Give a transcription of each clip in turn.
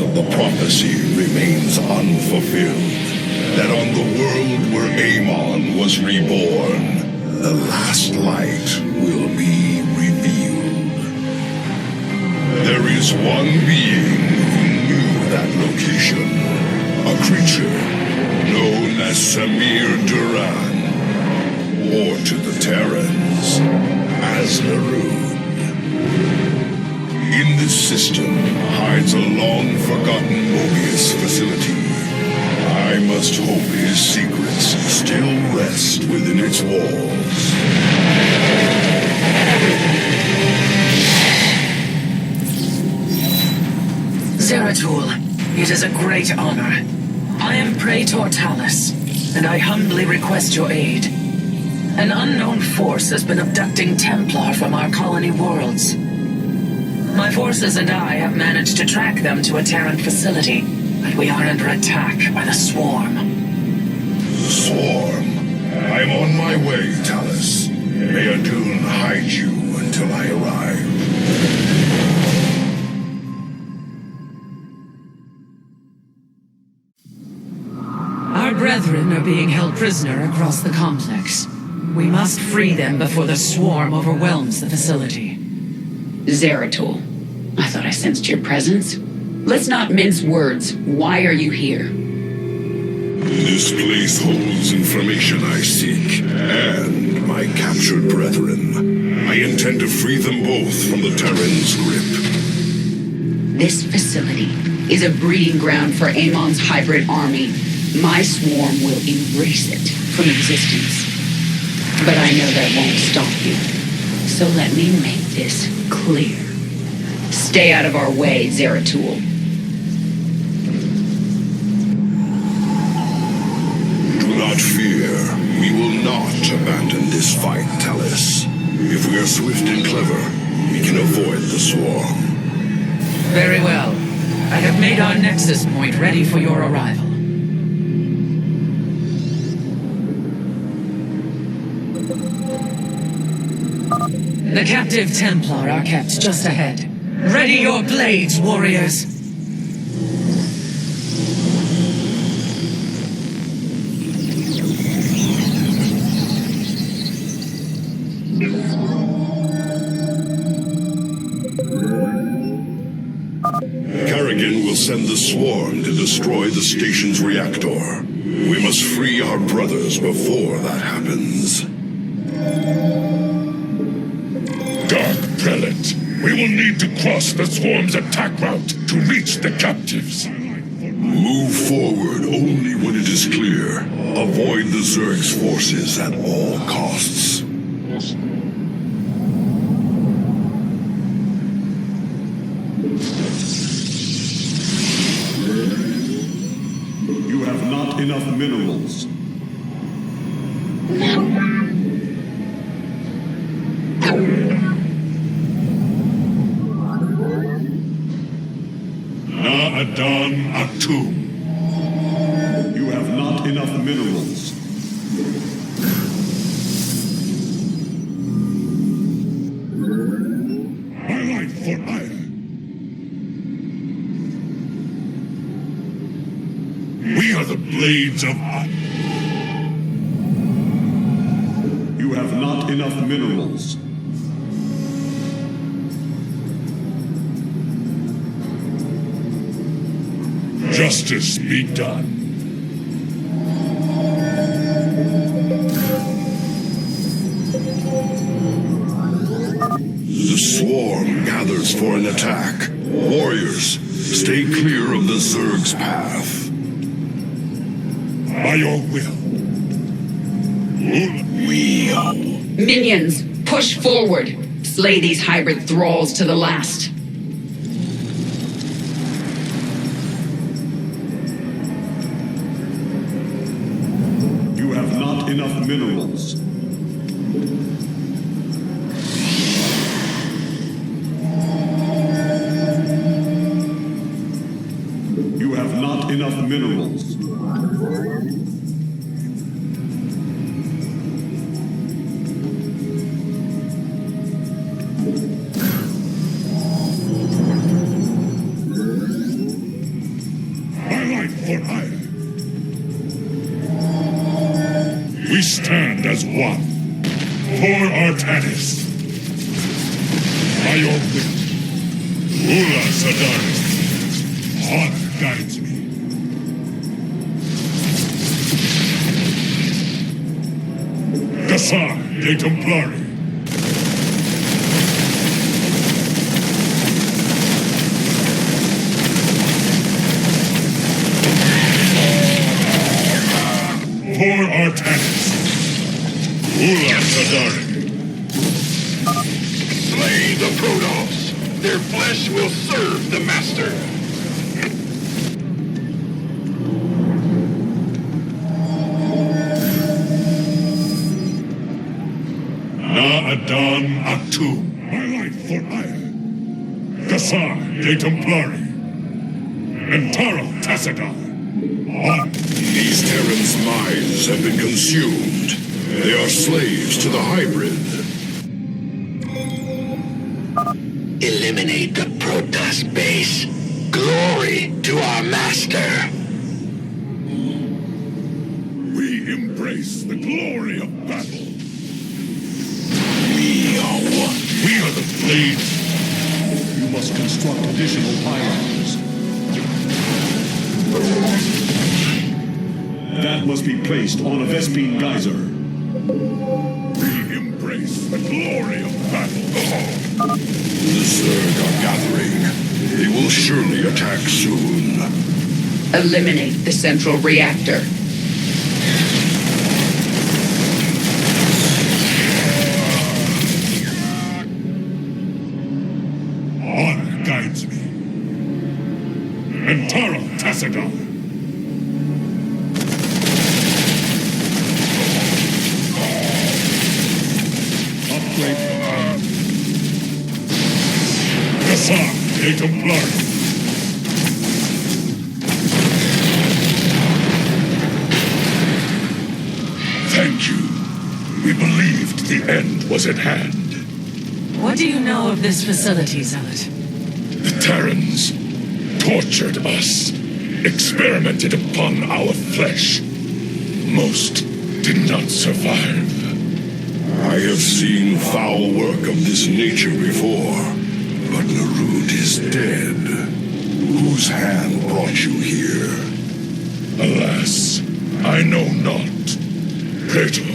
of the prophecy remains unfulfilled. That on the world where Amon was reborn, the last light will be revealed. There is one being who knew that location. A creature known as Samir Duran, or to the Terrans, as Harun. In this system hides a long-forgotten Mobius facility. I must hope his secrets still rest within its walls. Zeratul, it is a great honor. I am Praetor Talus, and I humbly request your aid. An unknown force has been abducting Templar from our colony worlds. My forces and I have managed to track them to a Terran facility, but we are under attack by the Swarm. Swarm? I'm on my way, Talus. May Adun hide you until I arrive. Our brethren are being held prisoner across the complex. We must free them before the Swarm overwhelms the facility. Zeratul, I thought I sensed your presence. Let's not mince words. Why are you here? This place holds information I seek, and my captured brethren. I intend to free them both from the Terran's grip. This facility is a breeding ground for Amon's hybrid army. My swarm will erase it from existence. But I know that won't stop you. So let me make this clear. Stay out of our way, Zeratul. Do not fear. We will not abandon this fight, Talus. If we are swift and clever, we can avoid the Swarm. Very well. I have made our nexus point ready for your arrival. The captive Templar are kept just ahead. Ready your blades, warriors! Kerrigan will send the Swarm to destroy the station's reactor. We must free our brothers before that happens. Dark Prelate, we will need to cross the Swarm's attack route to reach the captives. Move forward only when it is clear. Avoid the Zerg's forces at all costs. You have not enough minerals. Adun Atum. You have not enough minerals. My life for Aiur. We are the blades of Adun. You have not enough minerals. Justice be done. The Swarm gathers for an attack. Warriors, stay clear of the Zerg's path. By your will. Minions, push forward. Slay these hybrid thralls to the last. You have not enough minerals. You have not enough minerals. for Aiur. We stand as one. For Artanis. By your will. Ula Sadaris. Honor guides me. Gasar de Templari. For Artanis. Ula Sadari. Slay the Protoss. Their flesh will serve the Master. Adun Atum. My life for Aiur. Gasar de Templari. And Taro Tassadar. On. These Terrans' minds have been consumed. They are slaves to the hybrid. Eliminate the Protoss base. Glory to our master. We embrace the glory of battle. We are one. We are the blades. You must construct additional pylons. That must be placed on a Vespine geyser. We embrace the glory of battle. The Zerg are gathering. They will surely attack soon. Eliminate the central reactor. Honor guides me. And Taro Tassadar. Upgrade. Gasar de Templari. Thank you. We believed the end was at hand. What do you know of this facility, Zealot? The Terrans tortured us, experimented upon our flesh. Most did not survive. I have seen foul work of this nature before, but Narud is dead. Whose hand brought you here? Alas, I know not. Praetor,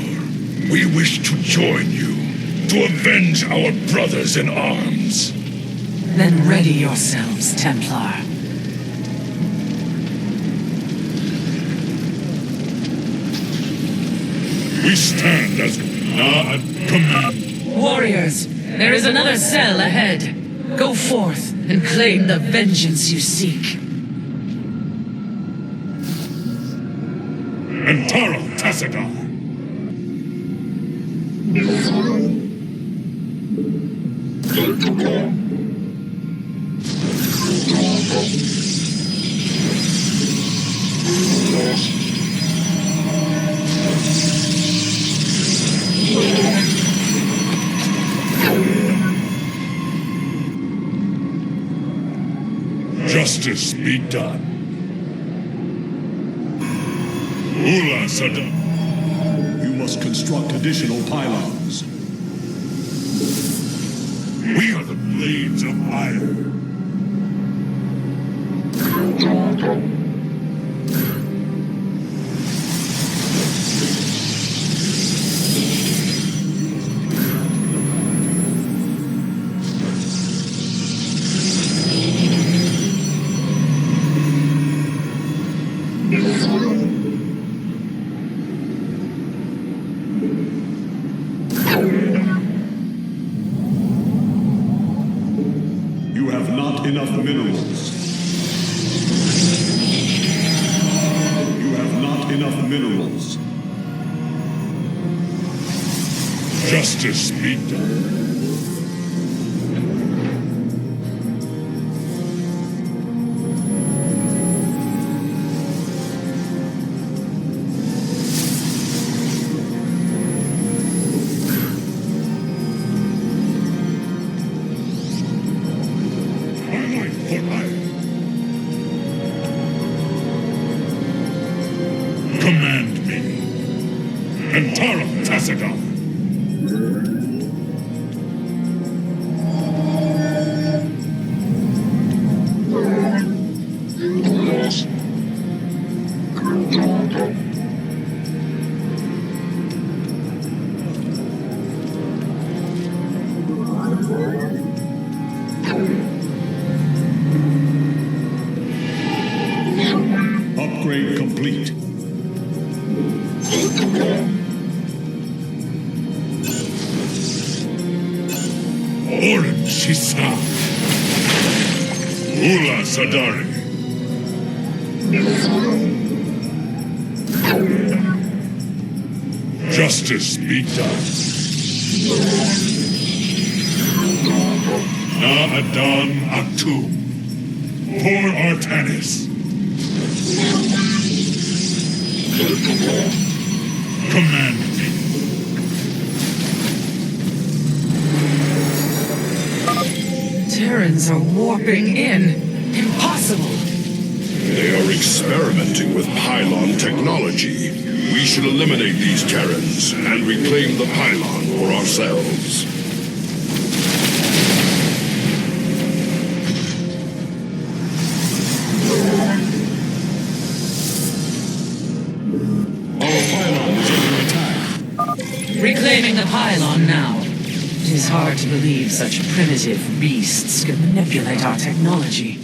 we wish to join you, to avenge our brothers in arms. Then ready yourselves, Templar. We stand as Nah command. Warriors, there is another cell ahead. Go forth and claim the vengeance you seek. And Taro Tassadar. Justice be done. Ula Sada. You must construct additional pylons. We are the blades of Aiur. You have not enough minerals. You have not enough minerals. Justice be done. Pentara Tassada. Upgrade complete. Oren Shisa. Ula Sadari. Justice be done. Na Adun Atu. Por Artanis. Command me. Terrans are warping in. Impossible. They are experimenting with pylon technology. We should eliminate these Terrans and reclaim the pylon for ourselves. Our pylon is under attack. Reclaiming the pylon now. It is hard to believe such primitive beasts could manipulate our technology.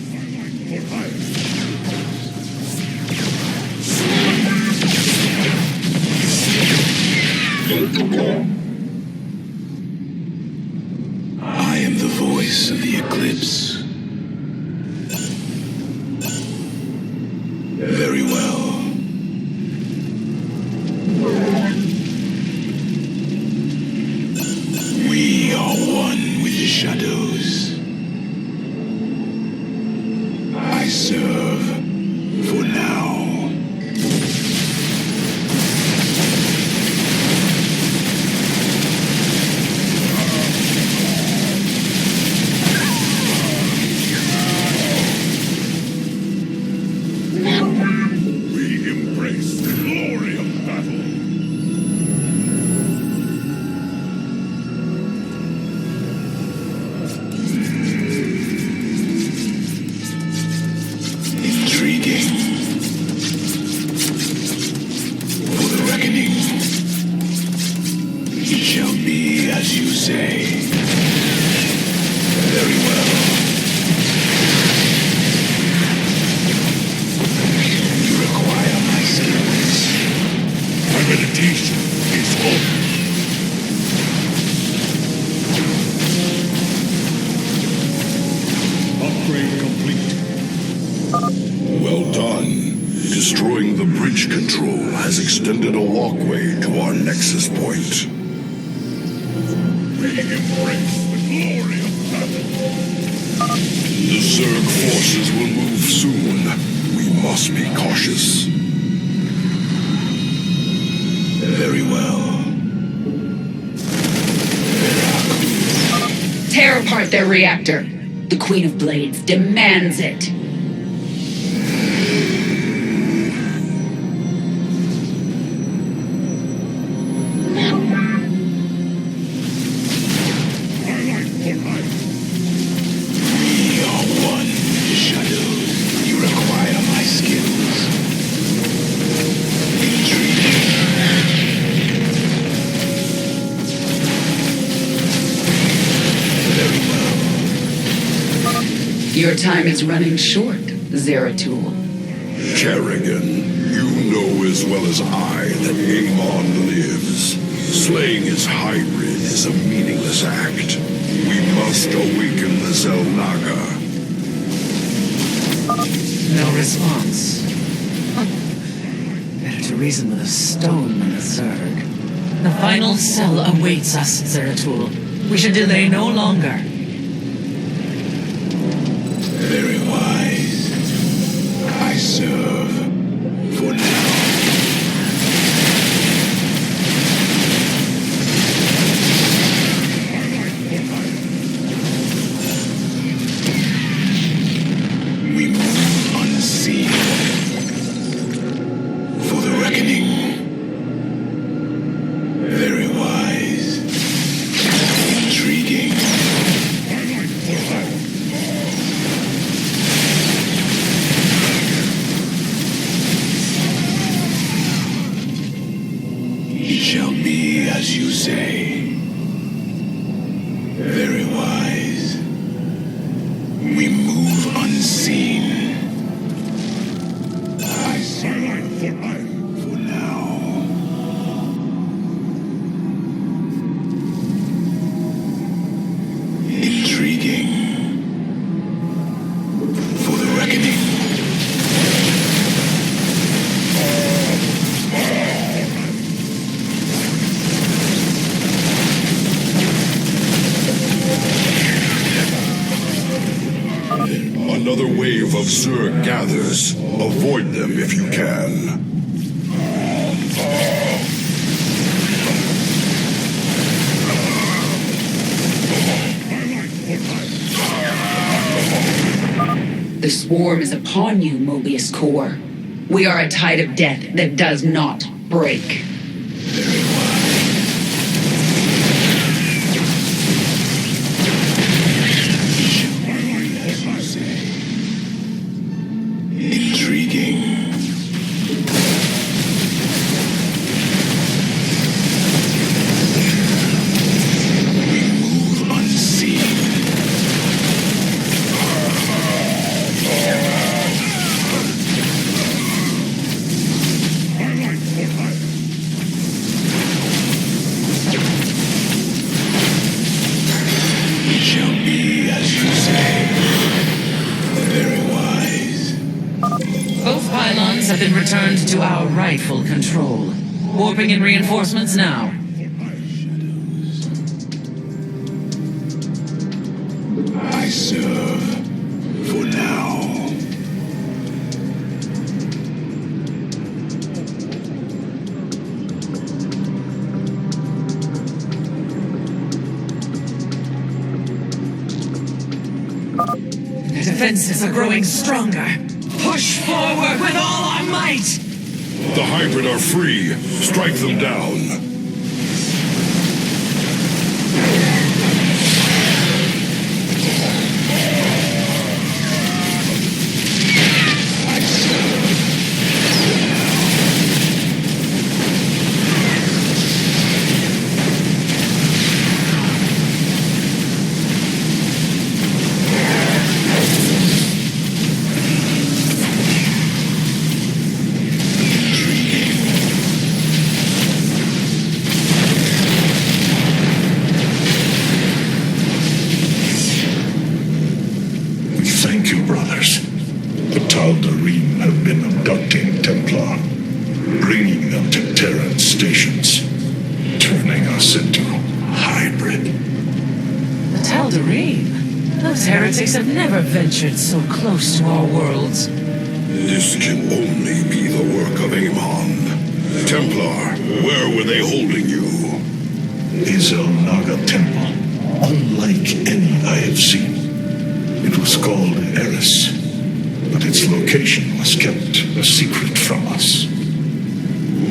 I am the voice of the eclipse. Very well. We are one with the shadows. I serve for now. We embrace the glory of battle. Intriguing. For the reckoning, it shall be as you say. Very well. You require my skills. My meditation is over. Upgrade complete. Well done. Destroying the bridge control has extended a walkway to our nexus point. We embrace the glory of battle. The Zerg forces will move soon. We must be cautious. Very well. Tear apart their reactor. The Queen of Blades demands it. Twilight for life. We are one with the shadows. You require my skills. Intriguing. Very well. Your time is running short, Zeratul. Kerrigan, you know as well as I that Amon lives. Slaying his hybrid is a meaningless act. We must awaken the Zelnaga. No response. Better to reason with a stone than a Zerg. The final cell awaits us, Zeratul. We should delay no longer. Very wise. I serve for now. We move unseen for the reckoning. Rak'Shir gathers, avoid them if you can. The swarm is upon you, Mobius Core. We are a tide of death that does not break. Intriguing. We move unseen. It shall be as you say. Very wise. Both pylons have been returned to our rightful control. Warping in reinforcements now. I serve for now. The defenses are growing stronger. Push forward with all our might! The hybrid are free. Strike them down. Thank you, brothers. The Tal'Darim have been abducting Templar, bringing them to Terran stations, turning us into hybrid. The Tal'Darim? Those heretics have never ventured so close to our worlds. This can only be the work of Amon. Templar, where were they holding you? Izel Naga Temple, unlike any I have seen. It was called Eris, but its location was kept a secret from us.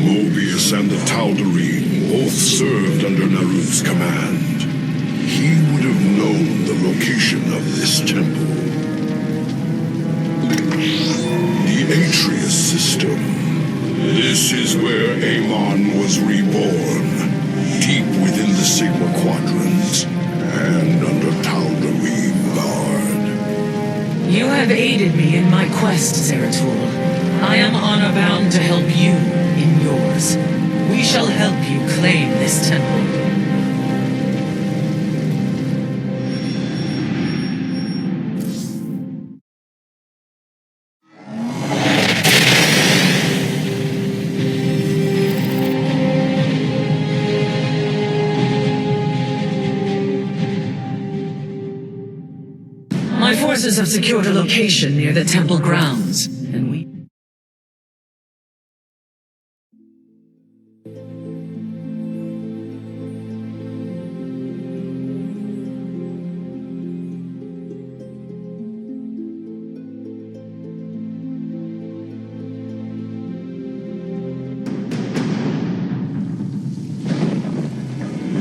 Mobius and the Tal'Darim both served under Naruv's command. He would have known the location of this temple. The Atreus system. This is where Amon was reborn, deep within the Sigma Quadrant, and under Tal'Darim guard. You have aided me in my quest, Zeratul. I am honor-bound to help you in yours. We shall help you claim this temple. My forces have secured a location near the temple grounds, and we...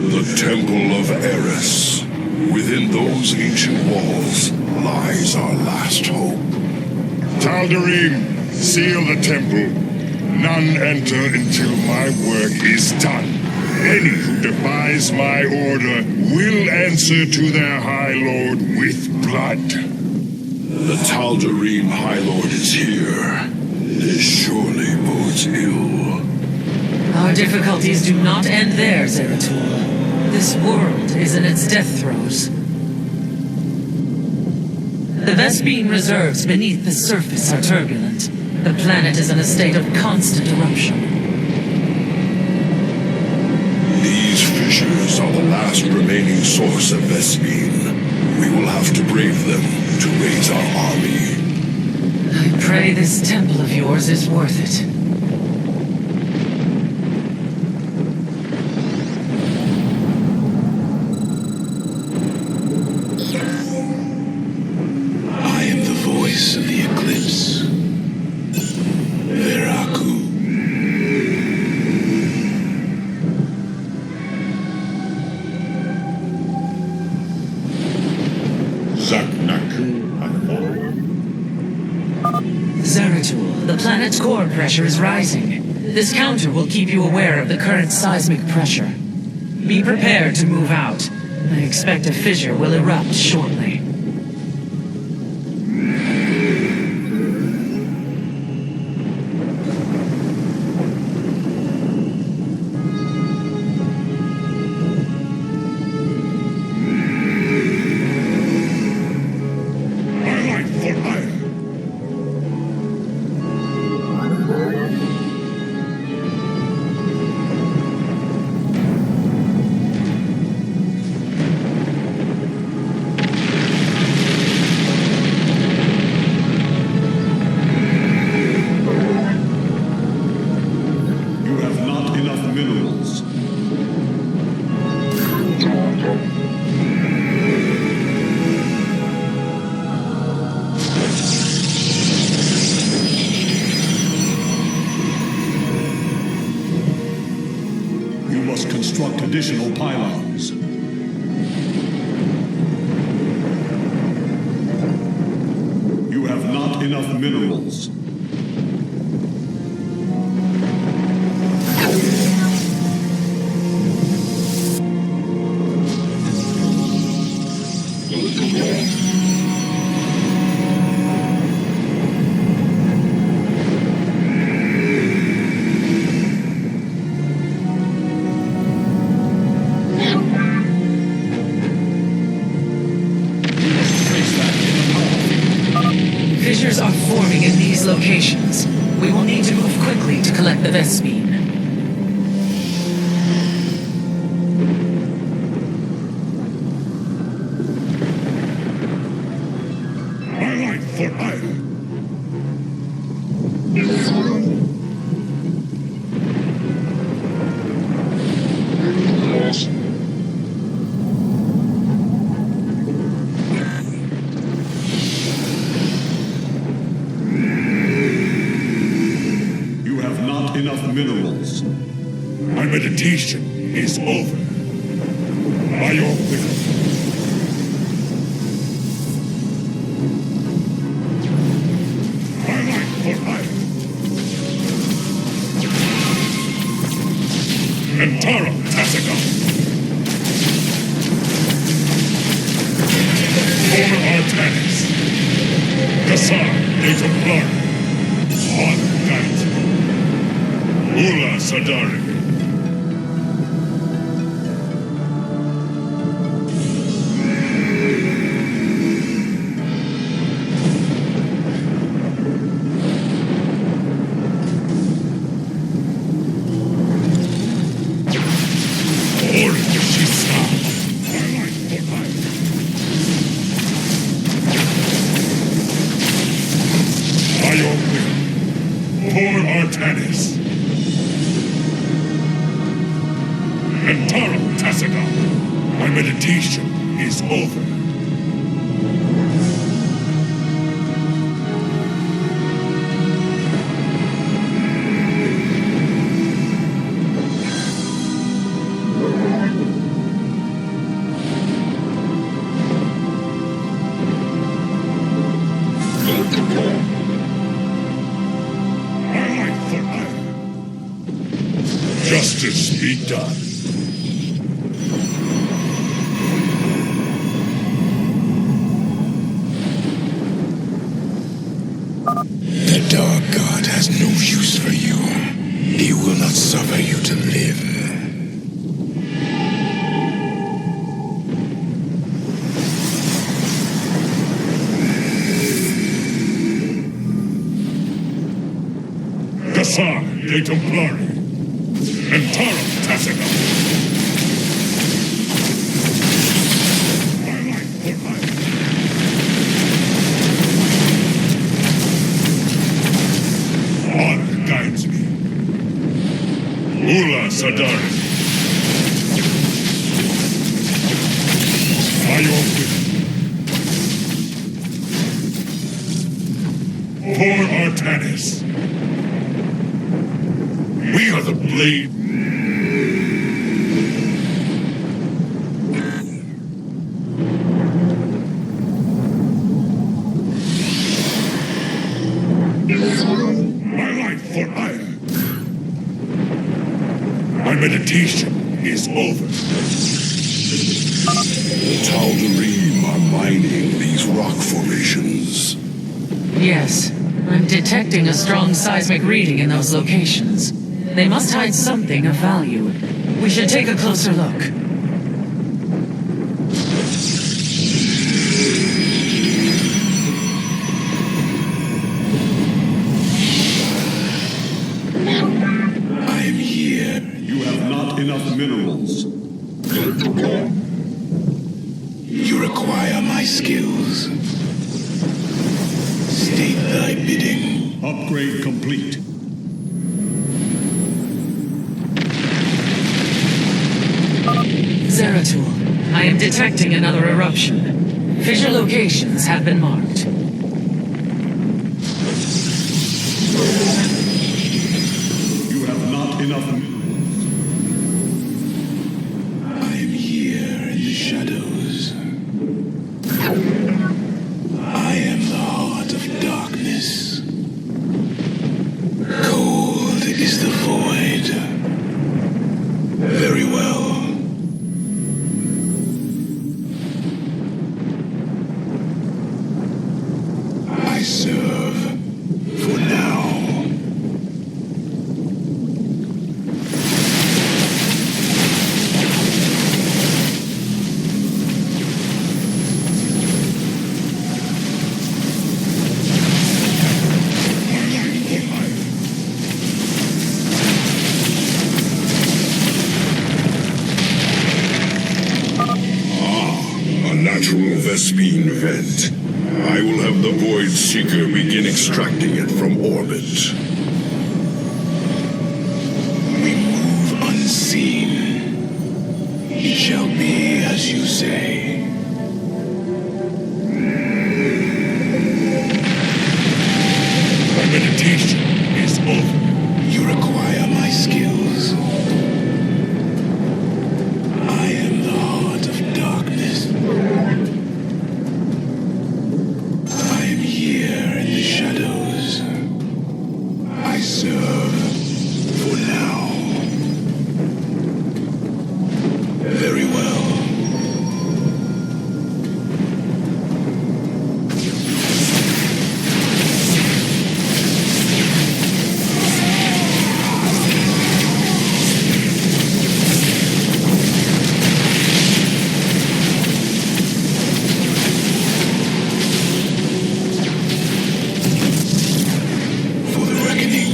The Temple of Eris. Within those ancient walls lies our last hope. Tal'Darim, seal the temple. None enter until my work is done. Any who defies my order will answer to their High Lord with blood. The Tal'Darim High Lord is here. This surely bodes ill. Our difficulties do not end there, Zeratul. This world is in its death throes. The Vespene reserves beneath the surface are turbulent. The planet is in a state of constant eruption. These fissures are the last remaining source of Vespene. We will have to brave them to raise our army. pray this temple of yours is worth it. I am the voice of the eclipse. Veraku. Zeratul, the planet's core pressure is rising. This counter will keep you aware of the current seismic pressure. Be prepared to move out. I expect a fissure will erupt shortly. Additional pylons. You have not enough minerals. Locations. We will need to move quickly to collect the Vespine. My life for Aiur. Enough minerals. My meditation is over. By your will. My life for Aiur. Antara Tassagon. Former Artanis. Kassar de Templar. On night. Ula Sadari. By your will, Poor Artanis. Antara Tassagon. My meditation is over. Justice be done. The Dark God has no use for you. He will not suffer you to live. Kassar de Templari. Antara Tassagon. My life for life. us, Adun. Awoken. For Artanis. We are the blade. My life for Aiur. My meditation is over. The Tal'Darim are mining these rock formations. Yes, I'm detecting a strong seismic reading in those locations. They must hide something of value. We should take a closer look. I'm here. You have not enough minerals. You require my skills. State thy bidding. Upgrade complete. Zeratul, I am detecting another eruption. Fissure locations have been marked. You have not enough minerals. I am here in the shadows. I am the heart of darkness. Cold is the void. Very well. I serve for now. A natural Vespine vent. I will have the Void Seeker begin extracting it from orbit. We move unseen. It shall be as you say. My meditation is over. You require my skills. I am the heart of darkness. I am here in the shadows. I serve for now. Very well. For the reckoning.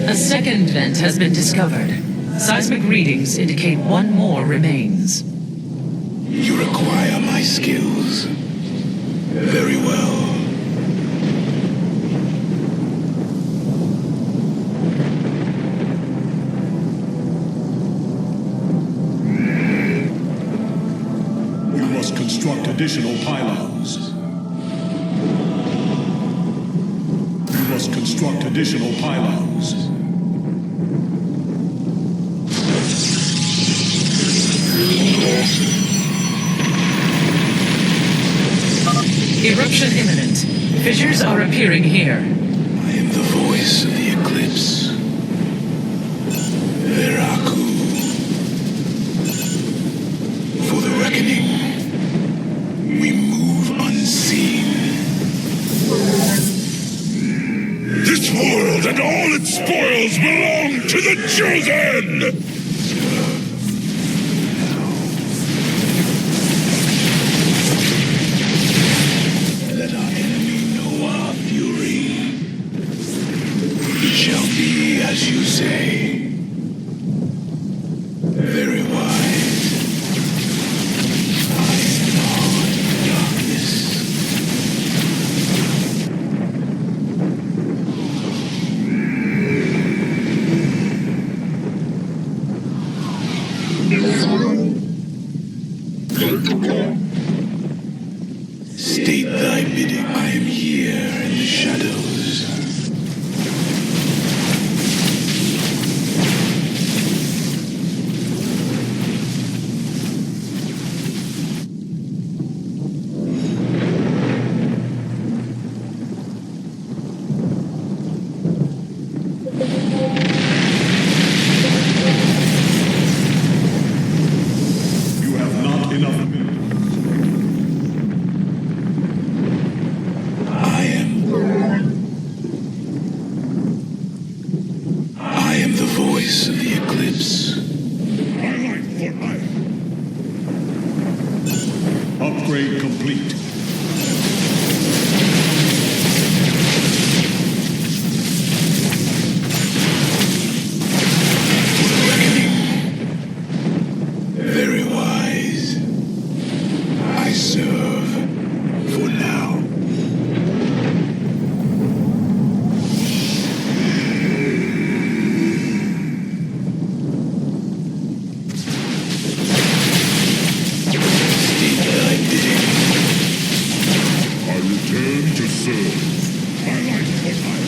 A second vent has been discovered. Seismic readings indicate one more remains. You require my skills. Very well. You must construct additional pylons. You must construct additional pylons. Eruption imminent. Fissures are appearing here. I am the voice of the eclipse. Veraku. For the reckoning, we move unseen. This world and all its spoils belong to the chosen! Let our enemy know our fury. It shall be as you say. Very wise. I am not darkness. State thy bidding. I am here in the shadows. You have not enough minerals. I am the voice of the eclipse. My life for Aiur. Upgrade complete. Very wise. I serve for now. State thy bidding. I return to serve. My life for Aiur.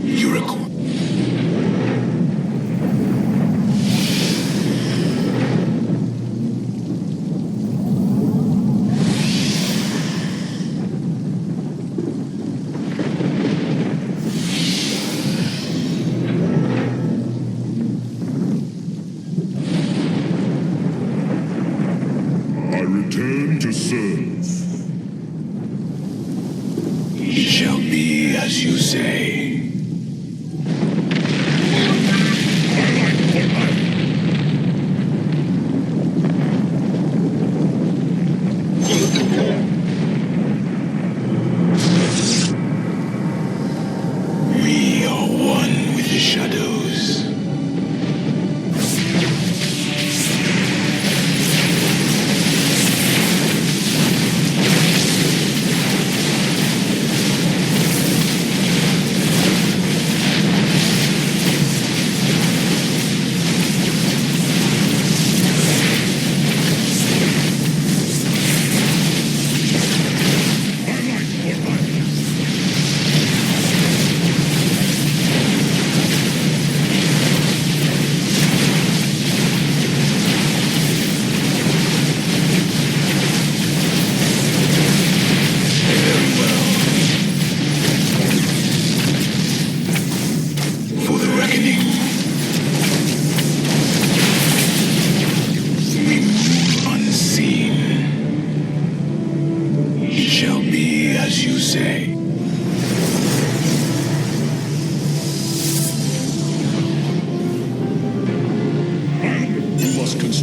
You require. I return to serve. It shall be as you say. My life for Aiur. We are one with the shadows.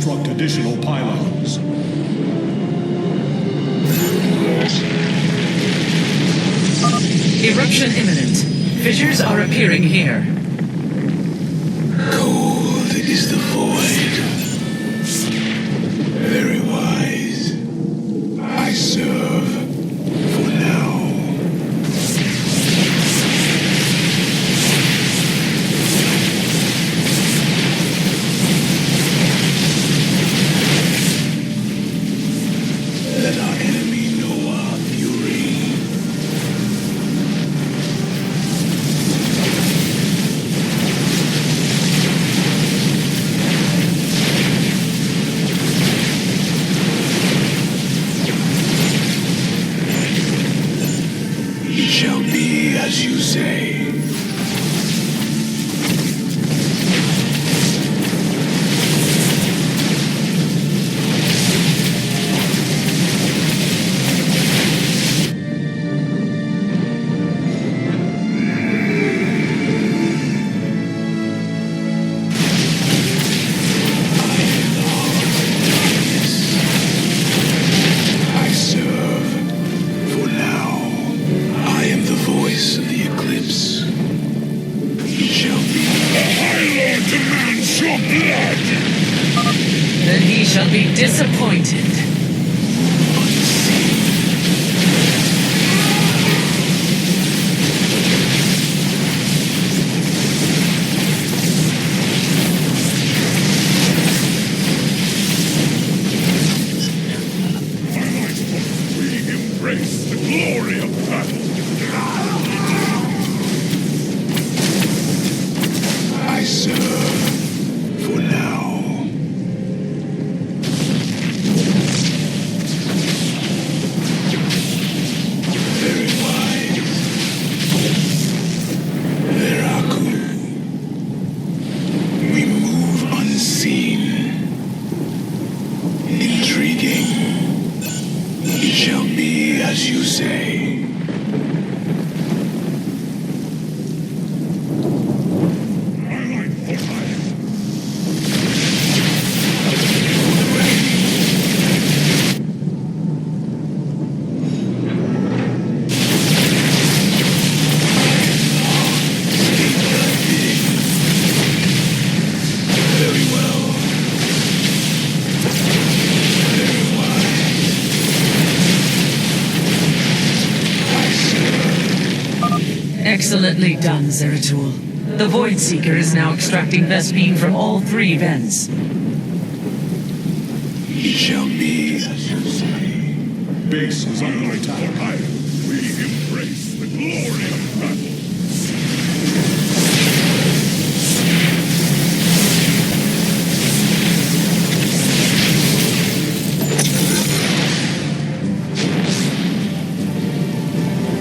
construct additional pylons. Eruption imminent. Fissures are appearing here. Cold is the void. Very wise. I serve for now. Let our enemy know our fury. It shall be as you say. I serve for now. I am the voice of the eclipse. It shall be. The High Lord demands your blood! Then he shall be disappointed. We embrace the glory of battle. I serve for now. Very wise. Veraku. We move unseen. Intriguing. It shall be as you say. Very well. Very wise. I serve. Excellently done, Zeratul. The Void Seeker is now extracting Vespene from all 3 vents. It shall be as you say. Base is under attack. We embrace the glory of battle.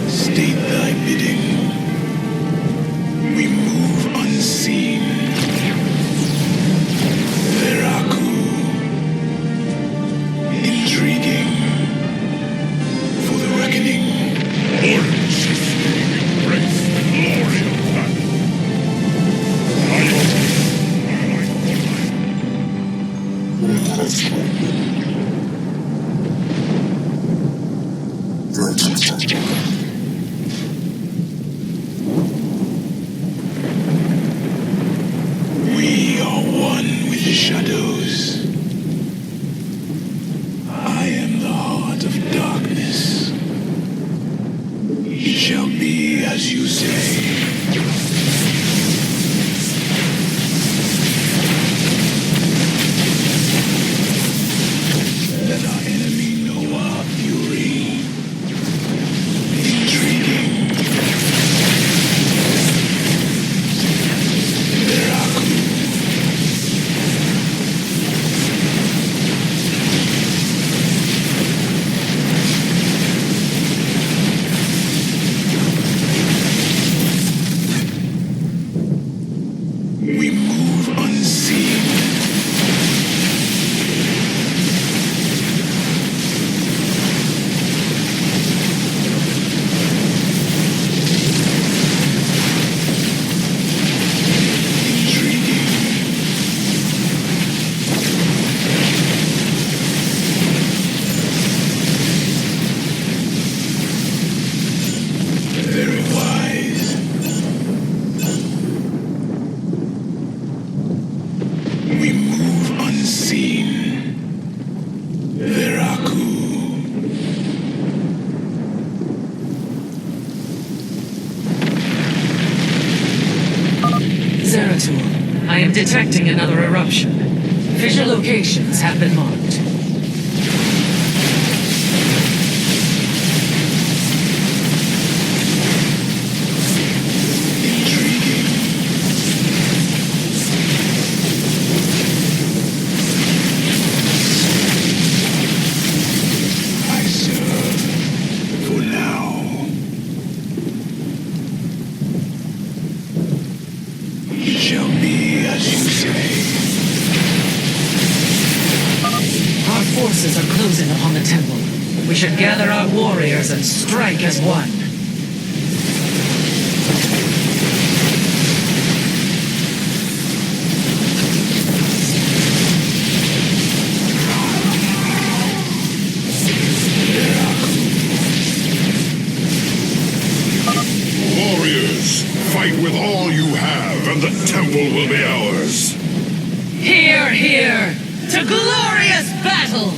State thy bidding. We move unseen. Veraku. Intriguing. For the reckoning. Orange, we embrace the glory of battle. We are one with the shadows. I am the heart of darkness. It shall be as you say. Let our enemy know our fury. Intriguing. Veraku. We move unseen. Intriguing. detecting another eruption. Fissure locations have been marked. Forces are closing upon the temple. We should gather our warriors and strike as one. Warriors, fight with all you have, and the temple will be ours. Hear, hear! To glorious battle!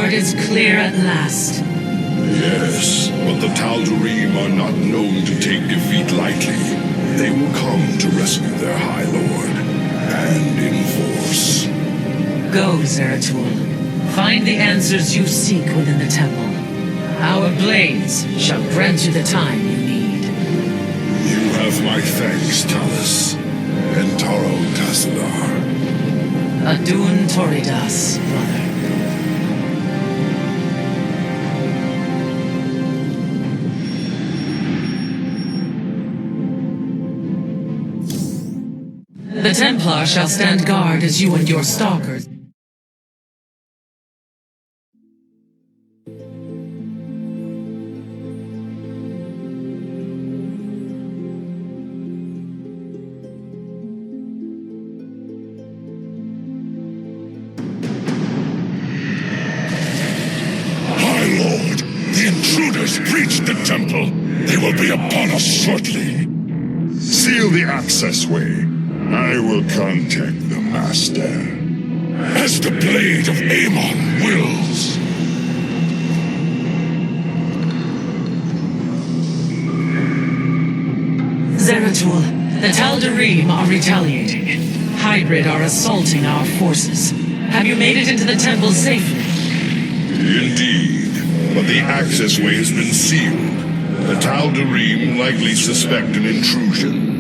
Is clear at last. Yes, but the Tal'Darim are not known to take defeat lightly. They will come to rescue their High Lord, and in force. Go, Zeratul. Find the answers you seek within the temple. Our blades shall grant you the time you need. You have my thanks, Talus. And Taro Tassadar. Adun Toridas, brother. The Templar shall stand guard as you and your stalkers. High Lord, the intruders breached the temple. They will be upon us shortly. Seal the access way. I will contact the Master. As the blade of Amon wills. Zeratul, the Tal'Darim are retaliating. Hybrid are assaulting our forces. Have you made it into the temple safely? Indeed, but the access way has been sealed. The Tal'Darim likely suspect an intrusion.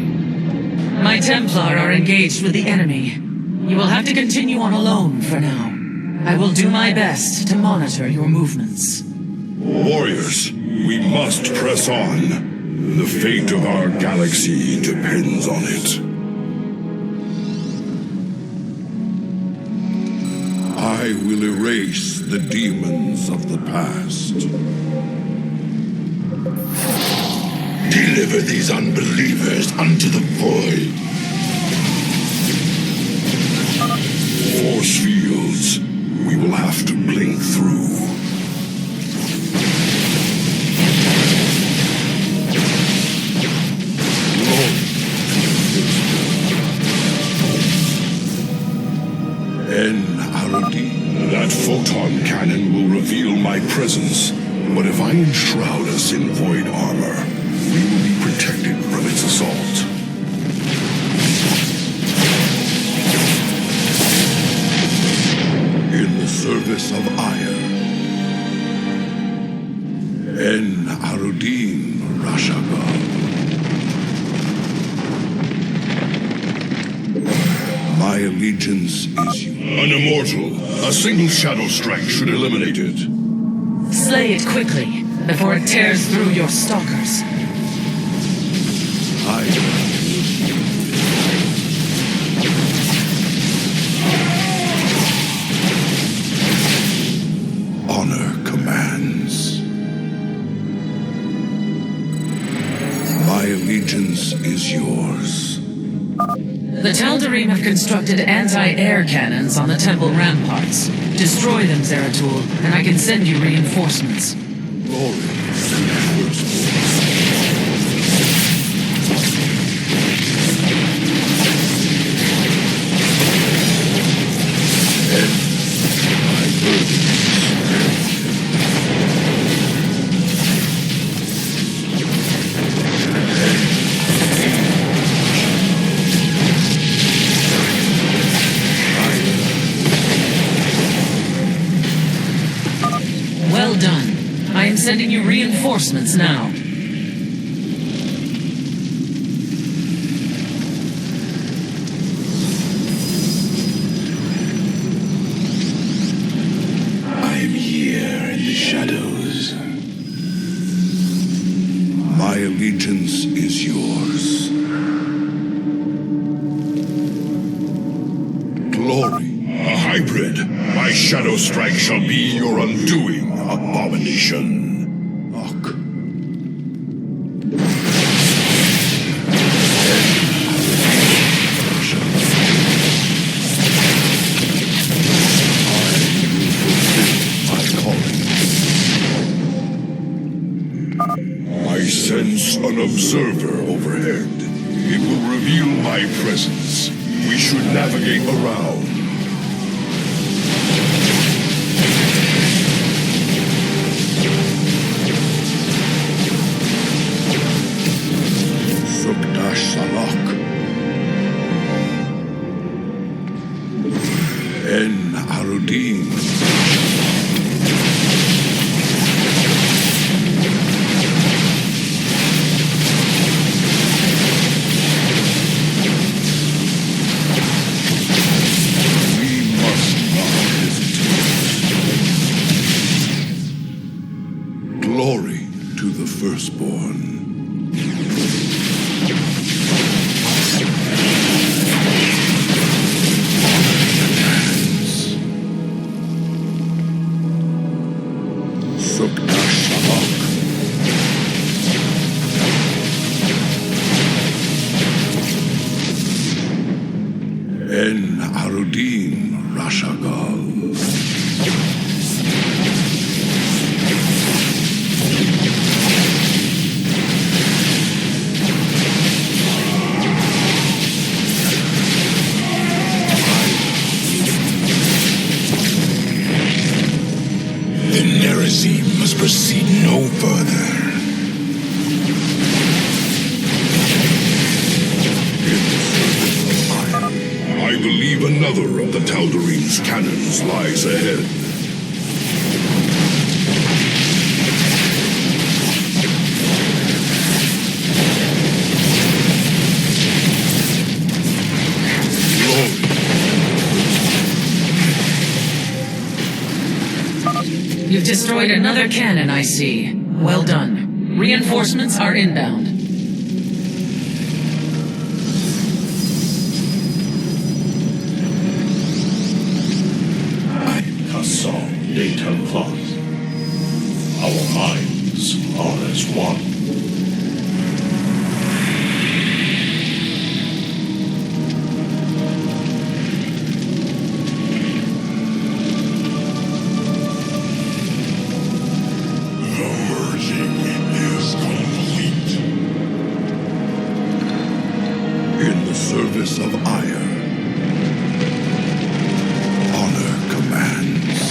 My Templar are engaged with the enemy. You will have to continue on alone for now. I will do my best to monitor your movements. Warriors, we must press on. The fate of our galaxy depends on it. I will erase the demons of the past. Deliver these unbelievers unto the void. Force fields, we will have to blink through. Lord, photon cannon will reveal my presence, but if I enshroud us in void armor, we will be protected from its assault. In the service of Aiur. En Arudin Rashagal. My allegiance is you. An immortal. A single shadow strike should eliminate it. Slay it quickly, before it tears through your stalkers. Honor commands. My allegiance is yours. The Tal'Darim have constructed anti-air cannons on the temple ramparts. Destroy them, Zeratul, and I can send you reinforcements. Glory to the firstborn. Well done. I am sending you reinforcements now. I am here in the shadows. My allegiance is yours. Glory. A hybrid. My shadow strike shall be your undoing, abomination. I sense an observer overhead. It will reveal my presence. We should navigate around. Salak. En Arudin. We must not hesitate. Glory to the firstborn. En Arudin Rashagal. The Nerazim must proceed no further. I believe another of the Tal'Darim's cannons lies ahead. You've destroyed another cannon, I see. Well done. Reinforcements are inbound. De Templar. Our minds are as one. The merging is complete. In the service of Aiur. Honor commands.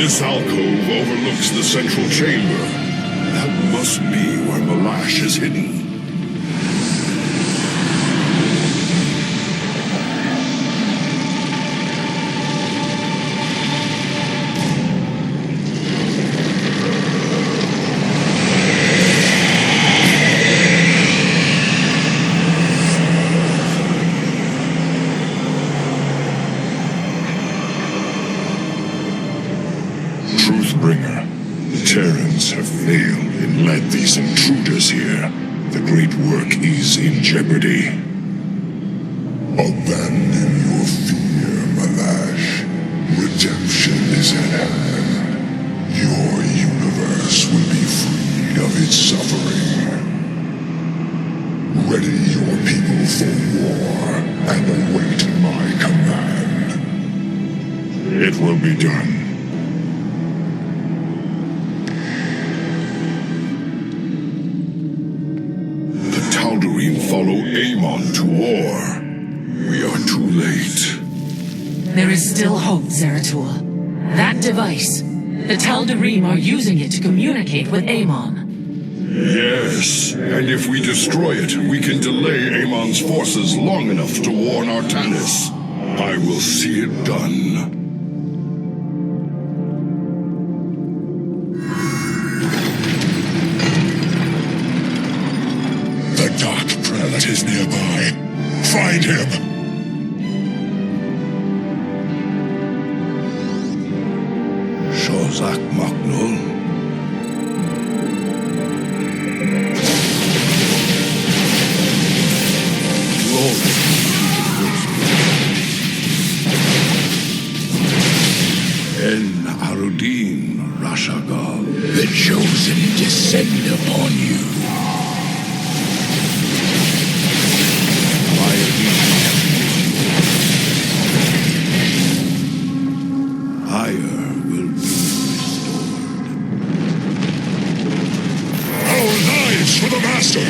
This alcove overlooks the central chamber. That must be where Malash is hidden. Truthbringer, the Terrans have failed and led these intruders here. The great work is in jeopardy. Abandon your fear, Malash. Redemption is at hand. Your universe will be freed of its suffering. Ready your people for war and await my command. It will be done. Follow Amon to war. We are too late. There is still hope, Zeratul. That device, the Tal'Darim are using it to communicate with Amon. Yes, and if we destroy it, we can delay Amon's forces long enough to warn Artanis. I will see it done. That is nearby. Find him! Shozak Maknul. Glory. En Arudin Rashagal. The chosen descend upon you. Aiur will be restored. Our lives for the Master!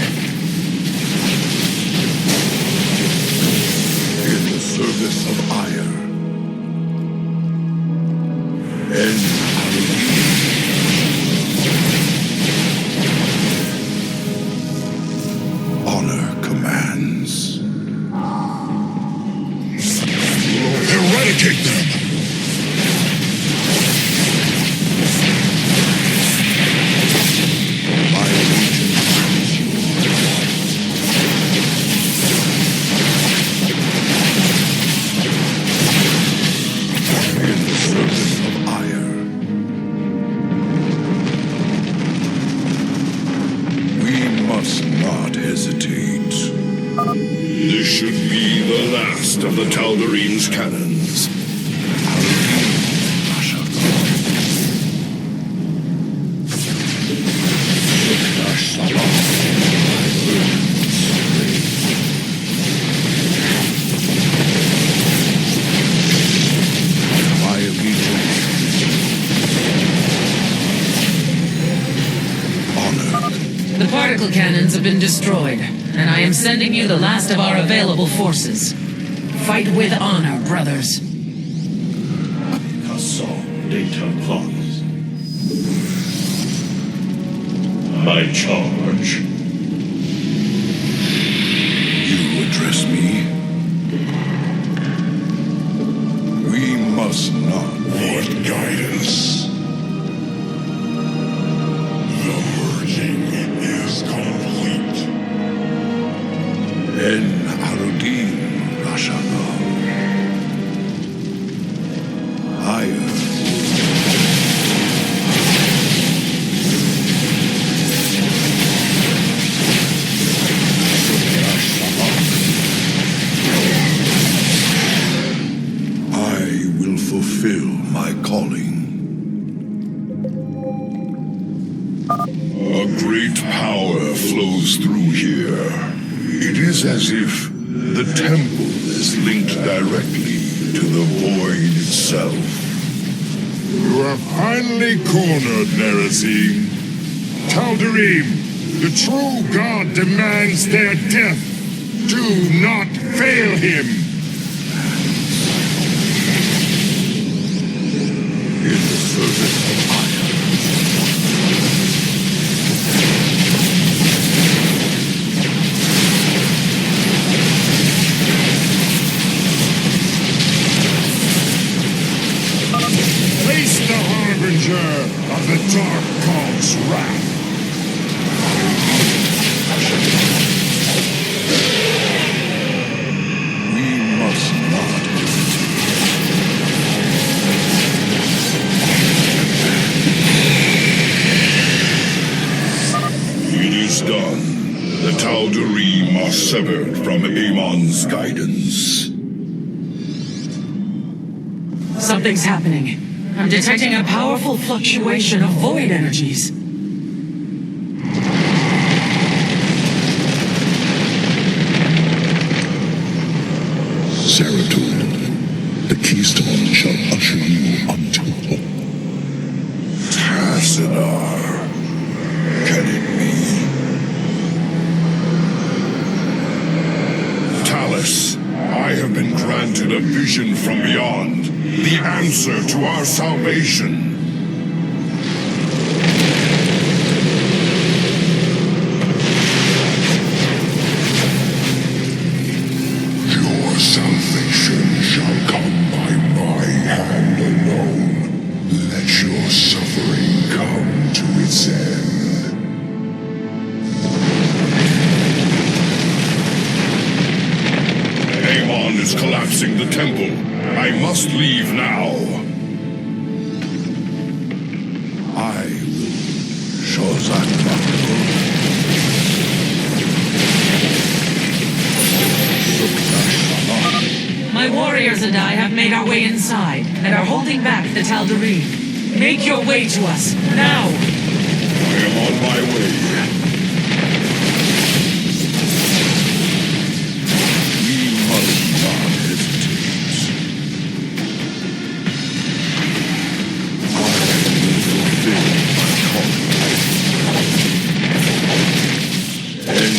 In the service of Aiur. En honor commands. Eradicate them! This should be the last of the Tal'Darim's cannons. My allegiance. Honor. The particle cannons have been destroyed, and I am sending you the last of our available forces. Fight with honor, brothers. Data plots. My charge. You address me? We must not. What guidance? The merging is complete. En Arudin Rashagal. Aiur. Fulfill my calling. A great power flows through here. It is as if the temple is linked directly to the void itself. You are finally cornered, Nerazim. Tal'Darim, the true god demands their death. Do not fail him. In the service of Aiur. Face the Harbinger of the Dark God's wrath. We must not. It is done. The Tal'Darim are severed from Amon's guidance. Something's happening. I'm detecting a powerful fluctuation of void energies. Zeratul, the keystone shall usher you unto hope. Tassadar, can it be? Talus, I have been granted a vision from beyond, the answer to our salvation. Your salvation shall come by my hand alone. Let your suffering come to its end. Amon is collapsing the temple. I must leave now. I will show that. My warriors and I have made our way inside and are holding back the Tal'Darim. Make your way to us, now! I am on my way. We must not hesitate. I will fulfill my calling. And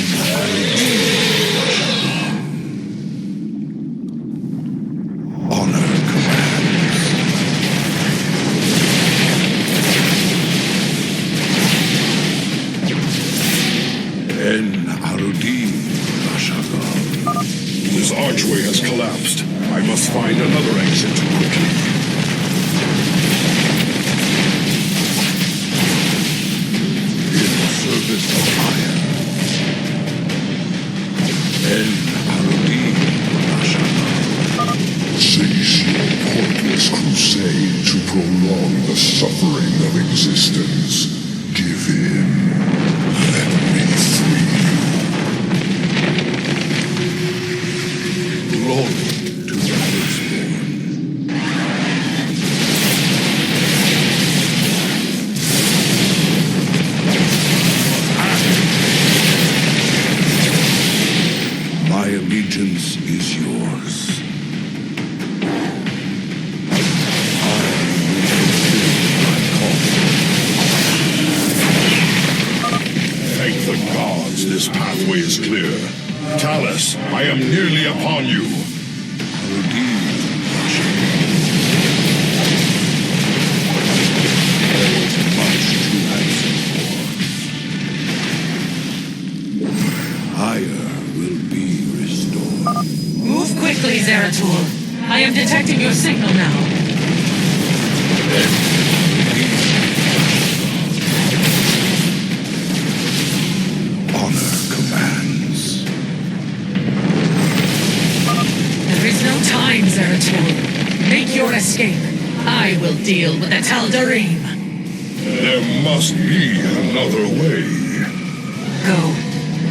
honor commands. En Arudin Rashagam. This archway has collapsed. I must find another exit quickly. In the service of Aiur. En Arudin Rashagam. Cease your pointless crusade to prolong the suffering of existence. Give in. Let me free you. Glory to the firstborn. My allegiance is yours. I will fulfill my calling. Thank the gods, this pathway is clear. Talus, I am nearly upon you. Much to answer for. Aiur will be restored. Move quickly, Zeratul. I am detecting your signal now. Honor commands. There is no time, Zeratul. Make your escape. I will deal with the Tal'Darim. There must be another way. Go,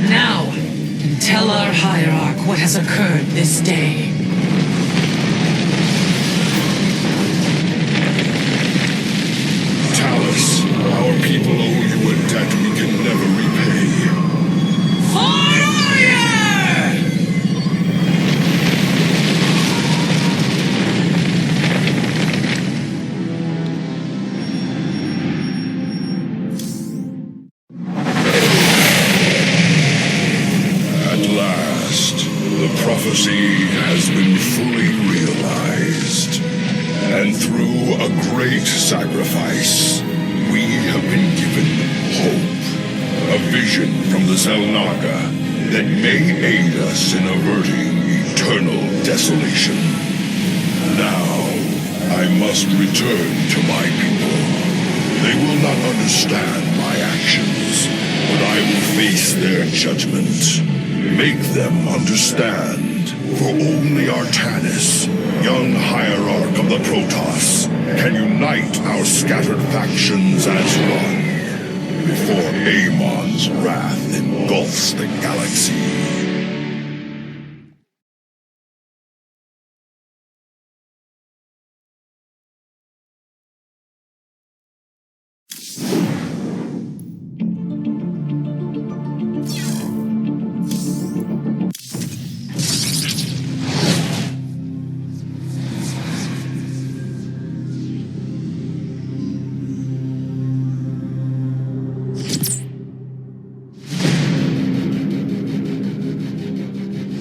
now, and tell our hierarch what has occurred this day. Talus, our people owe you a debt we can never repay. For Aiur! At last, the prophecy has been fully realized. And through A great sacrifice. We have been given hope. A vision from the Zelnaga that may aid us in averting eternal desolation. Now, I must return to my people. They will not understand my actions, but I will face their judgment. Make them understand. For only Artanis, young hierarch of the Protoss, can unite our scattered factions as one, before Amon's wrath engulfs the galaxy.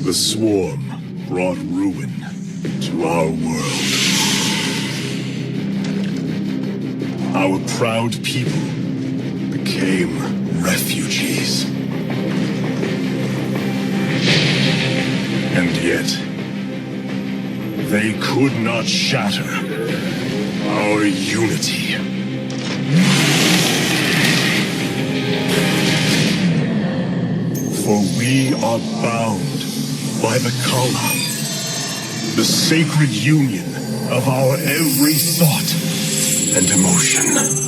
The swarm brought ruin to our world. Our proud people became refugees. And yet, they could not shatter our unity. For we are bound by the Kala, the sacred union of our every thought and emotion.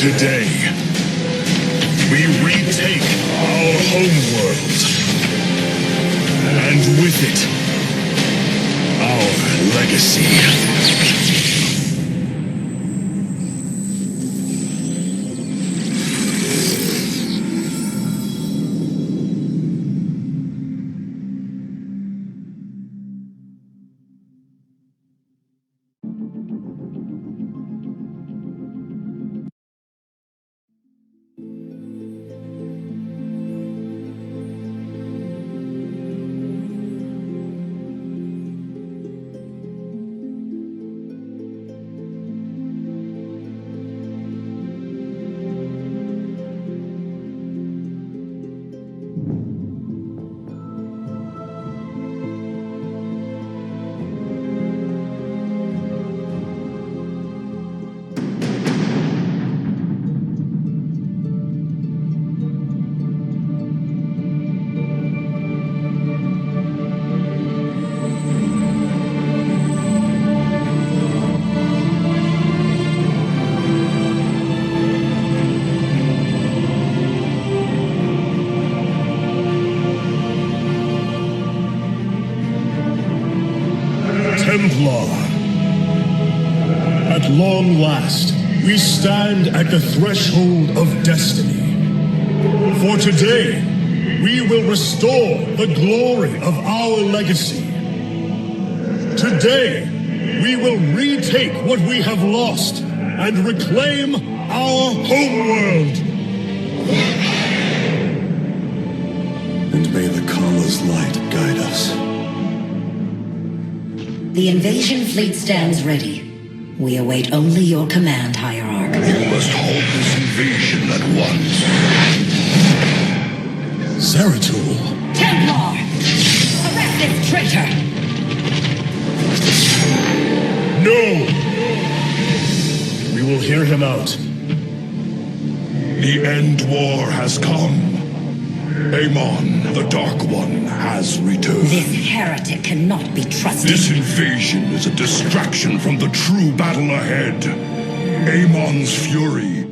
Today, we retake our homeworld, and with it, our legacy. long last, we stand at the threshold of destiny. For today, we will restore the glory of our legacy. Today, we will retake what we have lost and reclaim our homeworld. And may the Kala's light guide us. The invasion fleet stands ready. We await only your command, Hierarch. You must halt this invasion at once. Zeratul. Templar! Arrest this traitor! No! We will hear him out. The end war has come. Amon, the Dark One, has returned. This heretic cannot be trusted. This invasion is a distraction from the true battle ahead. Amon's fury.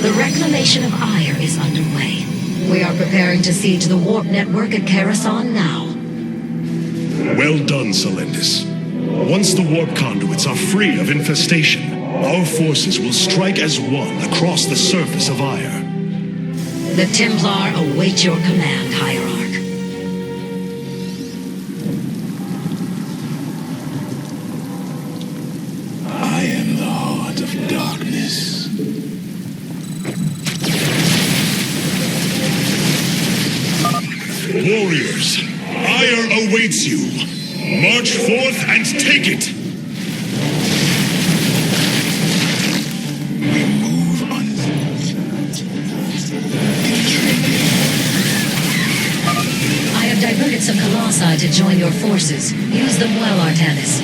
The reclamation of Aiur is underway. We are preparing to siege the warp network at Karasan now. Well done, Selendis. Once the warp conduits are free of infestation, our forces will strike as one across the surface of Aiur. The Templar await your command, Hierarch. I am the heart of darkness. Warriors, Aiur awaits you. March forth and take it! We move on. I have diverted some Colossi to join your forces. Use them well, Artanis.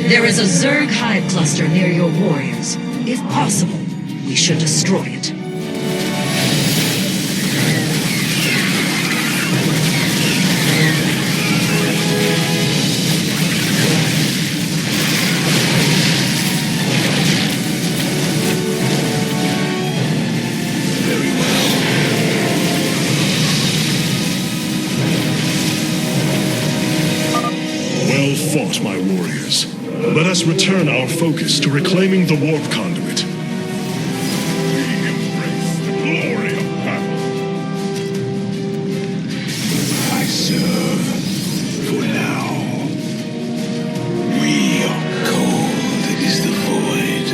There is a Zerg hive cluster near your warriors. If possible, we should destroy it. Well fought, my warriors. Let us return our focus to reclaiming the warp conduit. We embrace the glory of battle. I serve for now. We are cold is the void.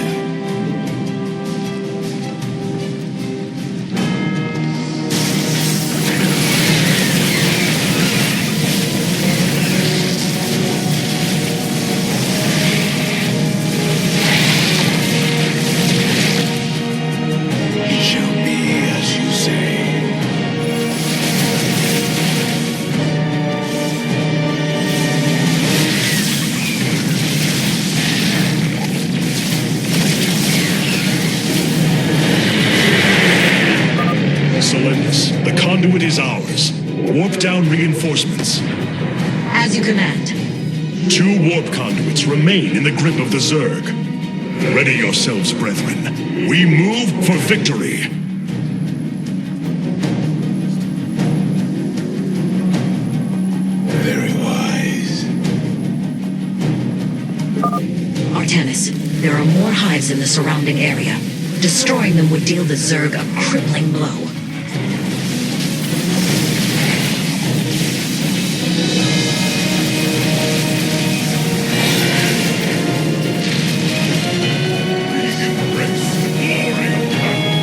It shall be as you say. Selendis, the conduit is ours. Warp down reinforcements. As you command. 2 warp conduits remain in the grip of the Zerg. Ready yourselves, brethren. We move for victory. Very wise. Artanis, there are more hives in the surrounding area. Destroying them would deal the Zerg a crippling blow. We embrace the glory of battle.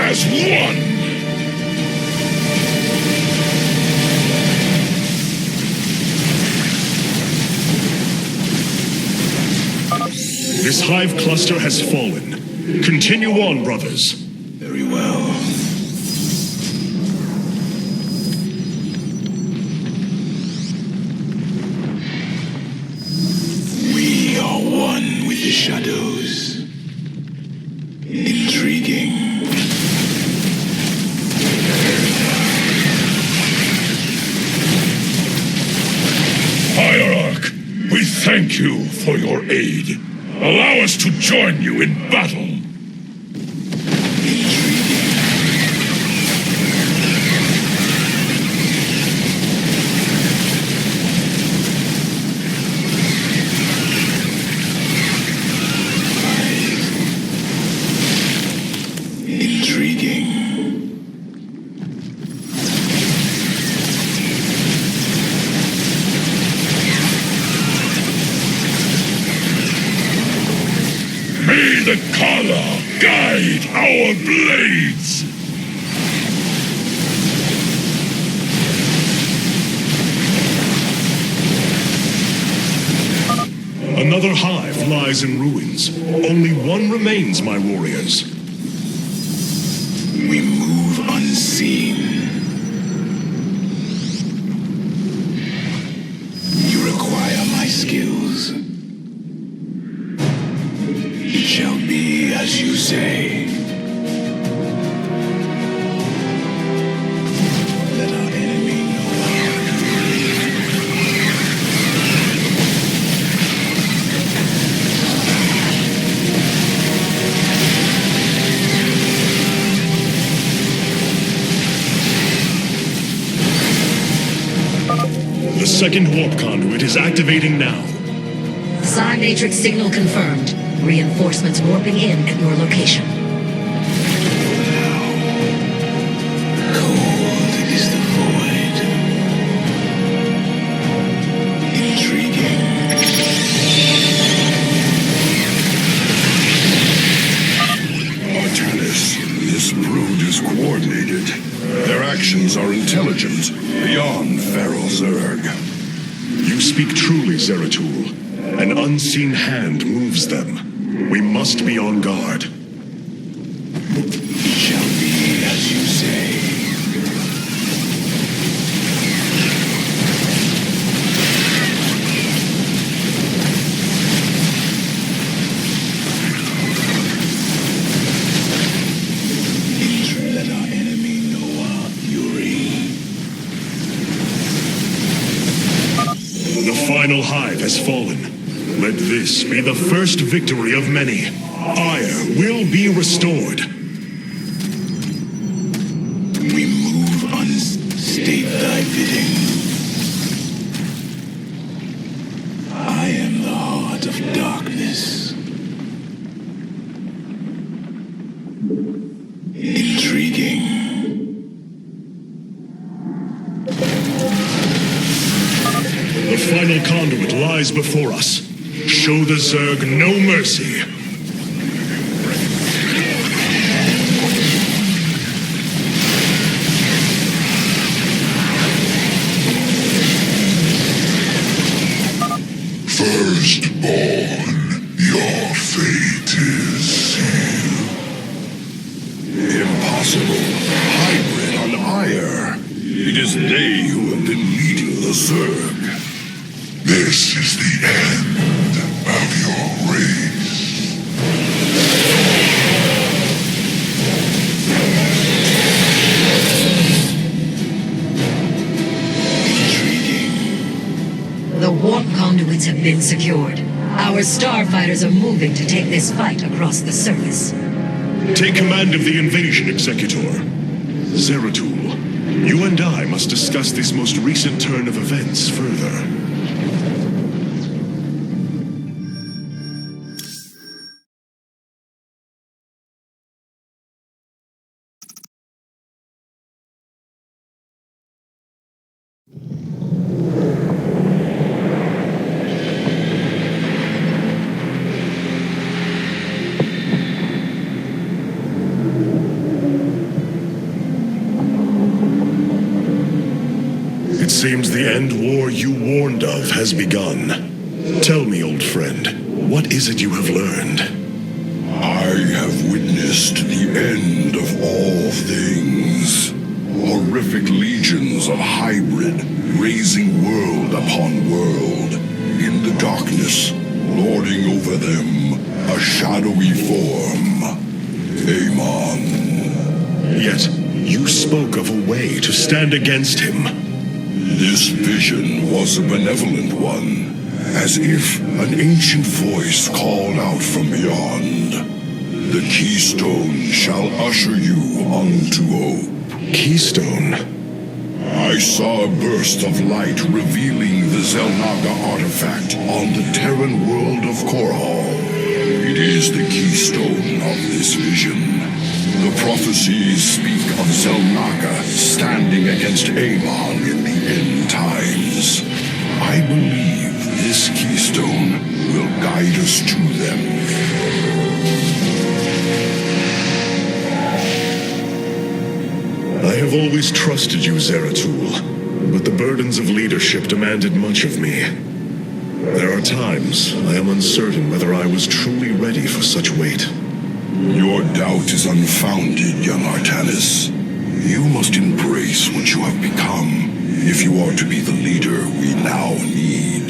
as one! This hive cluster has fallen. Continue on, brothers. Very well. We are one with the shadows. Intriguing. Hierarch, we thank you for your aid. Allow us to join you in battle. May the Kala guide our blades! Another hive lies in ruins. Only one remains, my warriors. We move unseen. You require my skills. It shall be as you say. Let our enemy know The second warp conduit is activating now. Psi matrix signal confirmed. Reinforcements warping in at your location. cold is the void. Intriguing. Artanis, this brood is coordinated. Their actions are intelligent, beyond feral Zerg. You speak truly, Zeratul. An unseen hand moves them. We must be on guard. It shall be as you say. Let our enemy know our fury. The final hive has fallen. Let this be the first victory of many. Aiur will be restored. We move unstate thy bidding. I am the heart of darkness. Intriguing. The final conduit lies before us. Show the Zerg no mercy. Firstborn, your fate is sealed. Impossible. Hybrid on Aiur. It is they who have been leading the Zerg. This is the end of your race. Intriguing. The warp conduits have been secured. Our starfighters are moving to take this fight across the surface. Take command of the invasion, Executor. Zeratul, you and I must discuss this most recent turn of events further. seems the end war you warned of has begun. Tell me, old friend, what is it you have learned? I have witnessed the end of all things. Horrific legions of hybrid, raising world upon world. In the darkness, lording over them, a shadowy form. Amon. Yet, you spoke of a way to stand against him. This vision was a benevolent one, as if an ancient voice called out from beyond. The keystone shall usher you unto hope. Keystone? I saw a burst of light revealing the Xel'Naga artifact on the Terran world of Korhal. It is the keystone of this vision. The prophecies speak of Xel'Naga standing against Amon in the end times. I believe this keystone will guide us to them. I have always trusted you, Zeratul, but the burdens of leadership demanded much of me. There are times I am uncertain whether I was truly ready for such weight. Your doubt is unfounded, young Artanis. You must embrace what you have become if you are to be the leader we now need.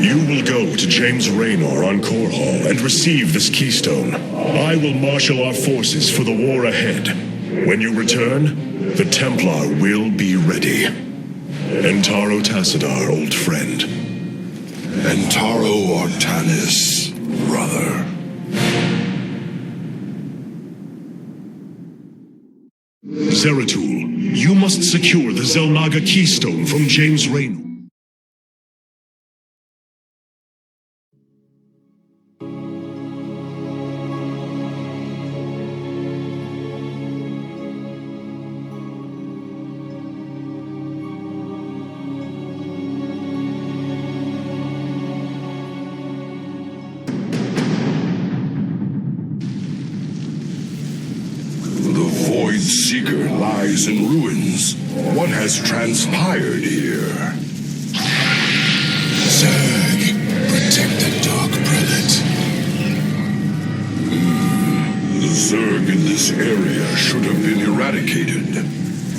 You will go to James Raynor on Korhal and receive this keystone. I will marshal our forces for the war ahead. When you return, the Templar will be ready. Entaro Tassadar, old friend. Entaro Artanis, brother. Zeratul, you must secure the Xel'Naga keystone from James Raynor. Seeker lies in ruins. What has transpired here? Zerg, protect the Dark Prelate. The Zerg in this area should have been eradicated.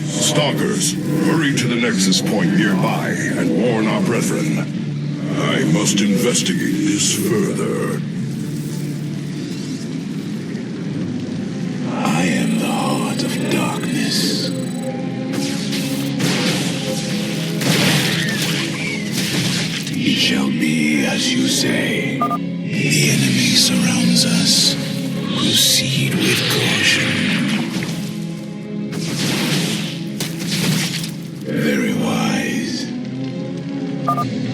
Stalkers, hurry to the Nexus point nearby and warn our brethren. I must investigate this further. I am the heart of darkness. It shall be as you say. The enemy surrounds us. Proceed with caution. Very wise.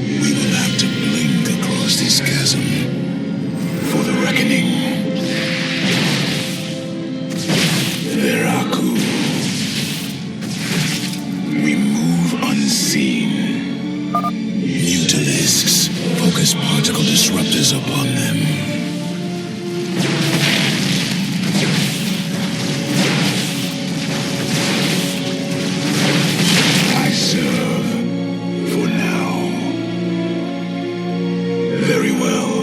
We will have to blink across this chasm for the reckoning. Veraku. We move unseen. Mutalisks. Focus particle disruptors upon them. I serve for now. Very well.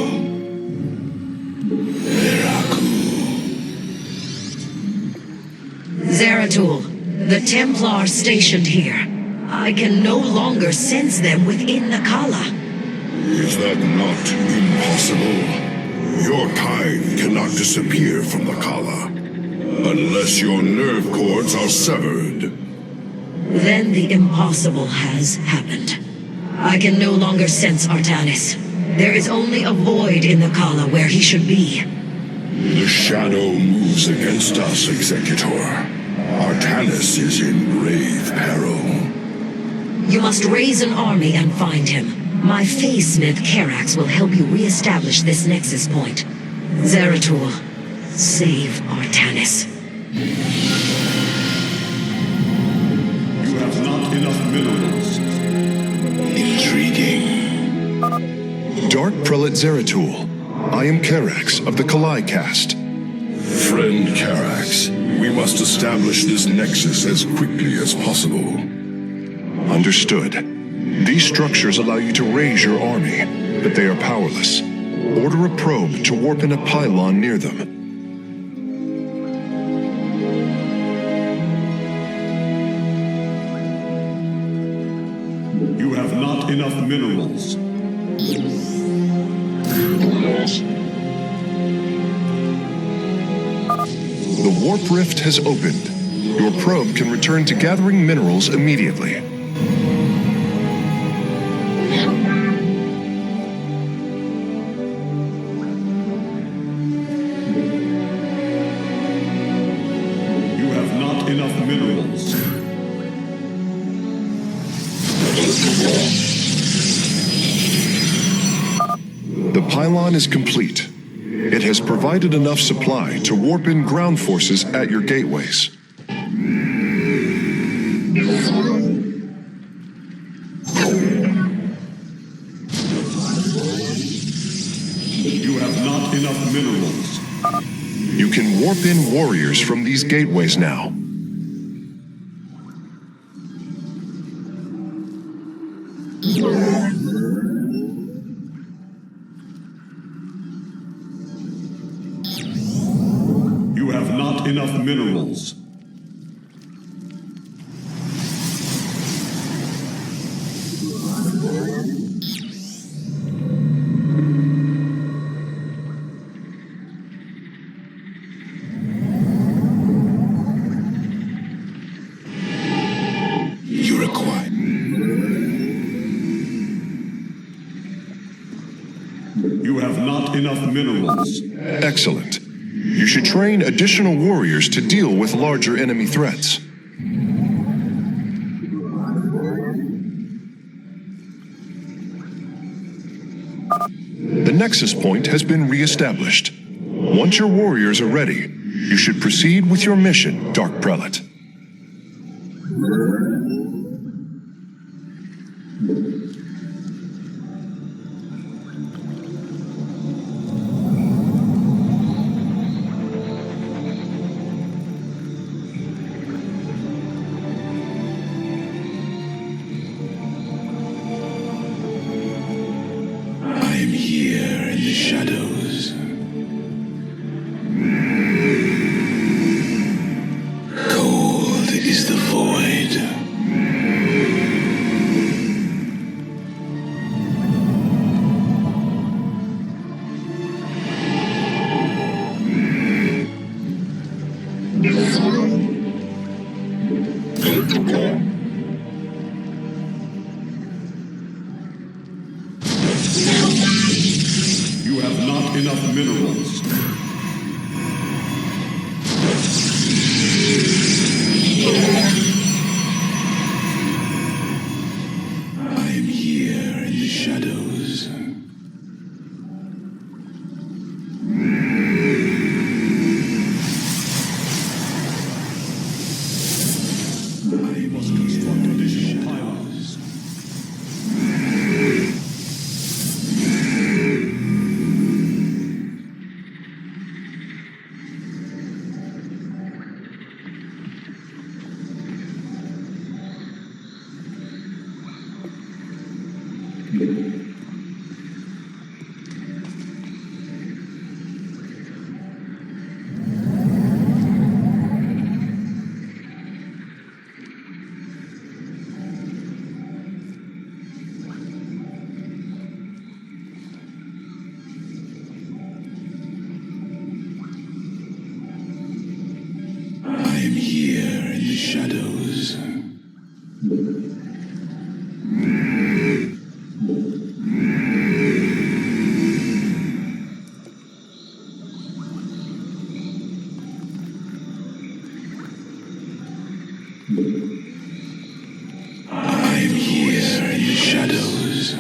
Veraku. Zeratul, the Templar stationed here. I can no longer sense them within the Kala. Is that not impossible? Your kind cannot disappear from the Kala, unless your nerve cords are severed. Then the impossible has happened. I can no longer sense Artanis. There is only a void in the Kala where he should be. The shadow moves against us, Executor. Artanis is in grave peril. You must raise an army and find him. My Phase Smith Karax will help you re-establish this nexus point. Zeratul, save Artanis. You have not enough minerals. Intriguing. Dark Prelate Zeratul. I am Karax of the Kalai caste. Friend Karax, We must establish this nexus as quickly as possible. Understood. These structures allow you to raise your army, but they are powerless. Order a probe to warp in a pylon near them. You have not enough minerals. The warp rift has opened. Your probe can return to gathering minerals immediately. The pylon is complete. It has provided enough supply to warp in ground forces at your gateways. You have not enough minerals. You can warp in warriors from these gateways now. You have not enough minerals. You have not enough minerals. Excellent. You should train additional warriors to deal with larger enemy threats. The Nexus Point has been re-established. Once your warriors are ready, you should proceed with your mission, Dark Prelate. You have not enough minerals. I am here in the shadows. I must construct additional pylons. I am here in the shadows. I am here in the shadows.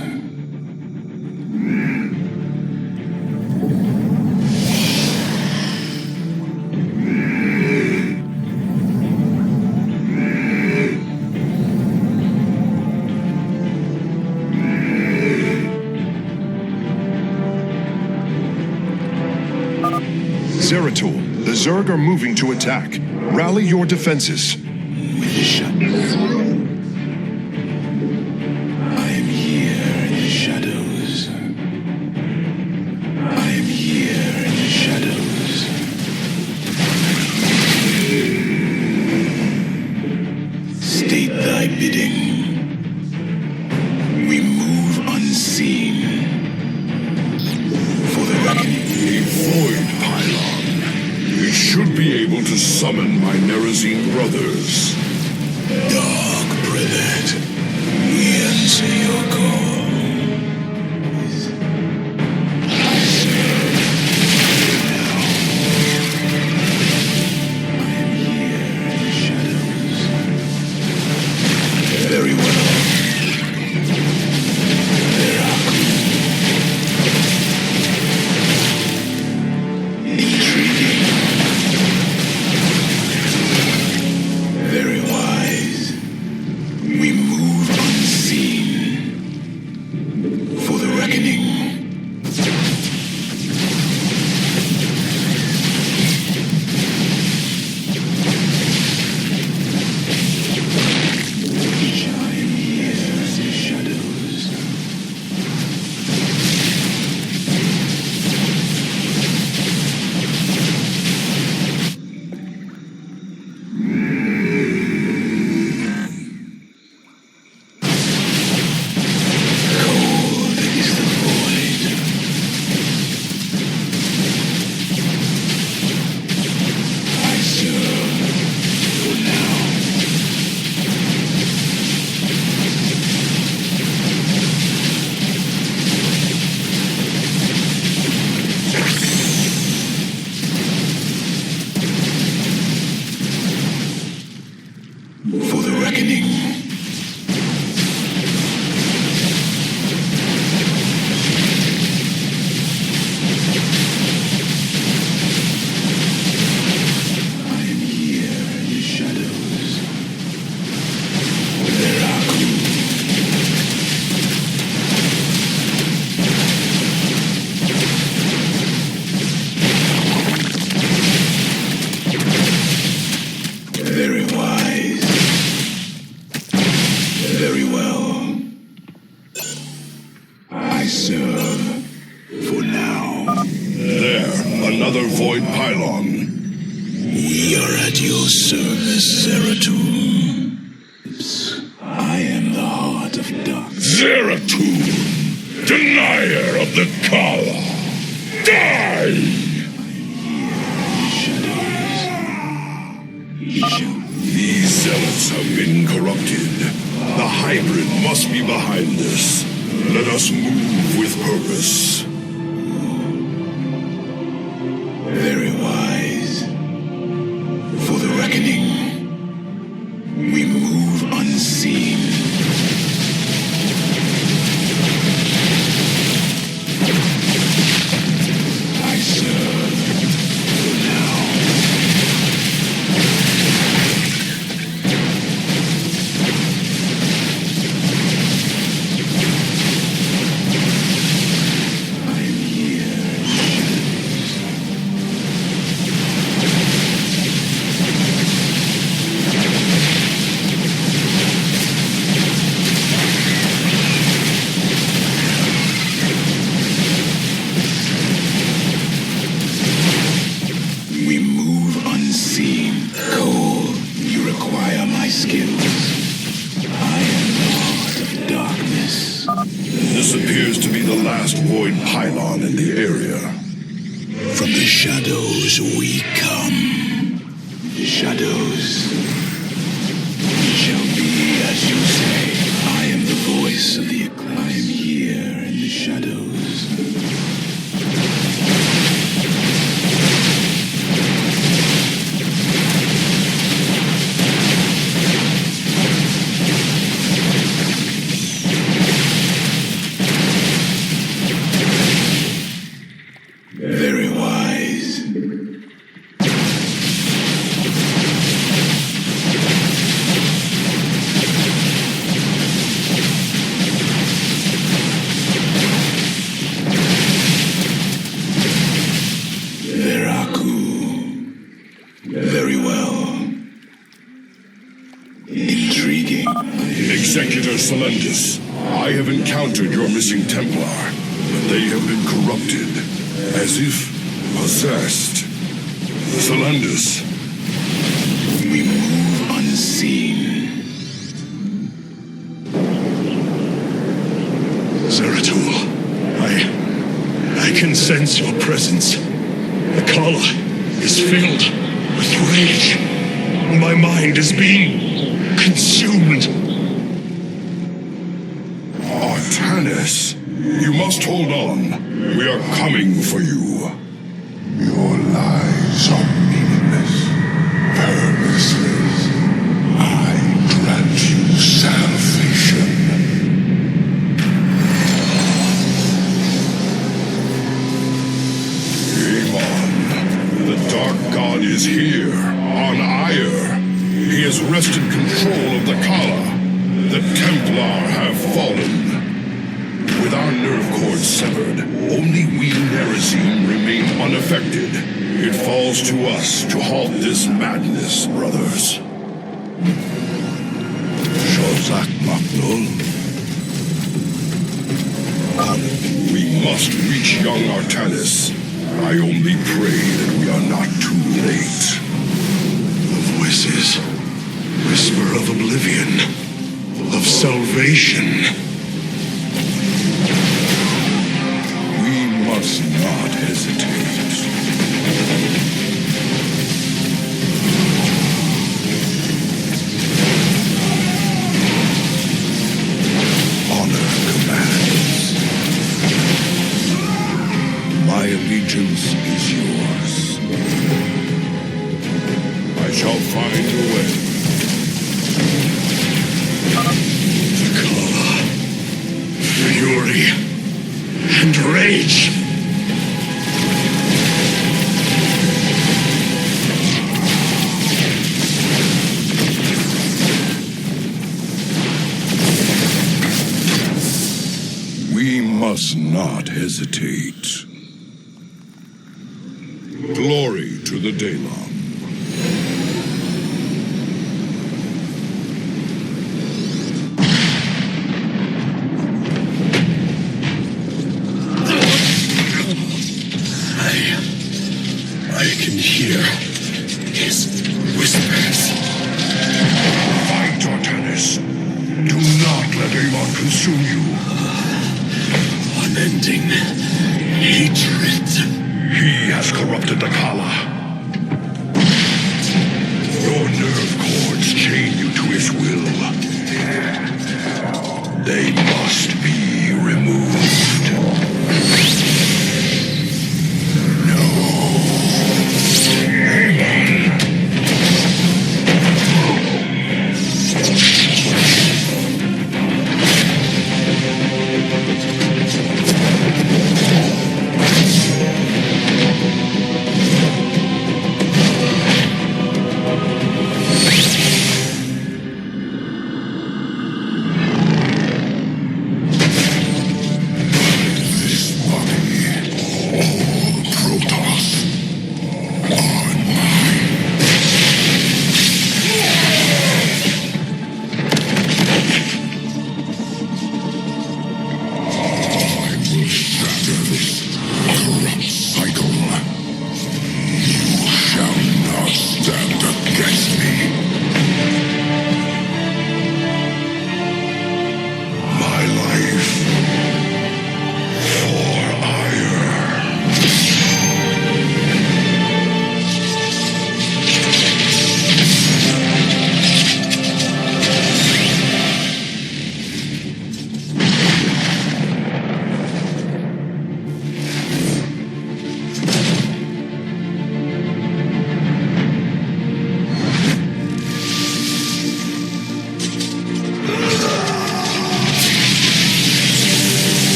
Zeratul, the Zerg are moving to attack. Rally your defenses. With the shadows. I am here in the shadows. I am here in the shadows. State thy bidding. We move unseen. For the reckoning. A void pylon. It should be able to summon my Nerazine brothers. Dark Prelate, we answer your call. I serve now. I am here in the shadows. Very well. Intriguing. Very wise. We move unseen. For the reckoning. Shine here in the shadows. Cold is the void. I serve for now. For the reckoning. I am here in the shadows. There are very wise. Very well. I serve for now. There, another void pylon. We are at your service, Zeratul. I am the heart of darkness. Zeratul, denier of the Kala. Die! These zealots have been corrupted. The hybrid must be behind this. Let us move with purpose. Very wise. For the reckoning. We move unseen. I serve for now. I am here in the We move unseen. Cole, you require my skills. I am the heart of darkness. This appears to be the last void pylon in the area. From the shadows we come. The shadows. It shall be as you say. I am the voice of the acclaimed. I am here in the shadows. Very wise. Intriguing. Executor Solendus, I have encountered your missing Templar, but they have been corrupted, as if possessed. Solendus. We move unseen. Zeratul, I can sense your presence. The Kala is filled with rage. My mind is being consumed. Artanis, you must hold on. We are coming for you. Your lies are meaningless, purposeless. I grant you salvation. Amon, the Dark God is here, on Aiur. He has wrested control of the Kala. The Templar have fallen. With our nerve cords severed, only we Nerazim remain unaffected. It falls to us to halt this madness, brothers. Shozak Maknul. We must reach young Artanis. I only pray that we are not too late. The voices whisper of oblivion, of salvation. We must not hesitate. Honor commands. My allegiance is yours. I shall find a way. Kala, fury, and rage. We must not hesitate. Glory to the Daylon. I can hear his whispers. Fight, Artanis. Do not let Amon consume you. Unending hatred. He has corrupted the Kala. Your nerve cords chain you to his will. They must be removed.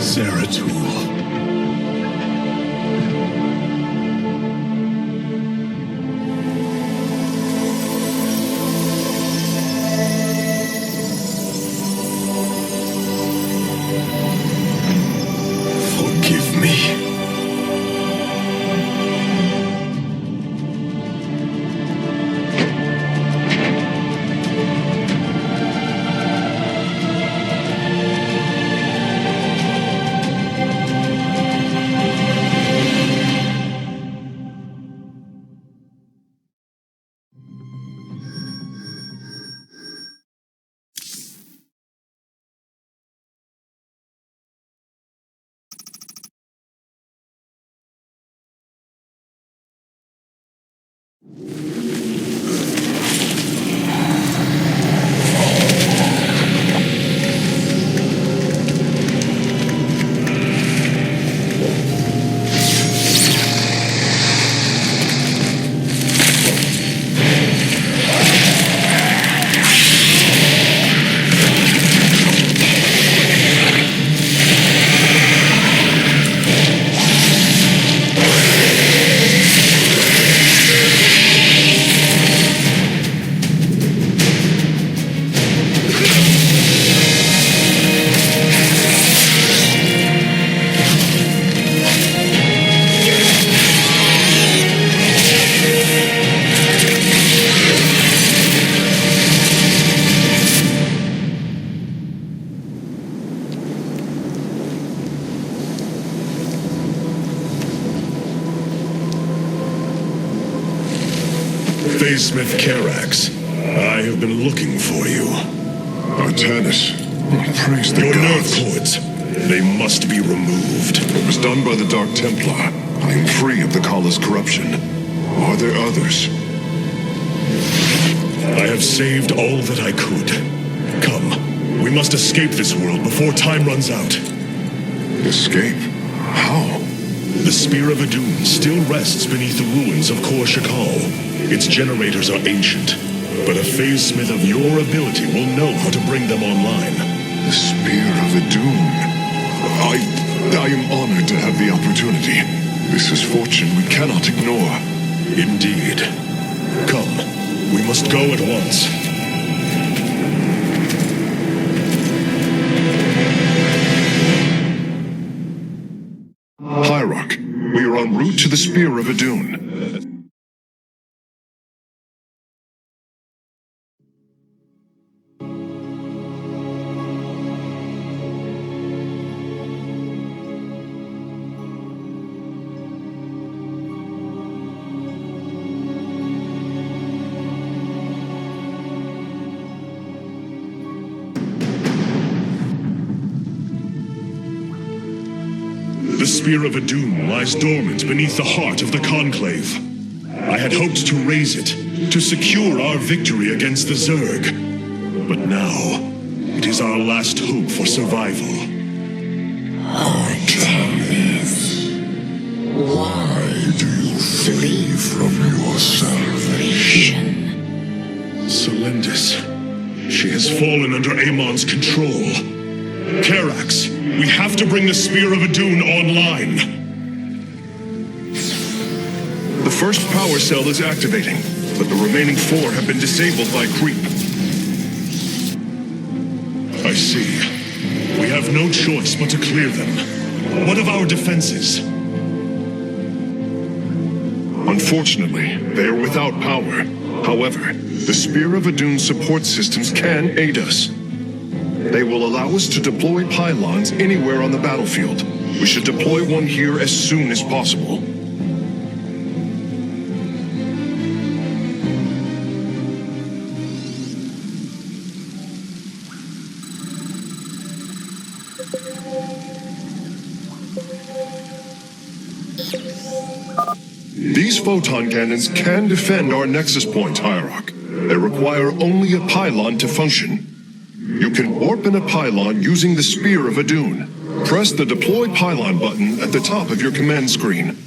Zeratul. Forgive me. Smith Carax, I have been looking for you. Artanis, praise the Your gods. nerve cords, they must be removed. It was done by the Dark Templar. I am free of the Kala's corruption. Are there others? I have saved all that I could. Come, we must escape this world before time runs out. Escape? How? The Spear of Adun still rests beneath the ruins of Kor Shakal. Its generators are ancient, but a phase-smith of your ability will know how to bring them online. The Spear of Adun. I am honored to have the opportunity. This is fortune we cannot ignore. Indeed. Come, we must go at once. Hierarch, we are en route to the Spear of Adun. The Spear of Adun lies dormant beneath the heart of the Conclave. I had hoped to raise it, to secure our victory against the Zerg. But now, it is our last hope for survival. Artanis, why do you flee from your salvation? Selendis, she has fallen under Amon's control. Carax, we have to bring the Spear of Adun online. The first power cell is activating, but the remaining 4 have been disabled by creep. I see. We have no choice but to clear them. What of our defenses? Unfortunately, they are without power. However, the Spear of Adun support systems can aid us. They will allow us to deploy pylons anywhere on the battlefield. We should deploy one here as soon as possible. These photon cannons can defend our nexus point, Hierarch. They require only a pylon to function. You can warp in a pylon using the Spear of Adun. Press the Deploy Pylon button at the top of your command screen.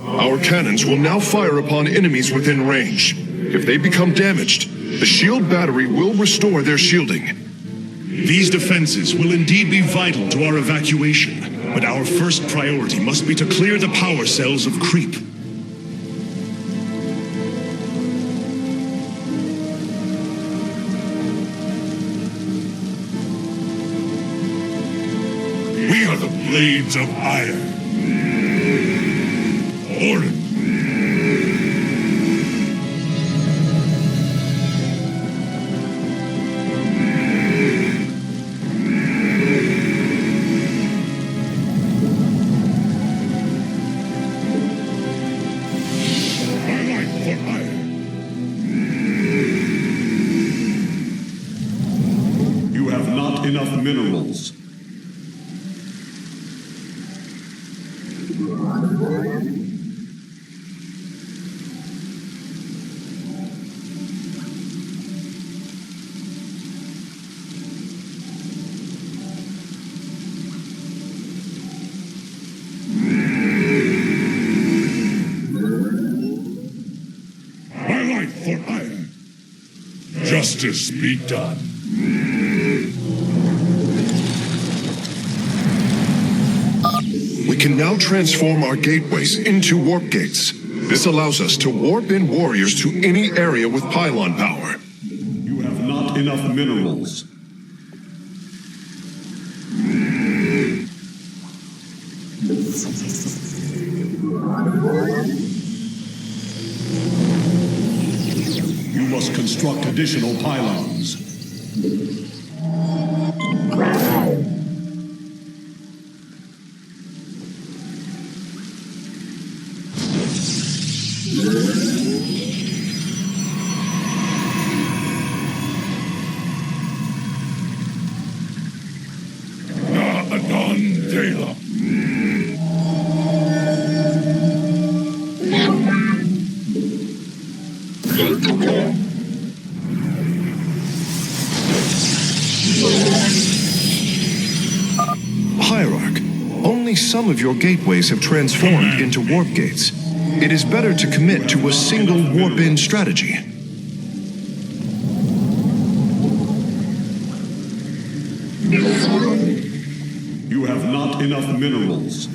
Our cannons will now fire upon enemies within range. If they become damaged, the shield battery will restore their shielding. These defenses will indeed be vital to our evacuation. But our first priority must be to clear the power cells of Creep. We are the Blades of Aiur. Order. You have not enough minerals. For Aiur. Justice be done. We can now transform our gateways into warp gates. This allows us to warp in warriors to any area with pylon power. You have not enough minerals. You must construct additional pylons. Adun, Daha. Hierarch, only some of your gateways have transformed into warp gates. It is better to commit to a single warp-in strategy. You have not enough minerals.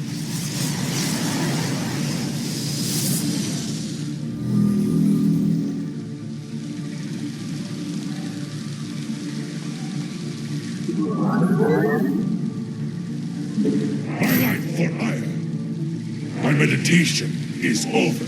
My meditation is over.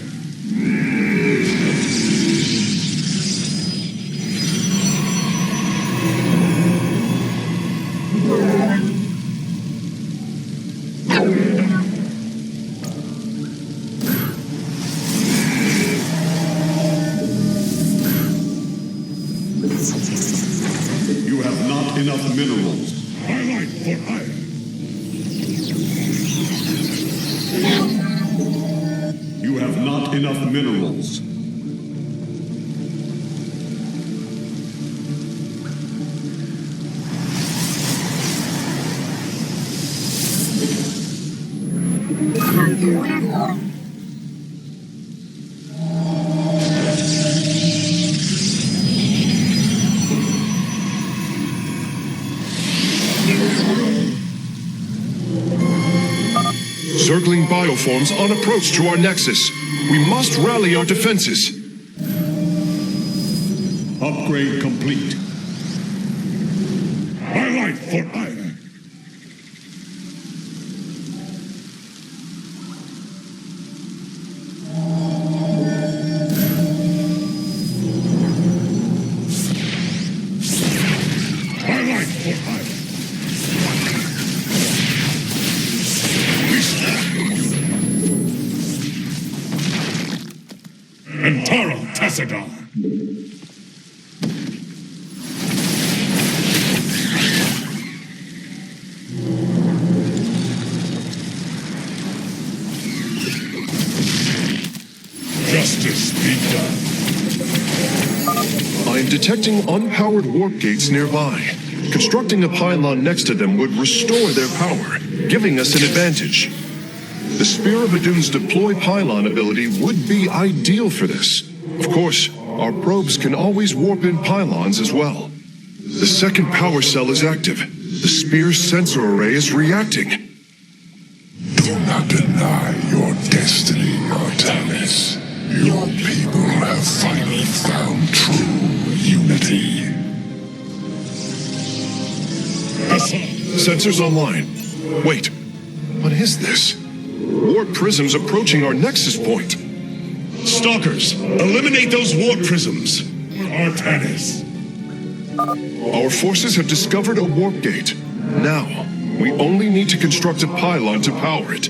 You have not enough minerals. Highlight for Aiur. You have not enough minerals. Circling bioforms on approach to our nexus. We must rally our defenses. Upgrade complete. Highlight for Aiur. Highlight for Aiur. Antara Tassadar. Justice be done. I'm detecting unpowered warp gates nearby. Constructing a pylon next to them would restore their power, giving us an advantage. The Spear of Adun's deploy pylon ability would be ideal for this. Of course, our probes can always warp in pylons as well. The second power cell is active. The Spear's sensor array is reacting. Do not deny your destiny, Artemis. Your people have finally found true unity. Sensors online. Wait, what is this? Warp prisms approaching our nexus point. Stalkers, eliminate those warp prisms. Artemis. Our forces have discovered a warp gate. Now, we only need to construct a pylon to power it.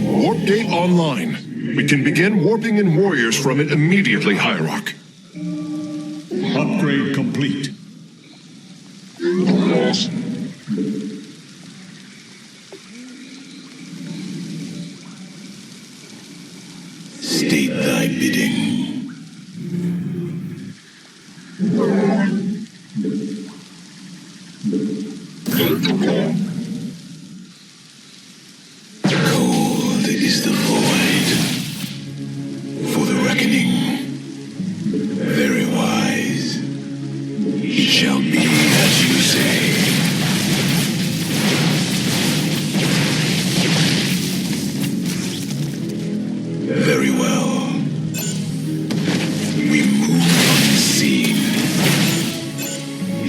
Warp gate online. We can begin warping in warriors from it immediately, Hierarch. Upgrade complete. State thy bidding. Cold is the void. For the reckoning. Very wise. It shall be as you say. Very well. We move unseen.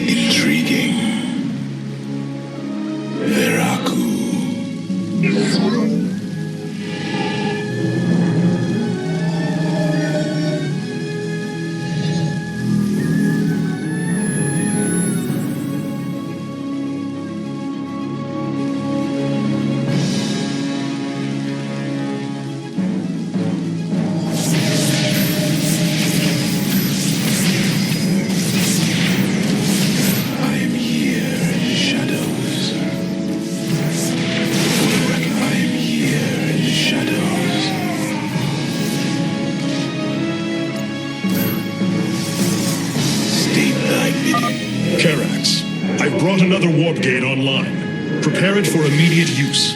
Intriguing. Veraku. I've brought another warp gate online. Prepare it for immediate use.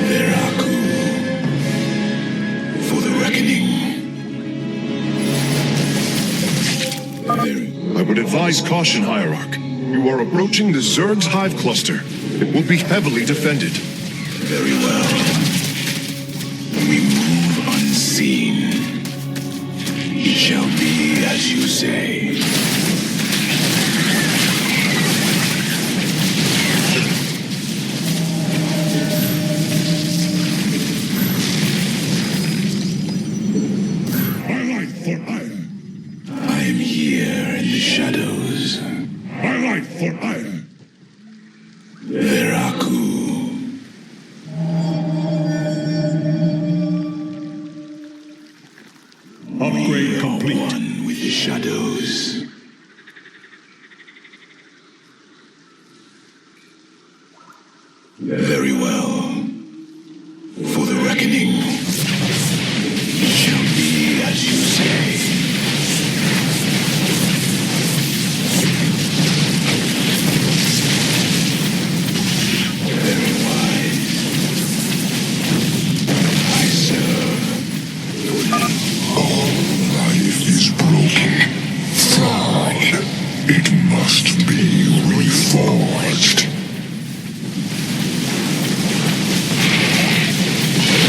Veraku. For the reckoning. I would advise caution, Hierarch. You are approaching the Zerg's hive cluster. It will be heavily defended. Very well. We move unseen. It shall be as you say. My light for Aiur. I am here in the shadows. My light for Aiur. Veraku. Upgrade complete. One with the shadows. Very well. For the reckoning, it shall be as you say. Very wise. I serve. All life is broken, flawed. It must be reforged.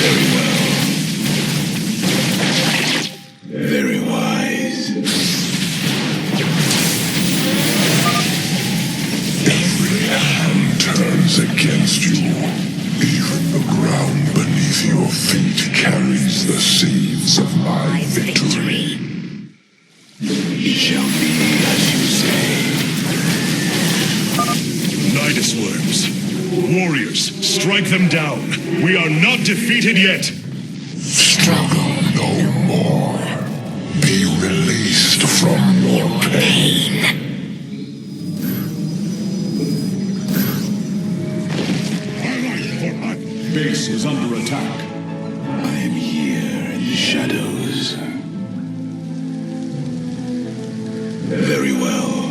Very well. Very wise. Every hand turns against you. Even the ground beneath your feet carries the seeds of my victory. It shall be as you say. Nidus worms. Warriors, strike them down. We are not defeated yet. Struggle no more. Be released from your pain. Base is under attack. I am here in the shadows. Very well.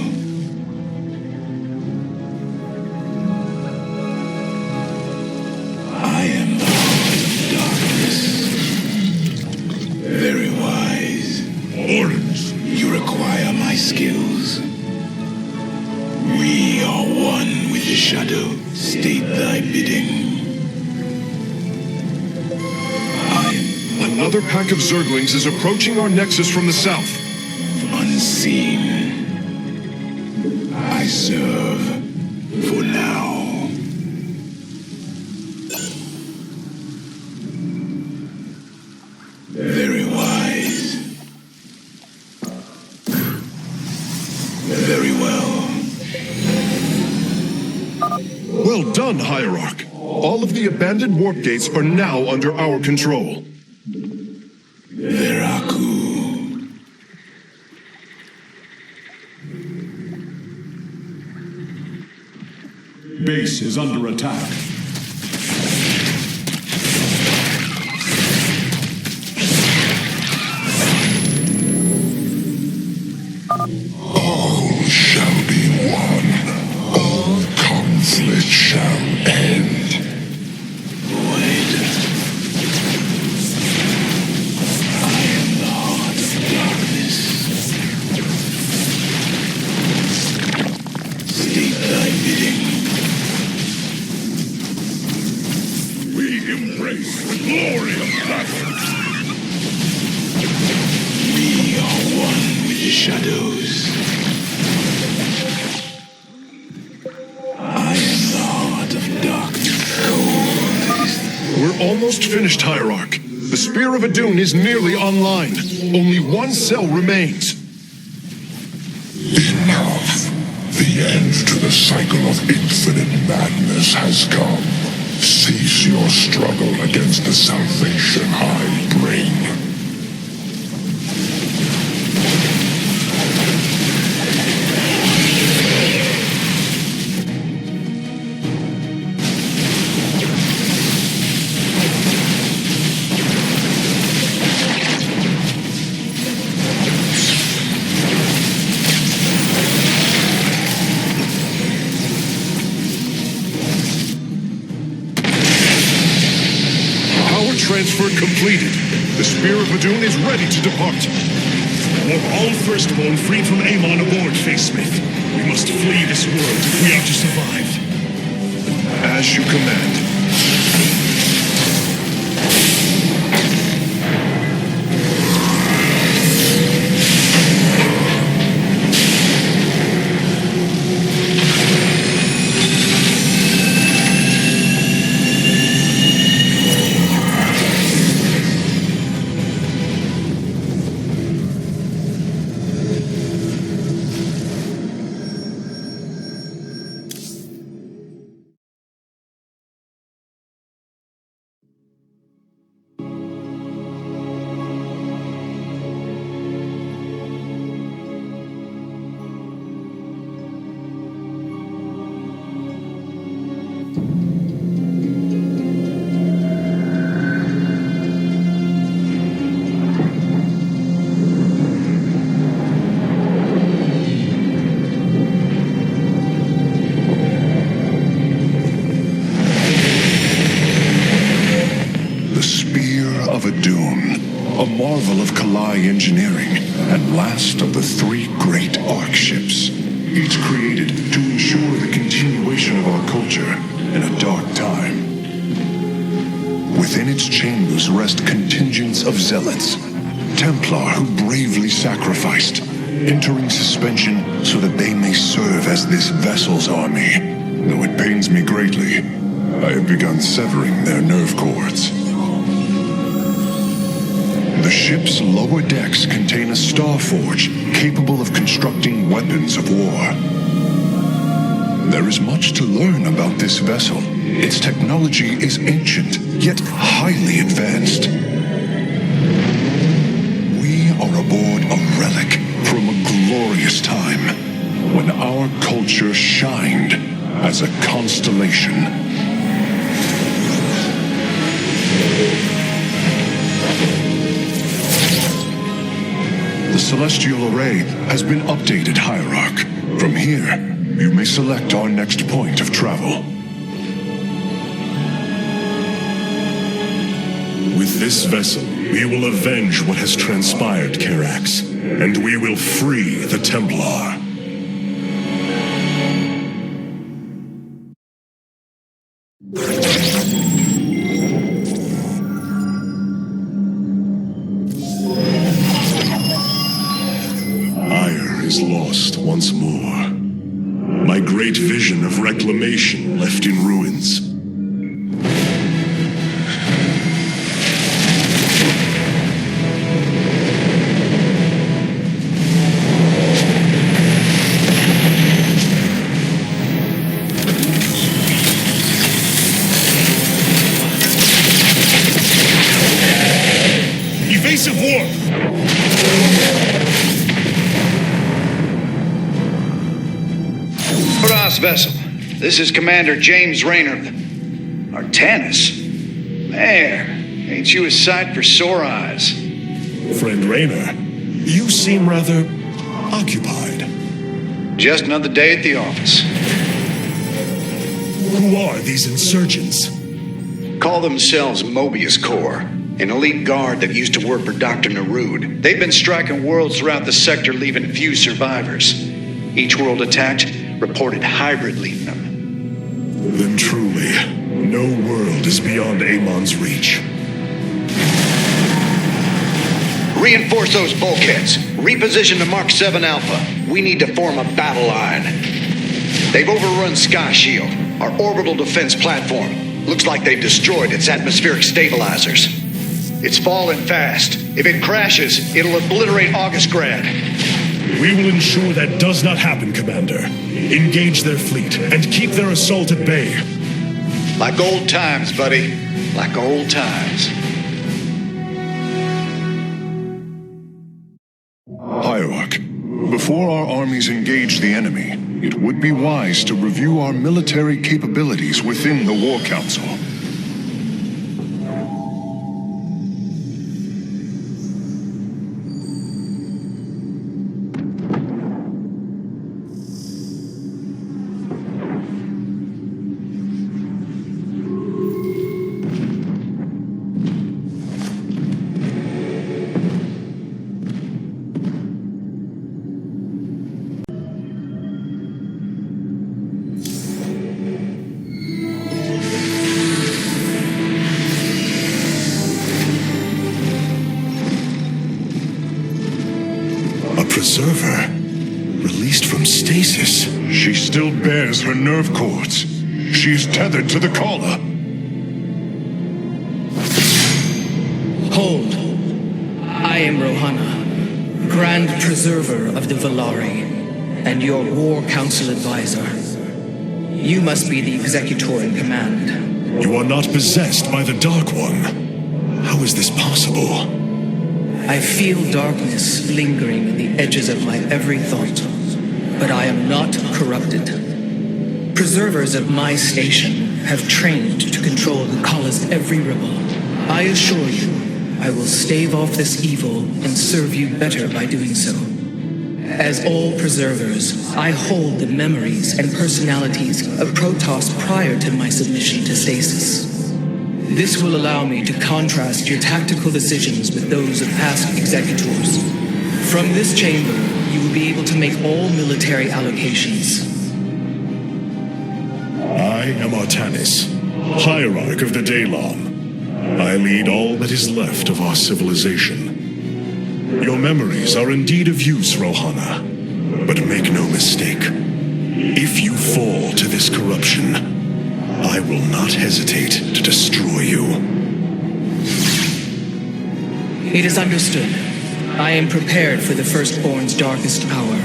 I am the heart of darkness. Very wise. Orders. You require my skills. We are one with the shadow. State thy bidding. Another pack of Zerglings is approaching our nexus from the south. Unseen. I serve for now. Very wise. Very well. Well done, Hierarch. All of the abandoned warp gates are now under our control. Veraku. Base is under attack. All shall be one. All conflict shall end. Wait. I am the heart of darkness. State thy bidding. We embrace the glory of battle. We are one with the shadows. I am the heart of darkness. Cold is the... We're almost finished, Hierarch. The Spear of Adun is nearly online. Only one cell remains. Enough. The end to the cycle of infinite madness has come. Cease your struggle against the salvation I bring. Transfer completed. The Spear of Adun is ready to depart. For all Firstborn freed from Amon aboard, Facesmith. We must flee this world if we are to survive. As you command. Adun, a marvel of Kalai engineering, and last of the 3 great arc ships, each created to ensure the continuation of our culture in a dark time. Within its chambers rest contingents of zealots, Templar who bravely sacrificed, entering suspension so that they may serve as this vessel's army. Though it pains me greatly, I have begun severing their nerve cords. The ship's lower decks contain a star forge capable of constructing weapons of war. There is much to learn about this vessel. Its technology is ancient, yet highly advanced. We are aboard a relic from a glorious time when our culture shined as a constellation. The celestial array has been updated, Hierarch. From here, you may select our next point of travel. With this vessel, we will avenge what has transpired, Karax, and we will free the Templar. Aiur is lost once more. My great vision of reclamation left in ruins. Evasive warp! Cross vessel. This is Commander James Raynor of the Artanis. Man, ain't you a sight for sore eyes? Friend Raynor, you seem rather occupied. Just another day at the office. Who are these insurgents? Call themselves Mobius Corps, an elite guard that used to work for Dr. Narud. They've been striking worlds throughout the sector, leaving few survivors. Each world attacked reported hybrid leaving them. Then truly, no world is beyond Amon's reach. Reinforce those bulkheads. Reposition the Mark 7 Alpha. We need to form a battle line. They've overrun Sky Shield, our orbital defense platform. Looks like they've destroyed its atmospheric stabilizers. It's falling fast. If it crashes, it'll obliterate Augustgrad. We will ensure that does not happen, Commander. Engage their fleet and keep their assault at bay. Like old times, buddy. Like old times. Hierarch, before our armies engage the enemy, it would be wise to review our military capabilities within the War Council. Preserver? Released from stasis? She still bears her nerve cords. She is tethered to the collar. Hold. I am Rohana, Grand Preserver of the Valari, and your War Council advisor. You must be the executor in command. You are not possessed by the Dark One. How is this possible? I feel darkness lingering in the edges of my every thought, but I am not corrupted. Preservers of my station have trained to control the Kala's every ripple. I assure you, I will stave off this evil and serve you better by doing so. As all preservers, I hold the memories and personalities of Protoss prior to my submission to stasis. This will allow me to contrast your tactical decisions with those of past executors. From this chamber, you will be able to make all military allocations. I am Artanis, Hierarch of the Daylon. I lead all that is left of our civilization. Your memories are indeed of use, Rohana. But make no mistake, if you fall to this corruption, I will not hesitate to destroy you. It is understood. I am prepared for the Firstborn's darkest hour.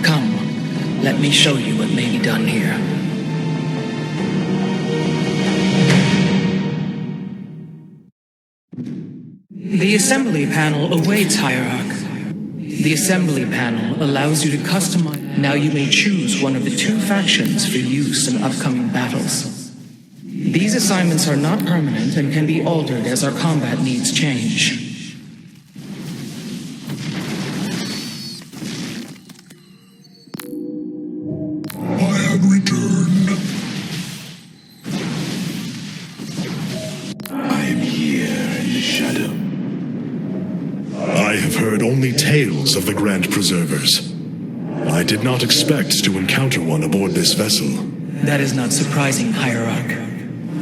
Come, let me show you what may be done here. The assembly panel awaits, Hierarch. The assembly panel allows you to customize. Now you may choose one of the 2 factions for use in upcoming battles. These assignments are not permanent and can be altered as our combat needs change. I have returned. I am here in the shadow. I have heard only tales of the Grand Preservers. I did not expect to encounter one aboard this vessel. That is not surprising, Hierarch.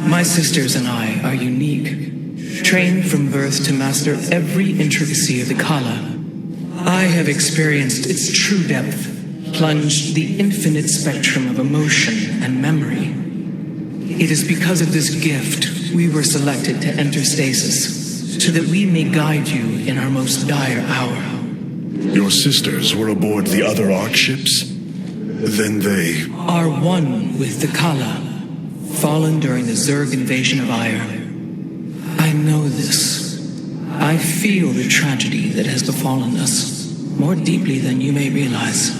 My sisters and I are unique, trained from birth to master every intricacy of the Kala. I have experienced its true depth, plunged the infinite spectrum of emotion and memory. It is because of this gift we were selected to enter stasis, so that we may guide you in our most dire hour. Your sisters were aboard the other Ark ships? Then they are one with the Kala, fallen during the Zerg invasion of Aiur. I know this. I feel the tragedy that has befallen us, more deeply than you may realize.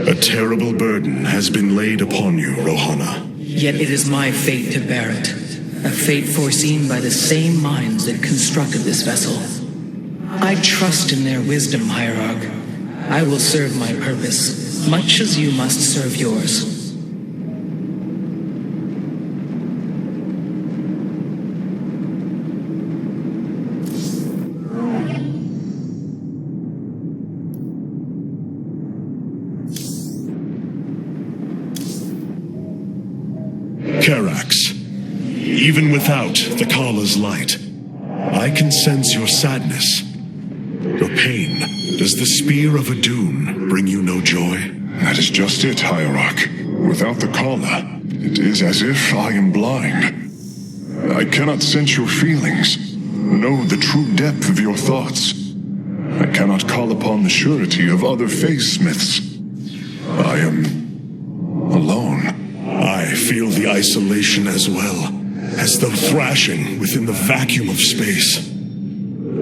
A terrible burden has been laid upon you, Rohana. Yet it is my fate to bear it. A fate foreseen by the same minds that constructed this vessel. I trust in their wisdom, Hierarch. I will serve my purpose, much as you must serve yours. Karax, even without the Kala's light, I can sense your sadness, your pain. Does the spear of Adun bring you no joy? That is just it, Hierarch. Without the Kala, it is as if I am blind. I cannot sense your feelings, know the true depth of your thoughts. I cannot call upon the surety of other phase-smiths. I am alone. I feel the isolation as well, as though thrashing within the vacuum of space.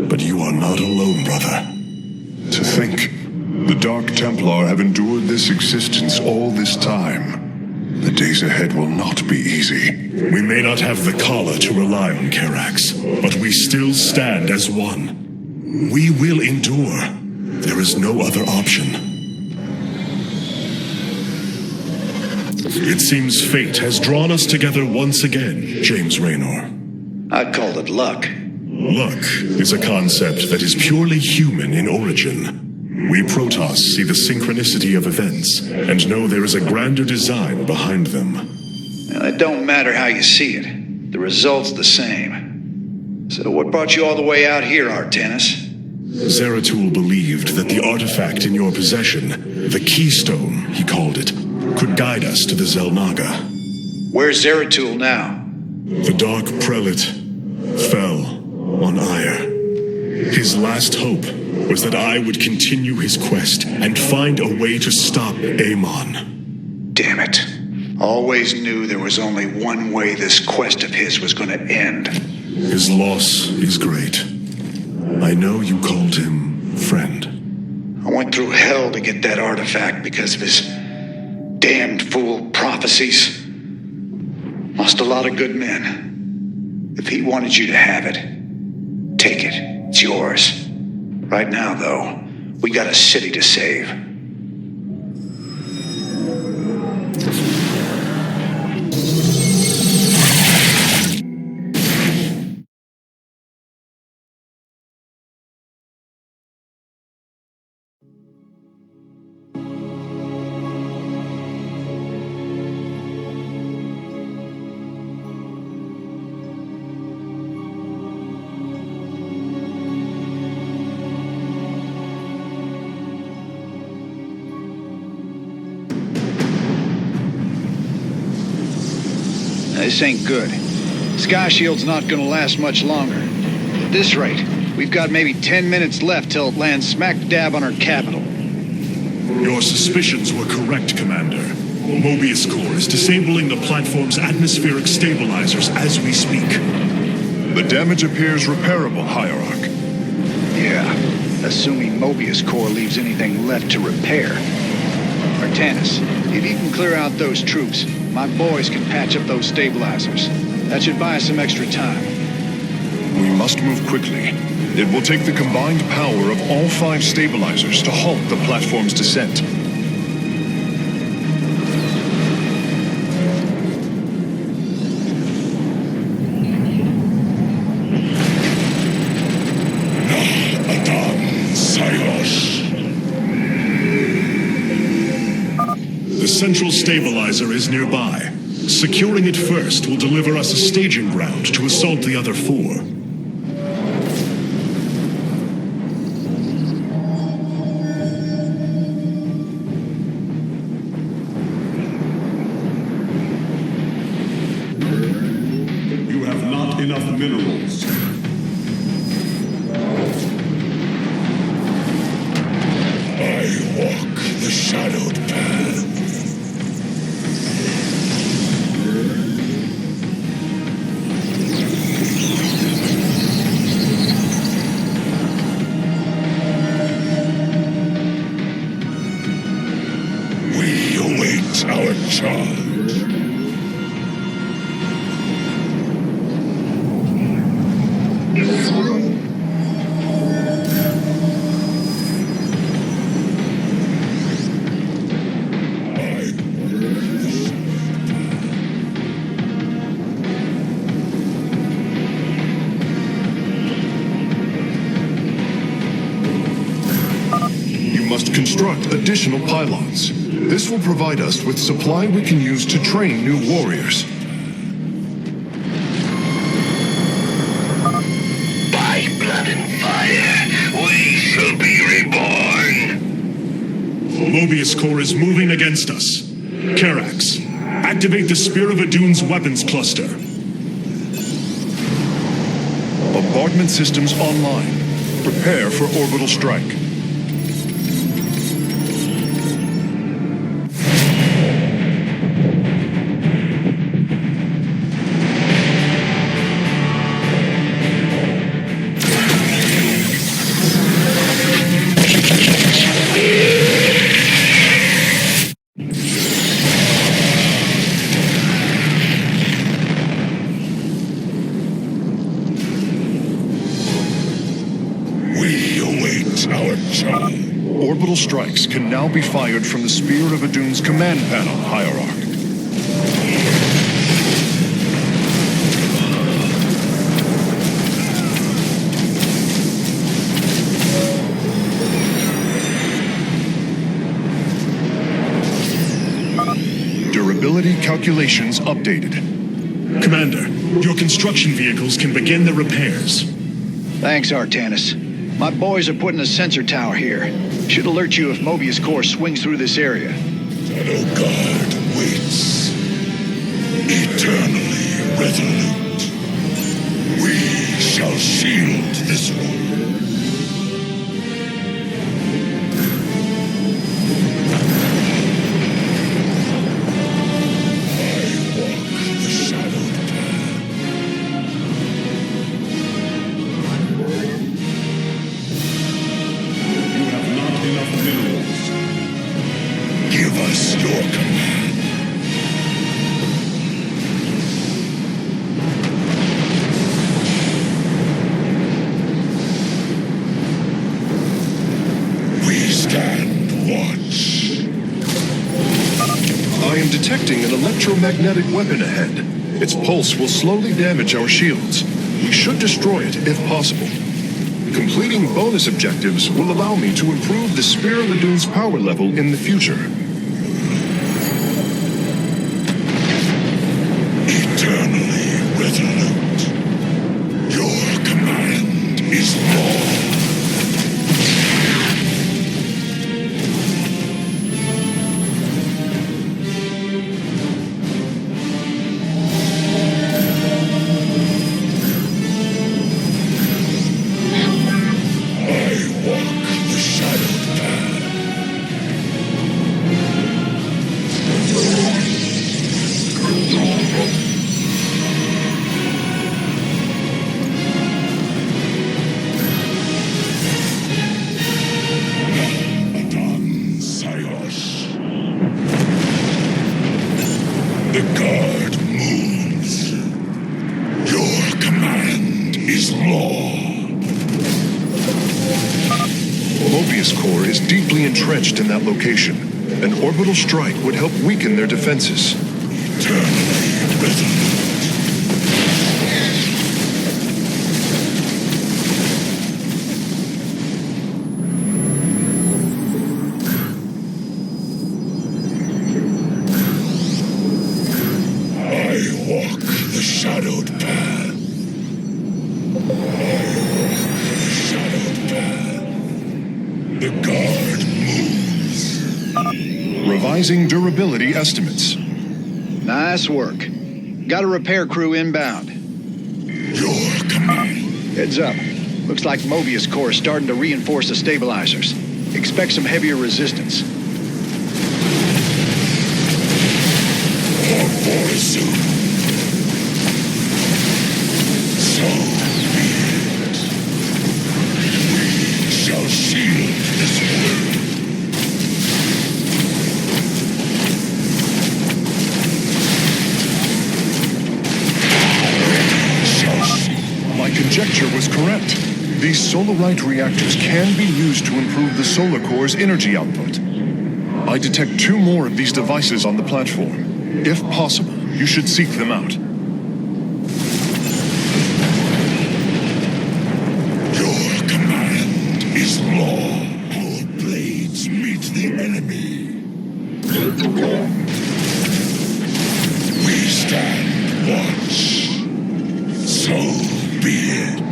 But you are not alone, brother. To think, the Dark Templar have endured this existence all this time. The days ahead will not be easy. We may not have the Kala to rely on, Karax, but we still stand as one. We will endure. There is no other option. It seems fate has drawn us together once again, James Raynor. I'd call it luck. Luck is a concept that is purely human in origin. We Protoss see the synchronicity of events and know there is a grander design behind them. Well, it don't matter how you see it. The result's the same. So what brought you all the way out here, Artanis? Zeratul believed that the artifact in your possession, the Keystone, he called it, could guide us to the Xel'Naga. Where's Zeratul now? The Dark Prelate fell on Aiur. His last hope was that I would continue his quest and find a way to stop Amon. Damn it. Always knew there was only one way this quest of his was going to end. His loss is great. I know you called him friend. I went through hell to get that artifact because of his damned fool prophecies. Lost a lot of good men. If he wanted you to have it, take it. It's yours. Right now, though, we got a city to save. This ain't good. Sky Shield's not gonna last much longer. At this rate, we've got maybe 10 minutes left till it lands smack dab on our capital. Your suspicions were correct, Commander. Mobius Core is disabling the platform's atmospheric stabilizers as we speak. The damage appears repairable, Hierarch. Yeah, assuming Mobius Core leaves anything left to repair. Artanis, if you can clear out those troops, my boys can patch up those stabilizers. That should buy us some extra time. We must move quickly. It will take the combined power of all 5 stabilizers to halt the platform's descent. The central stabilizer is nearby. Securing it first will deliver us a staging ground to assault the other 4. You have not enough minerals. I walk the shadowed path. We await our charge. Construct additional pylons. This will provide us with supply we can use to train new warriors. By blood and fire, we shall be reborn. Mobius Core is moving against us. Karax, activate the Spear of Adun's weapons cluster. Bombardment systems online. Prepare for orbital strike. Orbital strikes can now be fired from the Spear of Adun's command panel, Hierarch. Durability calculations updated. Commander, your construction vehicles can begin the repairs. Thanks, Artanis. My boys are putting a sensor tower here. Should alert you if Mobius Core swings through this area. Shadow Guard waits, eternally resolute. We shall shield this one. Detecting an electromagnetic weapon ahead. Its pulse will slowly damage our shields. We should destroy it if possible. Completing bonus objectives will allow me to improve the Spear of Adun's power level in the future. Eternally resolute. Your command is law. is law. Mobius Core is deeply entrenched in that location. An orbital strike would help weaken their defenses. Eternally resolute. I walk the shadowed path. The guard moves. Revising durability estimates. Nice work. Got a repair crew inbound. Your command. Heads up. Looks like Mobius Core is starting to reinforce the stabilizers. Expect some heavier resistance. For Fortitude. So be it. We shall shield this world. My conjecture was correct. These Solarite reactors can be used to improve the Solar Core's energy output. I detect 2 more of these devices on the platform. If possible, you should seek them out. Your command is law. Our blades meet the enemy. We stand watch. So be it.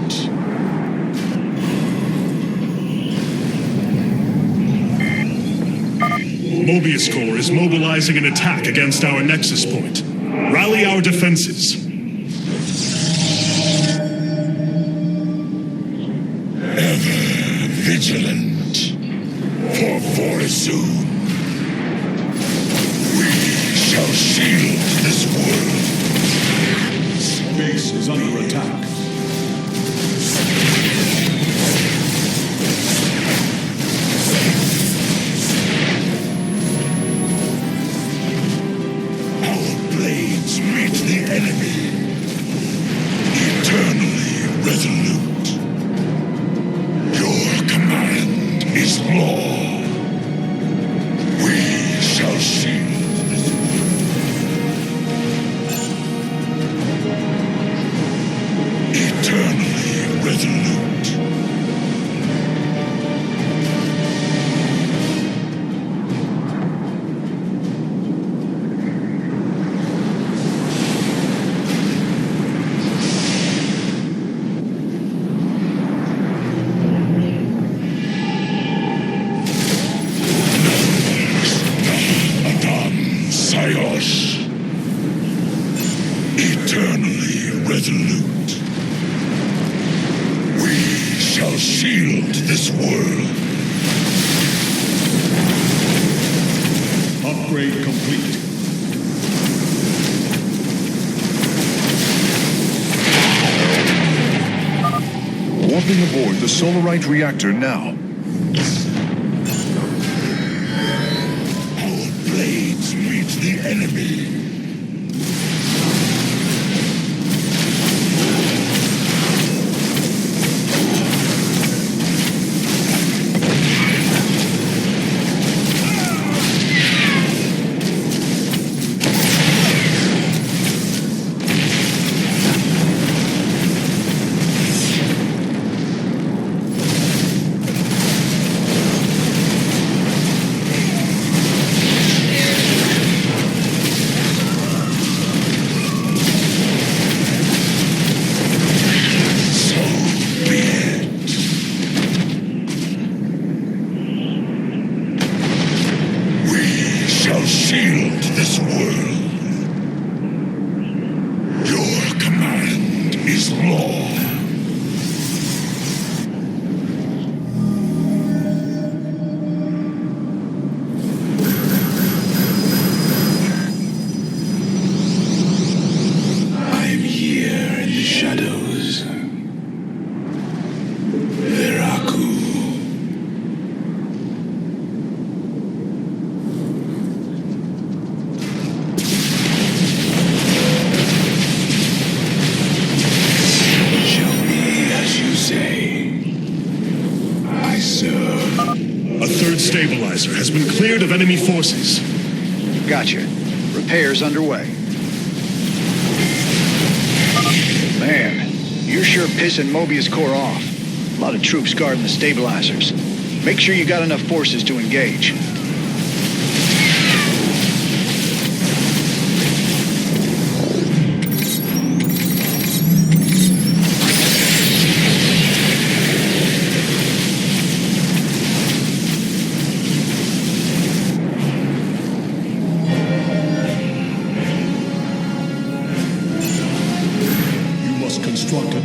Mobius Core is mobilizing an attack against our nexus point. Rally our defenses. Ever vigilant. For Fortitude. We shall shield this world. Base is under attack. Our blades meet the enemy. Eternally resolute. Your command is law. We shall shield this eternally resolute. Adun, Sayos. Eternally resolute. Shall shield this world. Upgrade complete. Warping aboard the Solarite reactor now. Our blades meet the enemy. Shield this world. Your command is law. I'm here in the shadows. Veraku. Shall stabilizer has been cleared of enemy forces. Gotcha. Repairs underway. Man, you're sure pissing Mobius Corps off. A lot of troops guarding the stabilizers. Make sure you got enough forces to engage.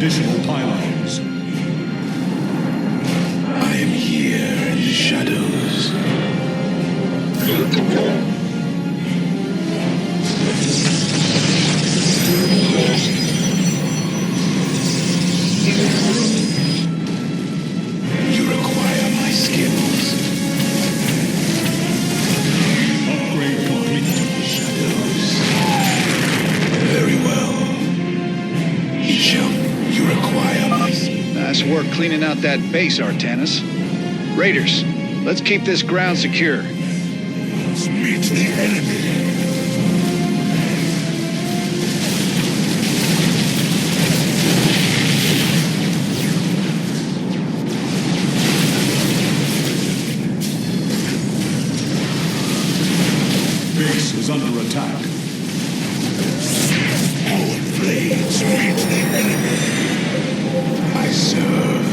Additional pylons. I am here in the shadows. You require my skills. Upgrade complete. Shadows. Very well. You require my skills. Nice work cleaning out that base, Artanis. Raiders, let's keep this ground secure. Let's meet the enemy. Base is under attack. Our blades meet the enemy. I serve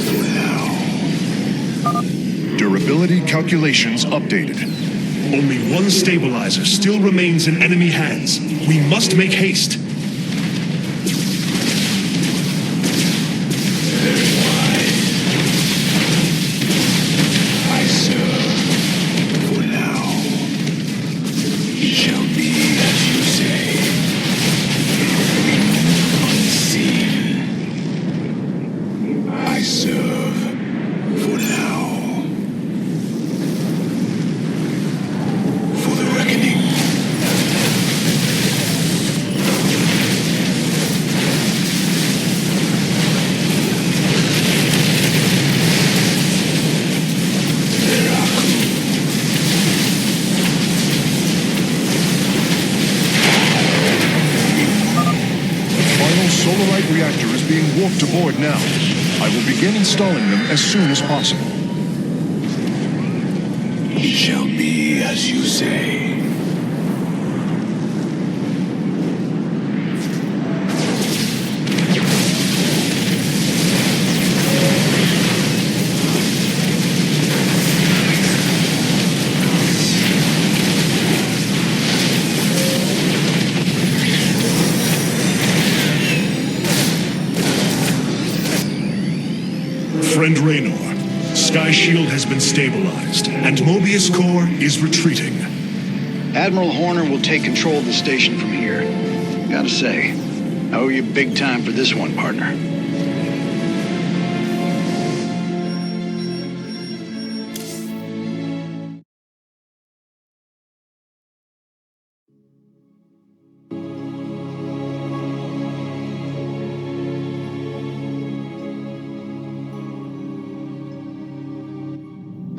for now. Durability calculations updated. Only one stabilizer still remains in enemy hands. We must make haste. Very wise. I serve for now. It shall be as you say. Unseen. I serve for now. For the reckoning. Solarite reactor is being warped aboard now. I will begin installing them as soon as possible. It shall be as you say. Friend Raynor, Sky Shield has been stabilized, and Mobius Corps is retreating. Admiral Horner will take control of the station from here. Gotta say, I owe you big time for this one, partner.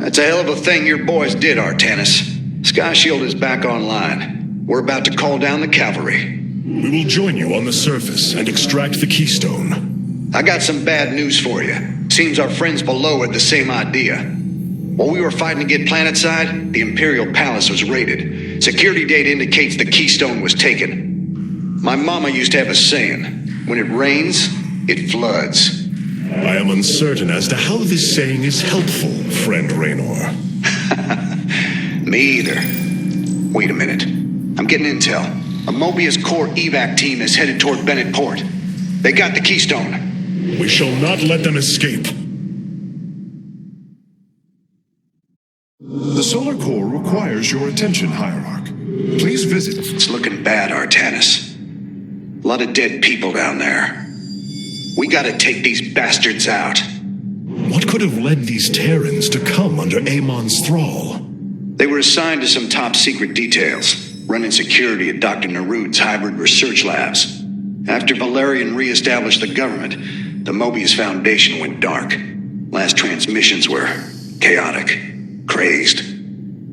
That's a hell of a thing your boys did, Artanis. Sky Shield is back online. We're about to call down the cavalry. We will join you on the surface and extract the keystone. I got some bad news for you. Seems our friends below had the same idea. While we were fighting to get planetside, the Imperial Palace was raided. Security data indicates the keystone was taken. My mama used to have a saying, when it rains, it floods. I am uncertain as to how this saying is helpful, friend Raynor. Me either. Wait a minute. I'm getting intel. A Mobius Corps evac team is headed toward Bennett Port. They got the keystone. We shall not let them escape. The Solar Core requires your attention, Hierarch. Please visit. It's looking bad, Artanis. A lot of dead people down there. We gotta take these bastards out. What could have led these Terrans to come under Amon's thrall? They were assigned to some top-secret details, running security at Dr. Nerud's hybrid research labs. After Valerian re-established the government, the Mobius Foundation went dark. Last transmissions were chaotic. crazed.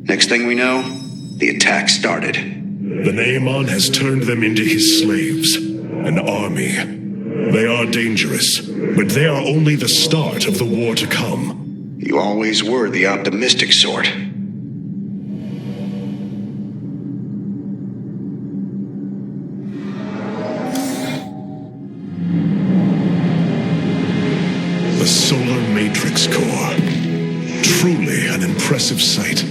Next thing we know, the attack started. Then Amon has turned them into his slaves, an army. They are dangerous, but they are only the start of the war to come. You always were the optimistic sort. The Solar Matrix Core. Truly an impressive sight.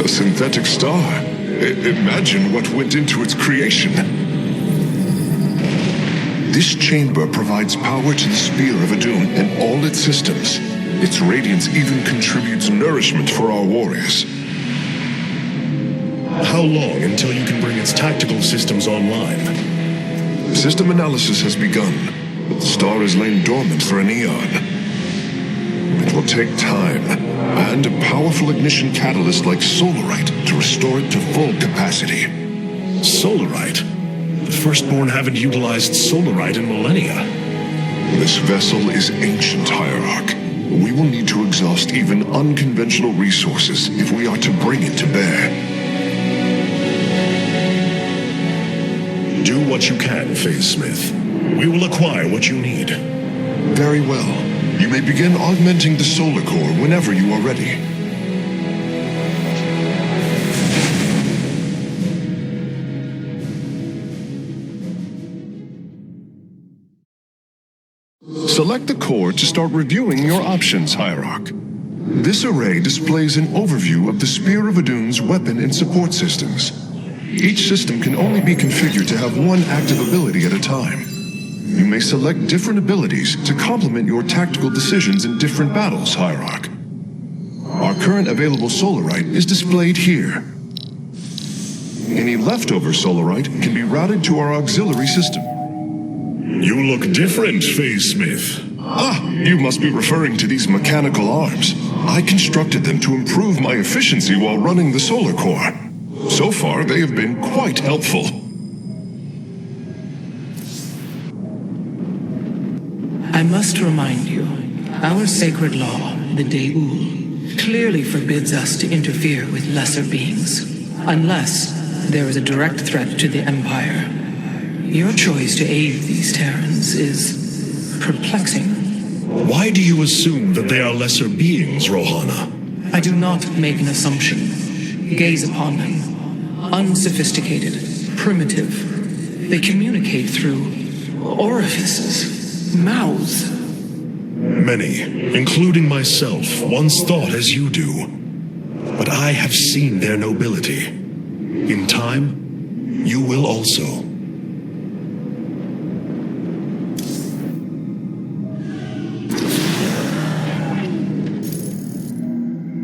A synthetic star. Imagine what went into its creation. This chamber provides power to the Spear of Adun and all its systems. Its radiance even contributes nourishment for our warriors. How long until you can bring its tactical systems online? System analysis has begun, but the star has lain dormant for an eon. It will take time, and a powerful ignition catalyst like Solarite to restore it to full capacity. Solarite? The Firstborn haven't utilized Solarite in millennia. This vessel is ancient, Hierarch. We will need to exhaust even unconventional resources if we are to bring it to bear. Do what you can, Phase Smith. We will acquire what you need. Very well. You may begin augmenting the solar core whenever you are ready. Select the core to start reviewing your options, Hierarch. This array displays an overview of the Spear of Adun's weapon and support systems. Each system can only be configured to have one active ability at a time. You may select different abilities to complement your tactical decisions in different battles, Hierarch. Our current available Solarite is displayed here. Any leftover Solarite can be routed to our auxiliary system. You look different, Phase Smith. Ah, you must be referring to these mechanical arms. I constructed them to improve my efficiency while running the solar core. So far, they have been quite helpful. I must remind you, our sacred law, the De'ul, clearly forbids us to interfere with lesser beings, unless there is a direct threat to the Empire. Your choice to aid these Terrans is perplexing. Why do you assume that they are lesser beings, Rohana? I do not make an assumption. Gaze upon them. Unsophisticated, primitive. They communicate through orifices, mouths. Many, including myself, once thought as you do. But I have seen their nobility. In time, you will also.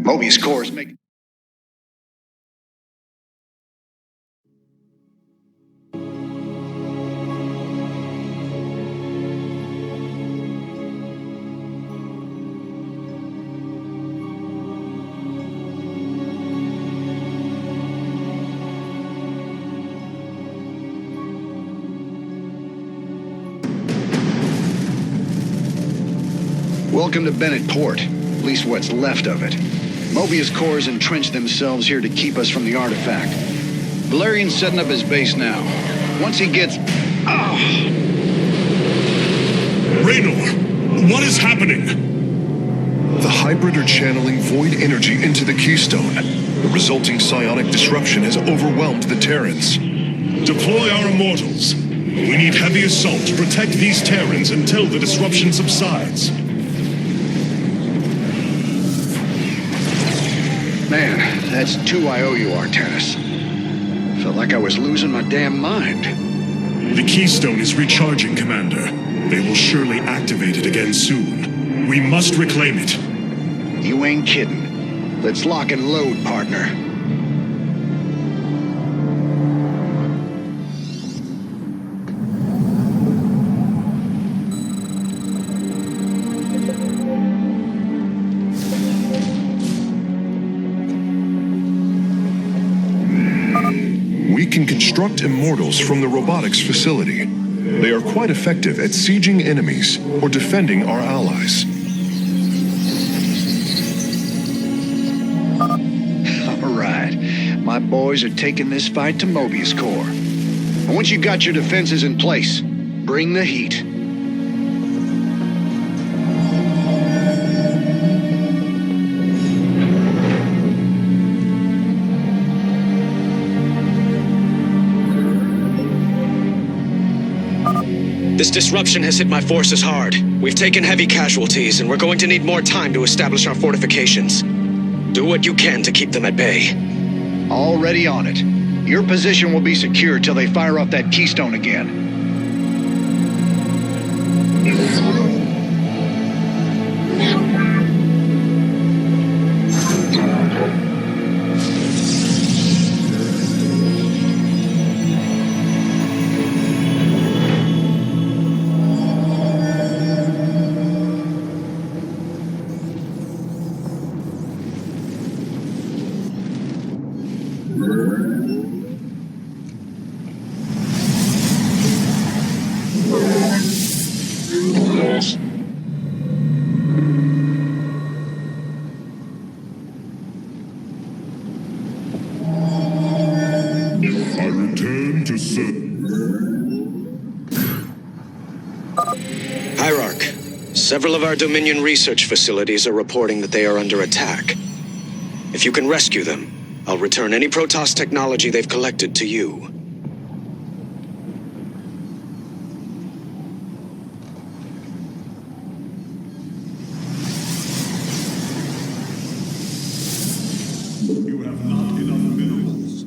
Mobius core is making... Welcome to Bennett Port, at least what's left of it. Mobius cores entrenched themselves here to keep us from the artifact. Valerian's setting up his base now. Once he gets... Raynor, what is happening? The hybrid are channeling void energy into the keystone. The resulting psionic disruption has overwhelmed the Terrans. Deploy our immortals. We need heavy assault to protect these Terrans until the disruption subsides. Man, that's 2 I owe you, Artanis. Felt like I was losing my damn mind. The keystone is recharging, Commander. They will surely activate it again soon. We must reclaim it. You ain't kidding. Let's lock and load, partner. We can construct immortals from the robotics facility. They are quite effective at sieging enemies or defending our allies. boys are taking this fight to Mobius Core. And once you got your defenses in place, bring the heat. This disruption has hit my forces hard. We've taken heavy casualties, and we're going to need more time to establish our fortifications. Do what you can to keep them at bay. Already on it. Your position will be secure till they fire off that keystone again. I return to Hierarch, several of our Dominion research facilities are reporting that they are under attack. If you can rescue them, I'll return any Protoss technology they've collected to you. You have not enough minerals.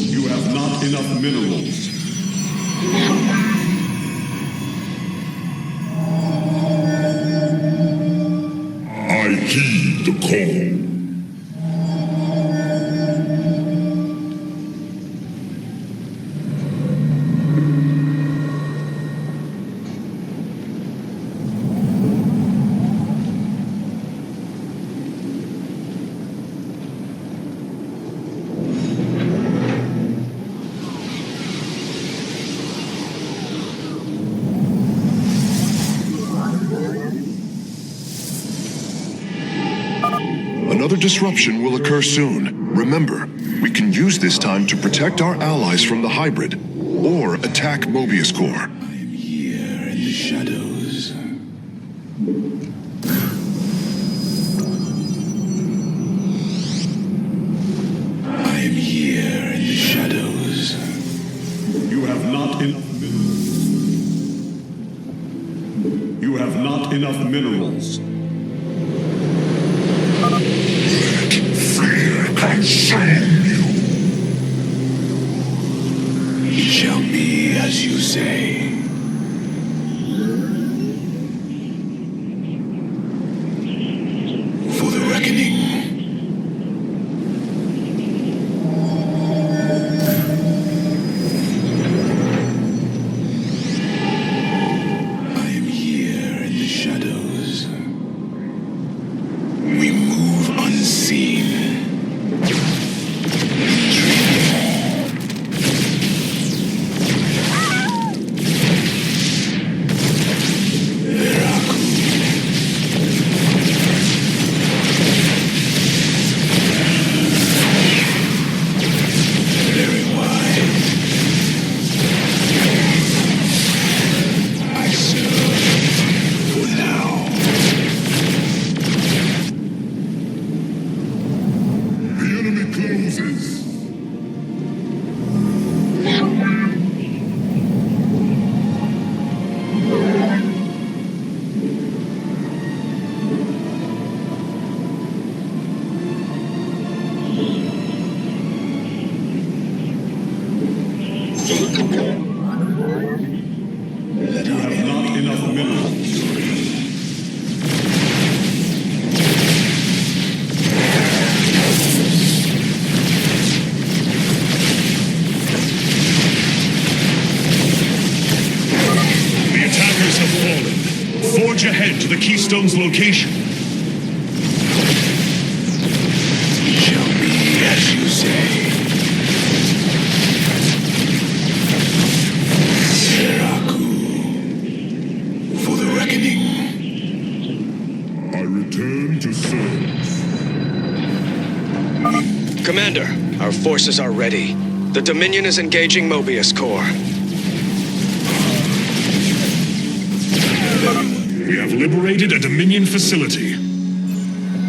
You have not enough minerals. I heed the call. Another disruption will occur soon. Remember, we can use this time to protect our allies from the hybrid, or attack Mobius Core. Here in the shadows. I am here in the shadows. You have not enough minerals. You have not enough minerals. Consume you. It shall be as you say. For the reckoning. I am here in the shadows. We move unseen. Forge ahead to the Keystone's location. It shall be as you say. Commander, our forces are ready. The Dominion is engaging Mobius Corps. We have liberated a Dominion facility.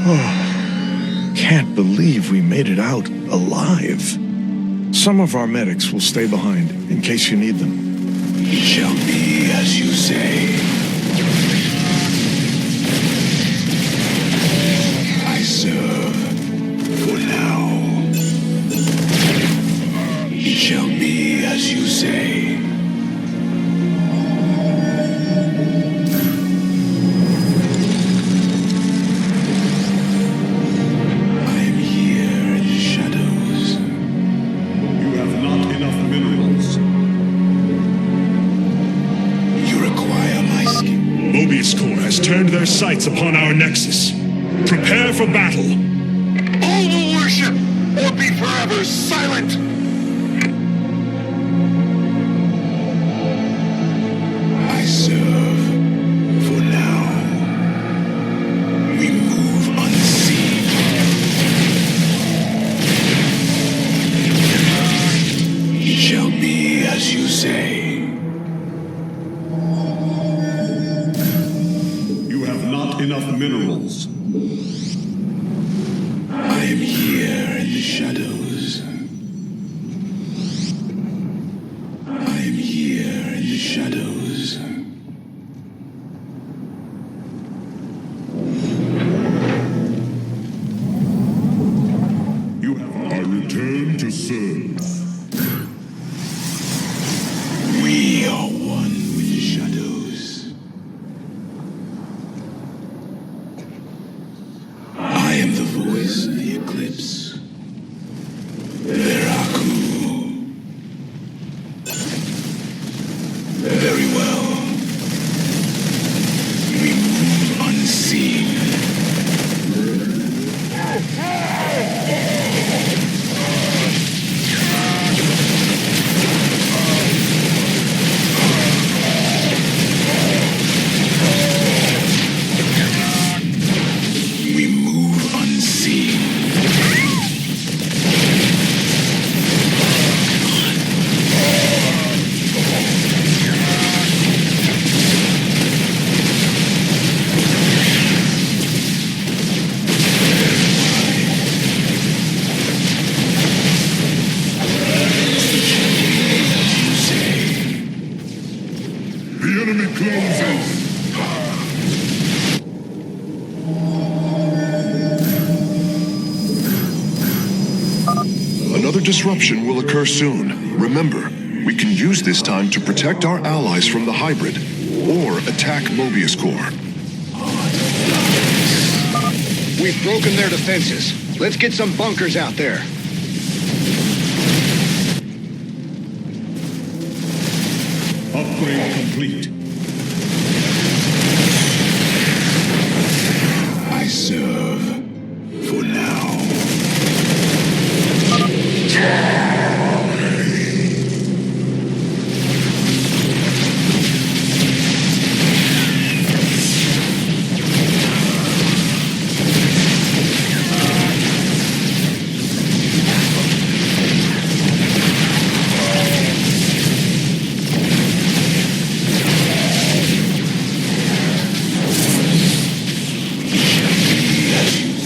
Oh, can't believe we made it out alive. Some of our medics will stay behind in case you need them. It shall be as you say. I serve for now. It shall be as you say. I am here in the shadows. You have not enough minerals. You require my skill. Mobius Corps has turned their sights upon our nexus. Prepare for battle. All will worship or be forever silent. I serve for now. We move unseen. It shall be as you say. You have not enough minerals. I am here in the shadows. I am here in the shadows. You have I return to serve. We are one with the shadows. I am the voice of the eclipse. Veraku. Very well. We move unseen. We move unseen. The enemy closes. Another disruption will occur soon. Remember, we can use this time to protect our allies from the hybrid, or attack Mobius Corps. We've broken their defenses. Let's get some bunkers out there. Upgrade complete. I serve for now.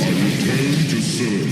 Return to serve.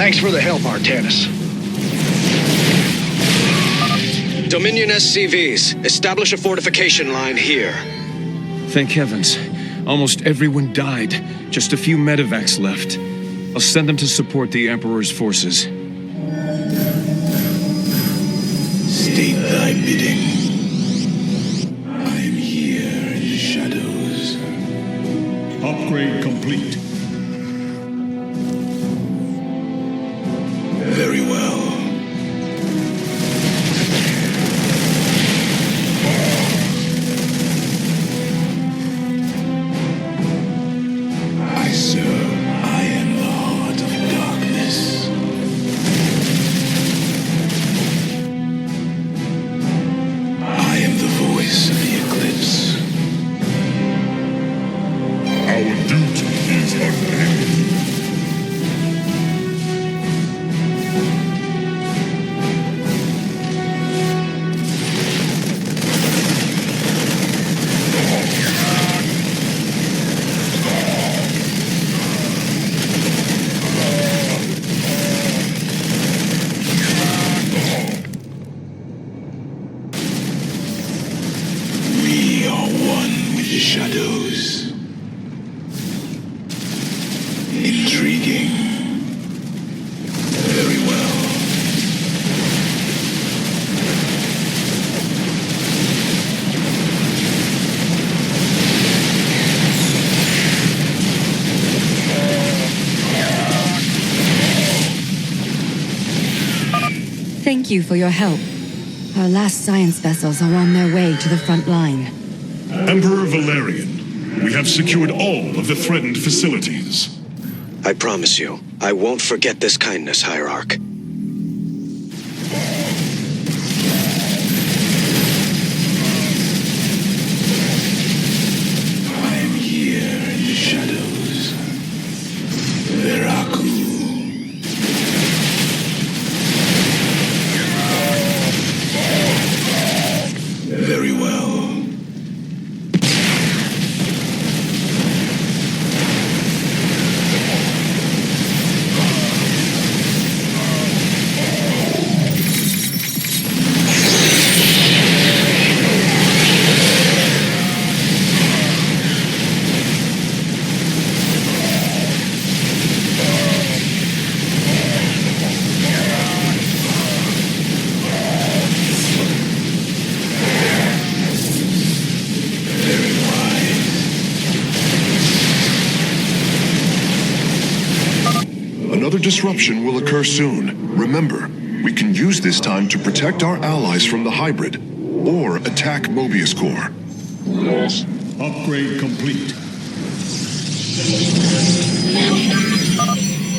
Thanks for the help, Artanis. Dominion SCVs, establish a fortification line here. Thank heavens. Almost everyone died. Just a few medevacs left. I'll send them to support the Emperor's forces. State thy bidding. I am here in the shadows. Upgrade complete. Very well. Thank you for your help. Our last science vessels are on their way to the front line. Emperor Valerian, we have secured all of the threatened facilities. I promise you, I won't forget this kindness, Hierarch. I am here in the shadows. Veraku. Very well. Another disruption will occur soon. Remember, we can use this time to protect our allies from the hybrid, or attack Mobius Core. Upgrade complete.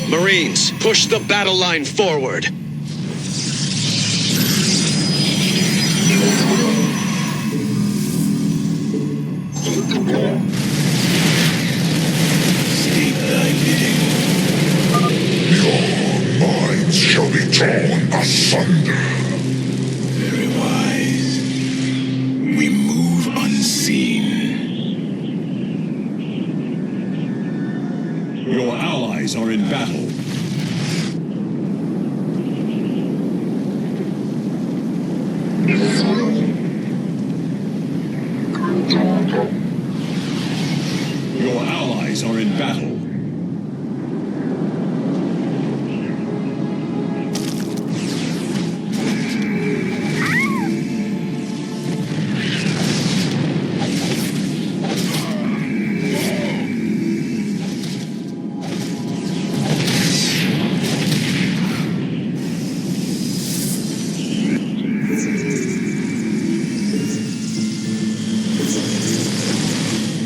Marines, push the battle line forward. State thy bidding. Your minds shall be torn asunder. Very wise. We move unseen. Your allies are in battle. Your allies are in battle.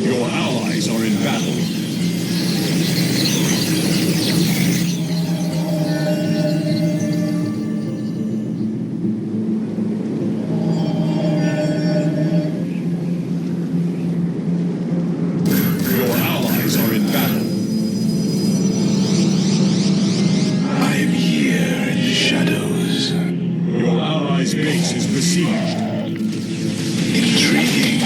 Your allies are in battle. Your allies are in battle. I am here in the shadows. Your allies' base is besieged. Intriguing.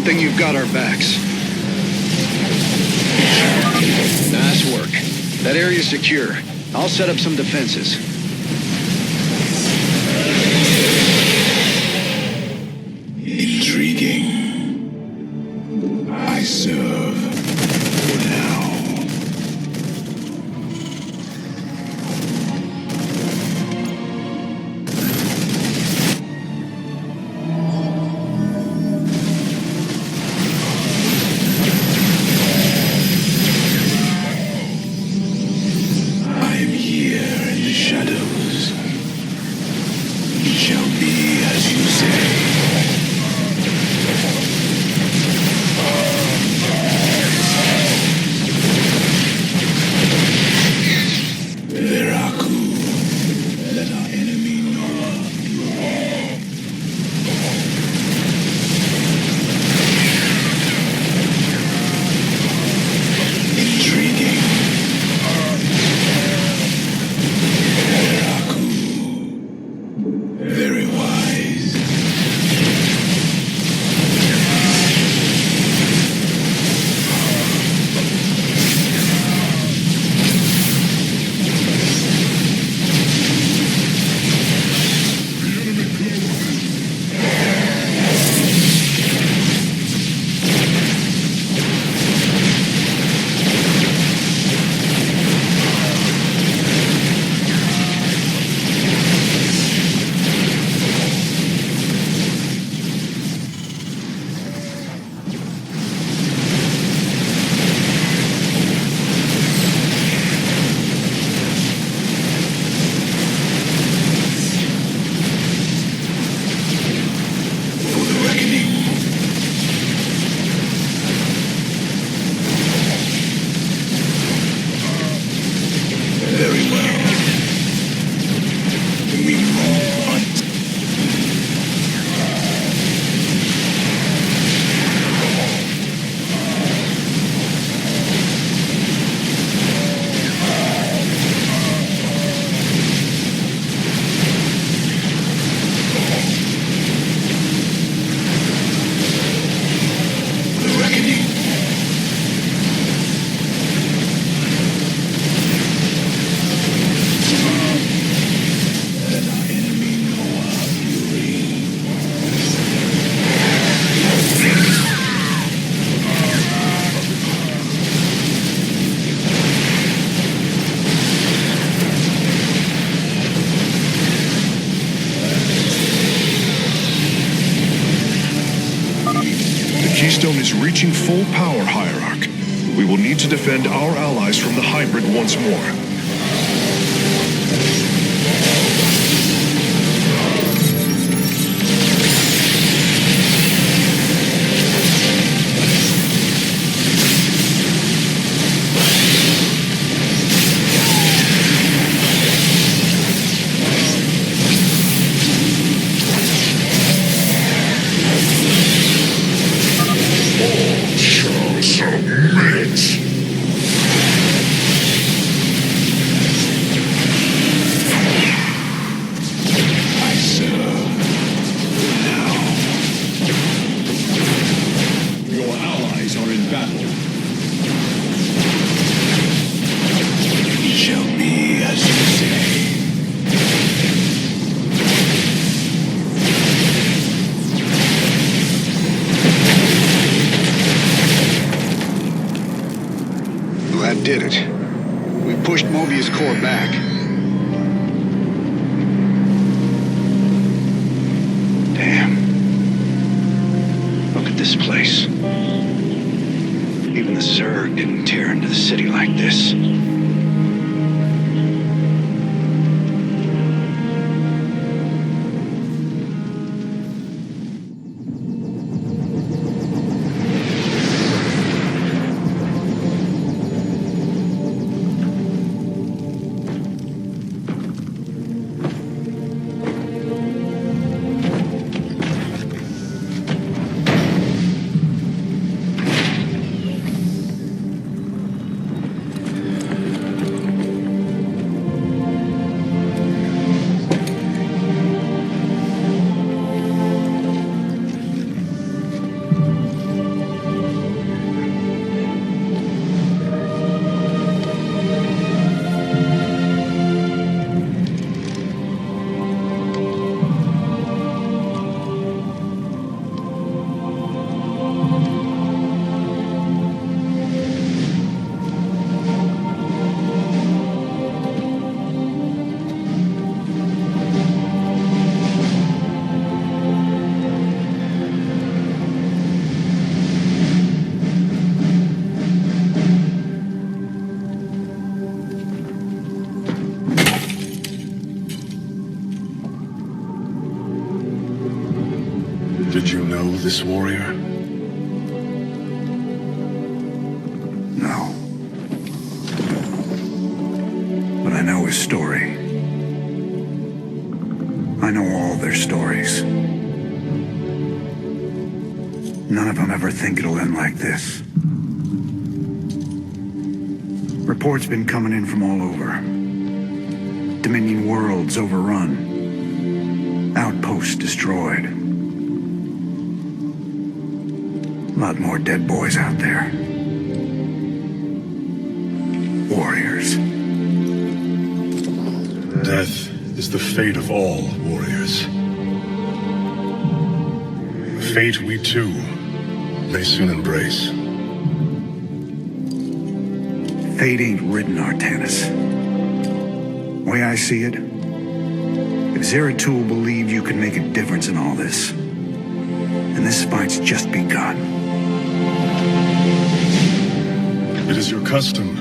thing you've got our backs. Nice work. That area's secure. I'll set up some defenses. Intriguing. I serve for now. I am here in the shadows. It shall be as you say. Keystone is reaching full power, Hierarch. We will need to defend our allies from the hybrid once more. Did it. We pushed Mobius core back. Damn. Look at this place. Even the Zerg didn't tear into the city like this. this warrior? No. But I know his story. I know all their stories. None of them ever think it'll end like this. Reports been coming in from all over. Dominion worlds overrun. Outposts destroyed. A lot more dead boys out there. Warriors. Death is the fate of all warriors. A fate we too may soon embrace. Fate ain't written, Artanis. Way I see it, if Zeratul believed you could make a difference in all this, then this fight's just begun. It is your custom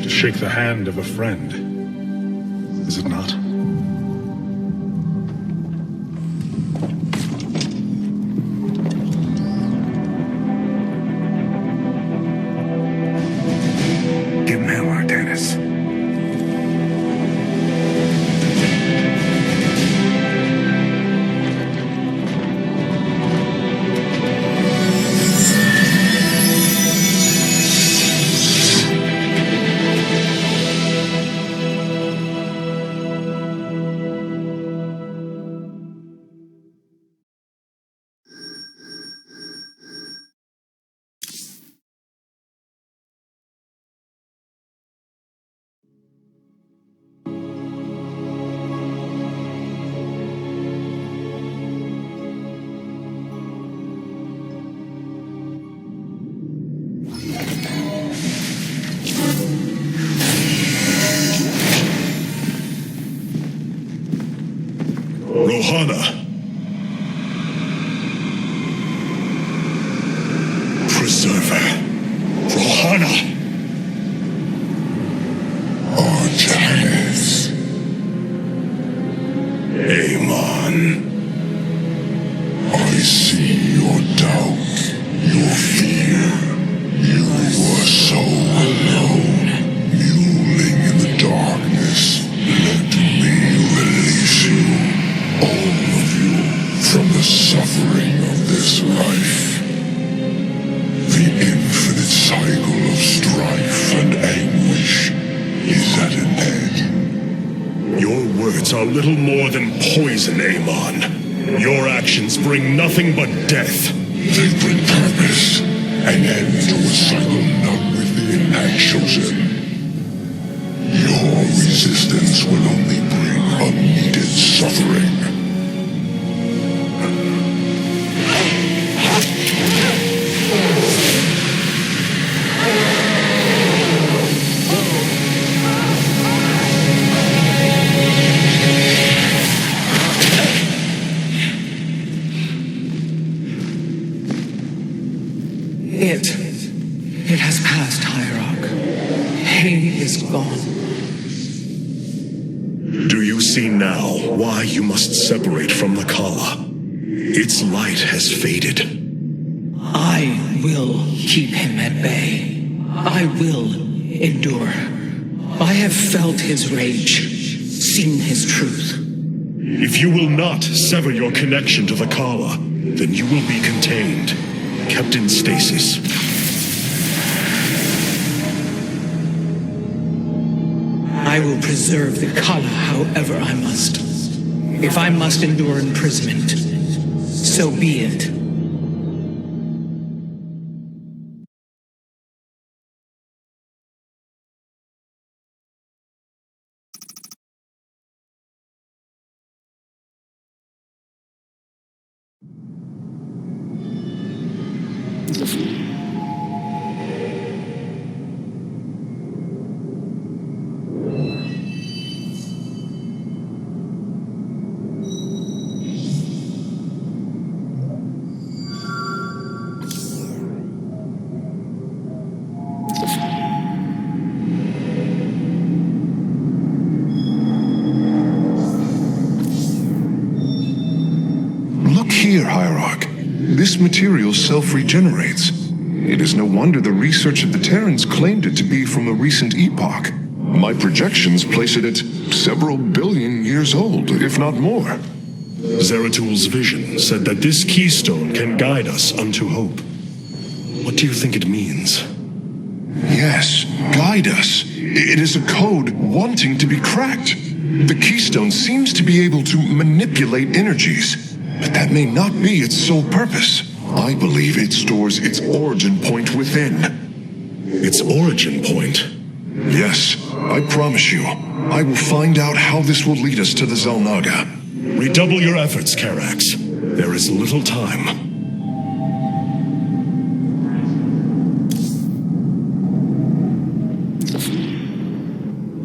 to shake the hand of a friend, is it not? Give him hell, Artanis. Rohana! Preserver! Rohana! Artanis. Amon. I see your doubt, your fear. You were so alone, mewling in the darkness. Let me release you. All of you, from the suffering of this life. The infinite cycle of strife and anguish is at an end. Your words are little more than poison, Amon. Your actions bring nothing but death. They bring purpose, an end to a cycle none within had chosen. Your resistance will only bring unneeded suffering. It has passed, Hierarch. He is gone. Do you see now why you must separate from the Kala? Its light has faded. I will keep him at bay. I will endure. I have felt his rage, seen his truth. If you will not sever your connection to the Kala, then you will be contained, kept in stasis. I will preserve the Kala however I must. If I must endure imprisonment, so be it. this material self-regenerates. It is no wonder the research of the Terrans claimed it to be from a recent epoch. My projections place it at several billion years old, if not more. Zeratul's vision said that this keystone can guide us unto hope. What do you think it means? Yes, guide us. It is a code wanting to be cracked. The keystone seems to be able to manipulate energies, but that may not be its sole purpose. I believe it stores its origin point within. Its origin point? Yes, I promise you. I will find out how this will lead us to the Xel'Naga. Redouble your efforts, Karax. There is little time.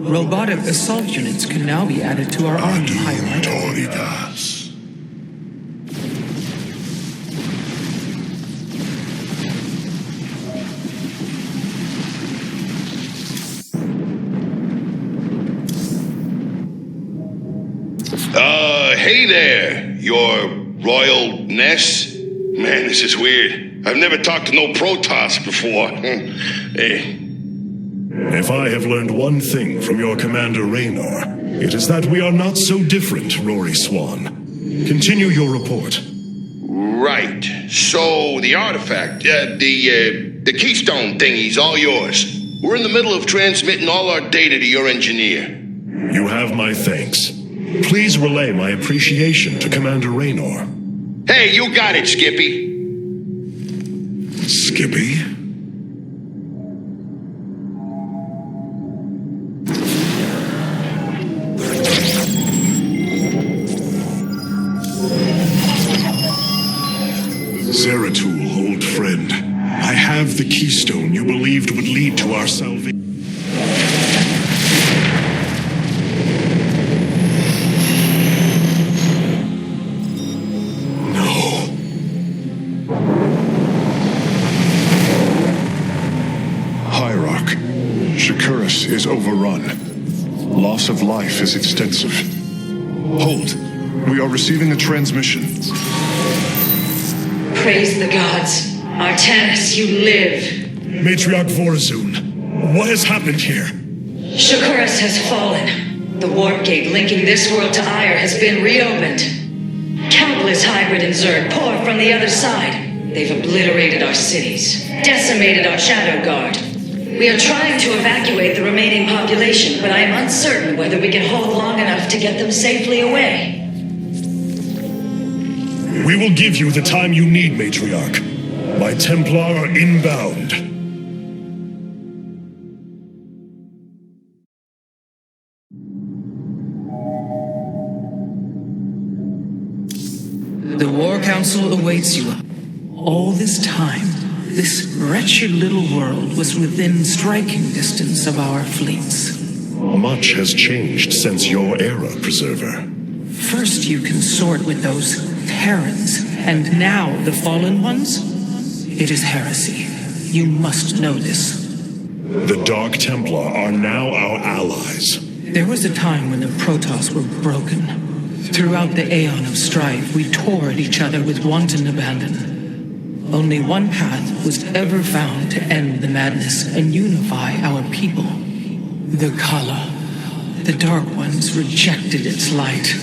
Robotic assault units can now be added to our army, Aiur. Hey there, your royalness. Man, this is weird. I've never talked to no Protoss before. Hey. If I have learned one thing from your commander Raynor, it is that we are not so different, Rory Swan. Continue your report. Right. So, the artifact, the keystone thingy's all yours. We're in the middle of transmitting all our data to your engineer. You have my thanks. Please relay my appreciation to Commander Raynor. Hey, you got it, Skippy. Skippy? Zeratul, old friend. I have the keystone you believed would lead to our salvation. Is overrun. Loss of life is extensive. Hold. We are receiving a transmission. Praise the gods. Artanis, you live. Matriarch Vorazun, what has happened here? Shakuras has fallen. The warp gate linking this world to Aiur has been reopened. Countless hybrid and Zerg pour from the other side. They've obliterated our cities, decimated our shadow guard. We are trying to evacuate the remaining population, but I am uncertain whether we can hold long enough to get them safely away. We will give you the time you need, Matriarch. My Templar are inbound. The War Council awaits you. All this time, this wretched little world was within striking distance of our fleets. Much has changed since your era, Preserver. First you consort with those Terrans, and now the Fallen Ones? It is heresy. You must know this. The Dark Templar are now our allies. There was a time when the Protoss were broken. Throughout the Aeon of strife, we tore at each other with wanton abandon. Only one path was ever found to end the madness and unify our people. The Kala. The Dark Ones rejected its light.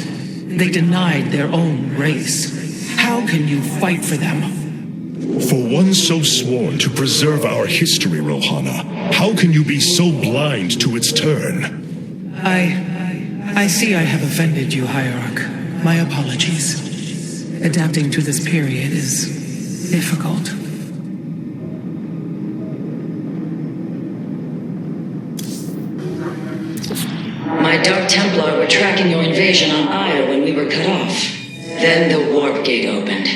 They denied their own race. How can you fight for them? For one so sworn to preserve our history, Rohana, how can you be so blind to its turn? I see I have offended you, Hierarch. My apologies. Adapting to this period is difficult. My Dark Templar were tracking your invasion on Aiur when we were cut off. Then the warp gate opened.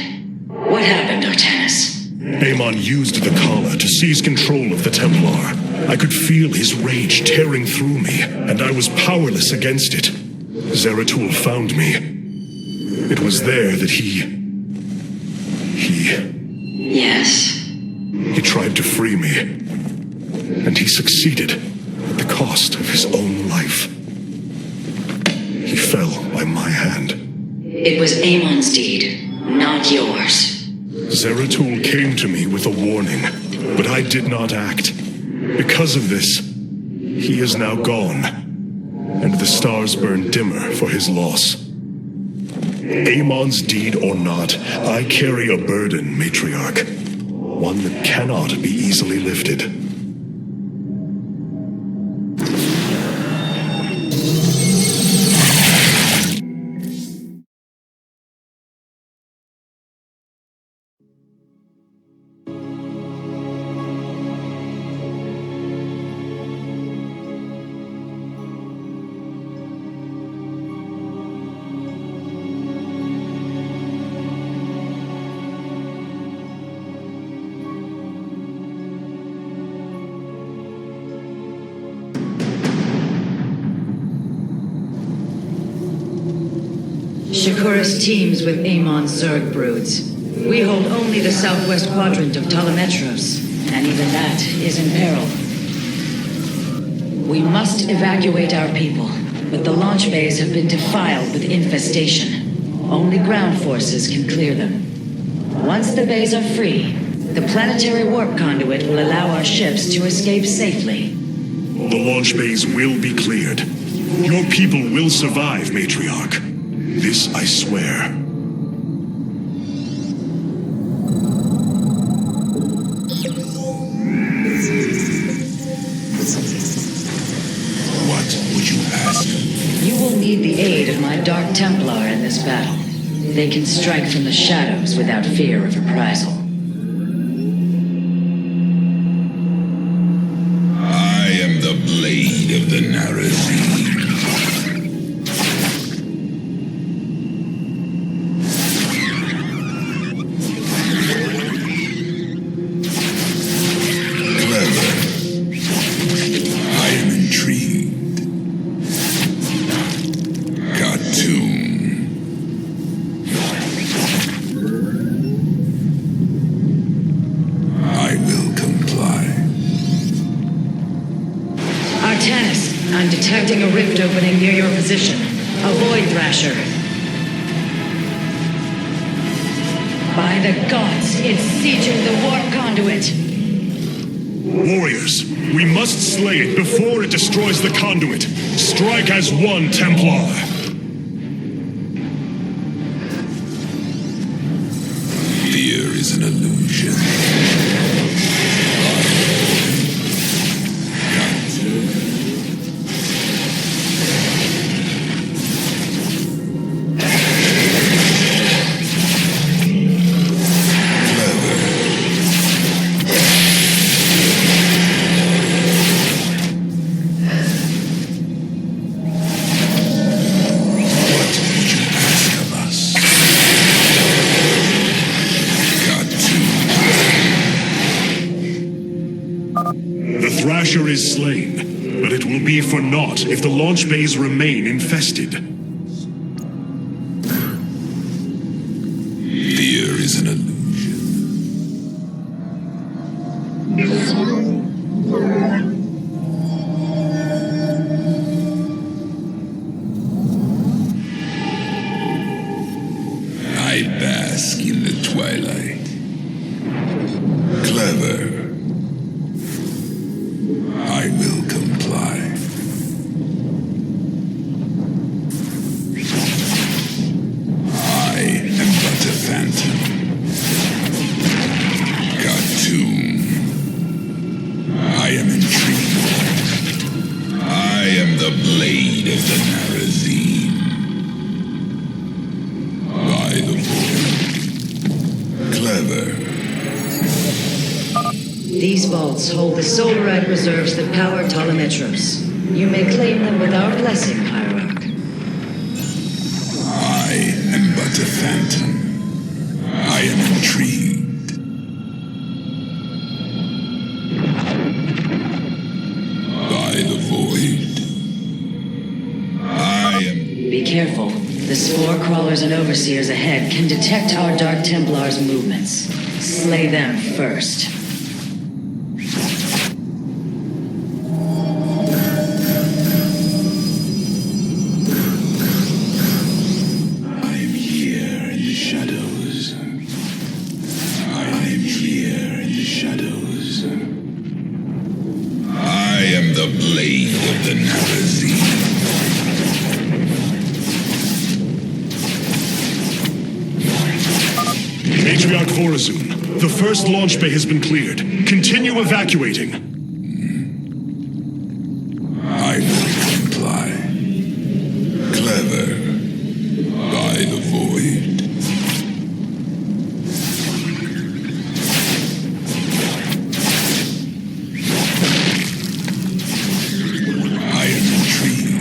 What happened, Artanis? Amon used the Kala to seize control of the Templar. I could feel his rage tearing through me, and I was powerless against it. Zeratul found me. It was there that he... Yes? He tried to free me. And he succeeded at the cost of his own life. He fell by my hand. It was Amon's deed, not yours. Zeratul came to me with a warning, but I did not act. Because of this, he is now gone, and the stars burn dimmer for his loss. Amon's deed or not, I carry a burden, Matriarch. One that cannot be easily lifted. Shakuras teams with Amon's Zerg broods. We hold only the southwest quadrant of Telemetros, and even that is in peril. We must evacuate our people, but the launch bays have been defiled with infestation. Only ground forces can clear them. Once the bays are free, the planetary warp conduit will allow our ships to escape safely. The launch bays will be cleared. Your people will survive, Matriarch. This I swear. What would you ask? You will need the aid of my Dark Templar in this battle. They can strike from the shadows without fear of reprisal. I am the blade of the Narazim. I'm detecting a rift opening near your position. Avoid Rak'Shir. By the gods, it's sieging the warp conduit. Warriors, we must slay it before it destroys the conduit. Strike as one, Templar. Fear is an illusion. Rak'Shir is slain, but it will be for naught if the launch bays remain infested. Fear is an illusion. I bask in the twilight. Clever. I will comply. I am but a phantom. Khartoum. I am intrigued. I am the blade of the Narazim. By the void. Clever. These vaults hold the solarite reserves that power Telemetros. You may claim them with our blessing, Hierarch. I am but a phantom. I am intrigued. By the void. I am... Be careful. The spore crawlers and overseers ahead can detect our Dark Templar's movements. Slay them first. Blade of the Narazine. Matriarch Vorazun, the first launch bay has been cleared. Continue evacuating. I will comply. Clever. By the void. I am intrigued.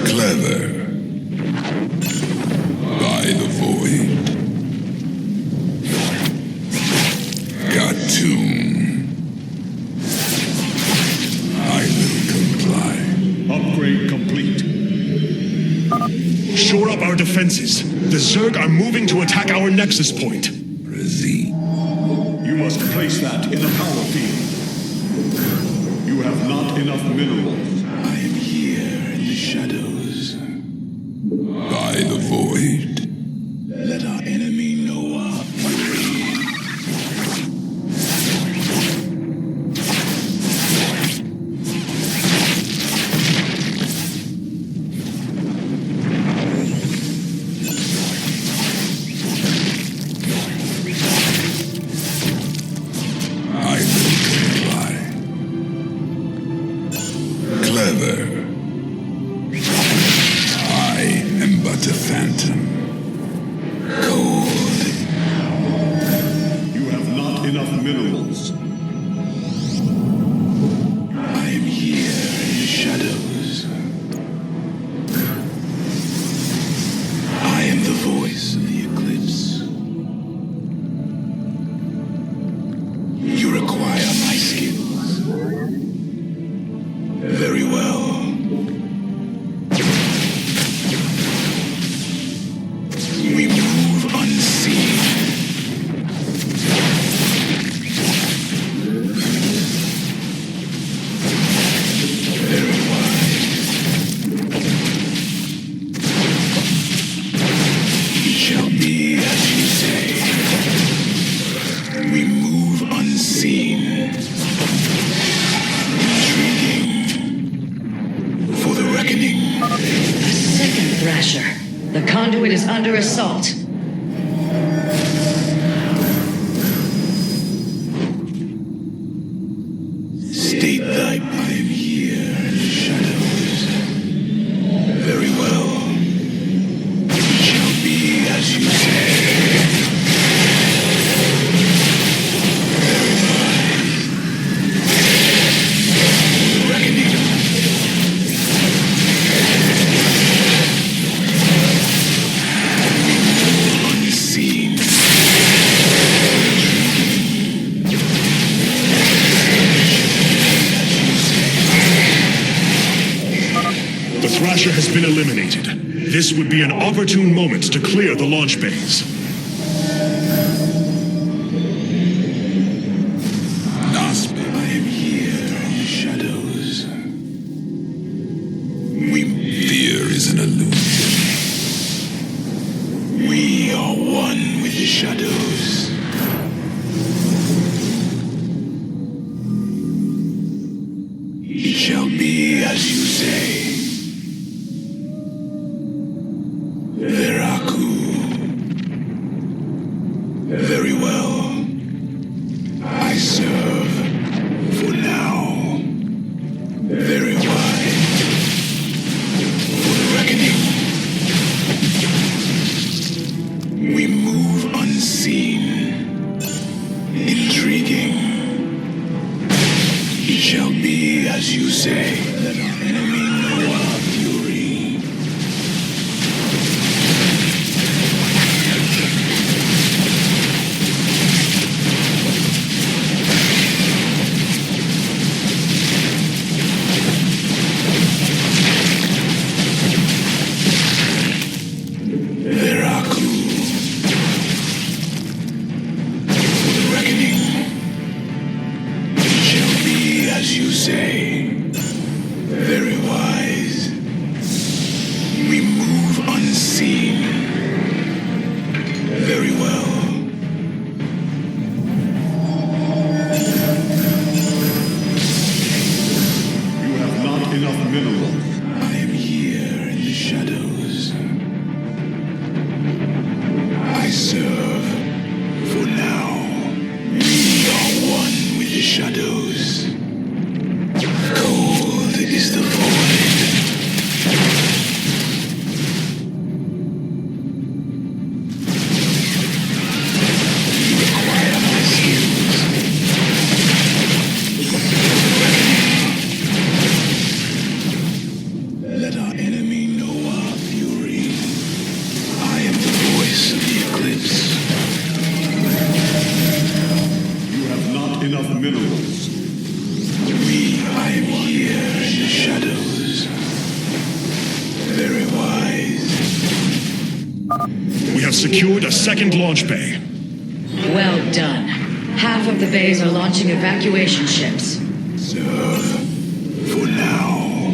Clever. By the void. Got tune. I will comply. Upgrade complete. Shore up our defenses. The Zerg are moving to attack our nexus point. You must place that in a power field. You have not enough minerals. I am here in the shadows. By the void. Let our enemy know our fury. I will comply. Clever. I am but a phantom. Cold. You have not enough minerals. I am here in the shadows. I am the voice of the eclipse. You require my skills. Very well. We move unseen. Very wise. It shall be as you say. We move unseen. Intriguing. For the reckoning. A second Thrasher. The conduit is under assault. State thy I am here in the shadows. Very well. It shall be as you say. Very wise. The reckoning. Unseen. The Thrasher has been eliminated. This would be an opportune moment to clear the launch bays. Nasp, I am here in the shadows. Fear is an illusion. We are one with the shadows. It shall be as you say. Veraku. Very well. I serve for now. Very wise. For the reckoning. We move unseen. serve. For now, we are one with the shadows. Cold is the void. You require my skills. Let our enemy know our fury. I am the voice of the eclipse. You have not enough minerals. I am here in the shadows. Very wise. We have secured a second launch bay. Well done. Half of the bays are launching evacuation ships. Serve. For now.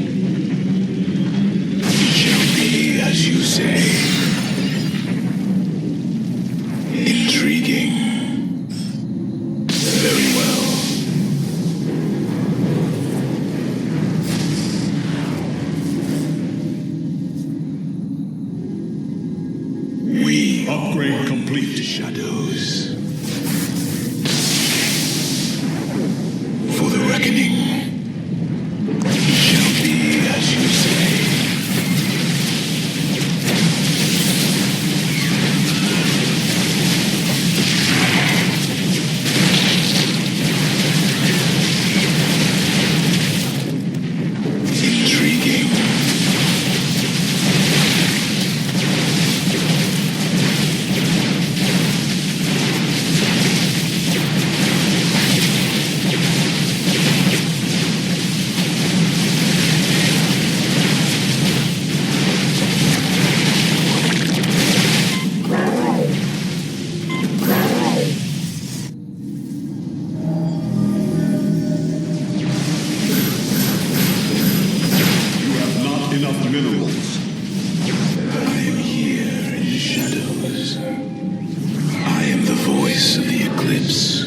It shall be as you say. Intriguing. Very well. Upgrade complete. Shadows. For the reckoning. It shall be as you say. Intriguing. Enough minerals. I am here in the shadows. I am the voice of the eclipse.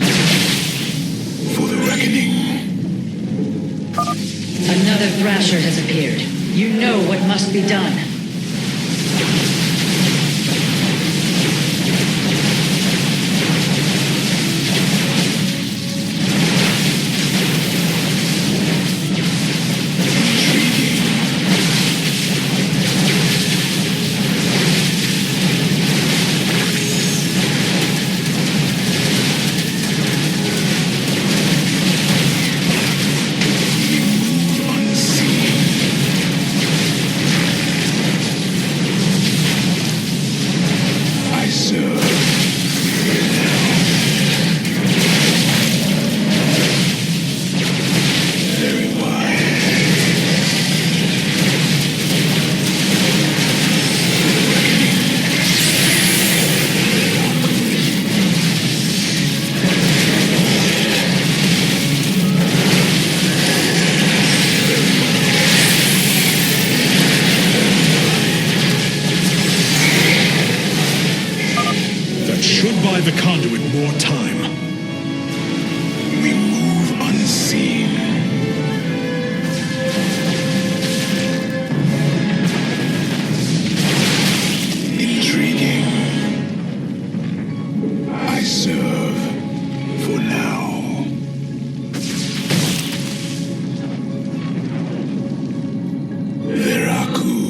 For the reckoning. Another Thrasher has appeared. You know what must be done. The conduit more time. We move unseen. Intriguing. I serve for now. Veraku.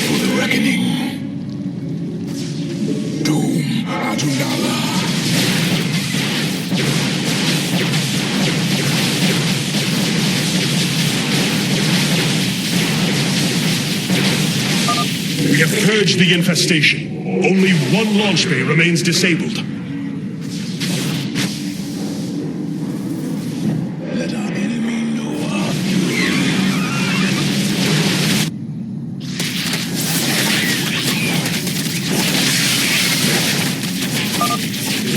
For the reckoning. We have purged the infestation. Only one launch bay remains disabled. Let our enemy know our fury.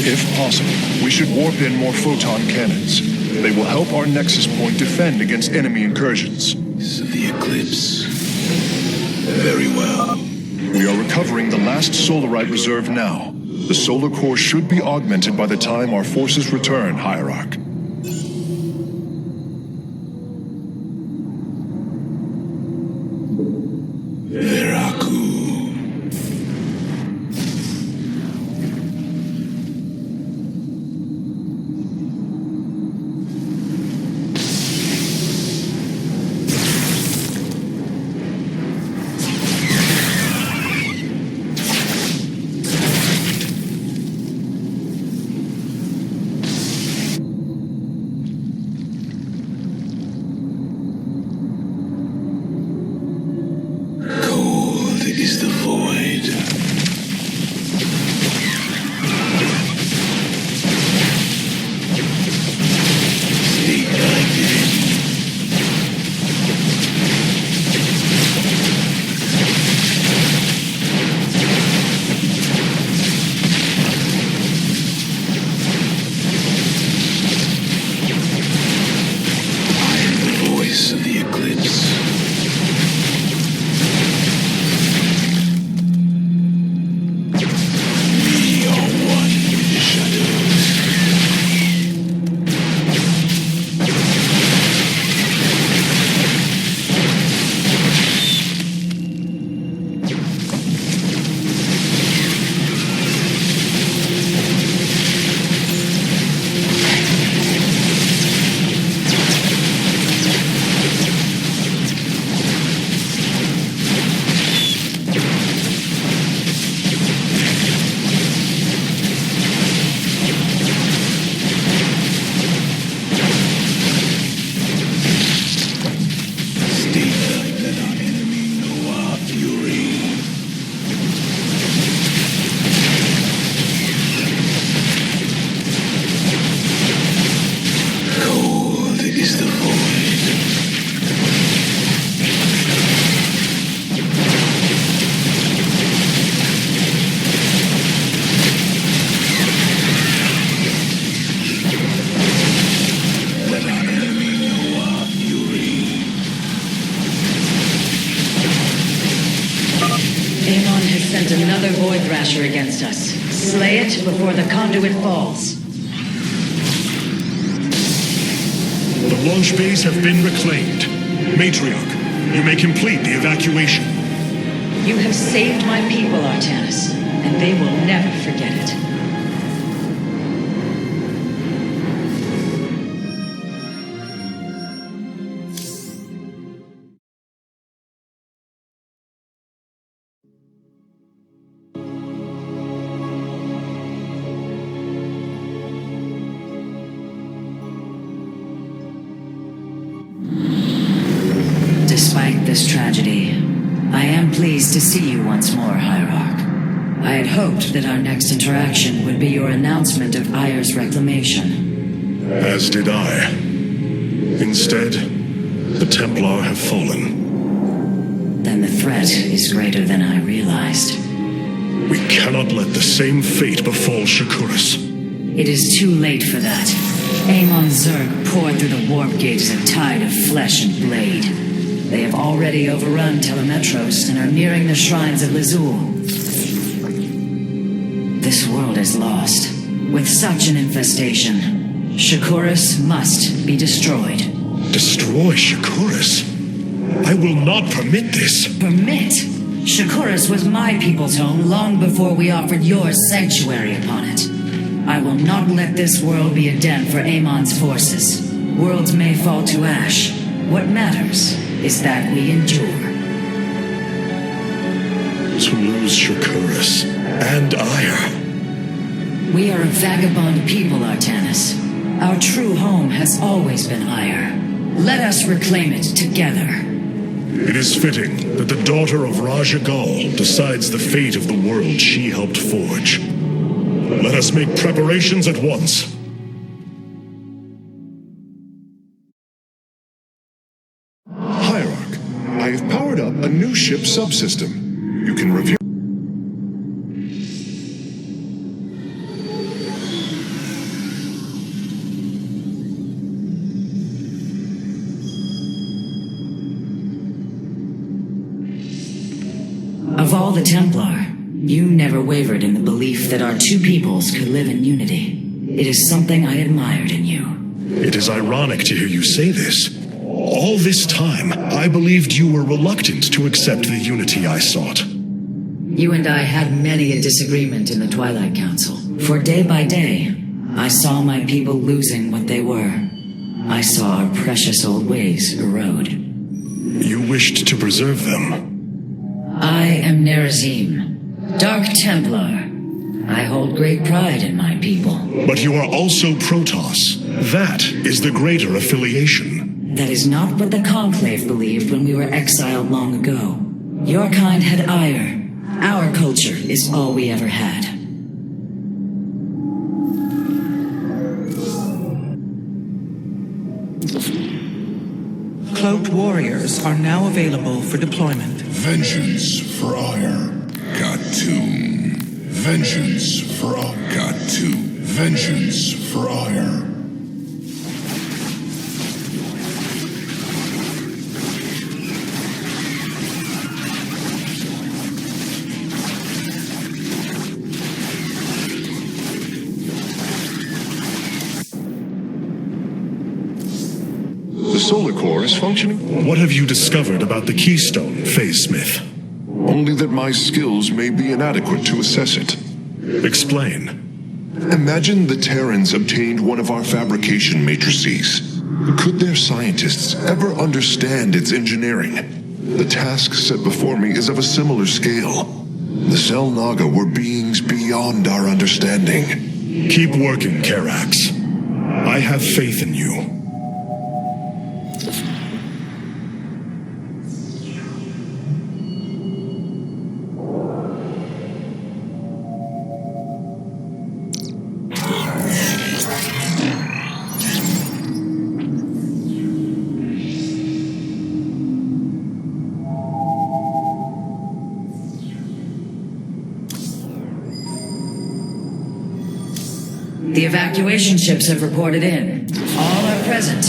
If possible, we should warp in more photon cannons. They will help our nexus point defend against enemy incursions. So the eclipse. Very well. We are recovering the last Solarite reserve now. The solar core should be augmented by the time our forces return, Hierarch. Veraku. is the void. Stay guided. I am the voice of the eclipse. Another Void Thrasher against us. Slay it before the conduit falls. The launch bays have been reclaimed. Matriarch, you may complete the evacuation. You have saved my people, Artanis, and they will never forget it. Despite this tragedy, I am pleased to see you once more, Hierarch. I had hoped that our next interaction would be your announcement of Aiur's reclamation. As did I. Instead, the Templar have fallen. Then the threat is greater than I realized. We cannot let the same fate befall Shakuras. It is too late for that. Amon Zerg poured through the warp gate as a tide of flesh and blade. They have already overrun Telemetros and are nearing the shrines of Lizul. This world is lost. With such an infestation, Shakuras must be destroyed. Destroy Shakuras? I will not permit this. Permit? Shakuras was my people's home long before we offered yours sanctuary upon it. I will not let this world be a den for Amon's forces. Worlds may fall to ash. What matters is that we endure. To lose Shakuras and Aiur. We are a vagabond people, Artanis. Our true home has always been Aiur. Let us reclaim it together. It is fitting that the daughter of Raja Gal decides the fate of the world she helped forge. Let us make preparations at once. Hierarch, I have powered up a new ship subsystem. You can review. Of all the Templar, you never wavered in the belief that our two peoples could live in unity. It is something I admired in you. It is ironic to hear you say this. All this time, I believed you were reluctant to accept the unity I sought. You and I had many a disagreement in the Twilight Council. For day by day, I saw my people losing what they were. I saw our precious old ways erode. You wished to preserve them. I am Nerazim, Dark Templar. I hold great pride in my people. But you are also Protoss. That is the greater affiliation. That is not what the Conclave believed when we were exiled long ago. Your kind had Aiur, Our culture is all we ever had. Cloaked warriors are now available for deployment. Vengeance for Aiur. Got two. Vengeance for Aiur. Got two. Vengeance for Aiur. The solar core is functioning. What have you discovered about the keystone, Phase Smith? Only that my skills may be inadequate to assess it. Explain. Imagine the Terrans obtained one of our fabrication matrices. Could their scientists ever understand its engineering? The task set before me is of a similar scale. The Xel'Naga were beings beyond our understanding. Keep working, Karax. I have faith in you. The evacuation ships have reported in. All are present.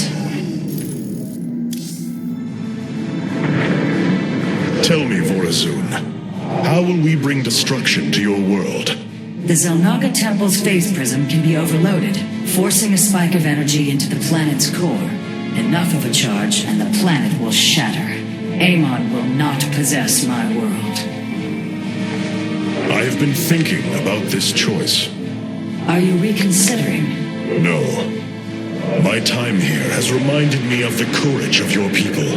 Tell me, Vorazun, how will we bring destruction to your world? The Xel'Naga Temple's phase prism can be overloaded, forcing a spike of energy into the planet's core. Enough of a charge and the planet will shatter. Amon will not possess my world. I have been thinking about this choice. Are you reconsidering? No. My time here has reminded me of the courage of your people.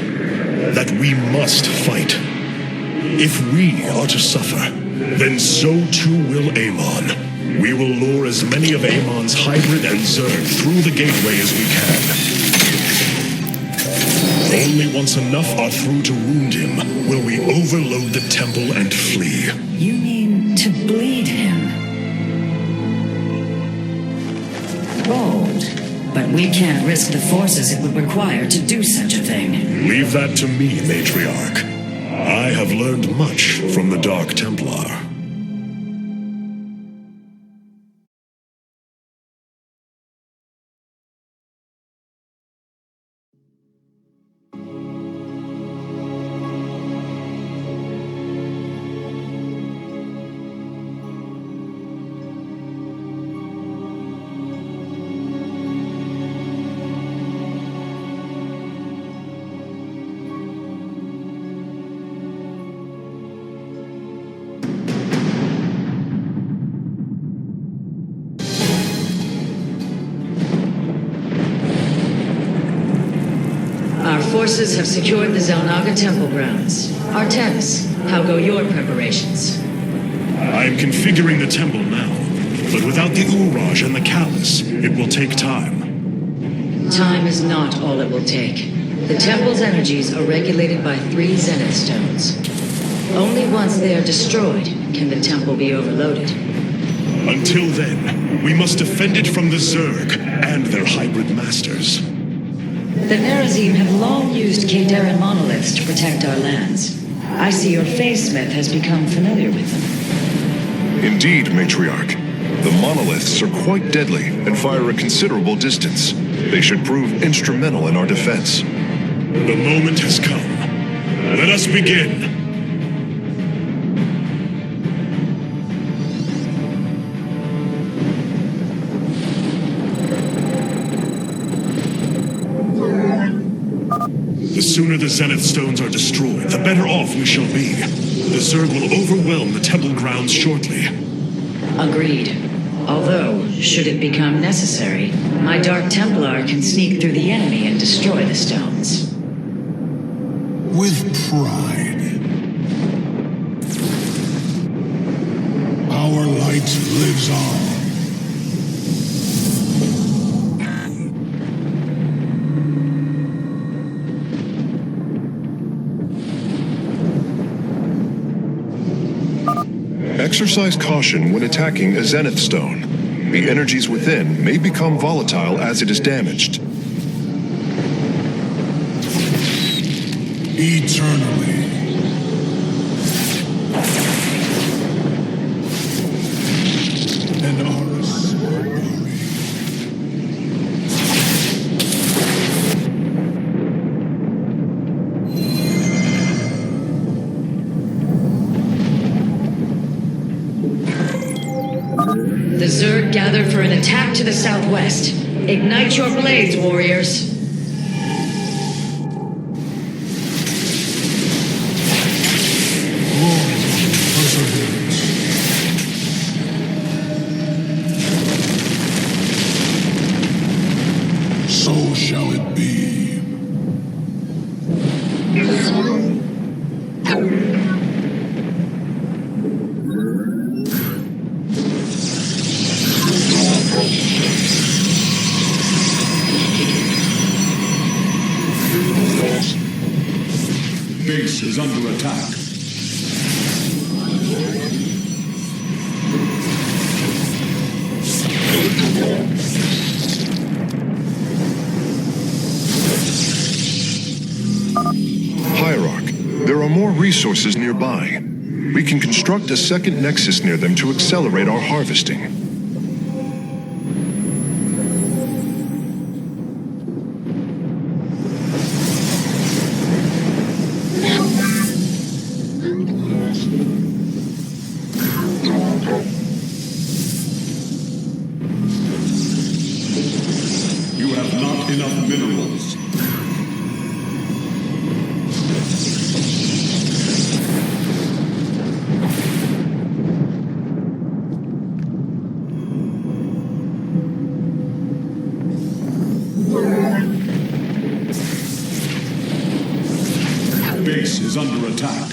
That we must fight. If we are to suffer, then so too will Amon. We will lure as many of Amon's hybrid and Zerg through the gateway as we can. Only once enough are through to wound him will we overload the temple and flee. You mean to bleed him? Bold. But we can't risk the forces it would require to do such a thing. Leave that to me, Matriarch. I have learned much from the Dark Templar. Our forces have secured the Xel'Naga Temple grounds. Artemis, how go your preparations? I am configuring the temple now, but without the Uraj and the Callus, it will take time. Time is not all it will take. The temple's energies are regulated by 3 Zenith stones. Only once they are destroyed can the temple be overloaded. Until then, we must defend it from the Zerg and their hybrid masters. The Nerazim have long used Kadaran monoliths to protect our lands. I see your Smith has become familiar with them. Indeed, Matriarch. The monoliths are quite deadly and fire a considerable distance. They should prove instrumental in our defense. The moment has come. Let us begin. The sooner the Zenith Stones are destroyed, the better off we shall be. The Zerg will overwhelm the temple grounds shortly. Agreed. Although, should it become necessary, my Dark Templar can sneak through the enemy and destroy the stones. With pride. Our light lives on. Exercise caution when attacking a Zenith Stone. The energies within may become volatile as it is damaged. Eternally. And ours are glory. The Zerg gathered for an attack to the southwest. Ignite your blades, warriors. So shall it be. Base is under attack. Hierarch, there are more resources nearby. We can construct a second nexus near them to accelerate our harvesting. You have not enough minerals. Base is under attack.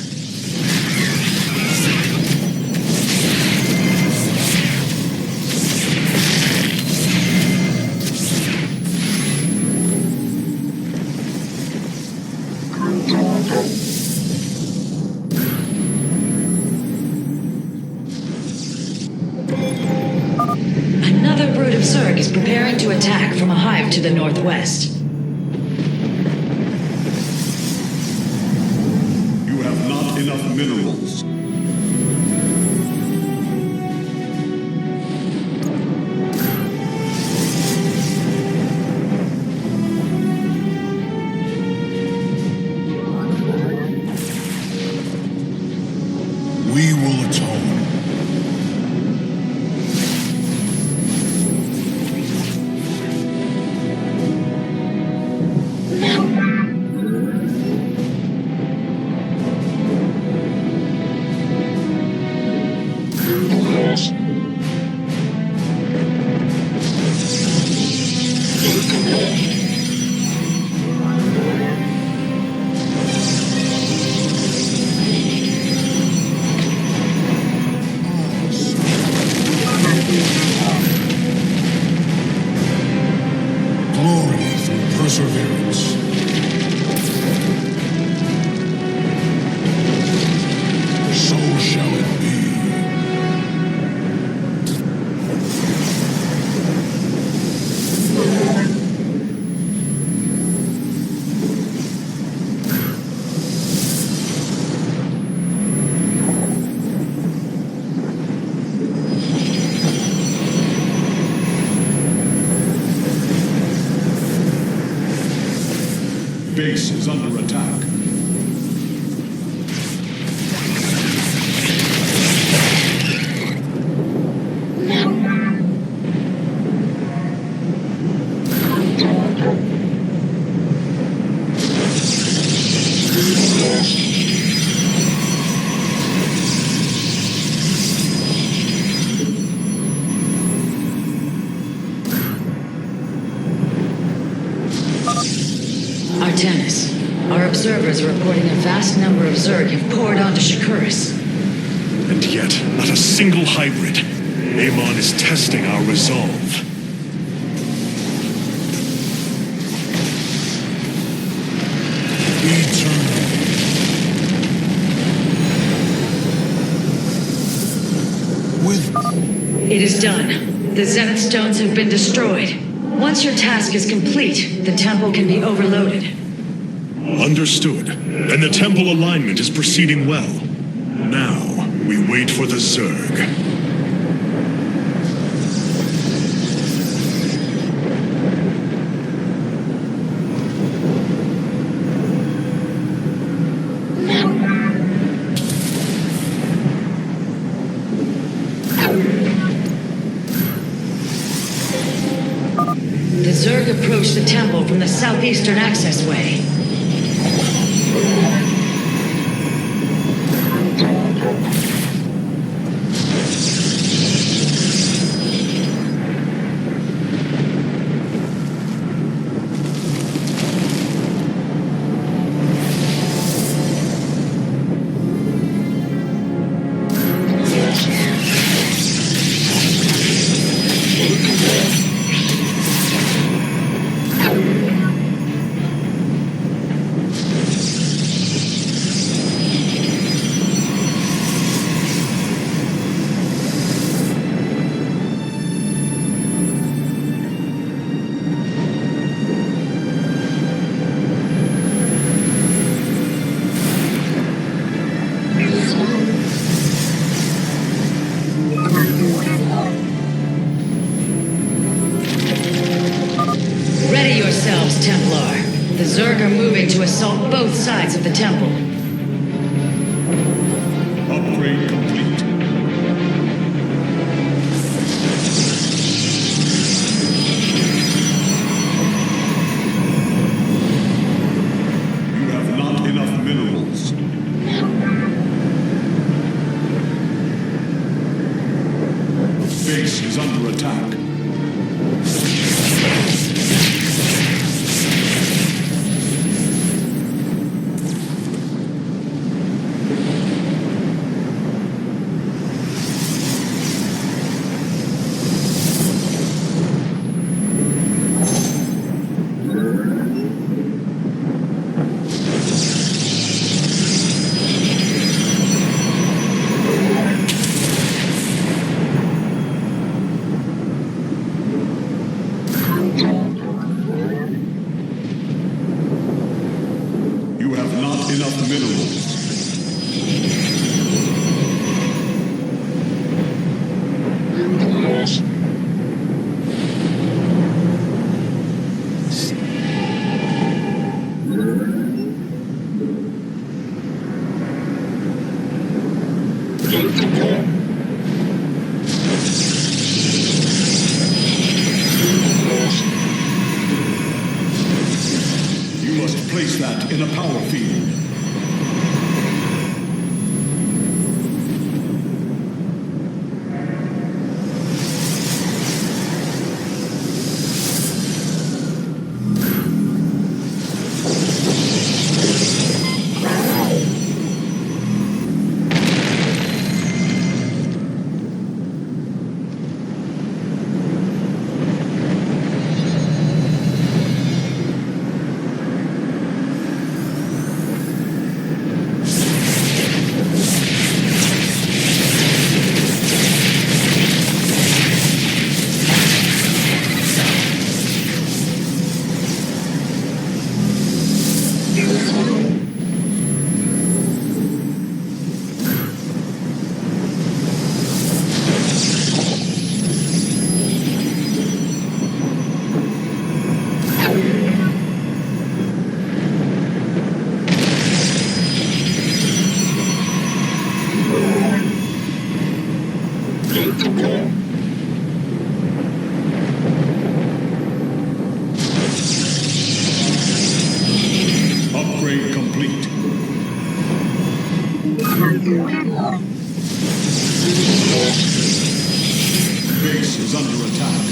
Another brood of Zerg is preparing to attack from a hive to the northwest. You have not enough minerals. We will atone. Glory through perseverance. So shall it be. Base is under attack. Artemis, our observers are reporting a vast number of Zerg have poured onto Shakuris. And yet, not a single hybrid. Amon is testing our resolve. Eternally. with... It is done. The Zenith stones have been destroyed. Once your task is complete, the temple can be overloaded. Understood. And the temple alignment is proceeding well. Now, we wait for the Zerg. The Zerg approached the temple from the southeastern accessway. Ready yourselves, Templar. The Zerg are moving to assault both sides of the temple. Upgrade complete. You have not enough minerals. The base is under attack. You have not enough minerals. You must place that in a power field. Upgrade complete. Base is under attack.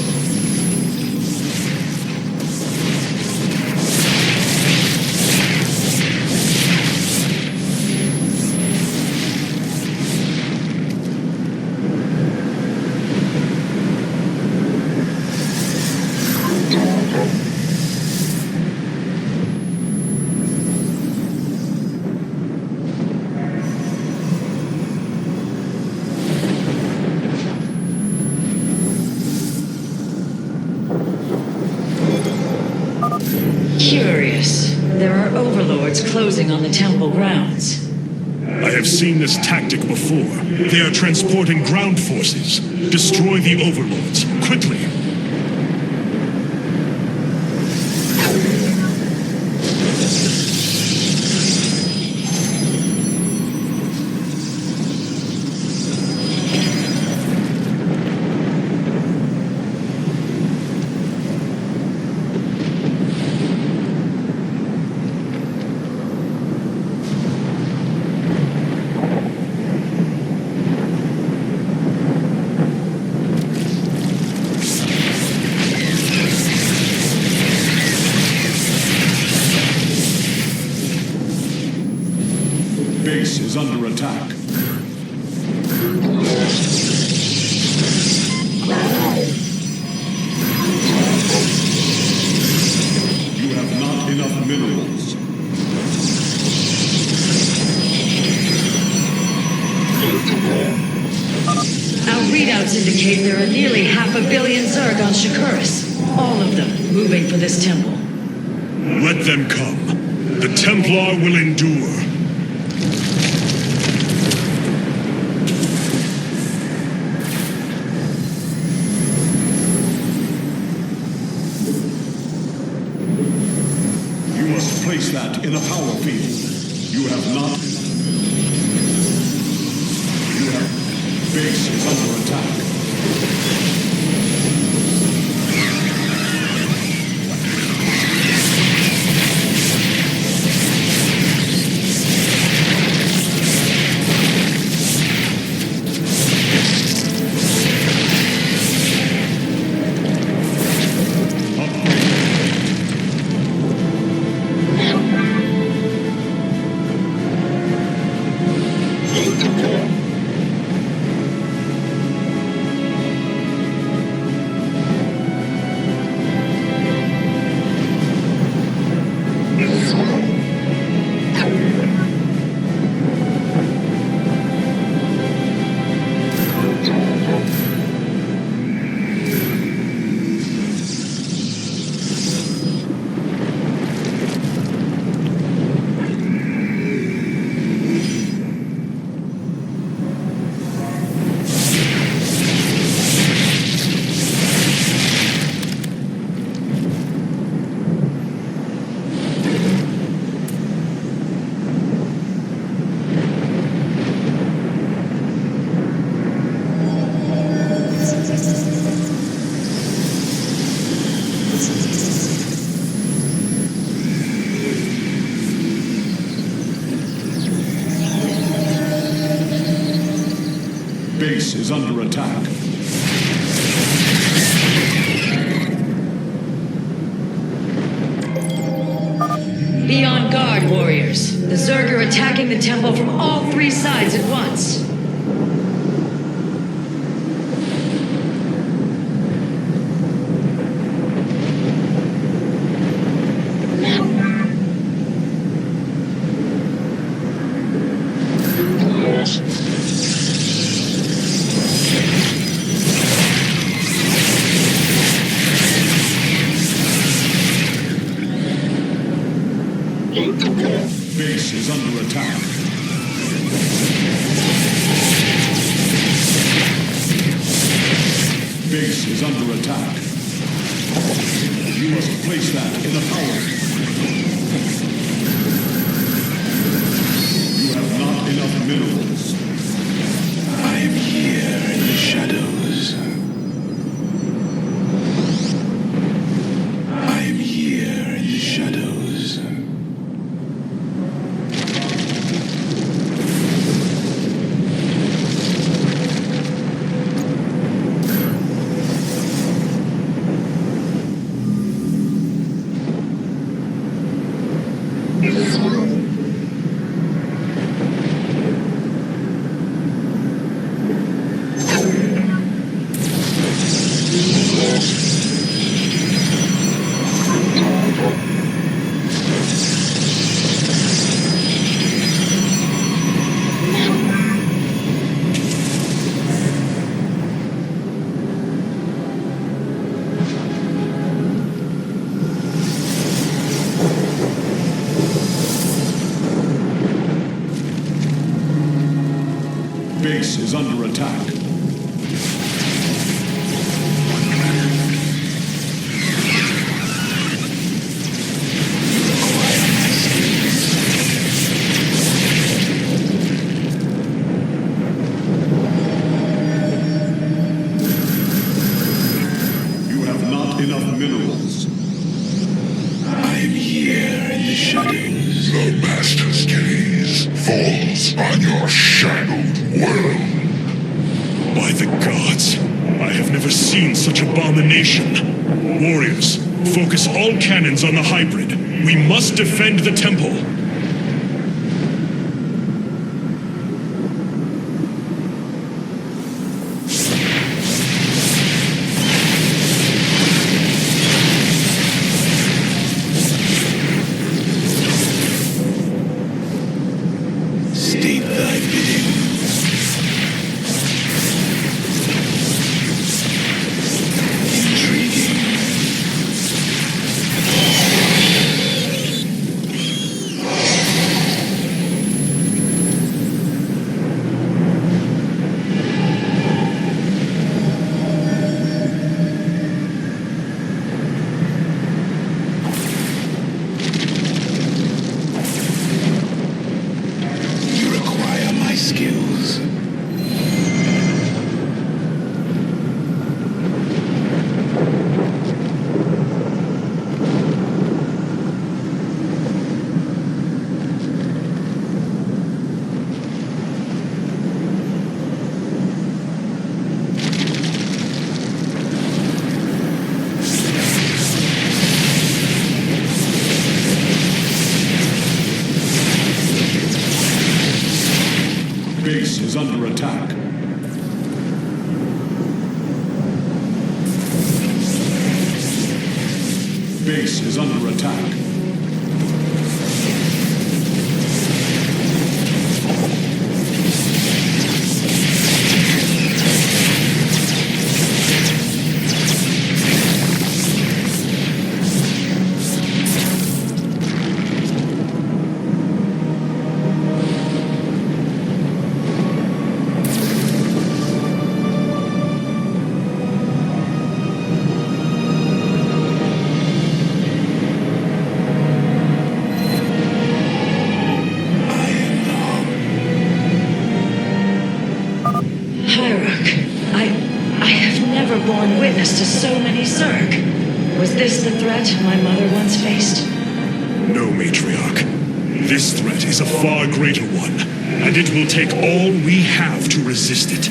turrets closing on the temple grounds. I have seen this tactic before. They are transporting ground forces. Destroy the overlords, quickly! Base is under attack. You have not enough minerals. Our readouts indicate there are nearly 500 million Zerg on Shakuras. All of them moving for this temple. Let them come. The Templar will endure. You must place that in a power field. You have not. Base is under attack. Base is under attack. Be on guard, warriors. The Zerg are attacking the temple from all three sides at once. Base is under attack. Base is under attack. You must place that in a power. You have not enough minerals. I am here in the shadows. I am here in the shadows. attack. You have not enough minerals. I am here in the shadows. The Master's gaze falls on your shadowed world. By the gods, I have never seen such abomination. Warriors, focus all cannons on the hybrid. We must defend the temple. State thy bidding. Intriguing. You require my skills. Base is under attack. Base is under attack. I have never borne witness to so many Zerg. Was this the threat my mother once faced? No, Matriarch. This threat is a far greater one, and it will take all we have to resist it.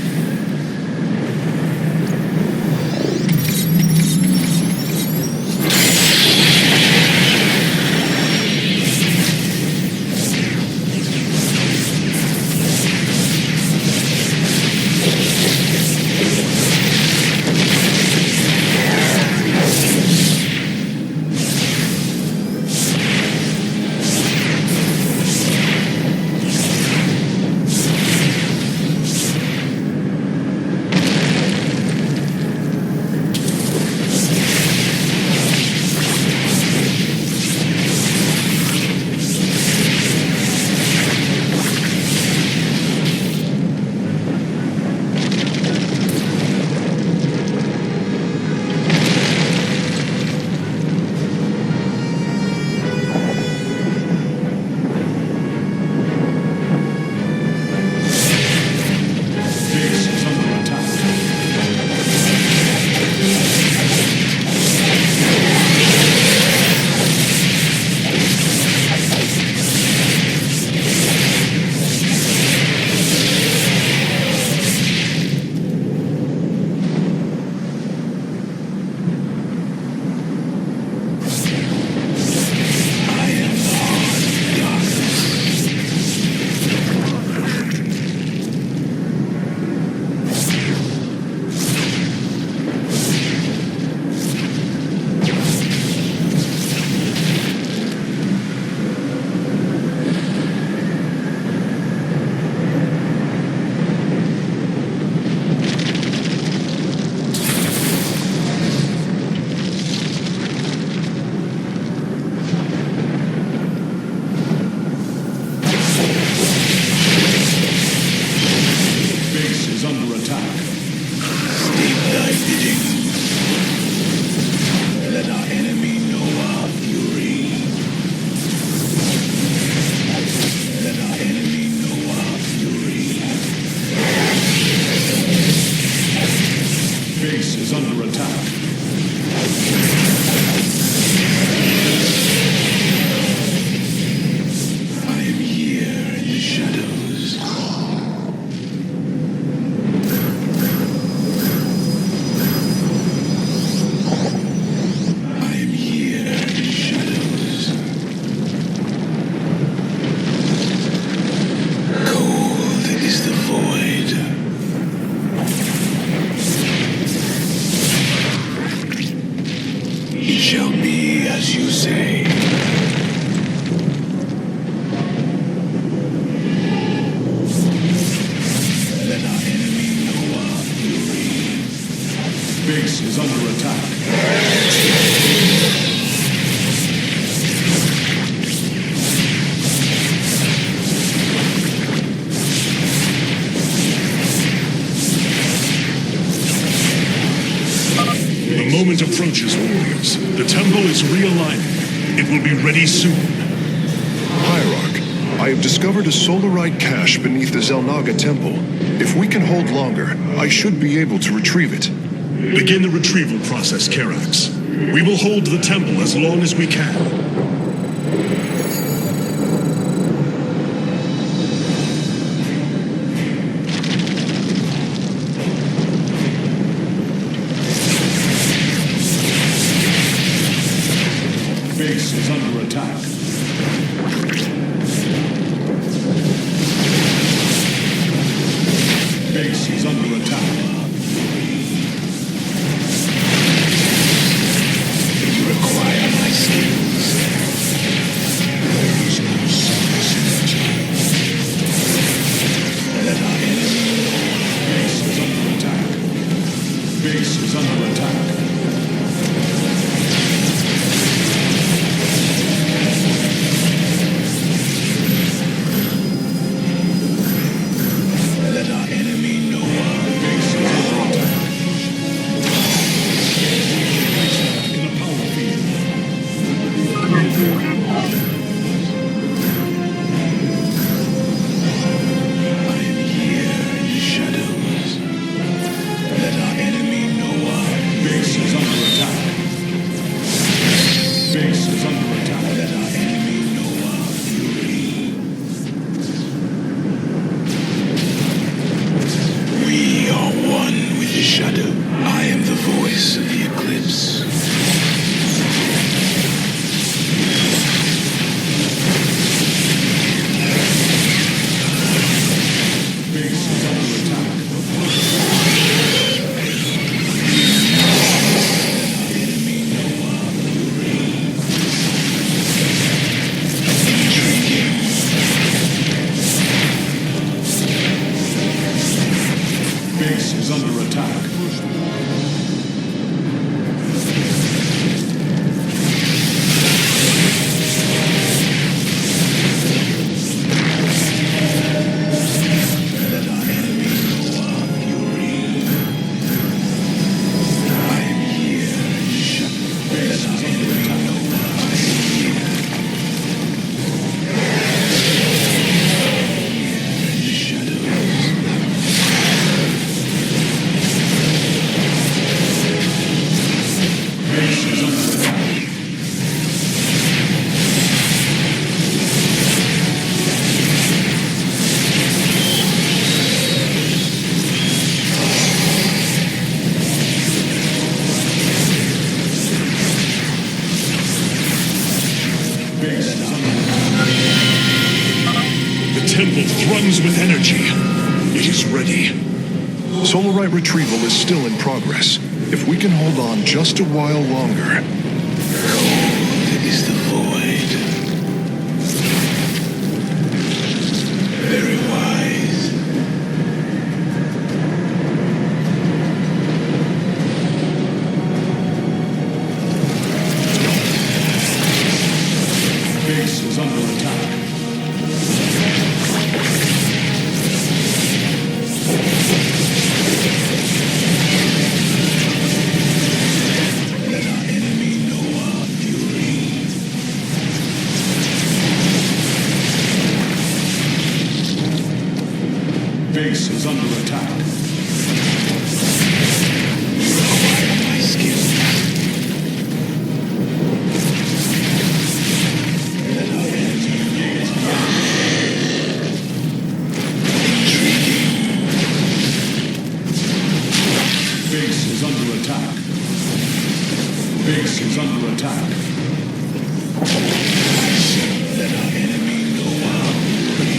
under attack. I am here in the shadows. I am here in the shadows. Cold is the void. It shall be as you say. Let our enemy know our fury. Base is under attack. The moment approaches, warriors. The temple is realigning. It will be ready soon. Hierarch, I have discovered a solarite cache beneath the Zelnaga temple. If we can hold longer, I should be able to retrieve it. Begin the retrieval process, Karax. We will hold the temple as long as we can. Base is under attack. Base is under attack. You require my skills. There is no service in the child. Let our enemy know. Base is under attack. Base is under attack. Let our enemy know our Base is under attack. In a power field. I am here in the shadows. Let our enemy know our Base is under attack. Base is under attack. Let our enemy know our fury. We are one with the shadow. I am the voice of the eclipse. Base is under attack. Enemy know our fury. Intriguing. Base is under attack. Let our enemy know our fury. I am here in the shadow. Let our enemy know I am here. In the shadows. Base is under attack. Base is under attack. The temple thrums with energy. It is ready. Solarite retrieval is still in progress. If we can hold on just a while longer. Cold is the void. Very wise. Base is under attack. Let our enemy know our fury. Base is under attack. Base is under attack. Let our enemy know our fury.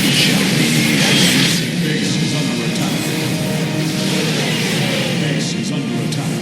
It shall be as you say. Base is under attack. Base is under attack.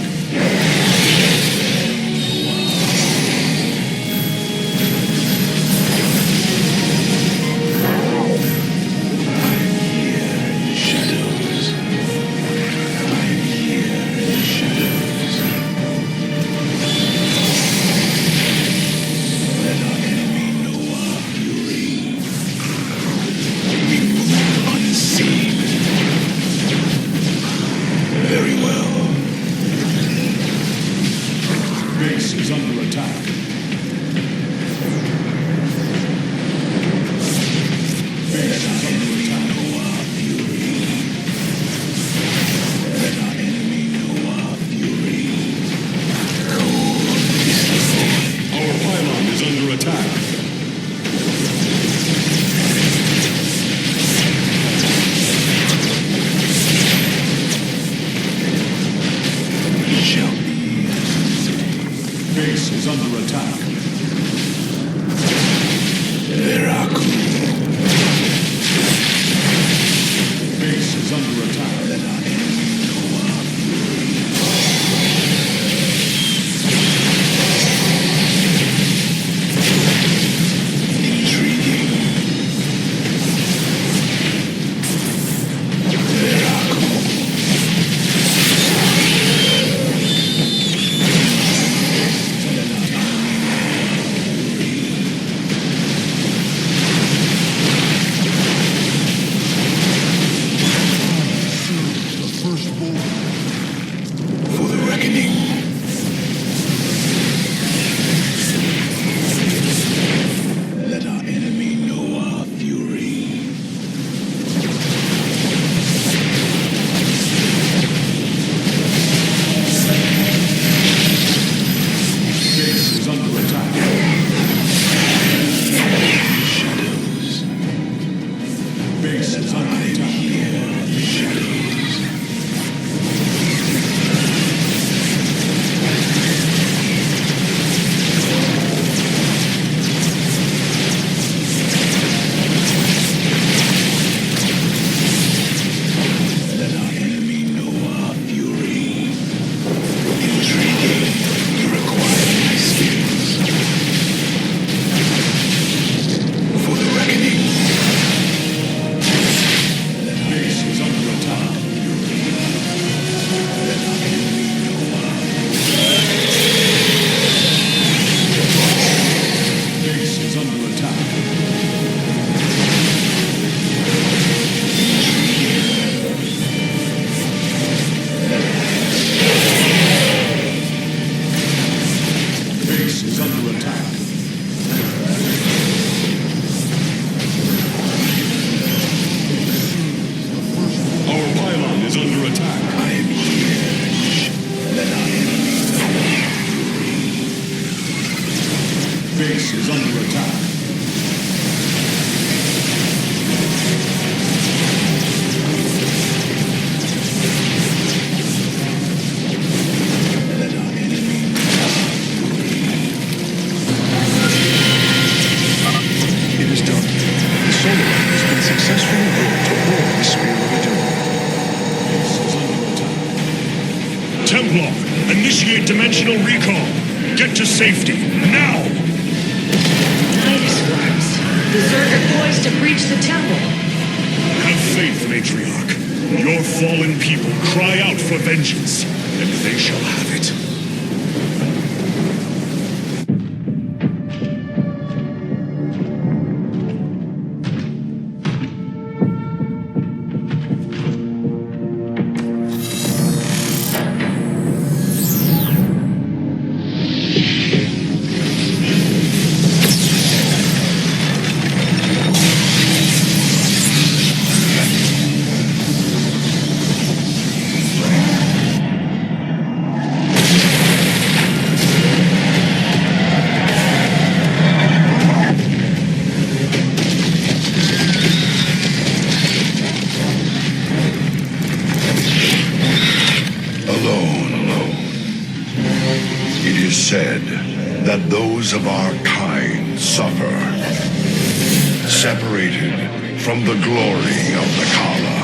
Templar, initiate dimensional recall. Get to safety, now! Nice words. The Zerg are poised to breach the temple. Have faith, Matriarch. Your fallen people cry out for vengeance, and they shall have it. said that those of our kind suffer, separated from the glory of the Kala.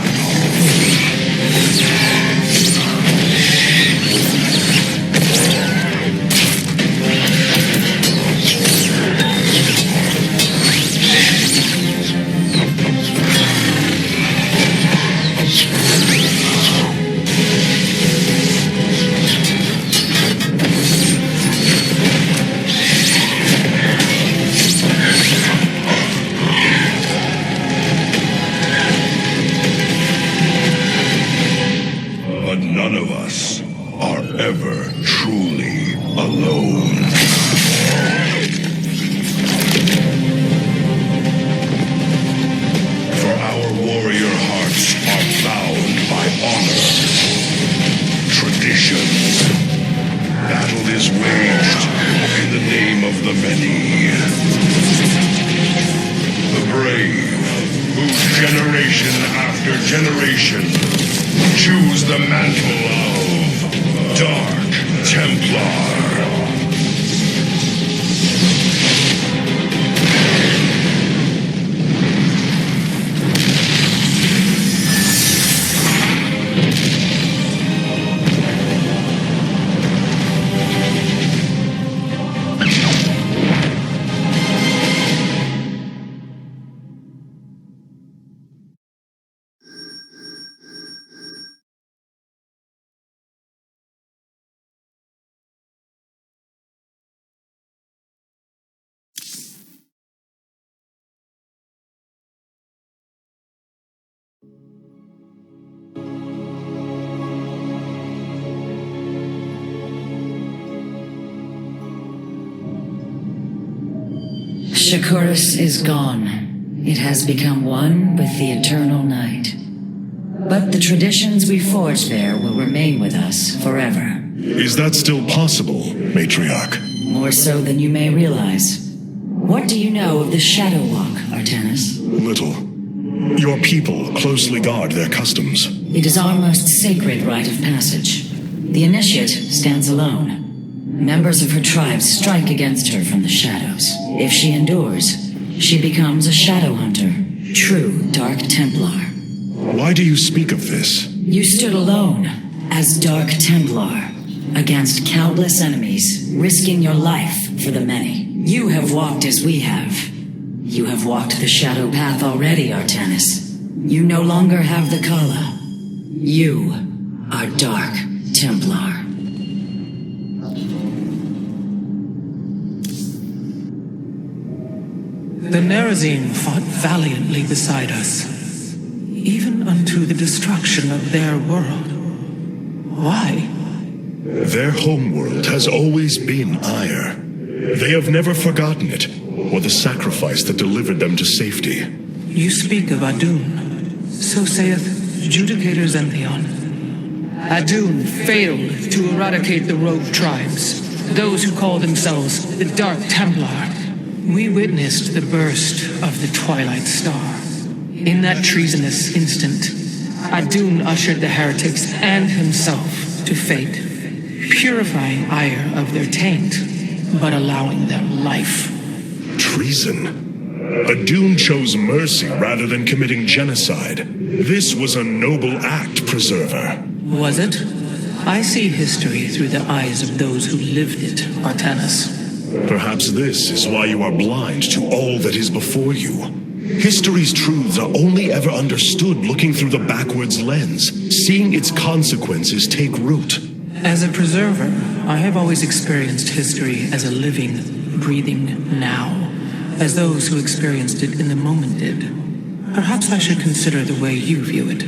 Choose the mantle of Dark Templar. Shakuras is gone. It has become one with the eternal night. But the traditions we forged there will remain with us forever. Is that still possible, Matriarch? More so than you may realize. What do you know of the Shadow Walk, Artanis? Little. Your people closely guard their customs. It is our most sacred rite of passage. The initiate stands alone. Members of her tribes strike against her from the shadows. If she endures, she becomes a shadow hunter, true Dark Templar. Why do you speak of this? You stood alone, as Dark Templar, against countless enemies, risking your life for the many. You have walked as we have. You have walked the shadow path already, Artanis. You no longer have the Kala. You are Dark Templar. The Nerazim fought valiantly beside us, even unto the destruction of their world. Why? Their homeworld has always been Aiur. They have never forgotten it, or the sacrifice that delivered them to safety. You speak of Adun. So saith Judicator Zentheon. Adun failed to eradicate the rogue tribes, those who call themselves the Dark Templar. We witnessed the burst of the Twilight Star. In that treasonous instant, Adun ushered the heretics and himself to fate, purifying Aiur of their taint, but allowing them life. Treason? Adun chose mercy rather than committing genocide. This was a noble act, Preserver. Was it? I see history through the eyes of those who lived it, Artanis. Perhaps this is why you are blind to all that is before you. History's truths are only ever understood looking through the backwards lens, seeing its consequences take root. As a preserver, I have always experienced history as a living, breathing now, as those who experienced it in the moment did. Perhaps I should consider the way you view it.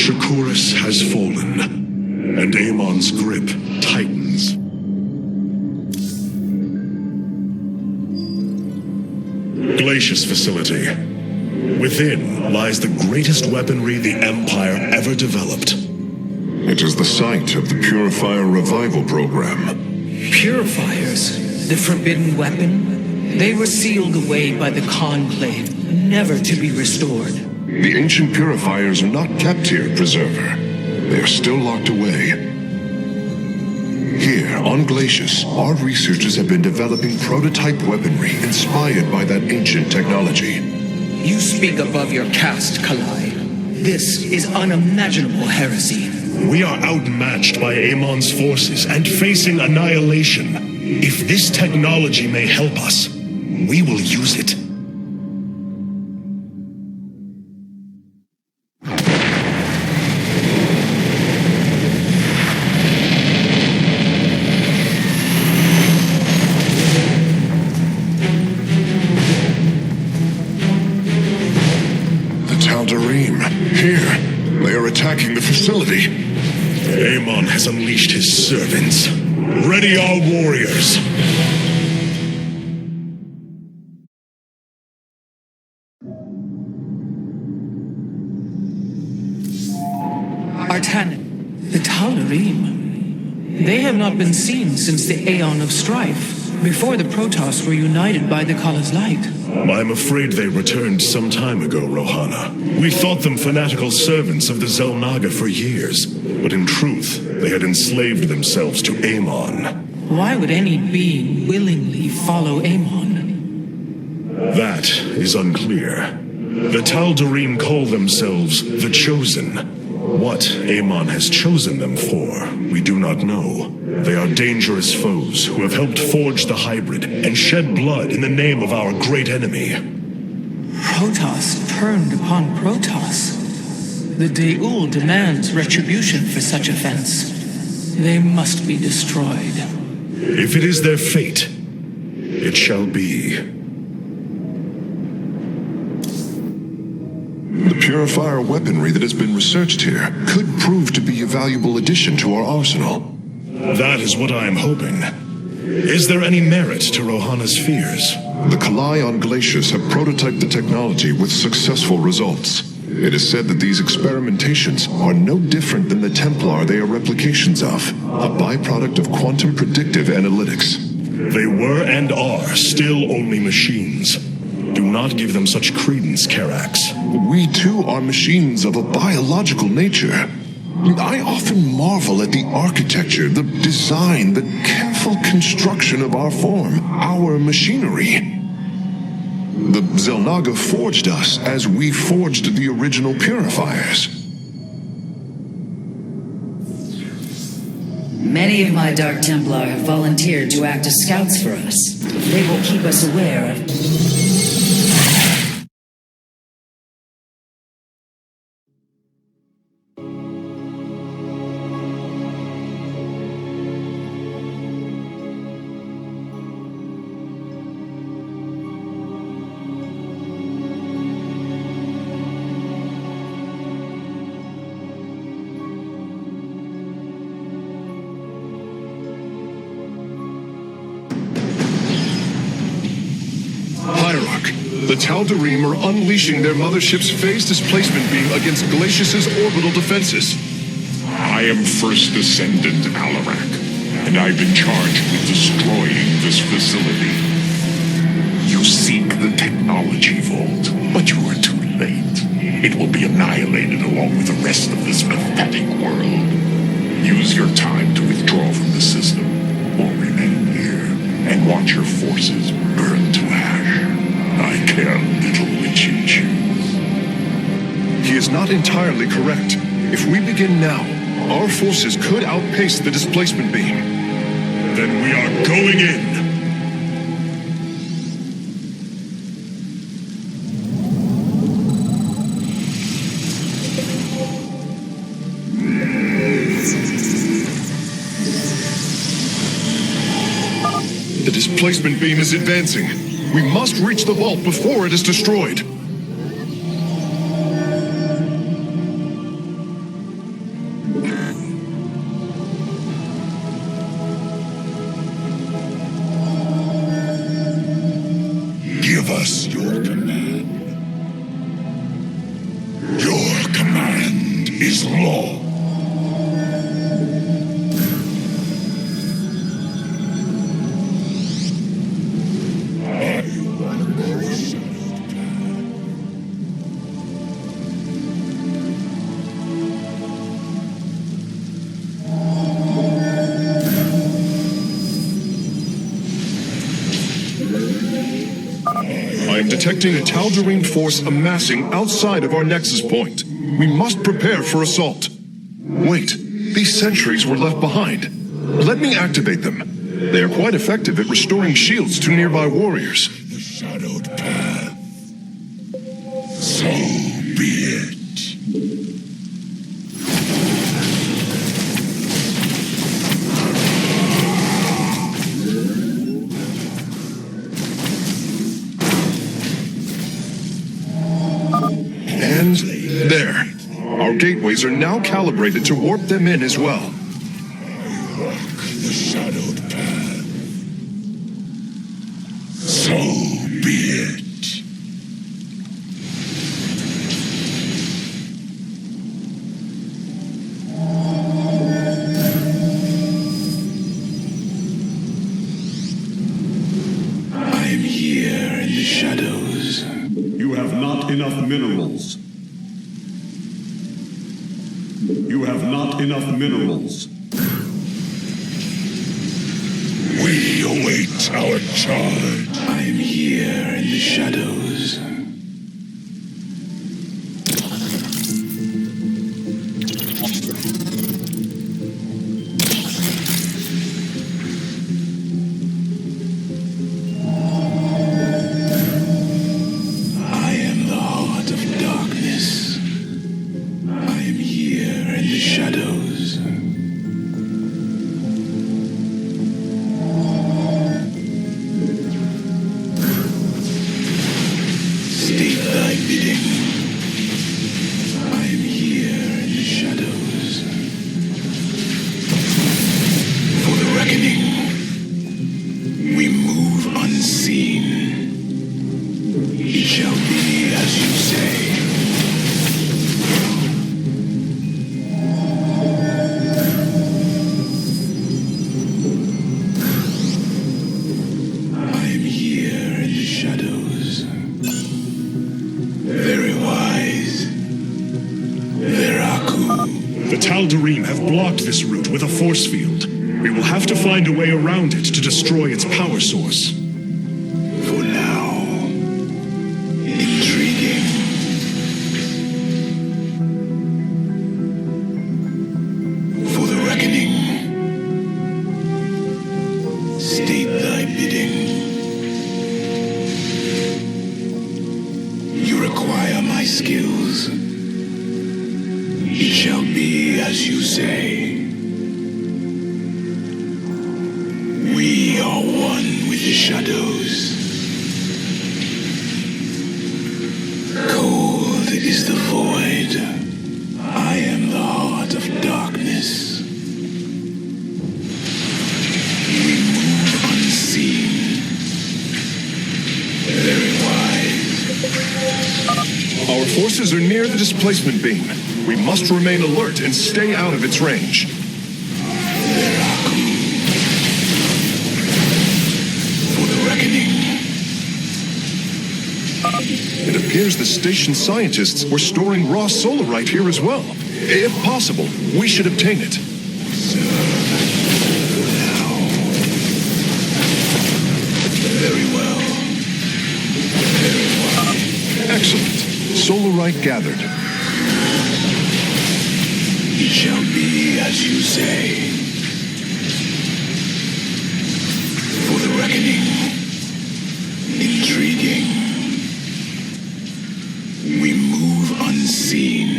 Shakuras has fallen. and Amon's grip tightens. Glacius facility. Within lies the greatest weaponry the Empire ever developed. It is the site of the Purifier Revival Program. Purifiers? The forbidden weapon? They were sealed away by the Conclave, never to be restored. The ancient purifiers are not kept here, Preserver. They are still locked away. Here, on Glacius, our researchers have been developing prototype weaponry inspired by that ancient technology. You speak above your caste, Kalai. This is unimaginable heresy. We are outmatched by Amon's forces and facing annihilation. If this technology may help us, we will use it. Here, they are attacking the facility. Amon has unleashed his servants. Ready all warriors. Artanan, the Talarim. They have not been seen since the Aeon of Strife, before the Protoss were united by the Kala's light. I'm afraid they returned some time ago, Rohana. We thought them fanatical servants of the Xel'Naga for years, but in truth, they had enslaved themselves to Amon. Why would any being willingly follow Amon? That is unclear. The Tal'Darim call themselves the Chosen. What Amon has chosen them for, we do not know. They are dangerous foes who have helped forge the hybrid and shed blood in the name of our great enemy. Protoss turned upon Protoss. The De'ul demands retribution for such offense. They must be destroyed. If it is their fate, it shall be. The Purifier weaponry that has been researched here could prove to be a valuable addition to our arsenal. That is what I am hoping. Is there any merit to Rohana's fears? The Kalai on Glacius have prototyped the technology with successful results. It is said that these experimentations are no different than the Templar they are replications of, a byproduct of quantum predictive analytics. They were and are still only machines. Do not give them such credence, Karax. We too are machines of a biological nature. I often marvel at the architecture, the design, the careful construction of our form, our machinery. The Xel'Naga forged us as we forged the original purifiers. Many of my Dark Templar have volunteered to act as scouts for us. They will keep us aware of... The Tal'Darim are unleashing their mothership's phase displacement beam against Glacius's orbital defenses. I am First Descendant Alarak, and I've been charged with destroying this facility. You seek the technology vault, but you are too late. It will be annihilated along with the rest of this pathetic world. Use your time to withdraw from the system, or remain here and watch your forces burn to ash. I care little which you choose. He is not entirely correct. If we begin now, our forces could outpace the displacement beam. Then we are going in. The displacement beam is advancing. We must reach the vault before it is destroyed. is law. I'm detecting a Tal'Darim force amassing outside of our nexus point. We must prepare for assault. Wait, these sentries were left behind. Let me activate them. They are quite effective at restoring shields to nearby warriors. The shadowed path. So be it. And there. Our gateways are now calibrated to warp them in as well. I walk the shadowed path. So be it. I am here in the shadows. You have not enough minerals. You have not enough minerals. We await our charge. I am here in the shadows. I am the heart of darkness. I am here in the shadows. State thy bidding. I am here in the shadows. For the reckoning, we move unseen. It shall be as you say. I am here in the shadows. Very wise. Veraku. The Tal'Darim have blocked this route with a force field. We will have to find a way around it to destroy its power source. For now. Intriguing. For the reckoning. State thy bidding. You require my skills. It shall be as you say. We are one with the shadows. Cold is the void. I am the heart of darkness. We move unseen. Very wise. Our forces are near the displacement beam. We must remain alert and stay out of its range. For the reckoning. It appears the station scientists were storing raw solarite here as well. If possible, we should obtain it. Very well. Very well. Excellent. Solarite gathered. It shall be as you say. For the reckoning. Intriguing. We move unseen.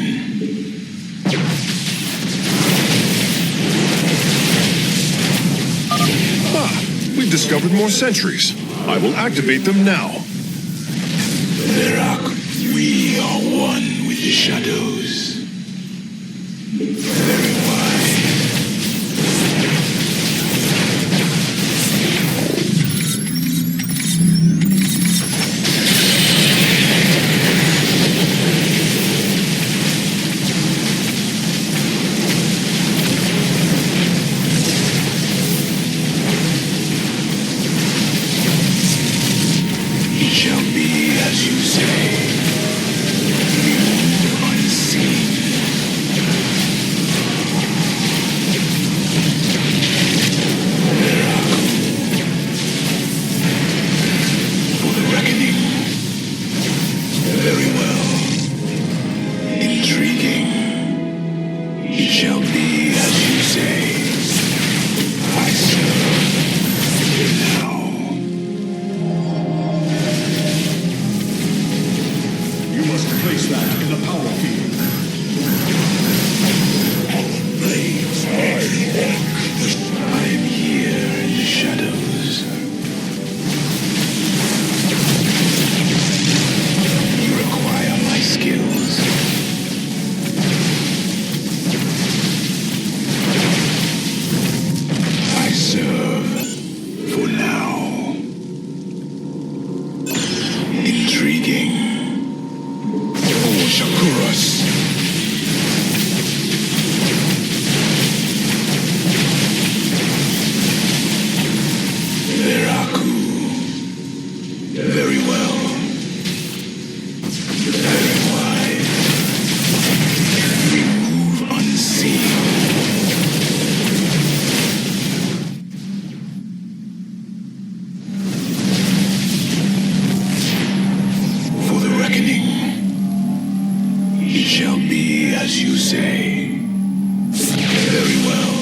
We've discovered more sentries. I will activate them now. Verak, we are one with the shadows. Very wise. Very well. Intriguing. It shall be as you say. I serve now. You must place that in the power field. I am here in the shadows. You require my skills. I serve for now. Intriguing. Oh, Shakuras. Very well. Very wise. We move unseen. For the reckoning, it shall be as you say. Very well.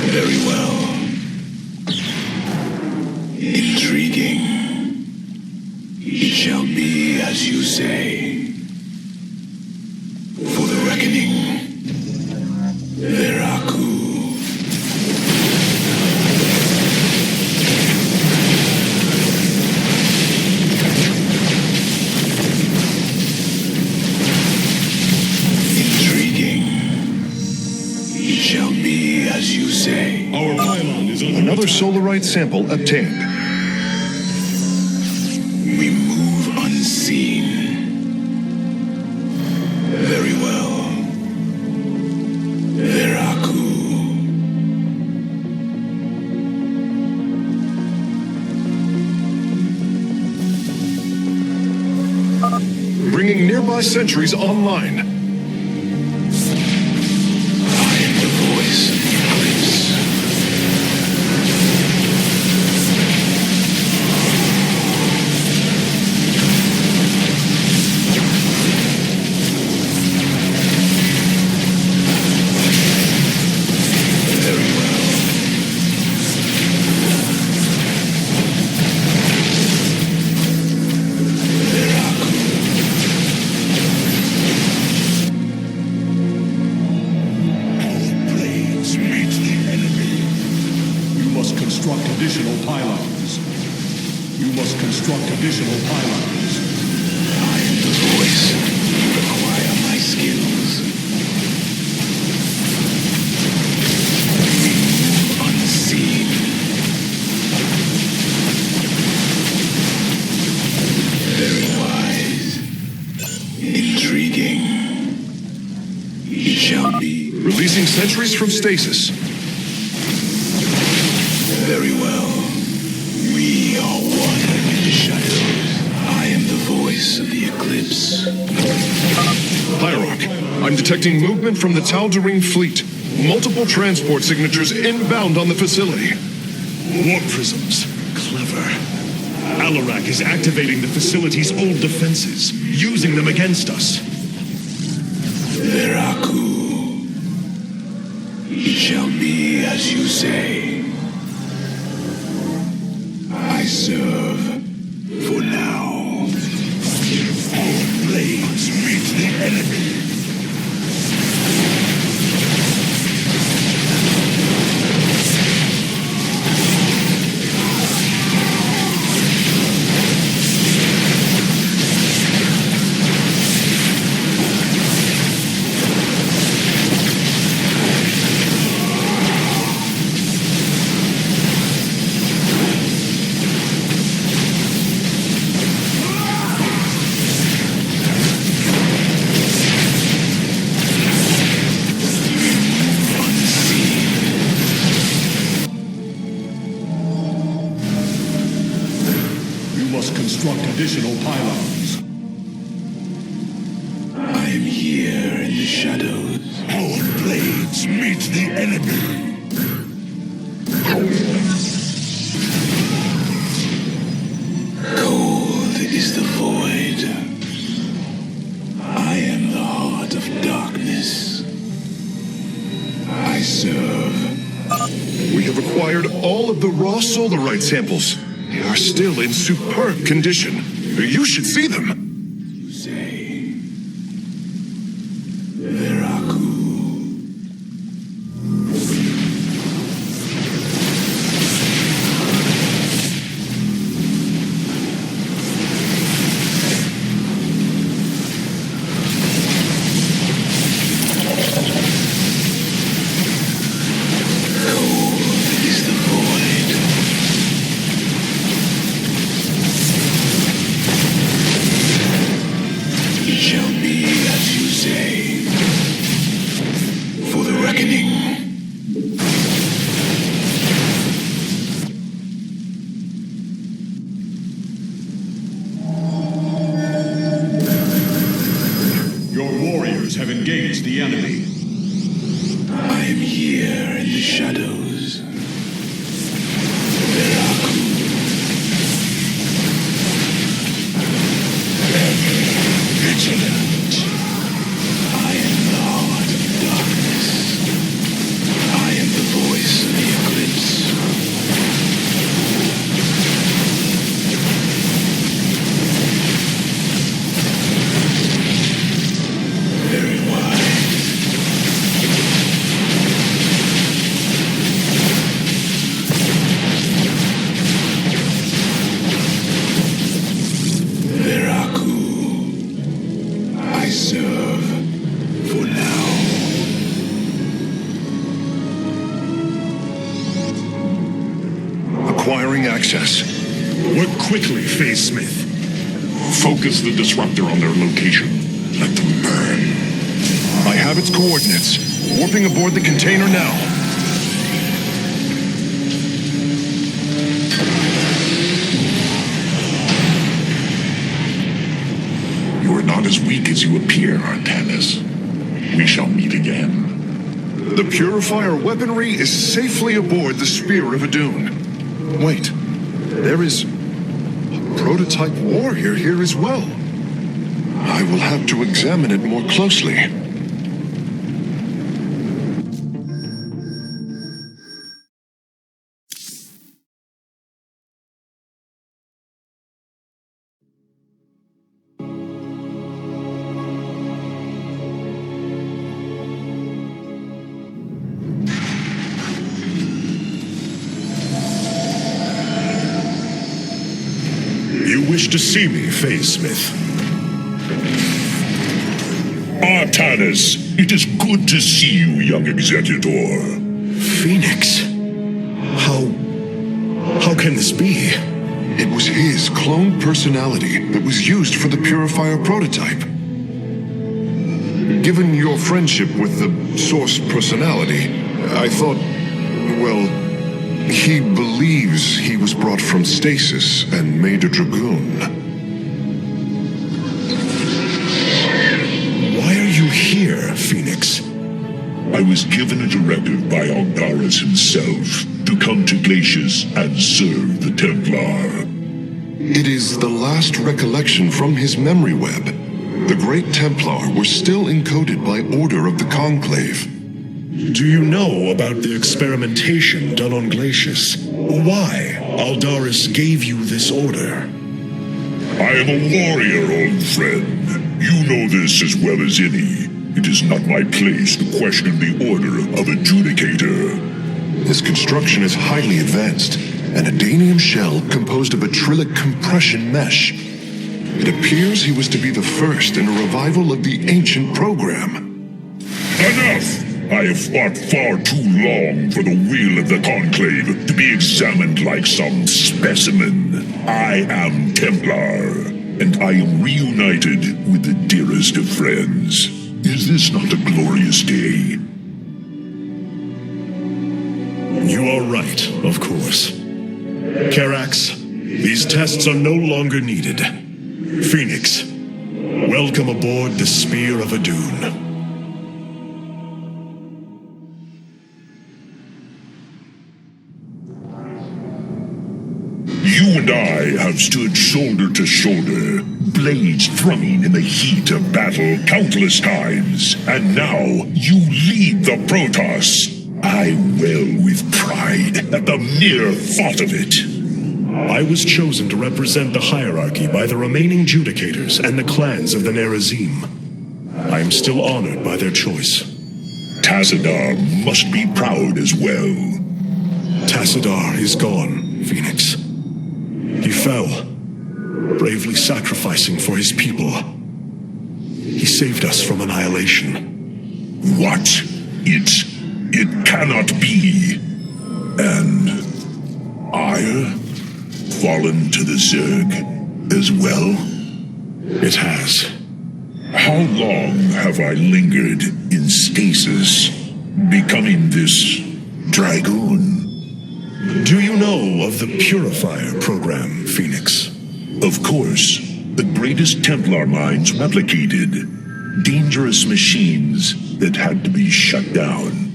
Very well. Intriguing. It shall be as you say. For the reckoning, Veraku. Intriguing. It shall be as you say. Our pylon is under Another Solarite sample obtained. We move unseen. Very well. Veraku. Bringing nearby sentries online. I am the voice of the eclipse. Very well. Veraku. Blades meet the enemy. You must construct additional pylons. You must construct additional pylons. I am the voice. You require my skills. We move unseen. Very wise. Intriguing. It shall be. Releasing sentries from stasis. Very well. We are one in the shadows. I am the voice of the eclipse. Hierarch, I'm detecting movement from the Tal'Darim fleet. Multiple transport signatures inbound on the facility. Warp prisms. Clever. Alarak is activating the facility's old defenses, using them against us. Veraku. It shall be as you say. I serve for now. Our blades meet the enemy. additional pylons. I am here in the shadows. Our blades meet the enemy. Cold is the void. I am the heart of darkness. I serve. We have acquired all of the raw solarite samples. They are still in superb condition. You should see them. Have engaged the enemy. I am here in the shadows. Vigilant. I am the heart of darkness. I am the voice of the eclipse. Very wide. Veraku. I serve for now. Acquiring access. Work quickly, Phase Smith. Focus the disruptor on their location. Let them burn. I have its coordinates. Warping aboard the container now. You are not as weak as you appear, Artanis. We shall meet again. The Purifier weaponry is safely aboard the Spear of Adun. Wait, there is a prototype warrior here as well. I will have to examine it more closely. You wish to see me, Phase Smith? Artanis, it is good to see you, young Executor. Phoenix? How can this be? It was his cloned personality that was used for the Purifier prototype. Given your friendship with the Source personality, I thought, well, he believes he was brought from stasis and made a Dragoon. Why are you here, Phoenix? I was given a directive by Aldaris himself to come to Glacius and serve the Templar. It is the last recollection from his memory web. The Great Templar were still encoded by order of the Conclave. Do you know about the experimentation done on Glacius? Why Aldaris gave you this order? I am a warrior, old friend. You know this as well as any. It is not my place to question the order of Adjudicator. His construction is highly advanced. An Adanium shell composed of acrylic compression mesh. It appears he was to be the first in a revival of the ancient program. Enough! I have fought far too long for the will of the Conclave to be examined like some specimen. I am Templar, and I am reunited with the dearest of friends. Is this not a glorious day? You are right, of course. Karax, these tests are no longer needed. Phoenix, welcome aboard the Spear of Adun. You and I have stood shoulder to shoulder, blades thrumming in the heat of battle countless times, and now you lead the Protoss. I wail with pride at the mere thought of it. I was chosen to represent the hierarchy by the remaining Judicators and the clans of the Nerazim. I am still honored by their choice. Tassadar must be proud as well. Tassadar is gone, Phoenix. He fell, bravely sacrificing for his people. He saved us from annihilation. What? It cannot be. And Aiur? Fallen to the Zerg as well? It has. How long have I lingered in stasis, becoming this dragoon? Do you know of the Purifier program, Phoenix? Of course. The greatest Templar minds replicated. Dangerous machines that had to be shut down.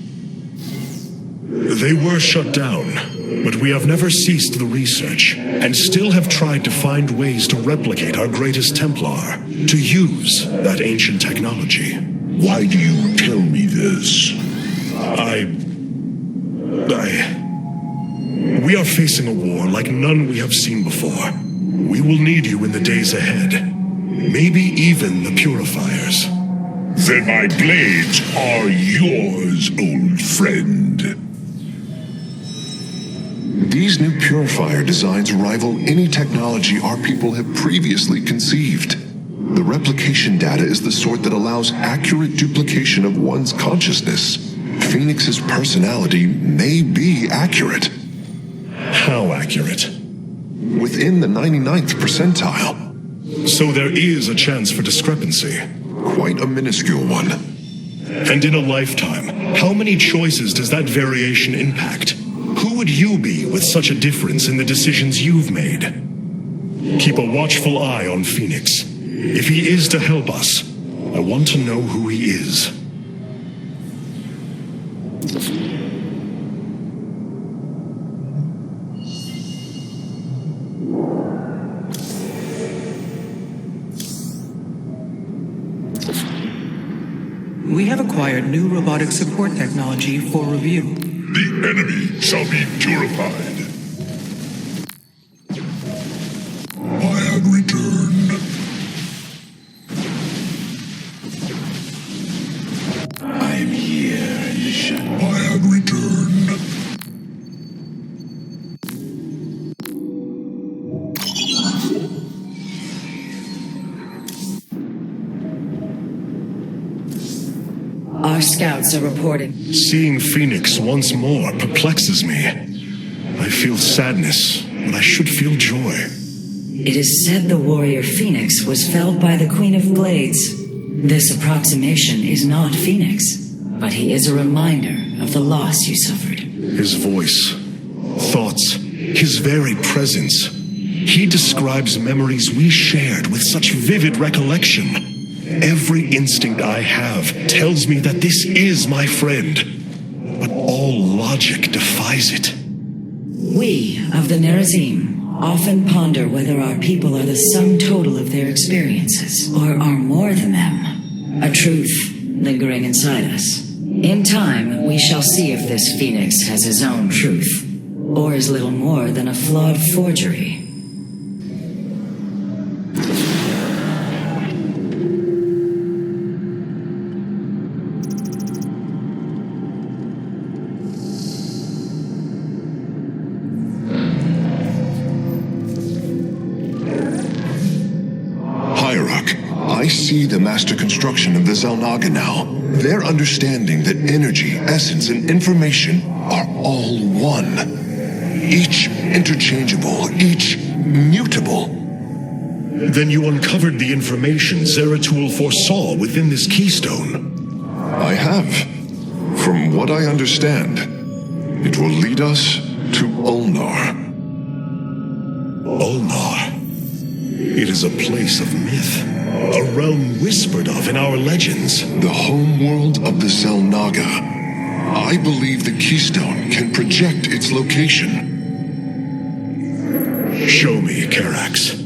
They were shut down, but we have never ceased the research, and still have tried to find ways to replicate our greatest Templar, to use that ancient technology. Why do you tell me this? We are facing a war like none we have seen before. We will need you in the days ahead. Maybe even the Purifiers. Then my blades are yours, old friend. These new Purifier designs rival any technology our people have previously conceived. The replication data is the sort that allows accurate duplication of one's consciousness. Phoenix's personality may be accurate. How accurate? Within the 99th percentile. So there is a chance for discrepancy. Quite a minuscule one. And in a lifetime, how many choices does that variation impact? Who would you be with such a difference in the decisions you've made? Keep a watchful eye on Phoenix. If he is to help us, I want to know who he is. We have acquired new robotic support technology for review. The enemy shall be purified. I have returned. I am here in the shadow. I have returned. Our scouts are reporting. Seeing Phoenix once more perplexes me. I feel sadness, but I should feel joy. It is said the warrior Phoenix was felled by the Queen of Blades. This approximation is not Phoenix, but he is a reminder of the loss you suffered. His voice, thoughts, his very presence. He describes memories we shared with such vivid recollection. Every instinct I have tells me that this is my friend, but all logic defies it. We of the Nerazim often ponder whether our people are the sum total of their experiences, or are more than them, a truth lingering inside us. In time, we shall see if this Phoenix has his own truth, or is little more than a flawed forgery. I see the master construction of the Xel'Naga now. Their understanding that energy, essence, and information are all one. Each interchangeable, each mutable. Then you uncovered the information Zeratul foresaw within this keystone. I have. From what I understand, it will lead us to Ulnar. Ulnar? It is a place of myth, a realm whispered of in our legends. The homeworld of the Xel'Naga. I believe the Keystone can project its location. Show me, Karax.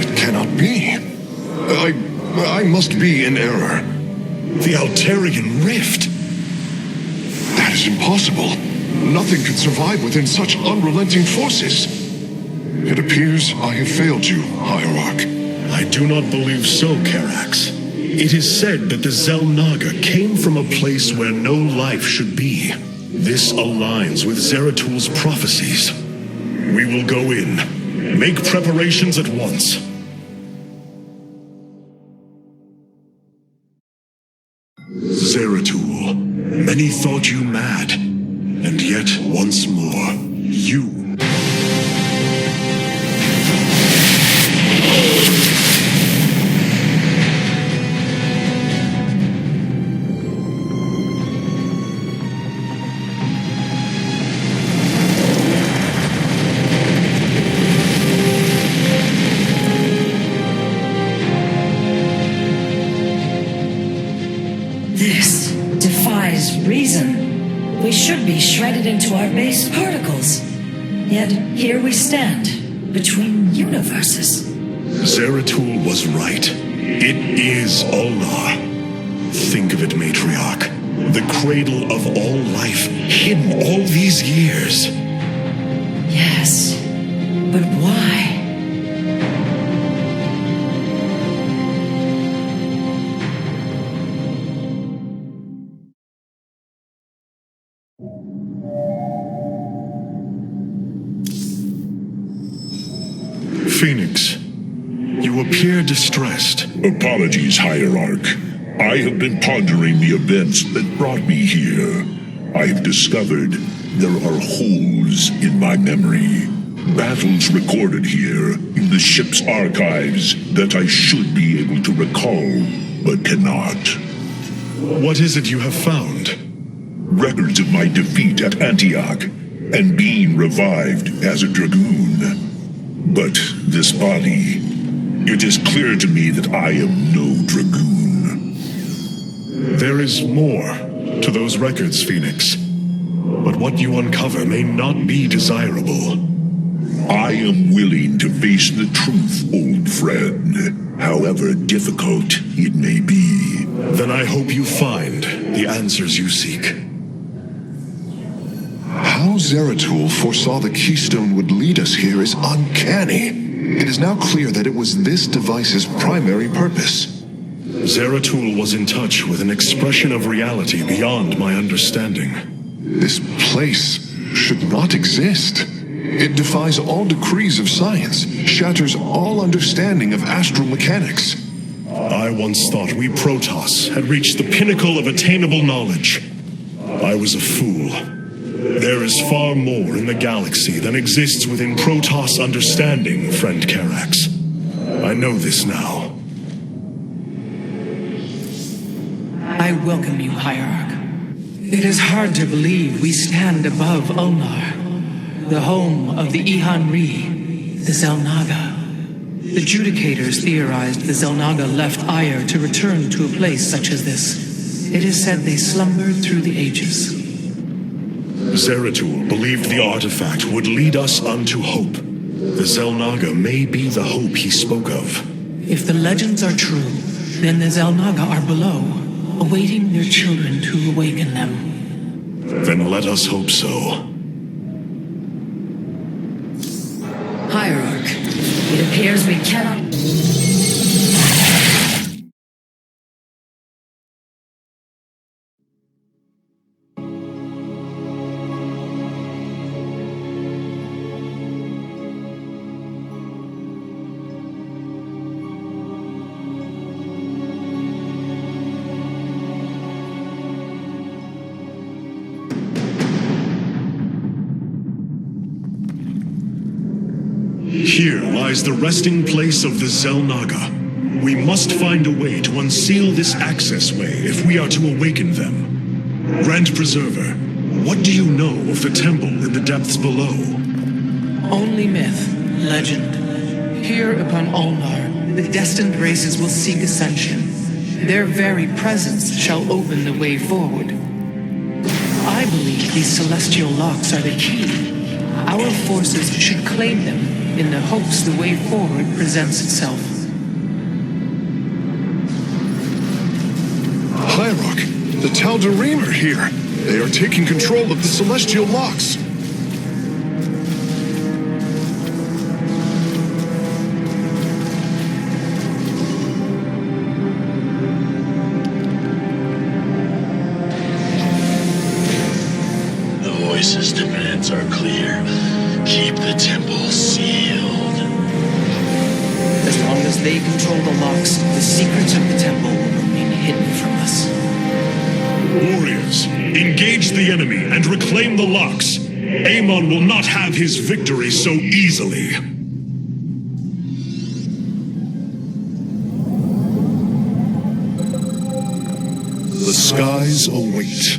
It cannot be. I must be in error. The Altarian Rift. That is impossible. Nothing could survive within such unrelenting forces. It appears I have failed you, Hierarch. I do not believe so, Karax. It is said that the Xel'Naga came from a place where no life should be. This aligns with Zeratul prophecies. We will go in. Make preparations at once. Zeratul, many thought you mad. And yet, once more, you... This defies reason. We should be shredded into our base particles. Yet here we stand, between universes. Zeratul was right. It is Allah. Think of it, Matriarch. The cradle of all life, hidden all these years. Yes, but why? Phoenix, you appear distressed. Apologies, Hierarch. I have been pondering the events that brought me here. I have discovered there are holes in my memory. Battles recorded here in the ship's archives that I should be able to recall, but cannot. What is it you have found? Records of my defeat at Antioch and being revived as a dragoon. But this body, it is clear to me that I am no dragoon. There is more to those records, Phoenix. But what you uncover may not be desirable. I am willing to face the truth, old friend, however difficult it may be. Then I hope you find the answers you seek. How Zeratul foresaw the Keystone would lead us here is uncanny. It is now clear that it was this device's primary purpose. Zeratul was in touch with an expression of reality beyond my understanding. This place should not exist. It defies all decrees of science, shatters all understanding of astral mechanics. I once thought we Protoss had reached the pinnacle of attainable knowledge. I was a fool. There is far more in the galaxy than exists within Protoss understanding, friend Karax. I know this now. I welcome you, Hierarch. It is hard to believe we stand above Ulnar, the home of the Ihan-Ri, the Xel'Naga. The Judicators theorized the Xel'Naga left Aiur to return to a place such as this. It is said they slumbered through the ages. Zeratul believed the artifact would lead us unto hope. The Xel'Naga may be the hope he spoke of. If the legends are true, then the Xel'Naga are below, awaiting their children to awaken them. Then let us hope so. Hierarch, it appears we cannot... Here lies the resting place of the Xel'Naga. We must find a way to unseal this access way if we are to awaken them. Grand Preserver, what do you know of the temple in the depths below? Only myth, legend. Here upon Ulnar, the destined races will seek ascension. Their very presence shall open the way forward. I believe these celestial locks are the key. Our forces should claim them in the hopes the way forward presents itself. Hyrok, the Tal'Darim are here. They are taking control of the celestial locks. The voice's demands are clear. Keep the temple sealed. As long as they control the locks, the secrets of the temple will remain hidden from us. Warriors, engage the enemy and reclaim the locks. Amon will not have his victory so easily. The skies await.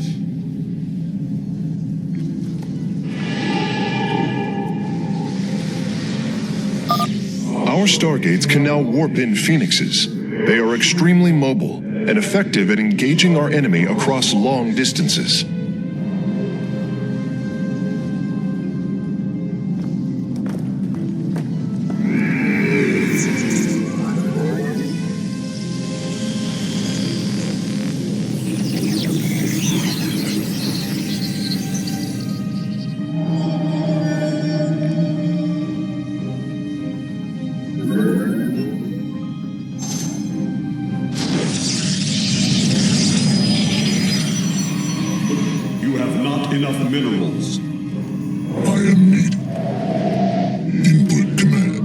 Our stargates can now warp in phoenixes. They are extremely mobile and effective at engaging our enemy across long distances. Enough minerals. I am needed. Input command.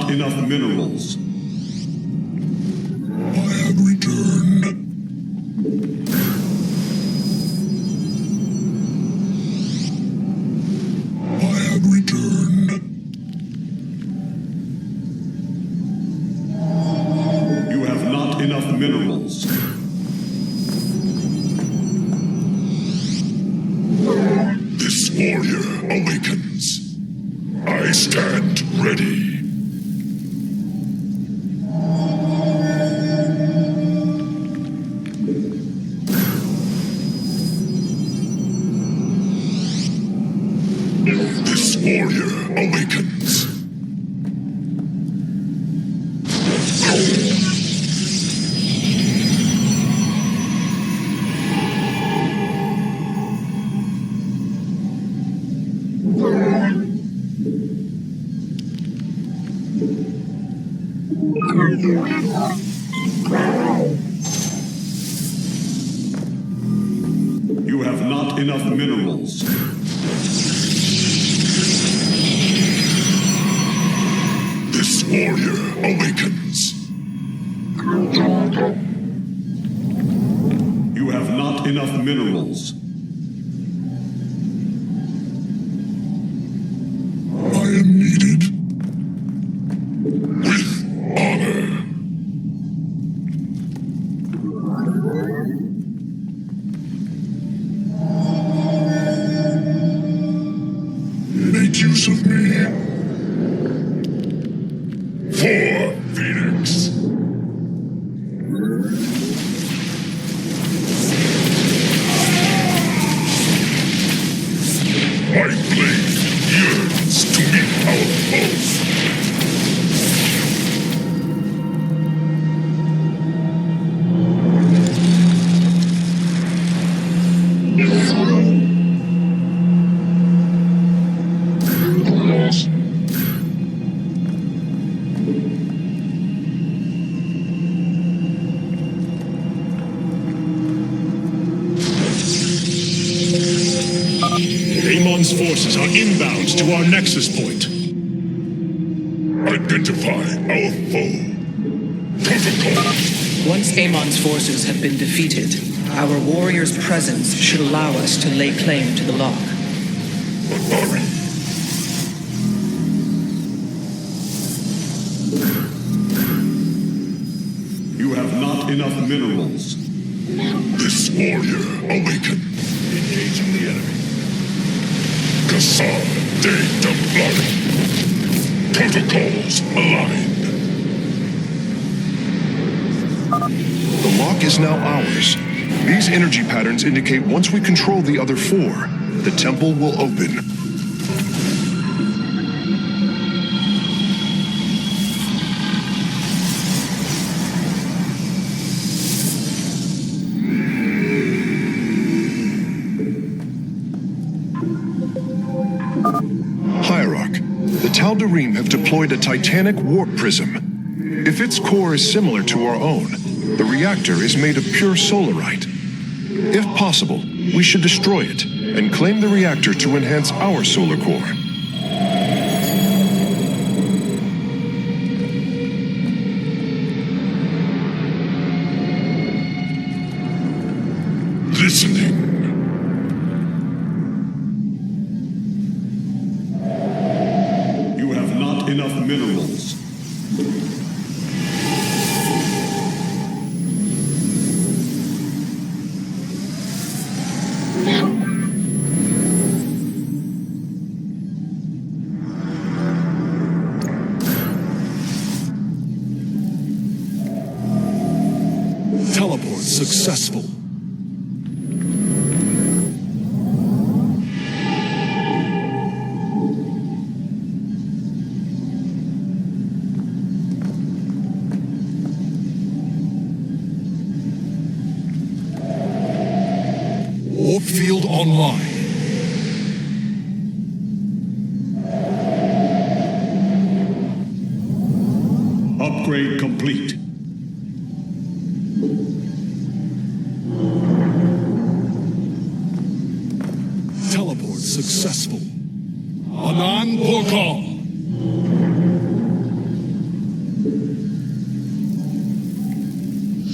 Enough minerals. I have returned. I have returned. You have not enough minerals. This warrior awakens. I stand ready. Warrior awakens. You have not enough minerals. This warrior awakens. You have not enough minerals. I am needed. With honor. Make use of me. For Phoenix. My blade yearns to meet our foes. forces are inbound to our nexus point. Identify our foe. Protocol. Once Amon's forces have been defeated, our warrior's presence should allow us to lay claim to the lock. You have not enough minerals. This warrior, Awaken. Engaging the enemy. Kassan de Templar. Protocols aligned. The lock is now ours. These energy patterns indicate once we control the other four, the temple will open. The Tal'Darim have deployed a titanic warp prism. If its core is similar to our own, the reactor is made of pure solarite. If possible, we should destroy it and claim the reactor to enhance our solar core. Listening. Enough minerals. Teleport successful. Warp field online. Upgrade complete. Teleport successful. Anan Porkal.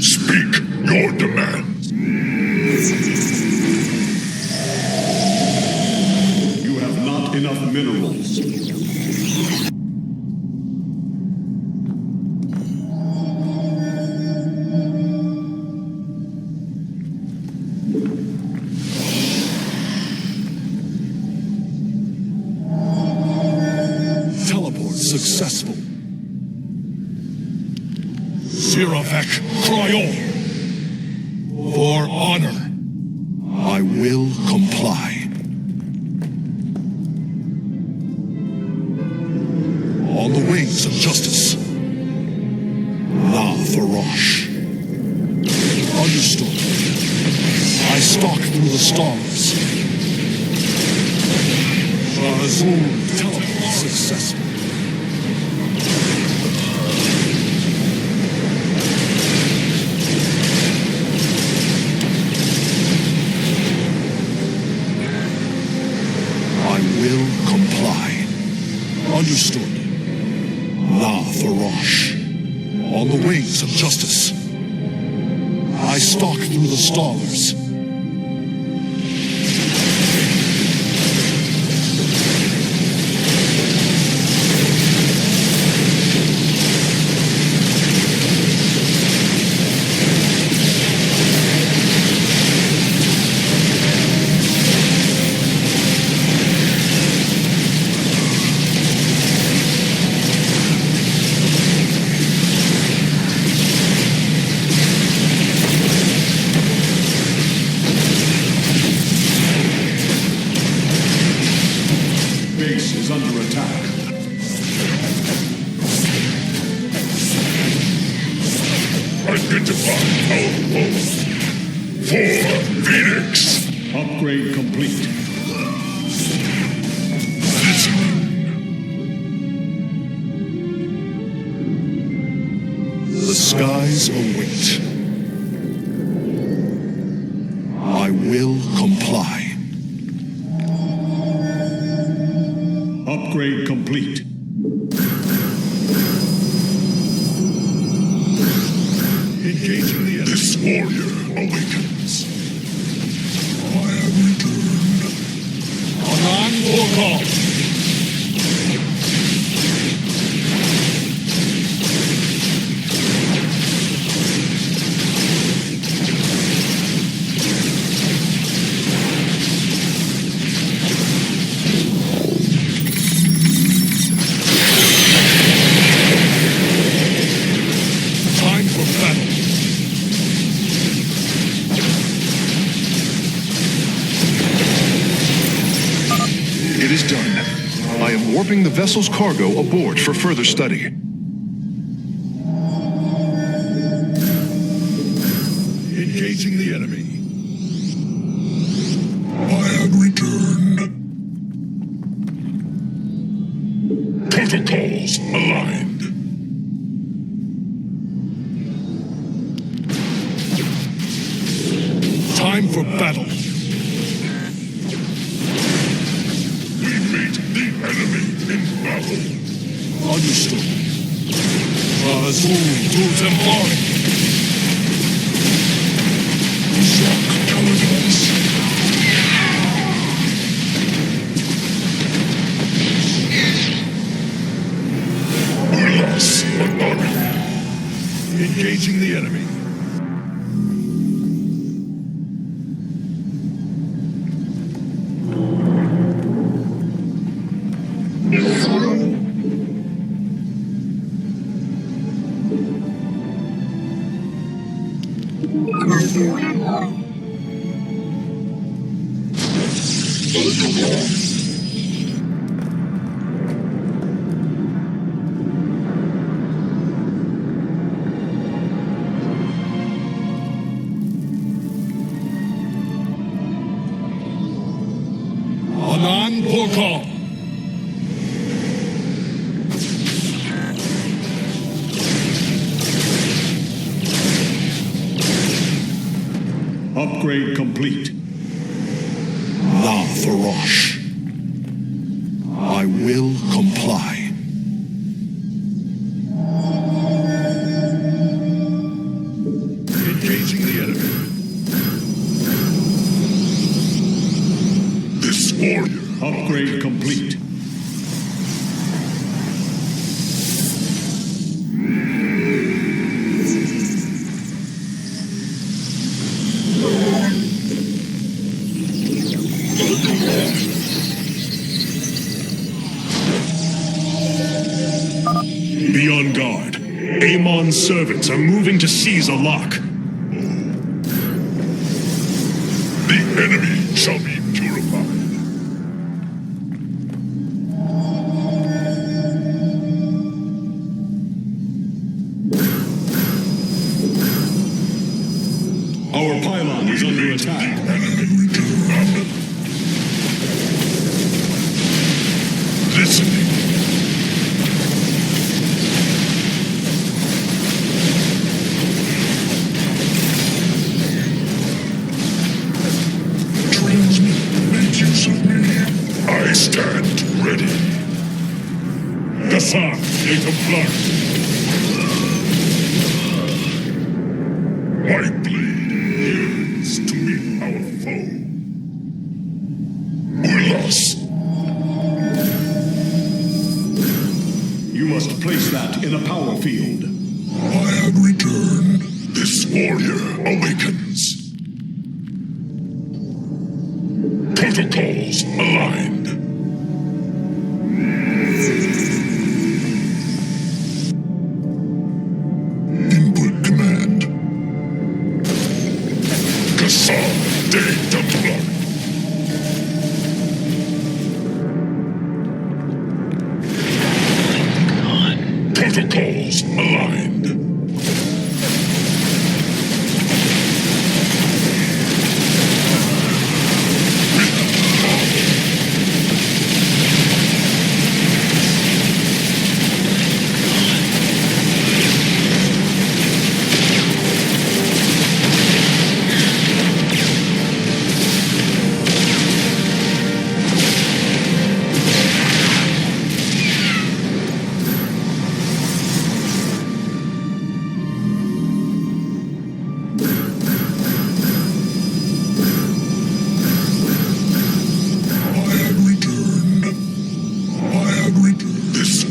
Speak your demands. You have not enough minerals. Teleport successful. Siravek Cryon. For honor, I will comply. On the wings of justice. La Farosh. Understood. I stalk through the stars. Azul teleport successful. Will comply. Understood. La Farosh. On the wings of justice. I stalk through the stars. Base is under attack. Identify our foe. For Phoenix. Upgrade complete. The skies await. I will comply. Upgrade complete. Engaging the enemy. This warrior awakens. I have returned. Anon Volkov. Time for battle. It is done. I am warping the vessel's cargo aboard for further study. Engaging the enemy. I have returned. Protocols aligned. Time for battle. We meet the enemy in battle. Understood. Unsealing the Past. Shock elegance. Ulas army. Engaging the enemy. Anon Volkov. Upgrade complete. La Farosh. I will comply. Engaging the enemy. This warrior. Upgrade complete. Be on guard. Amon's servants are moving to seize a lock. The enemy shall be purified. Our pylon is under attack. Listening. Make use of me. I stand ready. Daha, Templar. My blade yearns to meet our foe. Ulas. You must place that in a power field. I have returned. This warrior awakens. Protocols aligned. Input command. Cassam de Templar. Protocols aligned.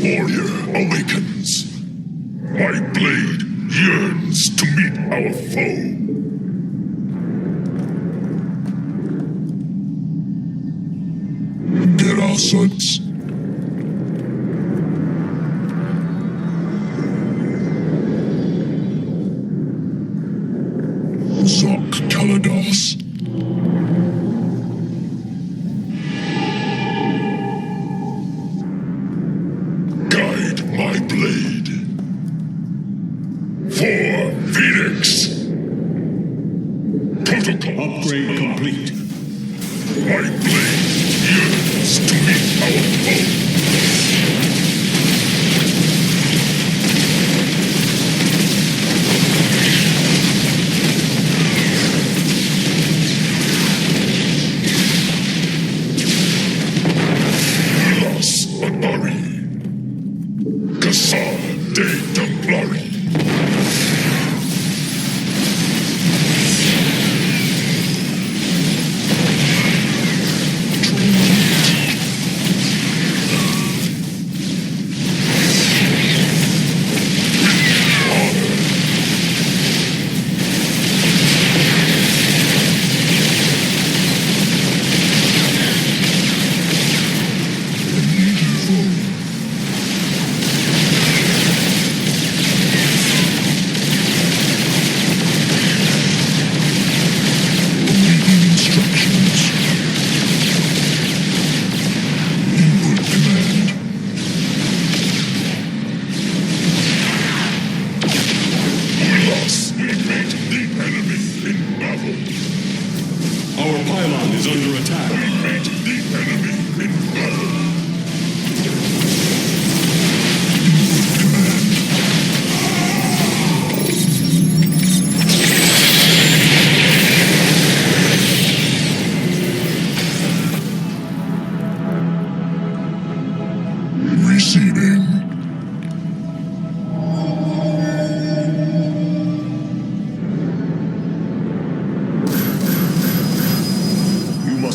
warrior awakens. My blade yearns to meet our foe. Get our sons. Zok Kalados. Guide my blade. For Phoenix. Protocol. Upgrade complete. My blade yearns to meet our foe. Templari.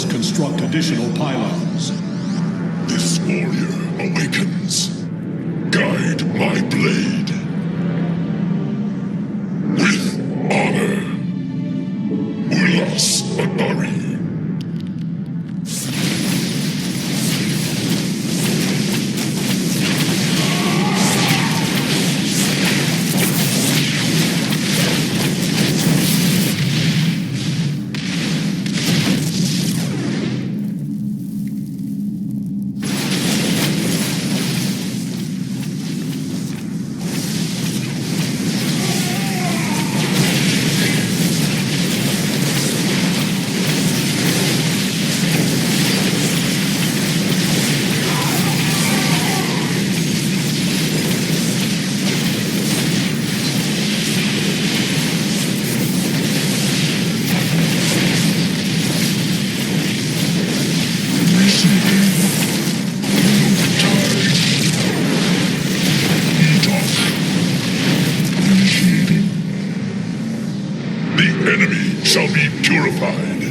Construct additional pylons. This warrior awakens. Guide my blade. With honor. Ulas Adari. Shall be purified.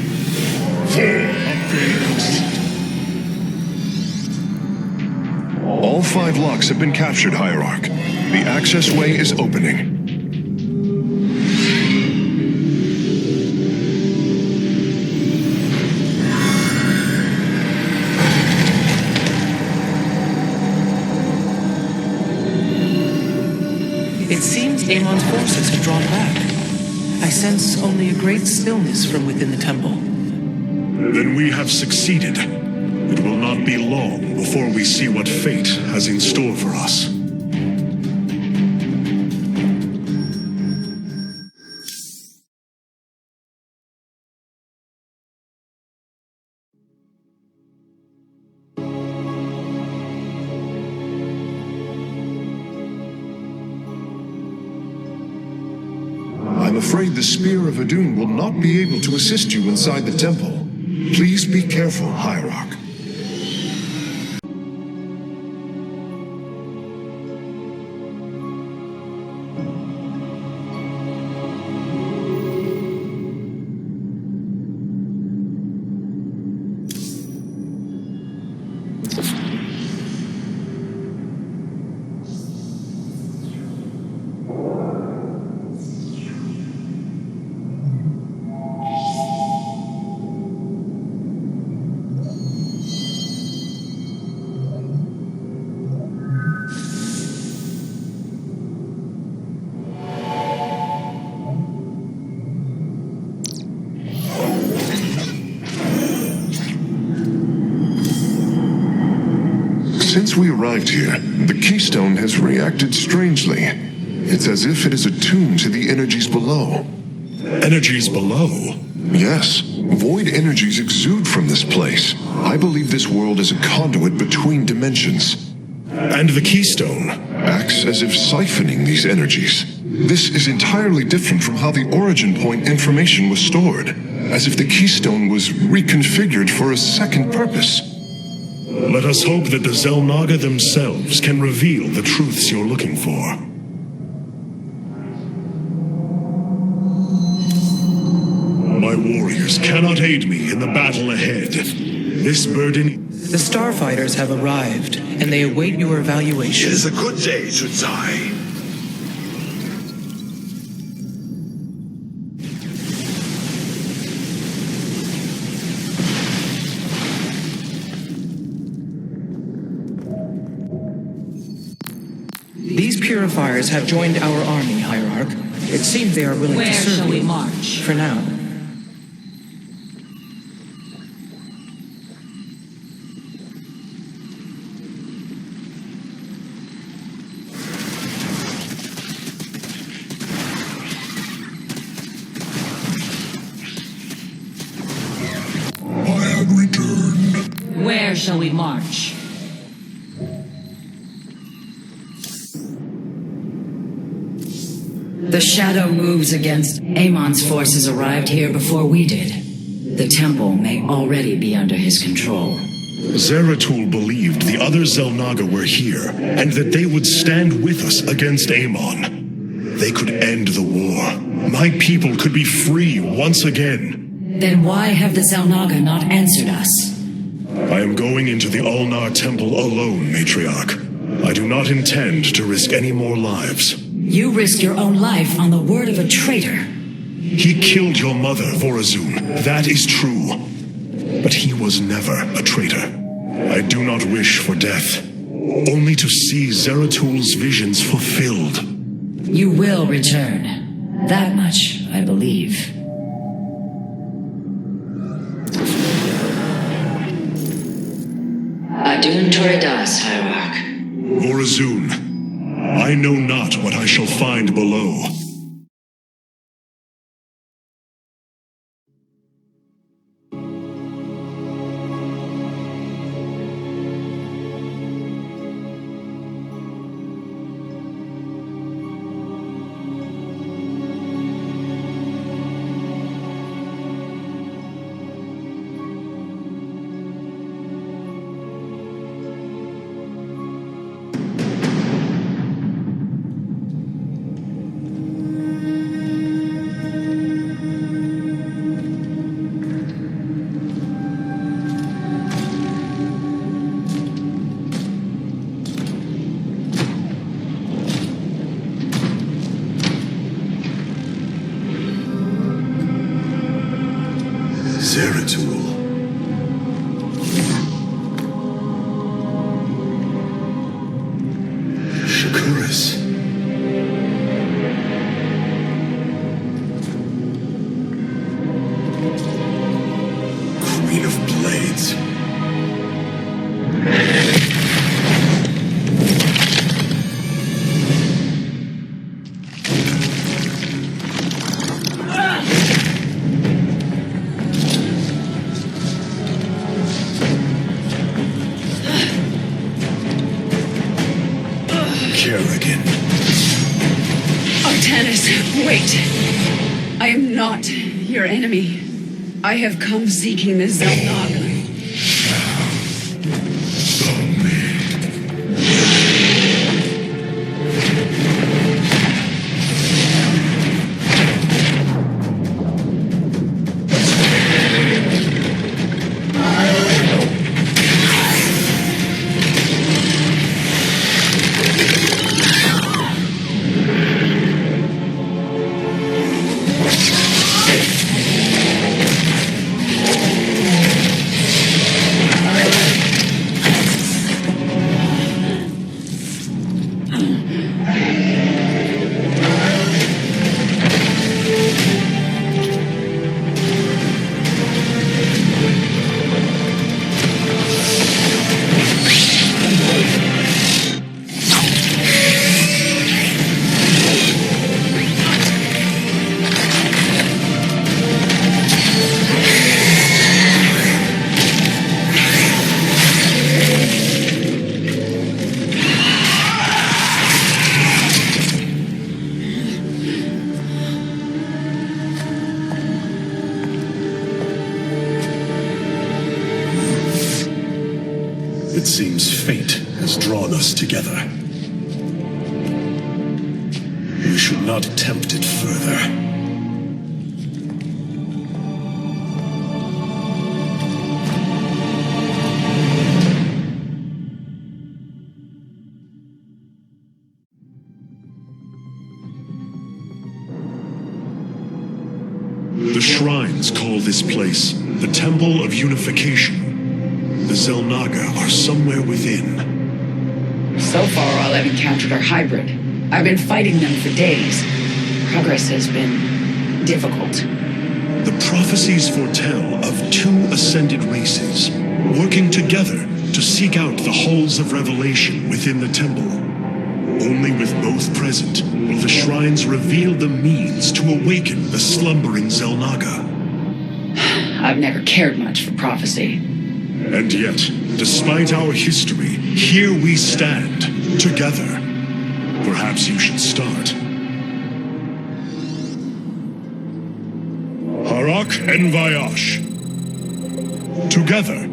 All 5 locks have been captured, Hierarch. The access way is opening. It seems Amon's forces have drawn back. I sense only a great stillness from within the temple. Then we have succeeded. It will not be long before we see what fate has in store for us. I'm afraid the Spear of Adun will not be able to assist you inside the temple. Please be careful, Hierarch. Since we arrived here, the Keystone has reacted strangely. It's as if it is attuned to the energies below. Energies below? Yes. Void energies exude from this place. I believe this world is a conduit between dimensions. And the Keystone? Acts as if siphoning these energies. This is entirely different from how the origin point information was stored. As if the Keystone was reconfigured for a second purpose. Let us hope that the Xel'Naga themselves can reveal the truths you're looking for. My warriors cannot aid me in the battle ahead. This burden... The starfighters have arrived, and they await your evaluation. It is a good day, Zudzai. These purifiers have joined our army, Hierarch. It seems they are willing to serve shall we you. march? For now. I have returned. Where shall we march? The shadow moves against Amon's forces arrived here before we did. The temple may already be under his control. Zeratul believed the other Xel'Naga were here, and that they would stand with us against Amon. They could end the war. My people could be free once again. Then why have the Xel'Naga not answered us? I am going into the Ulnar Temple alone, Matriarch. I do not intend to risk any more lives. You risk your own life on the word of a traitor. He killed your mother, Vorazun. That is true. But he was never a traitor. I do not wish for death. Only to see Zeratul's visions fulfilled. You will return. That much, I believe. Adun Toridas, Hierarch. Vorazun, I know not what I shall find below. Zeratul. Shakuris. Queen of Blades. Wait. I am not your enemy. I have come seeking the Xel'Naga. Fate has drawn us together. We should not attempt it further. The shrines call this place the Temple of Unification. The Xel'Naga are somewhere within. So far, all I've encountered are hybrid. I've been fighting them for days. Progress has been difficult. The prophecies foretell of two ascended races working together to seek out the halls of revelation within the temple. Only with both present will the shrines reveal the means to awaken the slumbering Xel'Naga. I've never cared much for prophecy. And yet, despite our history, here we stand, together. Perhaps you should start. Harak and Vayash. Together,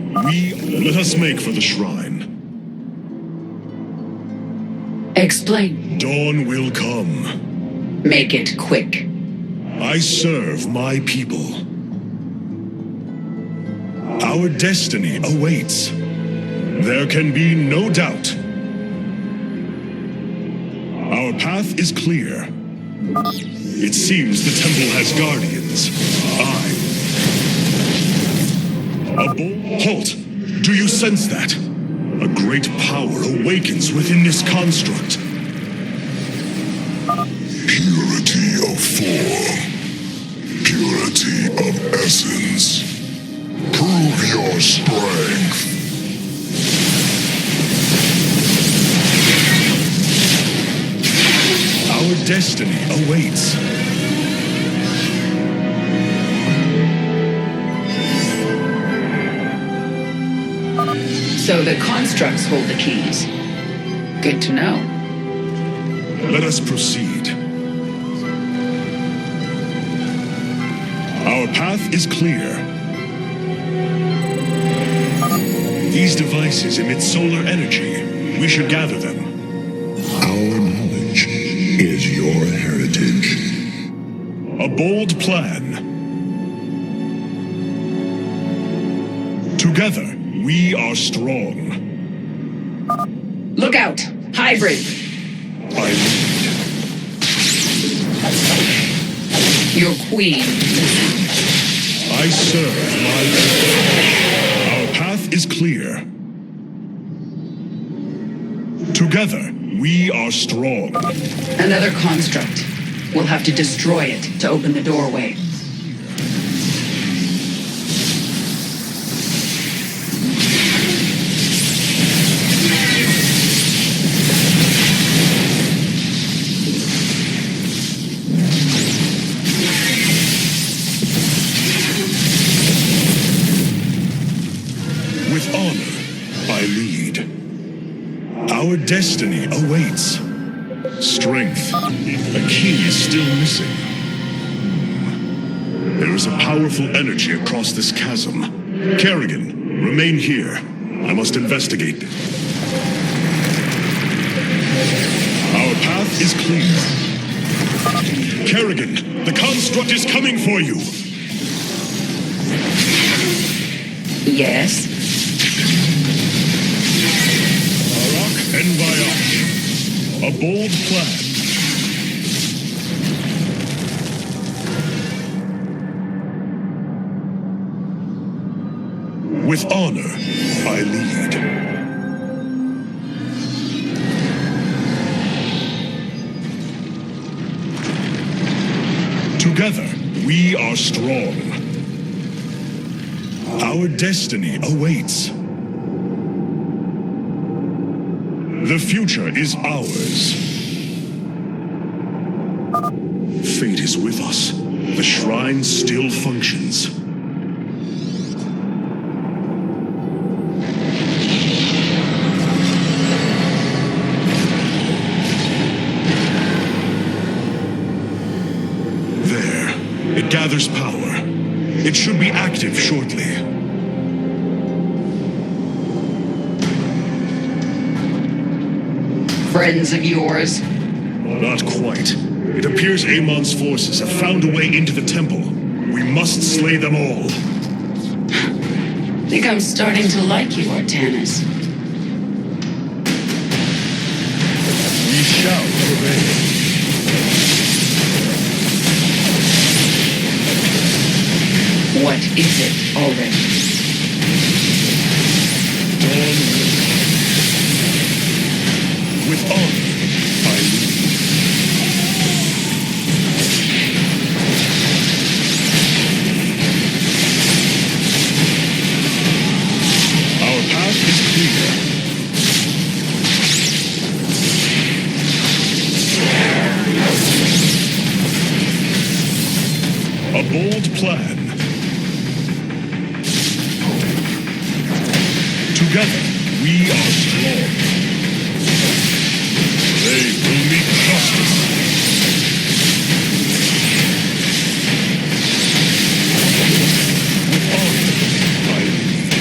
let us make for the shrine. Explain. Dawn will come. Make it quick. I serve my people. Our destiny awaits. There can be no doubt. Our path is clear. It seems the temple has guardians. Halt! Do you sense that? A great power awakens within this construct. Purity of form. Purity of essence. Prove your strength. Our destiny awaits. So the constructs hold the keys. Good to know. Let us proceed. Our path is clear. These devices emit solar energy. We should gather them. Our knowledge is your heritage. A bold plan. Together, we are strong. Look out! Hybrid! I lead. Your queen. I serve my people. Our path is clear. Together, we are strong. Another construct. We'll have to destroy it to open the doorway. With honor, I lead. Our destiny awaits. Strength. A key is still missing. There is a powerful energy across this chasm. Kerrigan, remain here. I must investigate. Our path is clear. Kerrigan, the construct is coming for you. Yes? Harak and Vayash. A bold plan. With honor, I lead. Together, we are strong. Our destiny awaits. The future is ours. Fate is with us. The shrine still functions. There, it gathers power. It should be active shortly. Friends of yours? Not quite. It appears Amon's forces have found a way into the temple. We must slay them all. I think I'm starting to like you, Artanis. We shall prevail. What is it already? Dawn will come. With honor, I lead. Our path is clear. A bold plan. Together, we are strong. They will meet justice. With honor, I lead.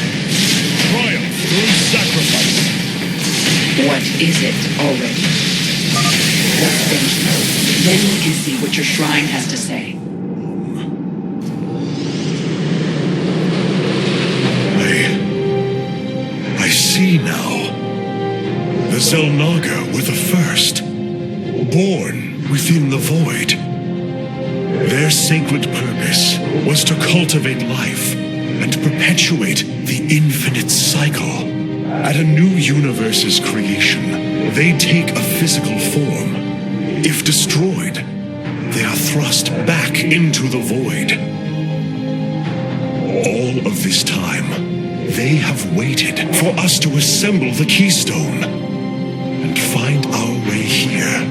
Triumph through sacrifice. What is it already? Let's finish. Then we can see what your shrine has to say. I see now. The Zelnaga were the first, born within the void. Their sacred purpose was to cultivate life and perpetuate the infinite cycle. At a new universe's creation, they take a physical form. If destroyed, they are thrust back into the void. All of this time, they have waited for us to assemble the keystone and find our way here.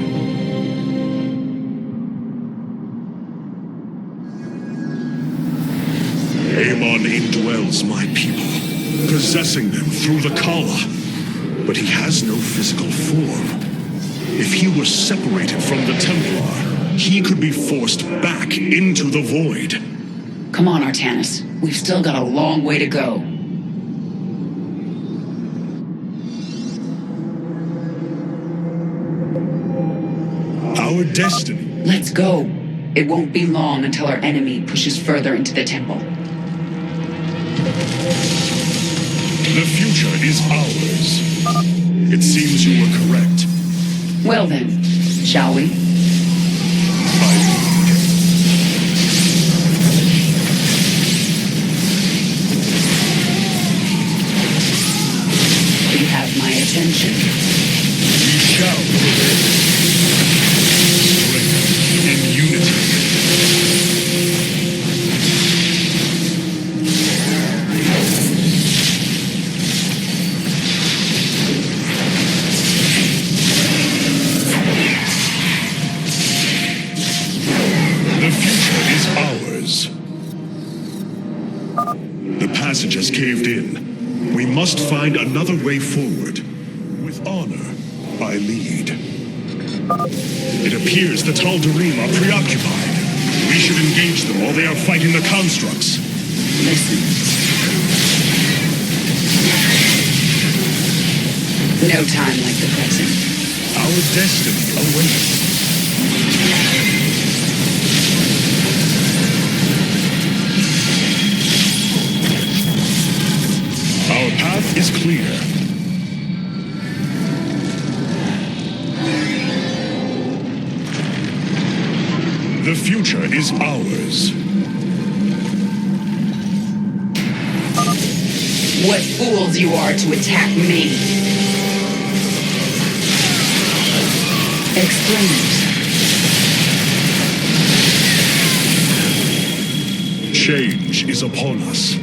Amon indwells my people, possessing them through the Kala. But he has no physical form. If he were separated from the Templar, he could be forced back into the void. Come on, Artanis. We've still got a long way to go. Our destiny. Let's go. It won't be long until our enemy pushes further into the temple. The future is ours. It seems you were correct. Well then, shall we? You have my attention. We shall prevail. Strength in unity. The future is ours. The passage has caved in. We must find another way forward. With honor, I lead. It appears the Tal'Darim are preoccupied. We should engage them while they are fighting the constructs. Listen. No time like the present. Our destiny awaits. Our path is clear. The future is ours. What fools you are to attack me. Explain. Change is upon us.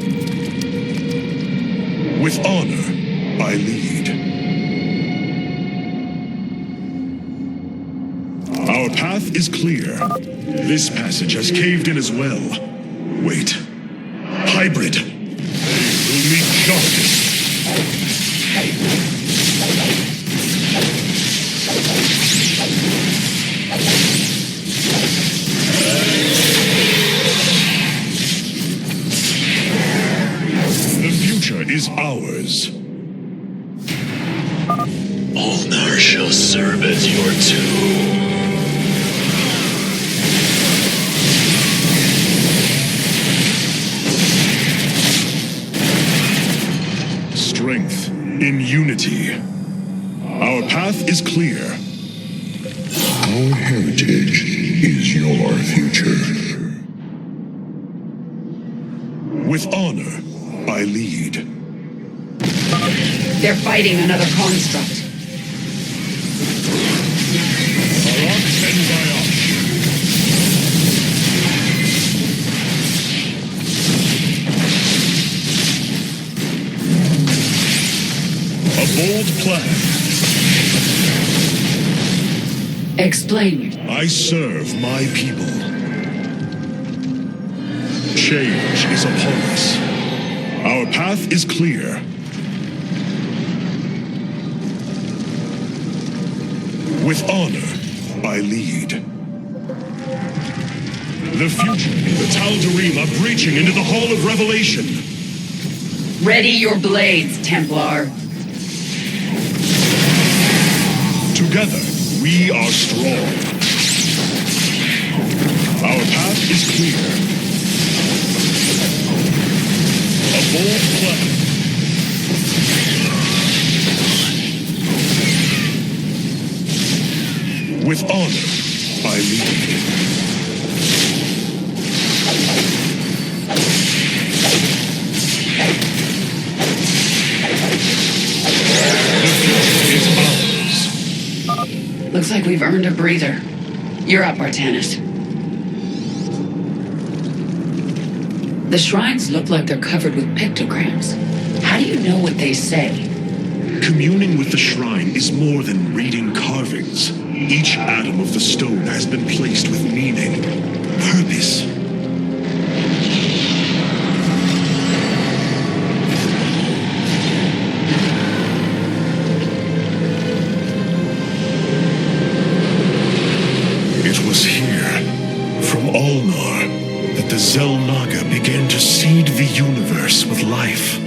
With honor, I lead. Our path is clear. This passage has caved in as well. Wait. Hybrid. They will meet justice. The future is ours. All nourish. shall serve as your tomb. Strength in unity. Our path is clear. Our heritage is your future. With honor, I lead. They're fighting another construct. A bold plan. Explain. I serve my people. Change is upon us. Our path is clear. With honor, I lead. The future, the Tal'Darim are breaching into the Hall of Revelation. Ready your blades, Templar. Together, we are strong. Our path is clear. A bold plan. With honor, I lead. The future is ours. Looks like we've earned a breather. You're up, Artanis. The shrines look like they're covered with pictograms. How do you know what they say? Communing with the shrine is more than reading carvings. Each atom of the stone has been placed with meaning, purpose. It was here, from Ulnar, that the Xel'Naga began to seed the universe with life.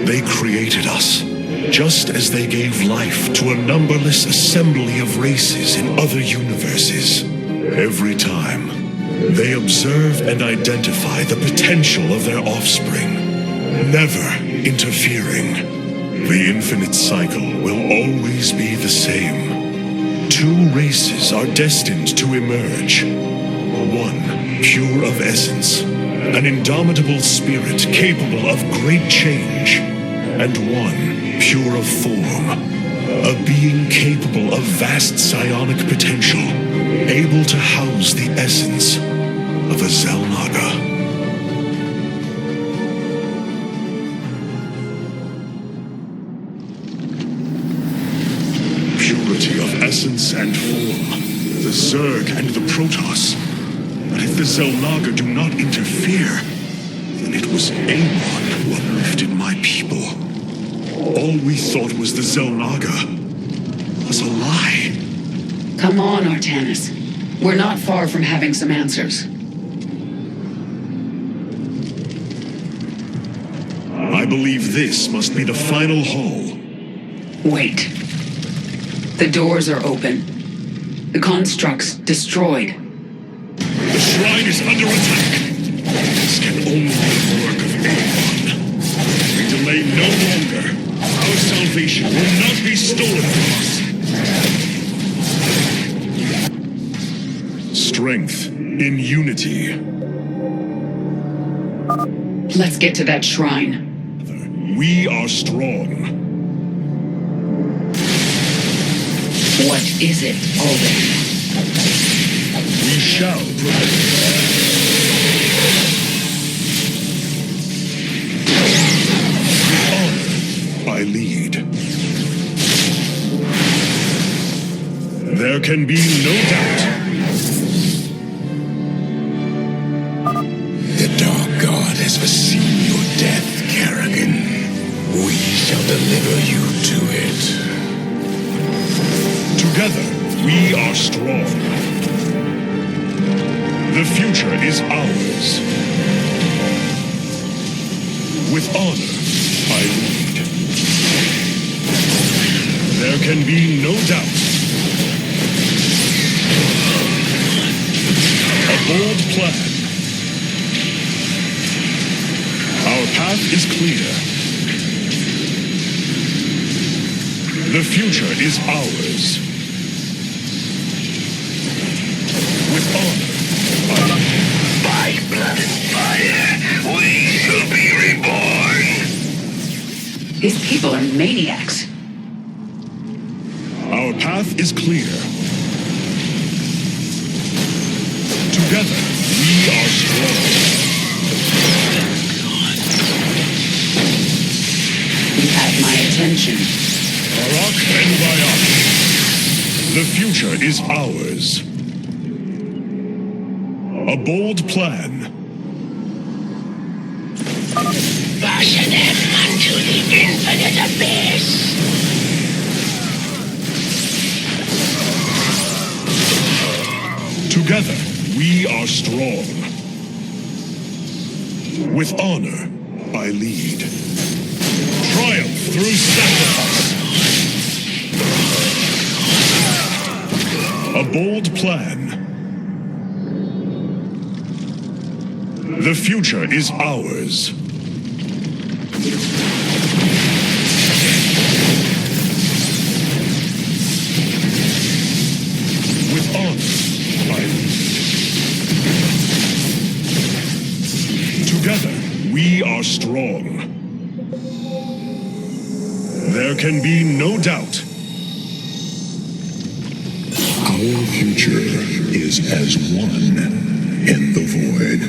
They created us, just as they gave life to a numberless assembly of races in other universes. Every time, they observe and identify the potential of their offspring, never interfering. The infinite cycle will always be the same. Two races are destined to emerge. One, pure of essence, an indomitable spirit capable of great change, and one, pure of form, a being capable of vast psionic potential, able to house the essence of a Xel'Naga. Purity of essence and form, the Zerg and the Protoss. But if the Xel'Naga do not interfere, then it was Amon who uplifted my people. All we thought was the Xel'Naga was a lie. Come on, Artanis. We're not far from having some answers. I believe this must be the final hall. Wait. The doors are open. The construct's destroyed. The shrine is under attack. This can only be the work of Amon. We delay no longer. Our salvation will not be stolen from us. Strength in unity. Let's get to that shrine. We are strong. What is it, Alden? We shall prevail. I lead. There can be no doubt. The Dark God has foreseen your death, Kerrigan. We shall deliver you to it. Together, we are strong. The future is ours. With honor, I lead. There can be no doubt. A bold plan. Our path is clear. The future is ours. With honor. By blood and fire, we shall be reborn. These people are maniacs. Our path is clear. Together, we are strong. You have my attention. Arak and Bayat. The future is ours. A bold plan. Usher them unto the infinite abyss. Together, we are strong. With honor, I lead. Triumph through sacrifice. A bold plan. The future is ours. With honor, I lead. Together, we are strong. There can be no doubt. Our future is as one in the void.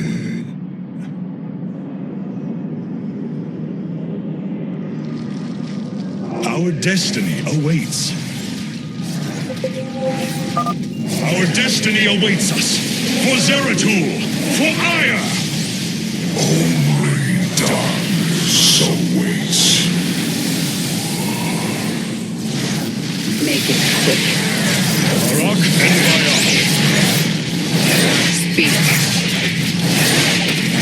Our destiny awaits. Our destiny awaits us. For Zeratul! For Aiur! Only darkness awaits. Make it quick. Arak and Bayat. Speak.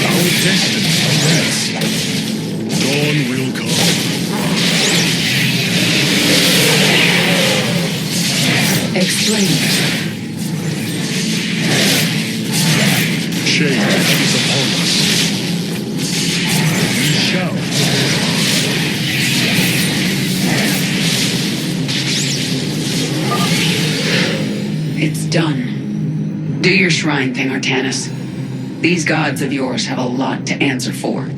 Our destiny awaits. Dawn will come. Explain. Change is upon us. We shall. It's done. Do your shrine thing, Artanis. These gods of yours have a lot to answer for.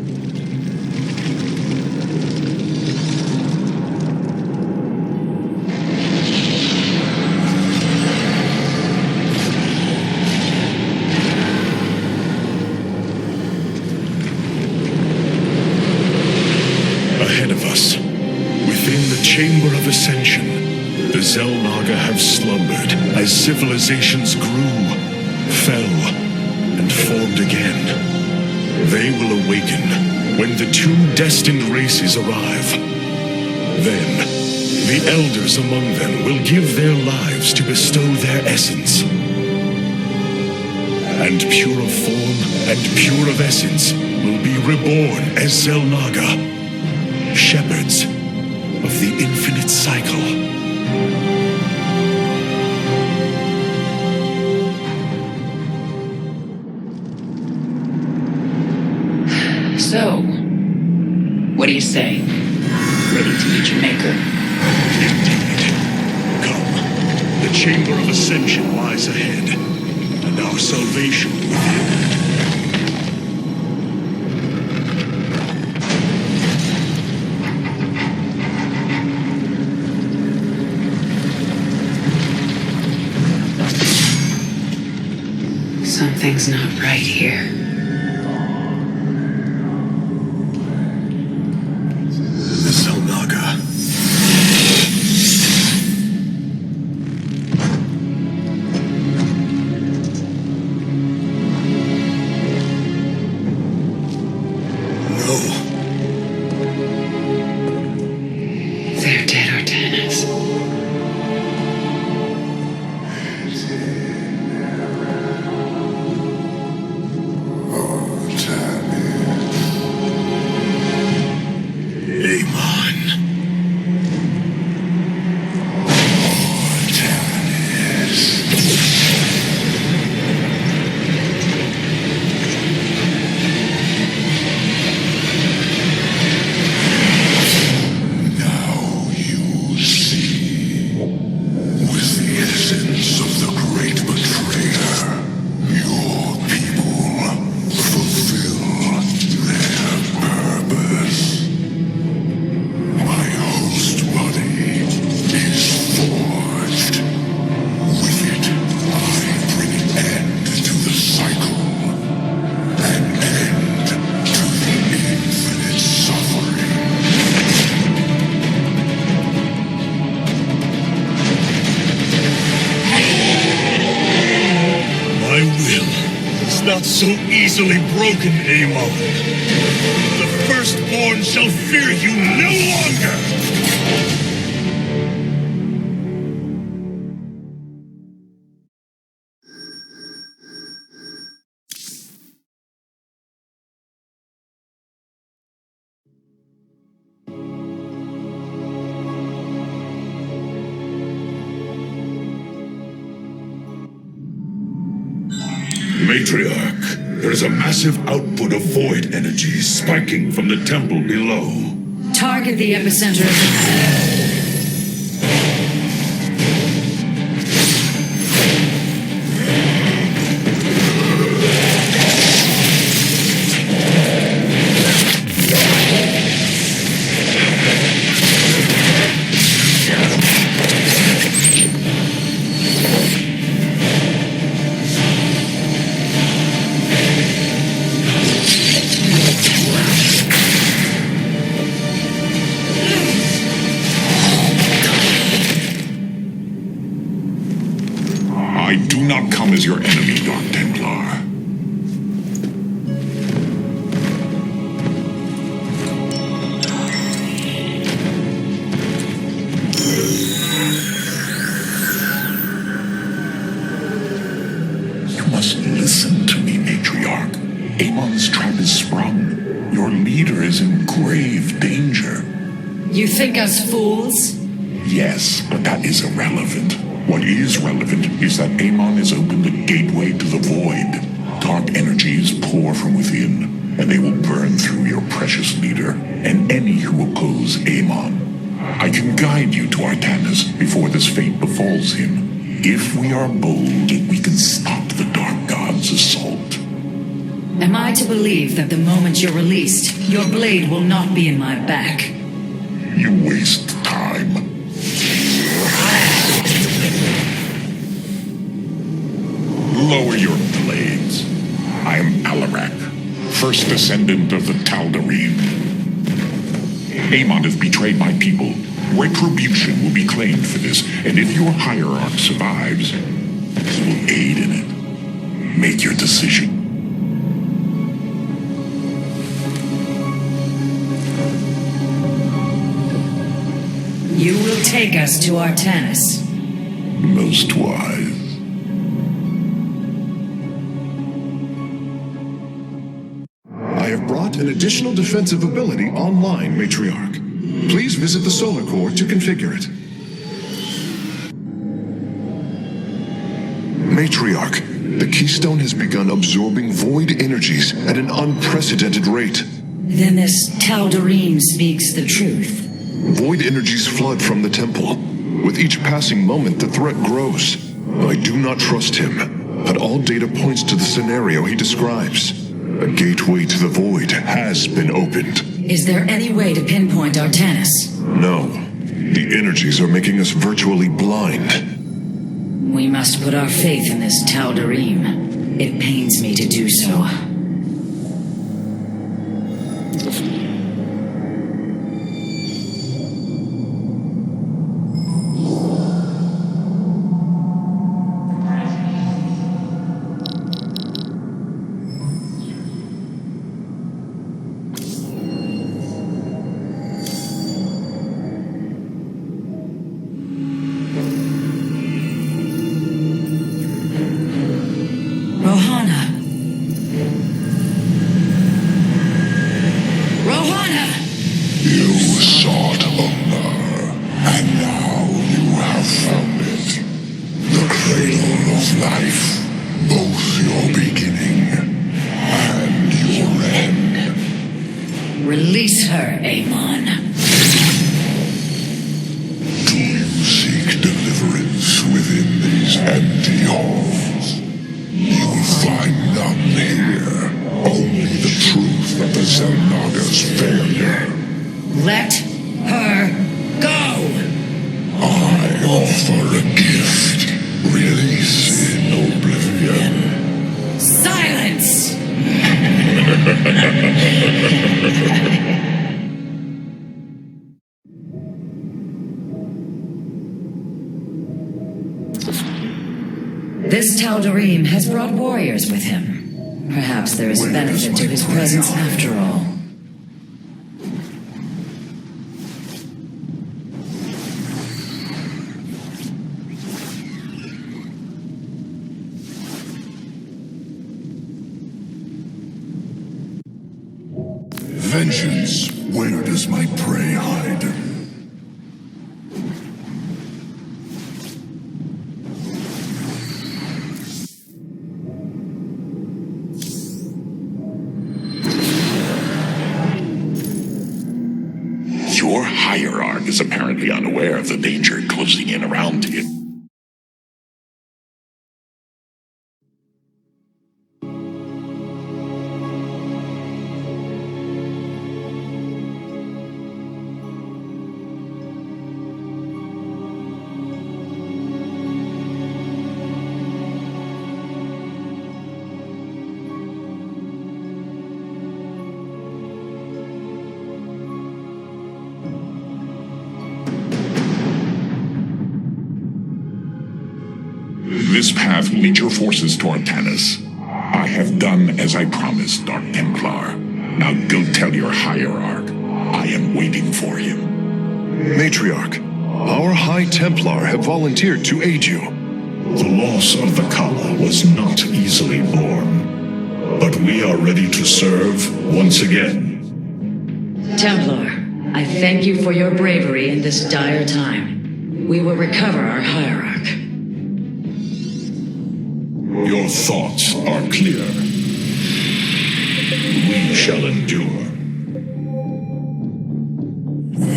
Ahead of us, within the Chamber of Ascension, the Xel'Naga have slumbered as civilizations grew, fell, and formed again. They will awaken when the two destined races arrive. Then, the elders among them will give their lives to bestow their essence. And pure of form and pure of essence will be reborn as Xel'Naga, shepherds of the infinite cycle. So, what do you say? Ready to meet your maker? Indeed. Come. The Chamber of Ascension lies ahead, and our salvation within. Something's not right here. Xel'Naga. No. They're dead, Artanis. is not so easily broken, Amon. The firstborn shall fear you no longer! Matriarch, there is a massive output of void energy spiking from the temple below. Target the epicenter of the... As your enemy, Dark Templar. You must listen to me, Matriarch. Amon's trap is sprung. Your leader is in grave danger. You think us fools? Yes, but that is irrelevant. What is relevant is that Amon has opened a gateway to the void. Dark energies pour from within, and they will burn through your precious leader and any who oppose Amon. I can guide you to Artanis before this fate befalls him. If we are bold, we can stop the Dark God's assault. Am I to believe that the moment you're released, your blade will not be in my back? You waste time. Lower your blades. I am Alarak, first descendant of the Tal'Darim. Amon has betrayed my people. Retribution will be claimed for this, and if your hierarch survives, he will aid in it. Make your decision. You will take us to Artanis. Most wise. I have brought an additional defensive ability online, Matriarch. Please visit the Solar Core to configure it. Matriarch, the Keystone has begun absorbing void energies at an unprecedented rate. Then this Tal'Darim speaks the truth. Void energies flood from the temple. With each passing moment, the threat grows. I do not trust him, but all data points to the scenario he describes. A gateway to the void has been opened. Is there any way to pinpoint Artanis? No. The energies are making us virtually blind. We must put our faith in this Tal'Darim. It pains me to do so. Release her, Amon. Do you seek deliverance within these empty halls? You will find none here. Only the truth of the Zelnaga's failure. Let her go! I offer a gift. Release in oblivion. Silence! This Tal'Darim has brought warriors with him. Perhaps there is benefit to his presence after all. Vengeance, where does my prey hide? Your hierarch is apparently unaware of the danger closing in around him. This path will lead your forces toward Tanis. I have done as I promised, Dark Templar. Now go tell your hierarch. I am waiting for him. Matriarch, our High Templar have volunteered to aid you. The loss of the Kala was not easily borne, but we are ready to serve once again. Templar, I thank you for your bravery in this dire time. We will recover our hierarch. Your thoughts are clear. We shall endure.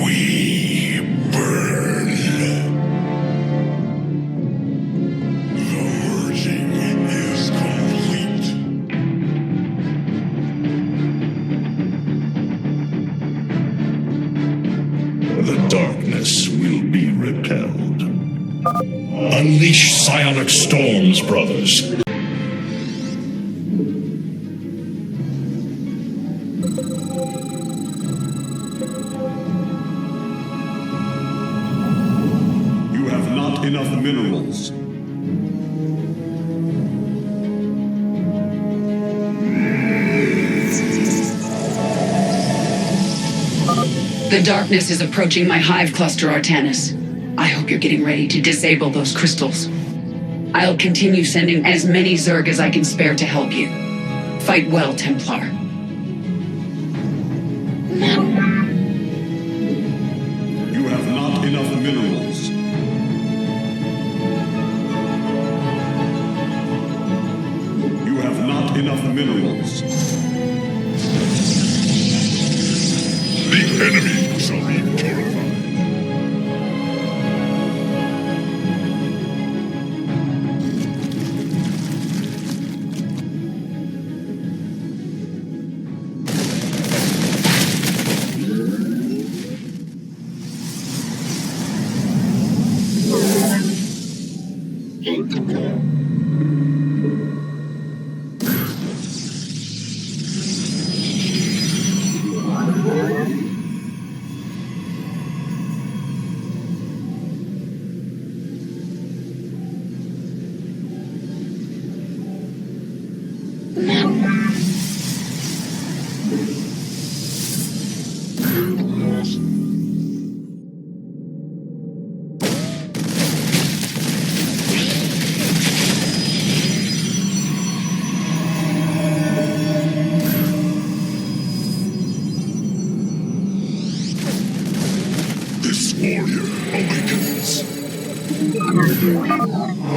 We burn. The merging is complete. The darkness will be repelled. Unleash psionic storms, brothers. You have not enough minerals. The darkness is approaching my hive cluster, Artanis. I hope you're getting ready to disable those crystals. I'll continue sending as many Zerg as I can spare to help you. Fight well, Templar. You have not enough minerals. You have not enough minerals. The enemy shall be purified.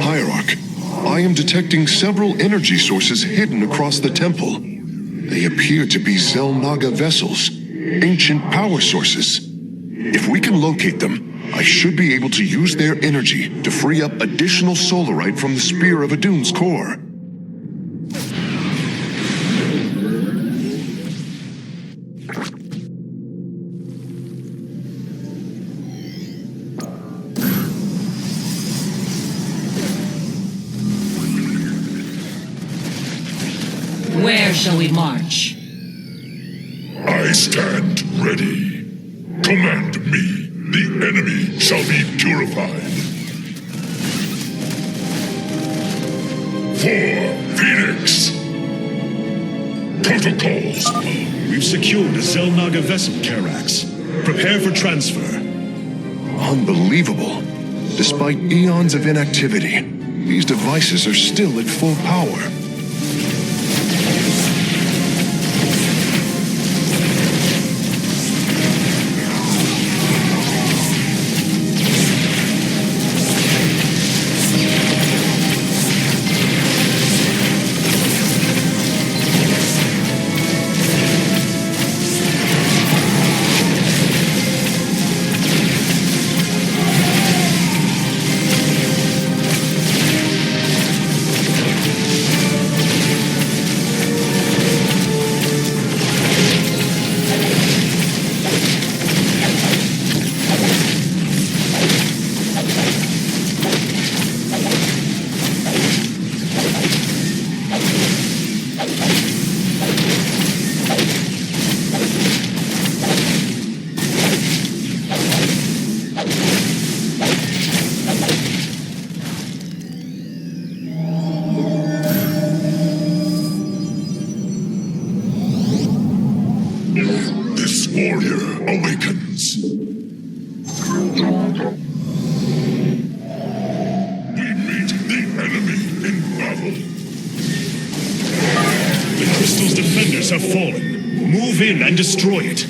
Hierarch, I am detecting several energy sources hidden across the temple. They appear to be Zelnaga vessels, ancient power sources. If we can locate them, I should be able to use their energy to free up additional solarite from the Spear of Adun's core. Where shall we march? I stand ready. Command me. The enemy shall be purified. For Phoenix. Protocols. We've secured a Zelnaga vessel, Karax. Prepare for transfer. Unbelievable. Despite eons of inactivity, these devices are still at full power. warrior awakens. We meet the enemy in battle. The crystal's defenders have fallen. Move in and destroy it.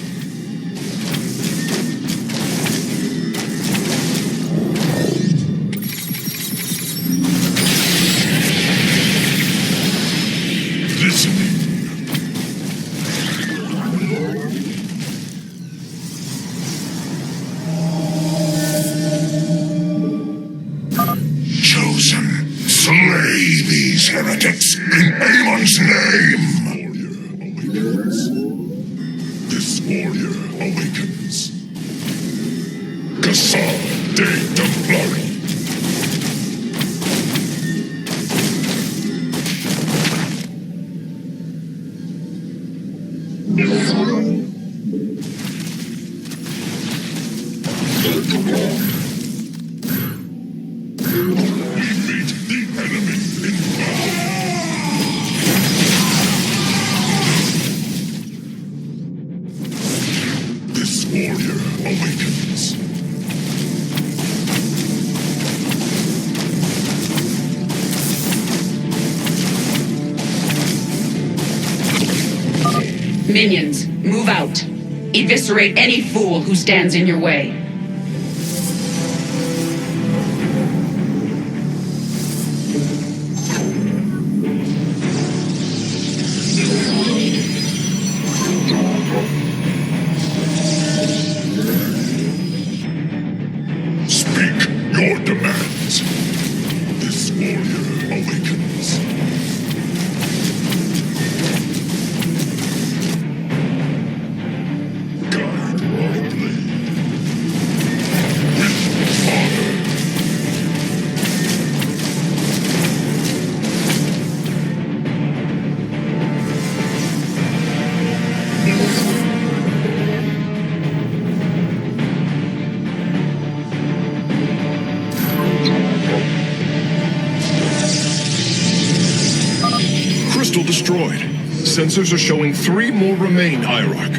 Heretics in Amon's name! This warrior awakens. Cassar de Templar. Minions, move out. Eviscerate any fool who stands in your way. Speak your demands. This warrior awakens. Crystal destroyed. Sensors are showing 3 more remain, Aiur.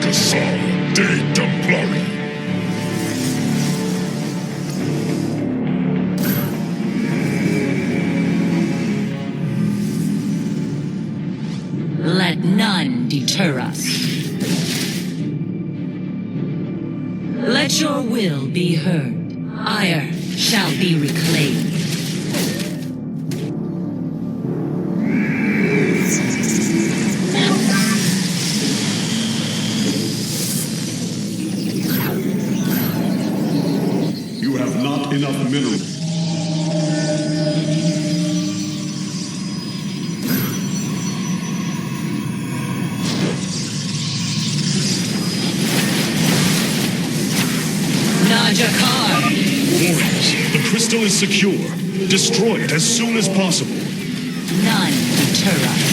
Cassar de Templar. Let none deter us. Let your will be heard. Aiur shall be reclaimed. You have not enough minerals. The crystal is secure. Destroy it as soon as possible. None deter us.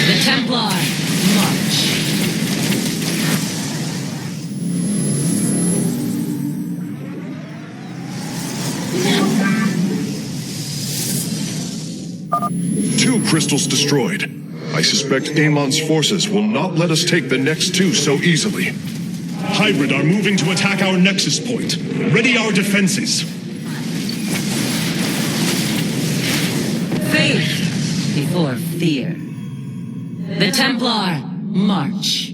The Templar, march. crystals destroyed. I suspect Amon's forces will not let us take the next two so easily. Hybrid are moving to attack our nexus point. Ready our defenses. Faith before fear. The Templar march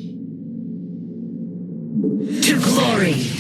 to glory.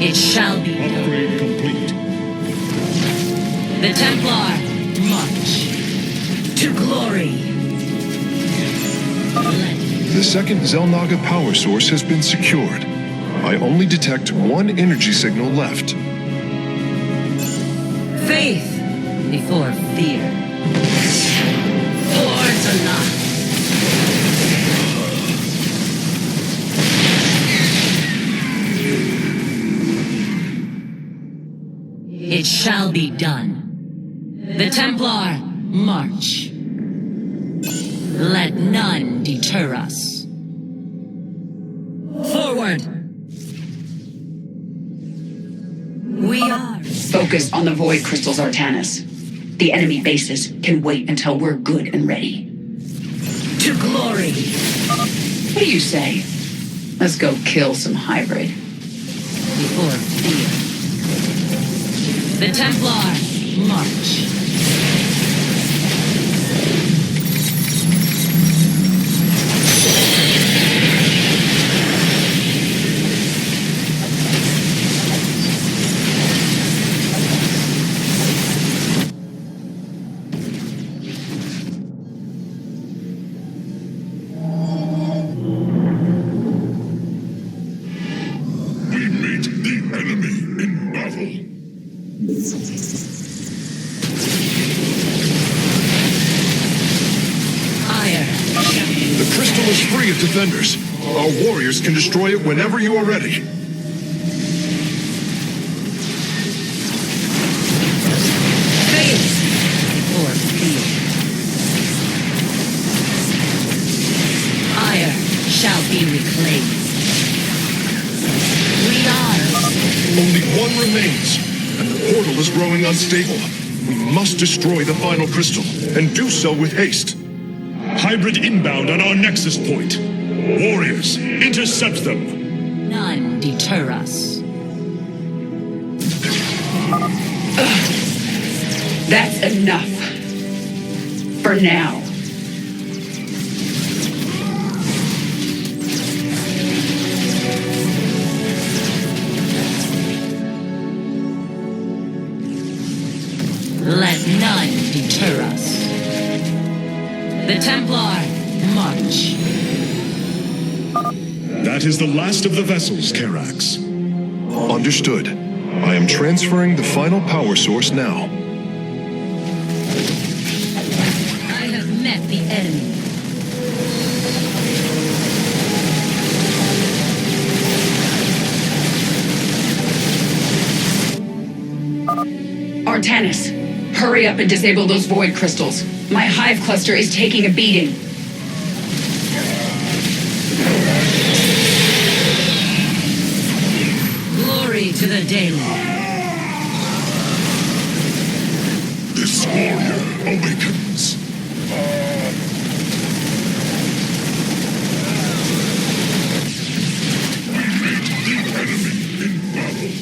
It shall be done. Upgrade complete. The Templar march to glory. The second Xel'Naga power source has been secured. I only detect one energy signal left. Faith before fear. Towards Allah. It shall be done. The Templar march. Let none deter us. Forward! We are. Focus on the void crystals, Artanis. The enemy bases can wait until we're good and ready. To glory! What do you say? Let's go kill some hybrid. Before fear. The Templar march. Defenders. Our warriors can destroy it whenever you are ready. Face or fear. Aiur shall be reclaimed. We are. Only one remains, and the portal is growing unstable. We must destroy the final crystal, and do so with haste. Hybrid inbound on our nexus point. Warriors, intercept them. None deter us. That's enough. For now. Let none deter us. The Templar march. That is the last of the vessels, Karax. Understood. I am transferring the final power source now. I have met the enemy. Artanis, hurry up and disable those void crystals. My hive cluster is taking a beating. Glory to the daily. This warrior awakens. We meet the enemy in battle.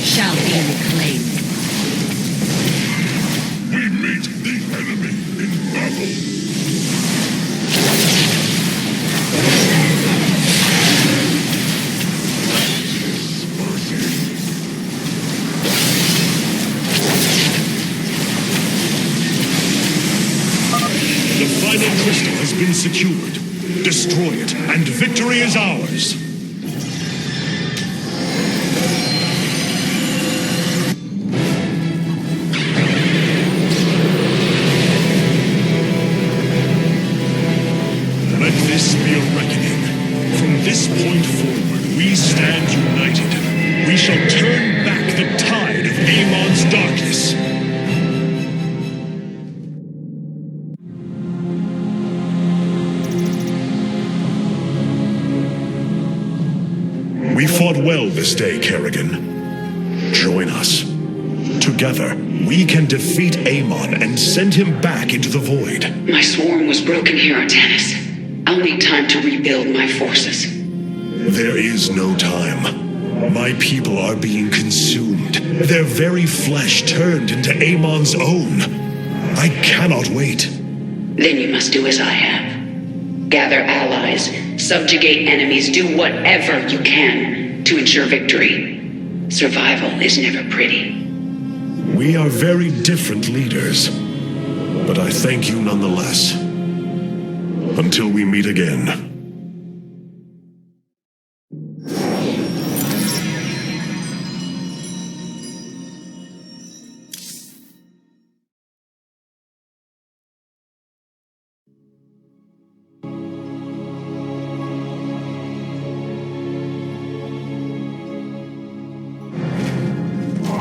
Shall be reclaimed. crystal has been secured. Destroy it, and victory is ours. Let this be a reckoning. From this point forward, we stand united. We shall turn back the tide of Amon's darkness. We fought well this day, Kerrigan. Join us. Together, we can defeat Amon and send him back into the void. My swarm was broken here, Artanis. I'll need time to rebuild my forces. There is no time. My people are being consumed. Their very flesh turned into Amon's own. I cannot wait. Then you must do as I have. Gather allies, subjugate enemies, do whatever you can to ensure victory. Survival is never pretty. We are very different leaders, but I thank you nonetheless. Until we meet again.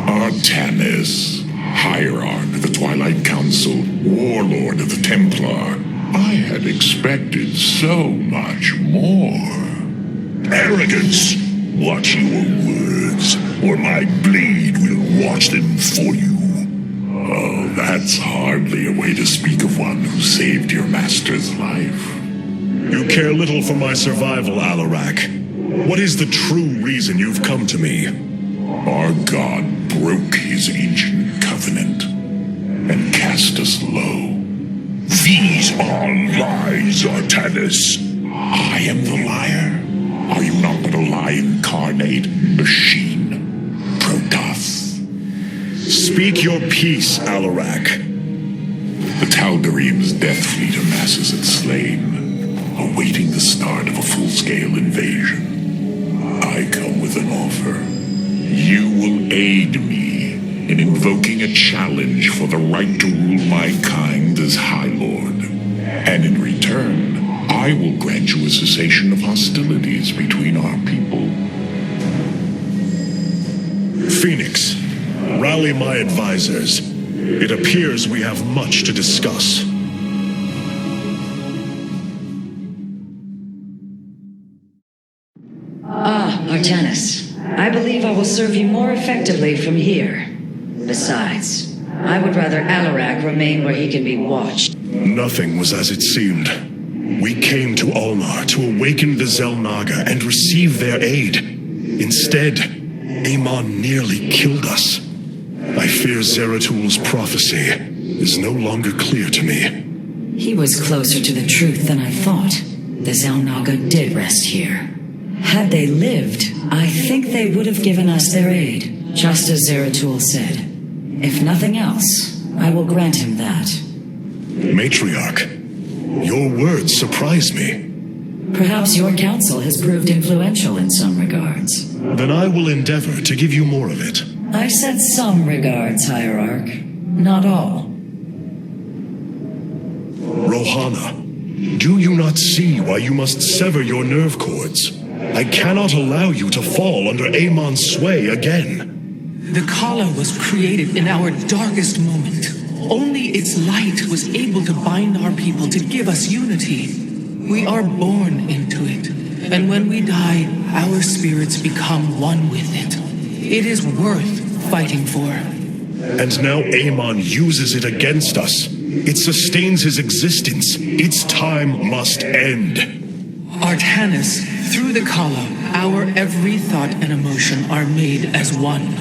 Artanis, Hierarch of the Twilight Council, Warlord of the Templar. I had expected so much more. Arrogance! Watch your words, or my blade will watch them for you. Oh, that's hardly a way to speak of one who saved your master's life. You care little for my survival, Alarak. What is the true reason you've come to me? Our god broke his ancient covenant and cast us low. These are lies, Artanis. I am the liar. Are you not but a lie incarnate, machine, Protoss? Speak your peace, Alarak. The Tal'Darim's death fleet amasses at Slain, awaiting the start of a full-scale invasion. I come with an offer. You will aid me in invoking a challenge for the right to rule my kind as High Lord. And in return, I will grant you a cessation of hostilities between our people. Phoenix, rally my advisors. It appears we have much to discuss. Artanis. I believe I will serve you more effectively from here. Besides, I would rather Alarak remain where he can be watched. Nothing was as it seemed. We came to Ulnar to awaken the Xel'Naga and receive their aid. Instead, Amon nearly killed us. I fear Zeratul prophecy is no longer clear to me. He was closer to the truth than I thought. The Xel'Naga did rest here. Had they lived, I think they would have given us their aid, just as Zeratul said. If nothing else, I will grant him that. Matriarch, your words surprise me. Perhaps your counsel has proved influential in some regards. Then I will endeavor to give you more of it. I said some regards, Hierarch. Not all. Rohana, do you not see why you must sever your nerve cords? I cannot allow you to fall under Amon's sway again. The Kala was created in our darkest moment. Only its light was able to bind our people to give us unity. We are born into it, and when we die, our spirits become one with it. It is worth fighting for. And now Amon uses it against us. It sustains his existence. Its time must end. Artanis, through the Kala, our every thought and emotion are made as one.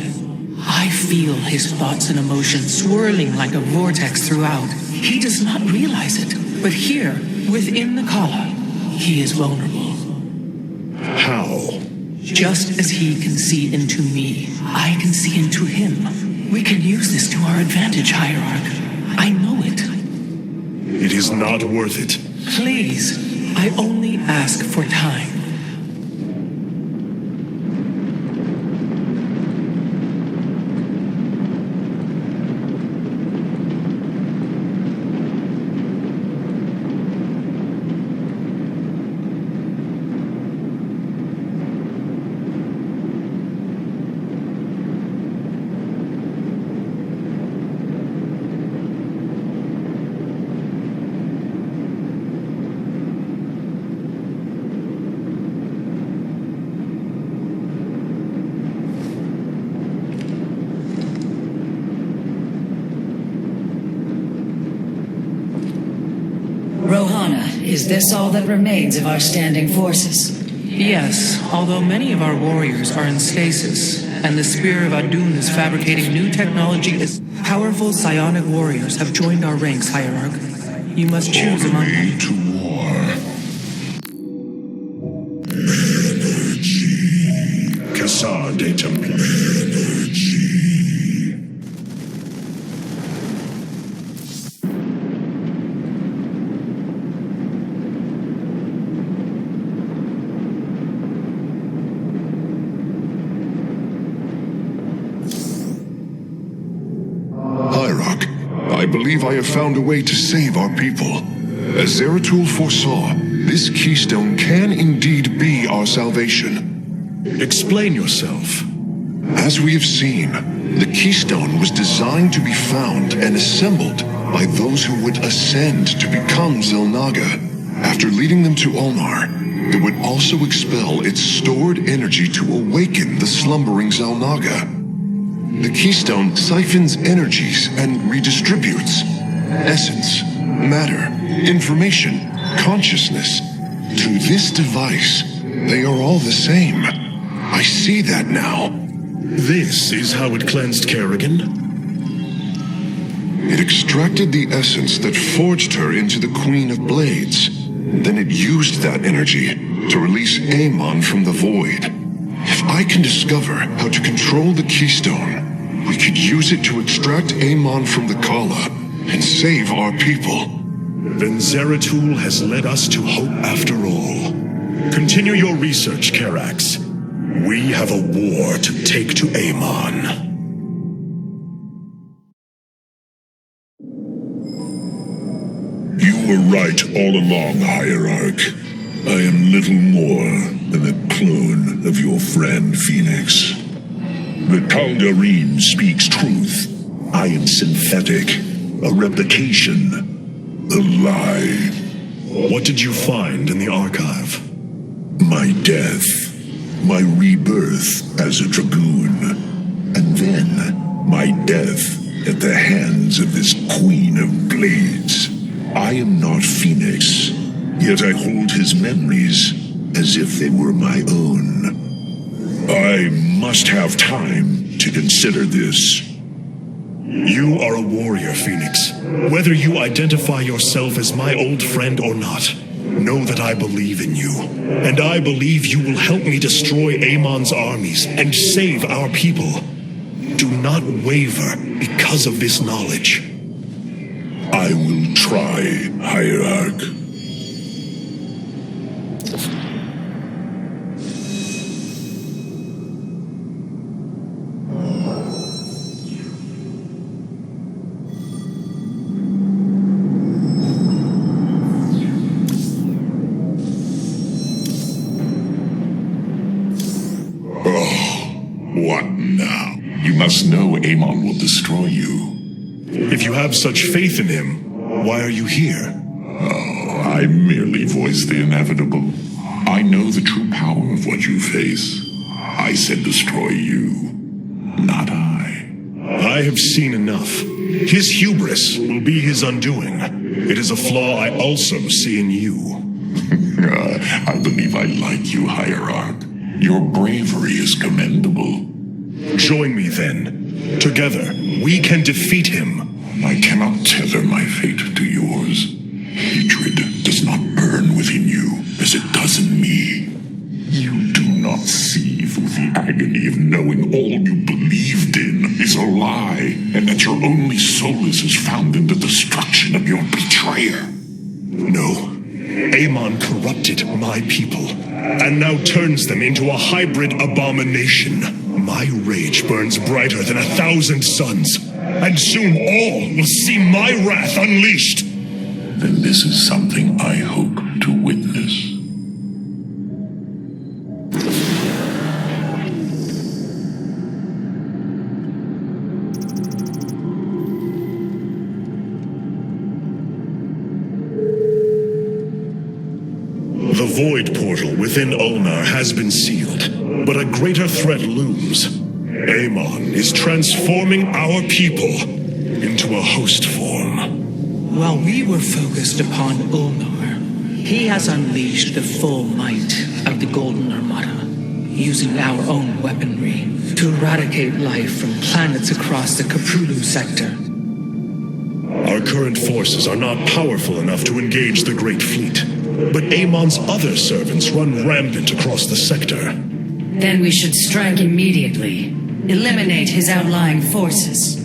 I feel his thoughts and emotions swirling like a vortex throughout. He does not realize it, but here, within the Kala, he is vulnerable. How? Just as he can see into me, I can see into him. We can use this to our advantage, Hierarch. I know it. It is not worth it. Please, I only ask for time. Is this all that remains of our standing forces? Yes, although many of our warriors are in stasis, and the Spear of Adun is fabricating new technology as powerful psionic warriors have joined our ranks, Hierarch. You must choose among them. To war. Cassar de Templar. I believe I have found a way to save our people. As Zeratul foresaw, this keystone can indeed be our salvation. Explain yourself. As we have seen, the keystone was designed to be found and assembled by those who would ascend to become Xel'Naga. After leading them to Ulnar, it would also expel its stored energy to awaken the slumbering Xel'Naga. The keystone siphons energies and redistributes essence, matter, information, consciousness. To this device, they are all the same. I see that now. This is how it cleansed Kerrigan? It extracted the essence that forged her into the Queen of Blades. Then it used that energy to release Amon from the void. If I can discover how to control the keystone, we could use it to extract Amon from the Kala and save our people. Then Zeratul has led us to hope after all. Continue your research, Karax. We have a war to take to Amon. You were right all along, Hierarch. I am little more than a clone of your friend Phoenix. The Tal'Darim speaks truth. I am synthetic, a replication, a lie. What did you find in the archive? My death, my rebirth as a dragoon, and then my death at the hands of this Queen of Blades. I am not Phoenix, yet I hold his memories as if they were my own. I must have time to consider this. You are a warrior, Phoenix. Whether you identify yourself as my old friend or not, know that I believe in you. And I believe you will help me destroy Amon's armies and save our people. Do not waver because of this knowledge. I will try, Hierarch. What now? You must know Amon will destroy you. If you have such faith in him, why are you here? Oh, I merely voice the inevitable. I know the true power of what you face. I said destroy you, not I. I have seen enough. His hubris will be his undoing. It is a flaw I also see in you. I believe I like you, Hierarch. Your bravery is commendable. Join me then. Together, we can defeat him. I cannot tether my fate to yours. Hatred does not burn within you as it does in me. You do not see through the agony of knowing all you believed in is a lie, and that your only solace is found in the destruction of your betrayer. No, Amon corrupted my people, and now turns them into a hybrid abomination. My rage burns brighter than 1,000 suns, and soon all will see my wrath unleashed. Then this is something I hope to witness. The Void Portal within Ulnar has been sealed, but a greater threat looms. Amon is transforming our people into a host form. While we were focused upon Ulnar, he has unleashed the full might of the Golden Armada, using our own weaponry to eradicate life from planets across the Kaprulu sector. Our current forces are not powerful enough to engage the Great Fleet, but Amon's other servants run rampant across the sector. Then we should strike immediately. Eliminate his outlying forces.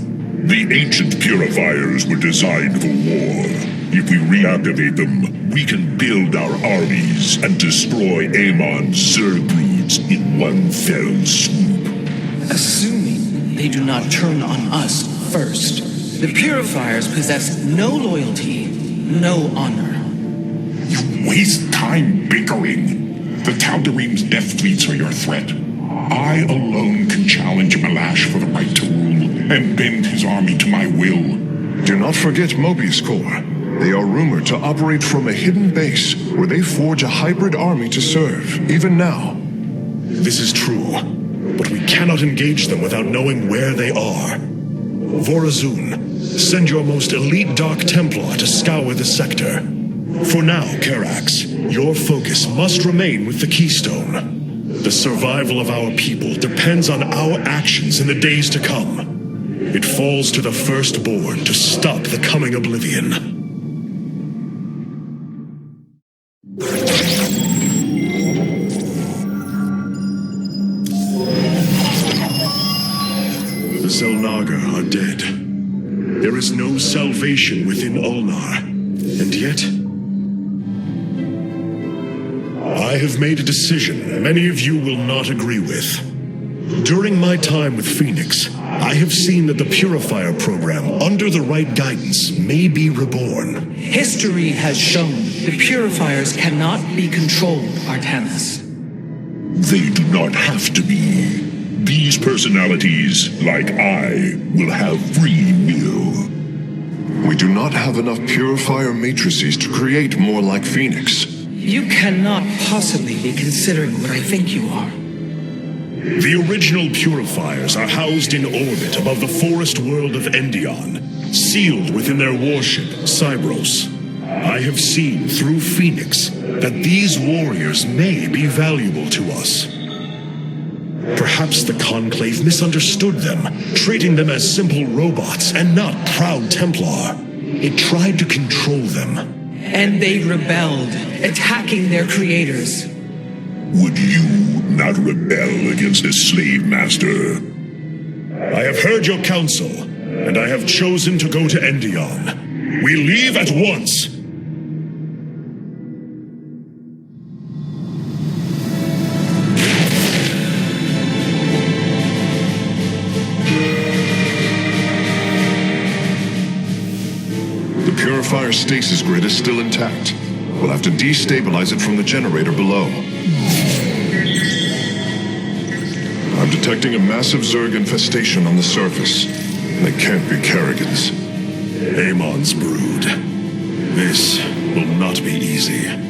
The ancient purifiers were designed for war. If we reactivate them, we can build our armies and destroy Amon's Zerg broods in one fell swoop. Assuming they do not turn on us first, the purifiers possess no loyalty, no honor. You waste time bickering. The Tal'Darim's death fleets are your threat. I alone can challenge Malash for the right to rule and bend his army to my will. Do not forget Mobius Corps. They are rumored to operate from a hidden base where they forge a hybrid army to serve, even now. This is true, but we cannot engage them without knowing where they are. Vorazun, send your most elite Dark Templar to scour the sector. For now, Karax, your focus must remain with the Keystone. The survival of our people depends on our actions in the days to come. It falls to the Firstborn to stop the coming oblivion. The Zelnaga are dead. There is no salvation within Ulnar, and yet I have made a decision many of you will not agree with. During my time with Phoenix, I have seen that the Purifier program, under the right guidance, may be reborn. History has shown the Purifiers cannot be controlled, Artanis. They do not have to be. These personalities, like I, will have free will. We do not have enough Purifier matrices to create more like Phoenix. You cannot possibly be considering what I think you are. The original Purifiers are housed in orbit above the forest world of Endion, sealed within their warship, Cybros. I have seen through Phoenix that these warriors may be valuable to us. Perhaps the Conclave misunderstood them, treating them as simple robots and not proud Templar. It tried to control them. And they rebelled, attacking their creators. Would you not rebel against a slave master? I have heard your counsel, and I have chosen to go to Endion. We leave at once. The Purifier stasis grid is still intact. We'll have to destabilize it from the generator below. I'm detecting a massive Zerg infestation on the surface. They can't be Kerrigans. Amon's brood. This will not be easy.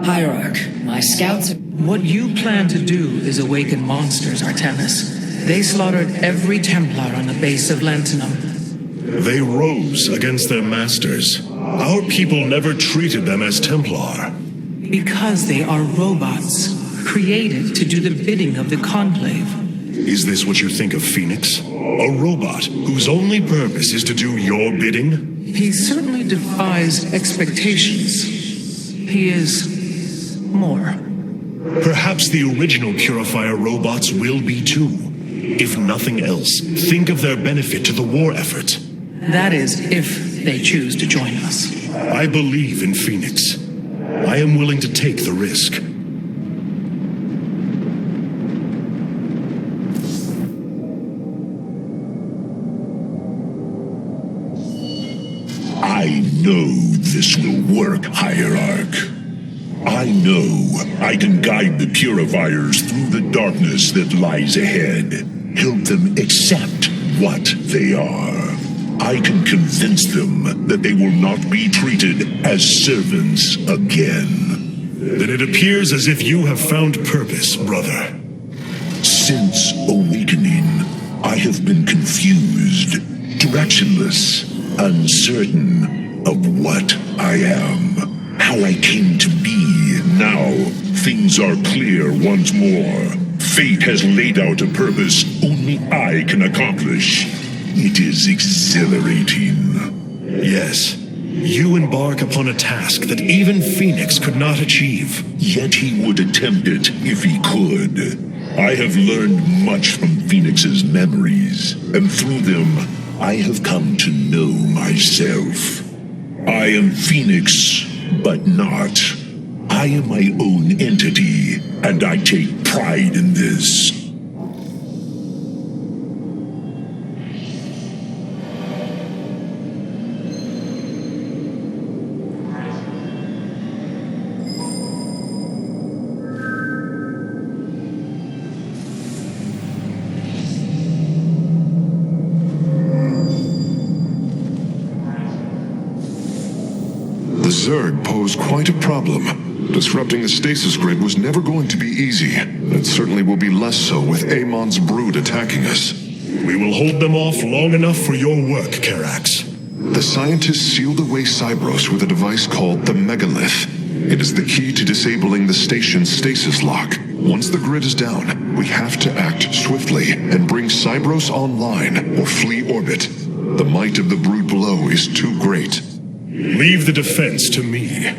Hierarch, my scouts... What you plan to do is awaken monsters, Artanis. They slaughtered every Templar on the base of Lantinum. They rose against their masters. Our people never treated them as Templar. Because they are robots, created to do the bidding of the Conclave. Is this what you think of Phoenix? A robot whose only purpose is to do your bidding? He certainly defies expectations. He is more. Perhaps the original Purifier robots will be too. If nothing else, think of their benefit to the war effort. That is, if they choose to join us. I believe in Phoenix. I am willing to take the risk. I know this will work, Hierarch. I know I can guide the Purifiers through the darkness that lies ahead. Help them accept what they are. I can convince them that they will not be treated as servants again. Then it appears as if you have found purpose, brother. Since awakening, I have been confused, directionless, uncertain of what I am, how I came to be. Now, things are clear once more. Fate has laid out a purpose only I can accomplish. It is exhilarating. Yes, you embark upon a task that even Phoenix could not achieve. Yet he would attempt it if he could. I have learned much from Phoenix's memories, and through them, I have come to know myself. I am Phoenix, but not. I am my own entity, and I take pride in this. The Zerg pose quite a problem. Disrupting the stasis grid was never going to be easy, and it certainly will be less so with Amon's brood attacking us. We will hold them off long enough for your work, Karax. The scientists sealed away Cybros with a device called the Megalith. It is the key to disabling the station's stasis lock. Once the grid is down, we have to act swiftly and bring Cybros online or flee orbit. The might of the brood below is too great. Leave the defense to me.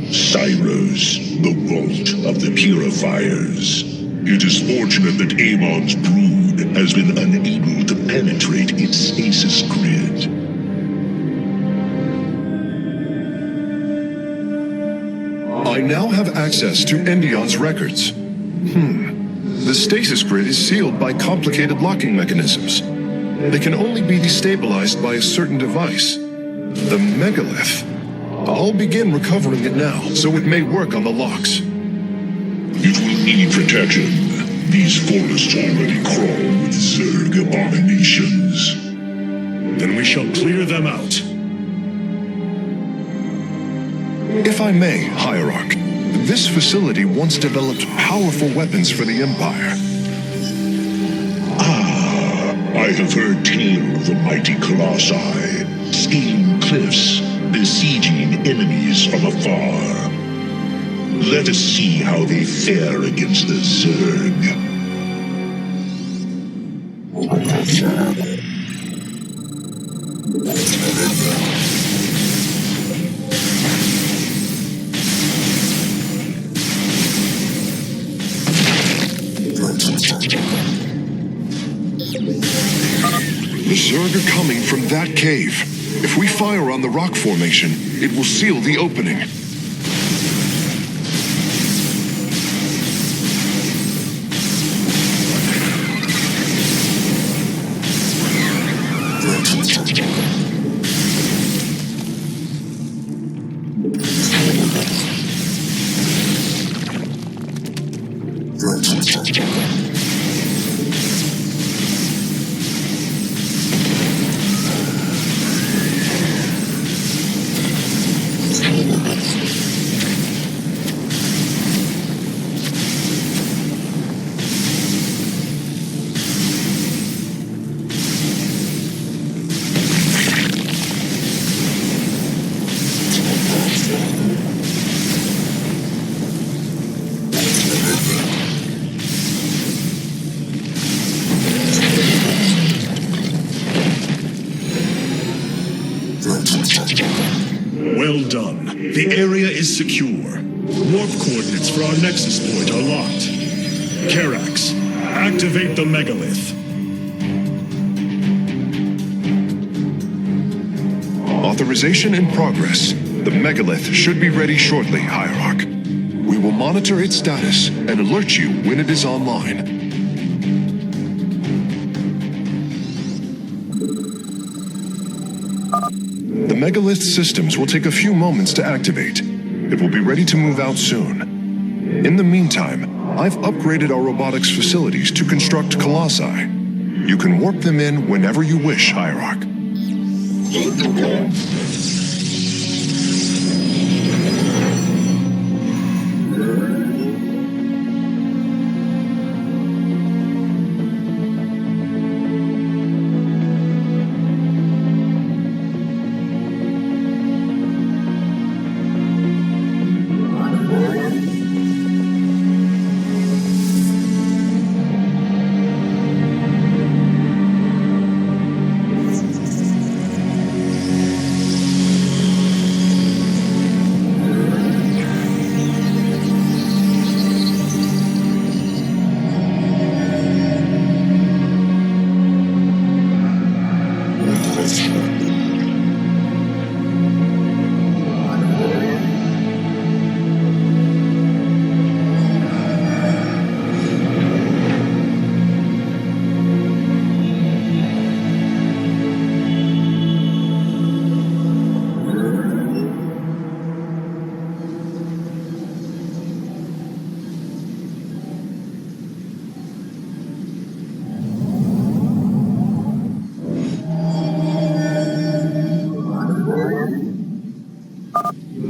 Cyros, the vault of the Purifiers. It is fortunate that Amon's brood has been unable to penetrate its stasis grid. I now have access to Endion's records. The stasis grid is sealed by complicated locking mechanisms. They can only be destabilized by a certain device. The Megalith. I'll begin recovering it now, so it may work on the locks. It will need protection. These forests already crawl with Zerg abominations. Then we shall clear them out. If I may, Hierarch, this facility once developed powerful weapons for the Empire. I have heard tale of the mighty Colossi, scaling cliffs, besieging enemies from afar. Let us see how they fare against the Zerg. The Zerg are coming from that cave. If we fire on the rock formation, it will seal the opening. Well done. The area is secure. Warp coordinates for our nexus point are locked. Karax, activate the megalith. Authorization in progress. The megalith should be ready shortly, Hierarch. We will monitor its status and alert you when it is online. The megalith systems will take a few moments to activate. It will be ready to move out soon. In the meantime, I've upgraded our robotics facilities to construct colossi. You can warp them in whenever you wish, Hierarch.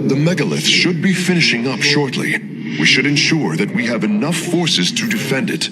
The megalith should be finishing up shortly. We should ensure that we have enough forces to defend it.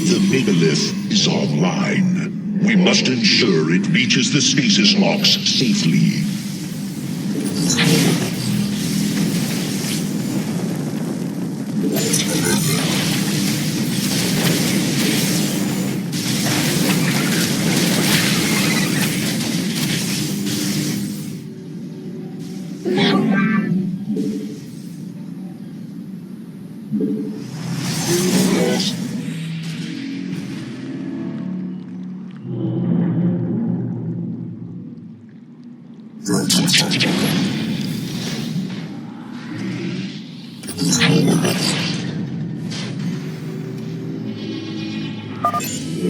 The megalith is online. We must ensure it reaches the stasis locks safely.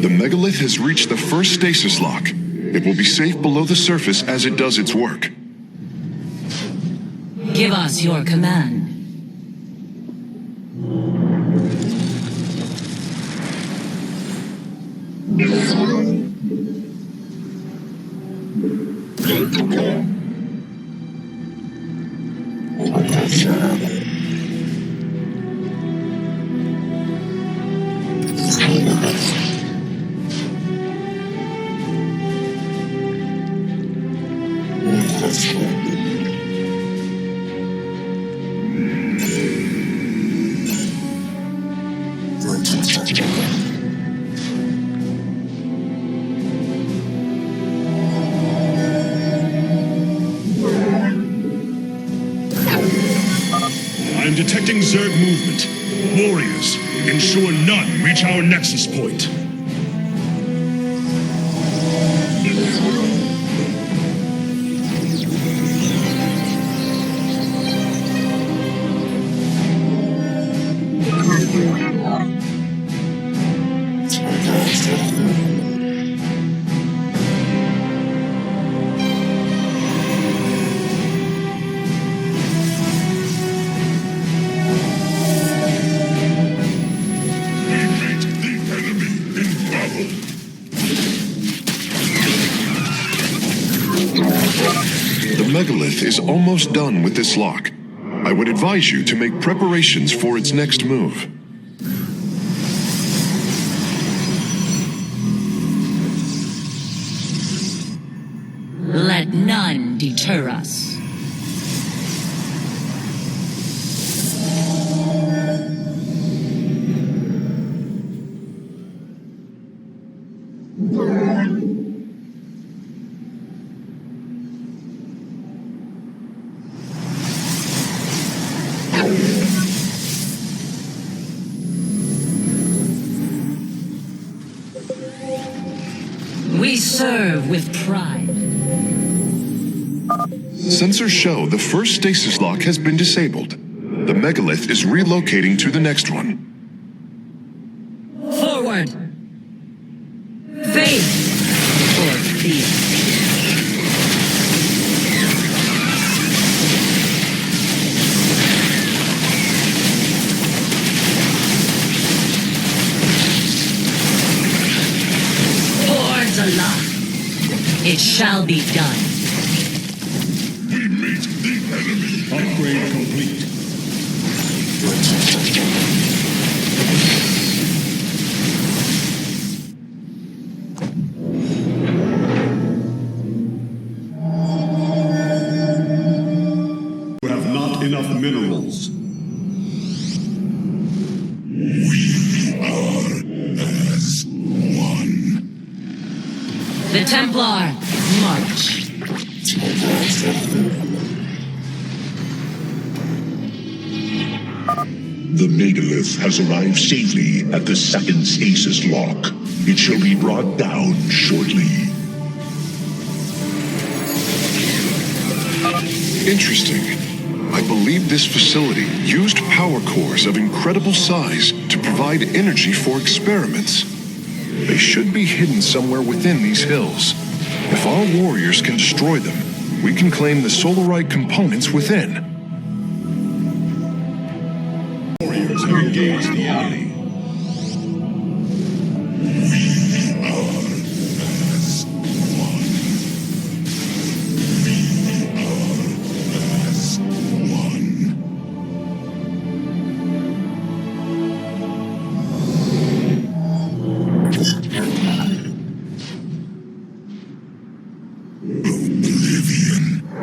The megalith has reached the first stasis lock. It will be safe below the surface as it does its work. Give us your command. I am detecting Zerg movement. Warriors, ensure none reach our nexus point. The megalith is almost done with this lock. I would advise you to make preparations for its next move. Let none deter us. We serve with pride. Sensors show the first stasis lock has been disabled. The megalith is relocating to the next one. Forward! Faith or fear? Boards aloft. It shall be done. We meet the enemy. Upgrade complete. You have not enough minerals. We are as one. The Templar, march. The megalith has arrived safely at the second stasis lock. It shall be brought down shortly. Interesting. I believe this facility used power cores of incredible size to provide energy for experiments. They should be hidden somewhere within these hills. If our warriors can destroy them, we can claim the Solarite components within. Warriors have engaged the enemy.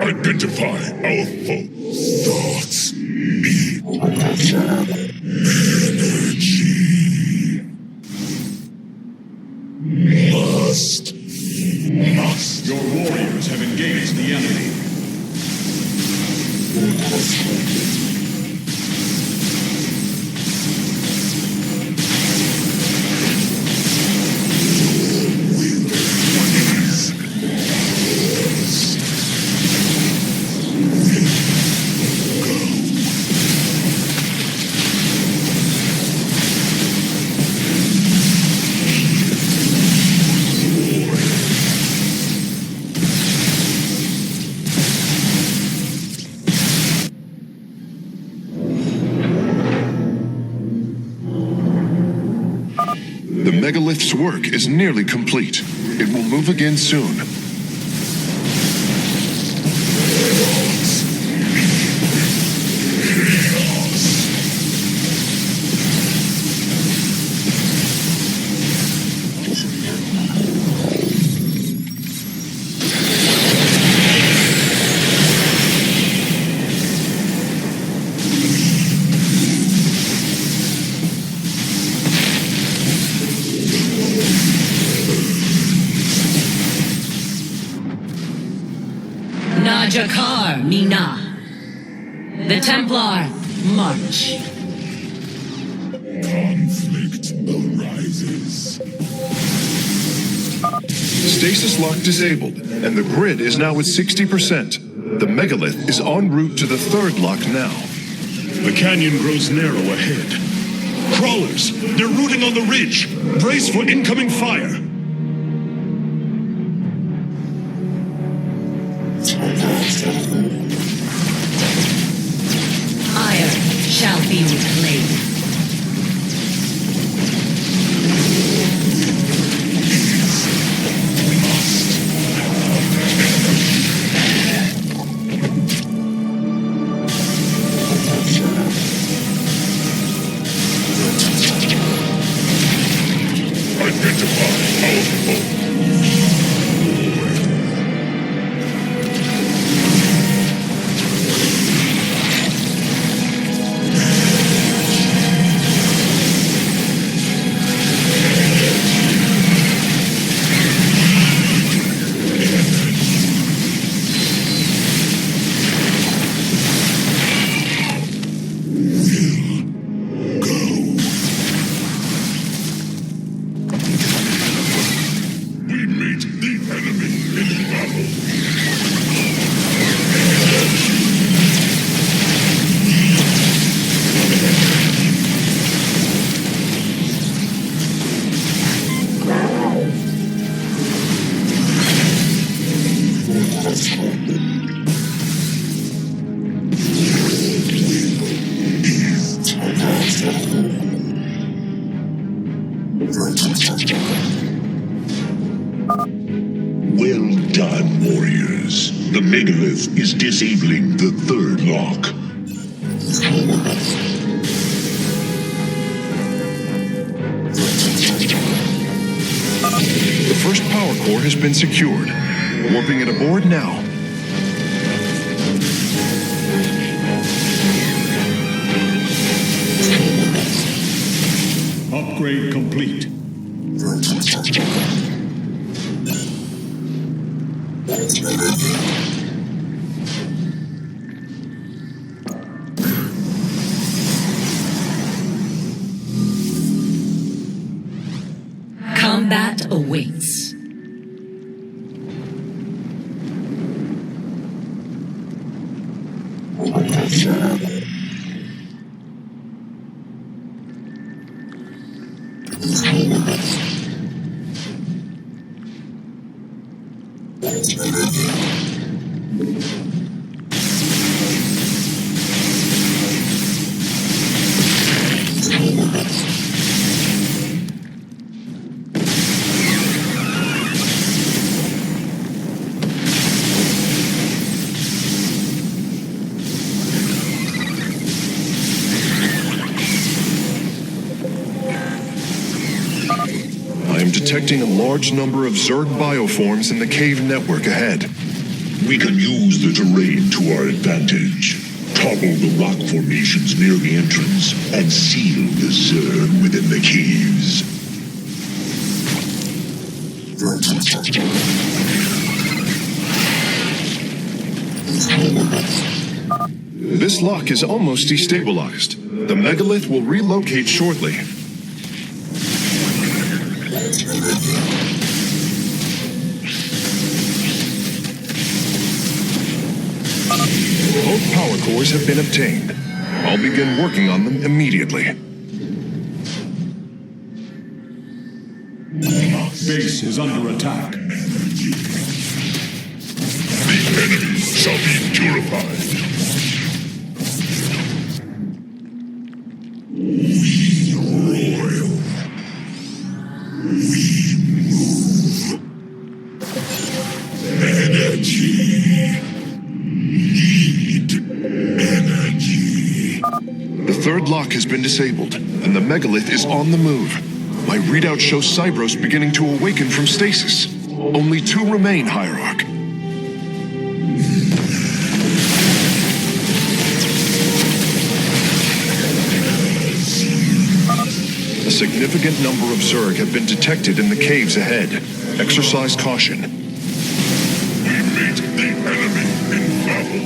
Identify our foes. Thoughts. Energy. Must. Your warriors have engaged the enemy. The megalith's work is nearly complete. It will move again soon. Jakar Mina. The Templar, March. Conflict arises. Stasis lock disabled, and the grid is now at 60%. The megalith is en route to the third lock now. The canyon grows narrow ahead. Crawlers! They're rooting on the ridge! Brace for incoming fire! Aiur shall be reclaimed. Well done, warriors. The megalith is disabling the third lock. The first power core has been secured. Warping it aboard now. Upgrade complete. Combat awaits. Detecting a large number of Zerg bioforms in the cave network ahead. We can use the terrain to our advantage. Topple the rock formations near the entrance and seal the Zerg within the caves. This lock is almost destabilized. The megalith will relocate shortly. Both power cores have been obtained. I'll begin working on them immediately. Base is under attack. The enemy shall be purified. We royal. We move. Energy. Need energy. The third lock has been disabled, and the megalith is on the move. My readout shows Cybros beginning to awaken from stasis. Only 2 remain, Hierarch. A significant number of Zerg have been detected in the caves ahead. Exercise caution. We meet the enemy in battle.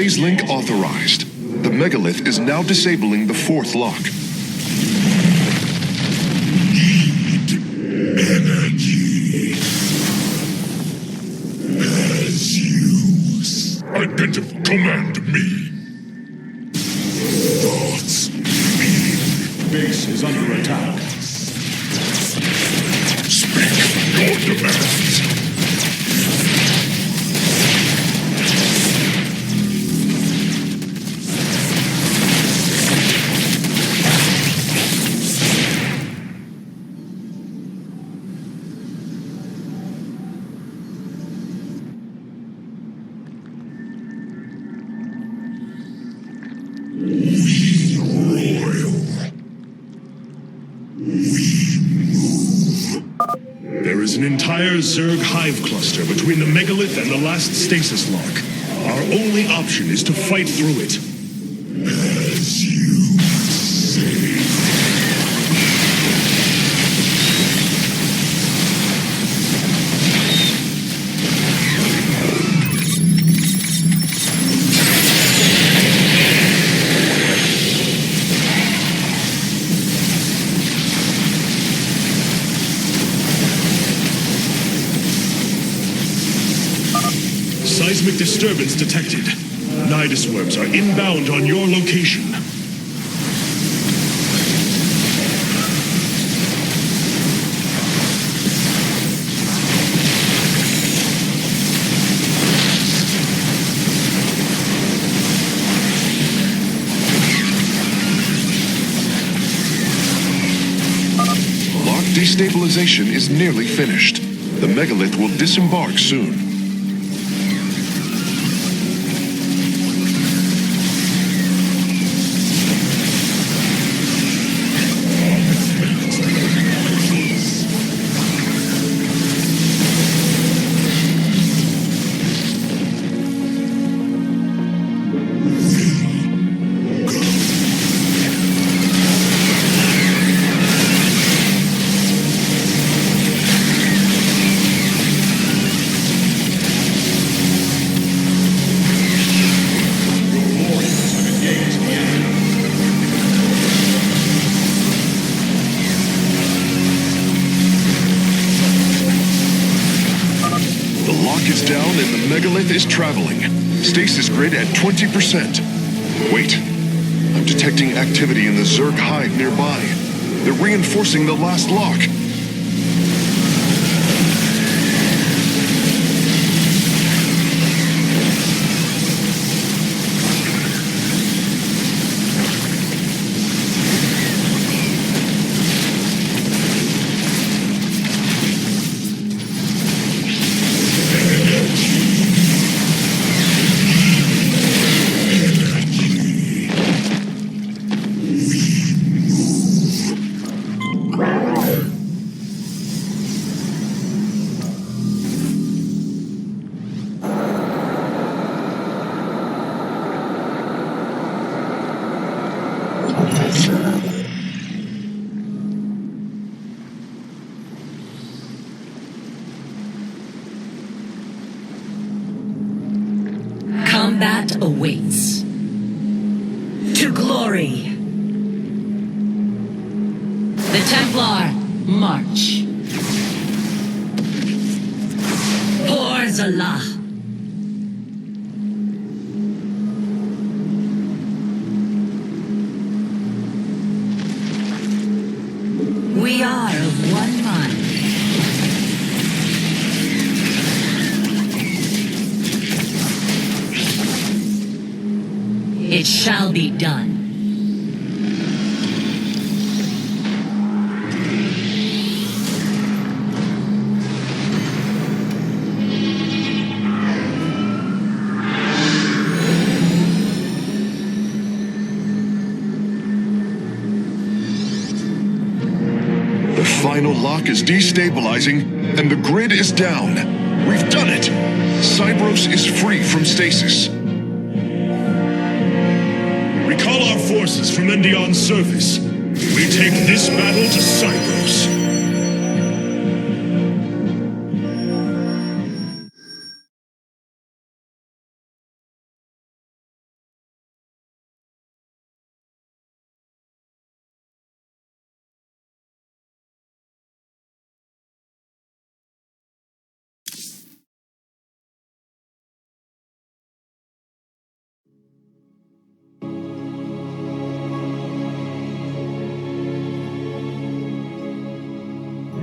Phase link authorized. The megalith is now disabling the fourth lock. Energy. As use. Identify. Command me. Thoughts. Base is under attack. Speak your demands. There is an entire Zerg hive cluster between the megalith and the last stasis lock. Our only option is to fight through it. As you say. Seismic disturbance detected. Nidus worms are inbound on your location. Lock destabilization is nearly finished. The megalith will disembark soon. Megalith is traveling. Stasis grid at 20%. Wait. I'm detecting activity in the Zerg hive nearby. They're reinforcing the last lock. Combat awaits. To glory. The Templar march. Por Zallah. We are of one mind. It shall be done. The final lock is destabilizing, and the grid is down. We've done it! Cybros is free from stasis. Recall our forces from Endion's surface. We take this battle to Cybros.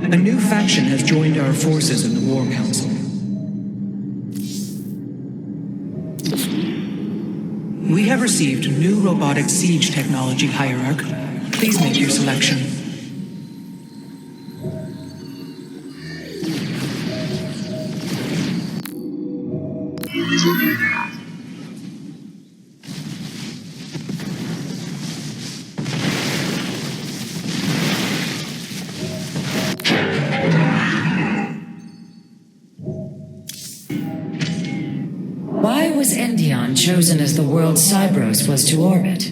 A new faction has joined our forces in the War Council. We have received new robotic siege technology, Hierarch. Please make your selection. Why was Endion chosen as the world Cybros was to orbit?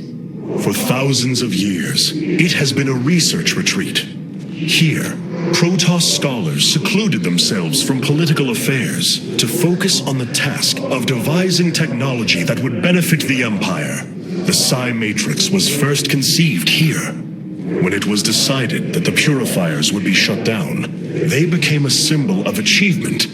For thousands of years, it has been a research retreat. Here, Protoss scholars secluded themselves from political affairs to focus on the task of devising technology that would benefit the Empire. The Psi Matrix was first conceived here. When it was decided that the Purifiers would be shut down, they became a symbol of achievement,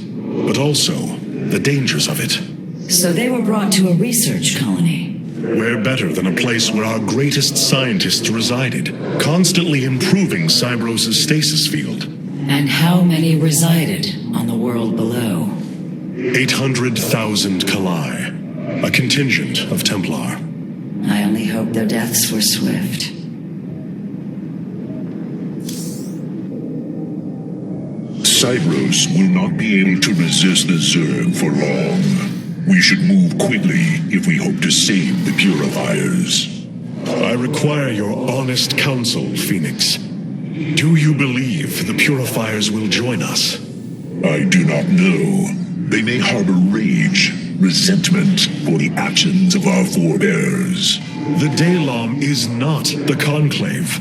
but also the dangers of it. So they were brought to a research colony. Where better than a place where our greatest scientists resided, constantly improving Cybros' stasis field. And how many resided on the world below? 800,000 Kalai, a contingent of Templar. I only hope their deaths were swift. Cybros will not be able to resist the Zerg for long. We should move quickly if we hope to save the Purifiers. I require your honest counsel, Phoenix. Do you believe the Purifiers will join us? I do not know. They may harbor rage, resentment for the actions of our forebears. The Dalam is not the Conclave.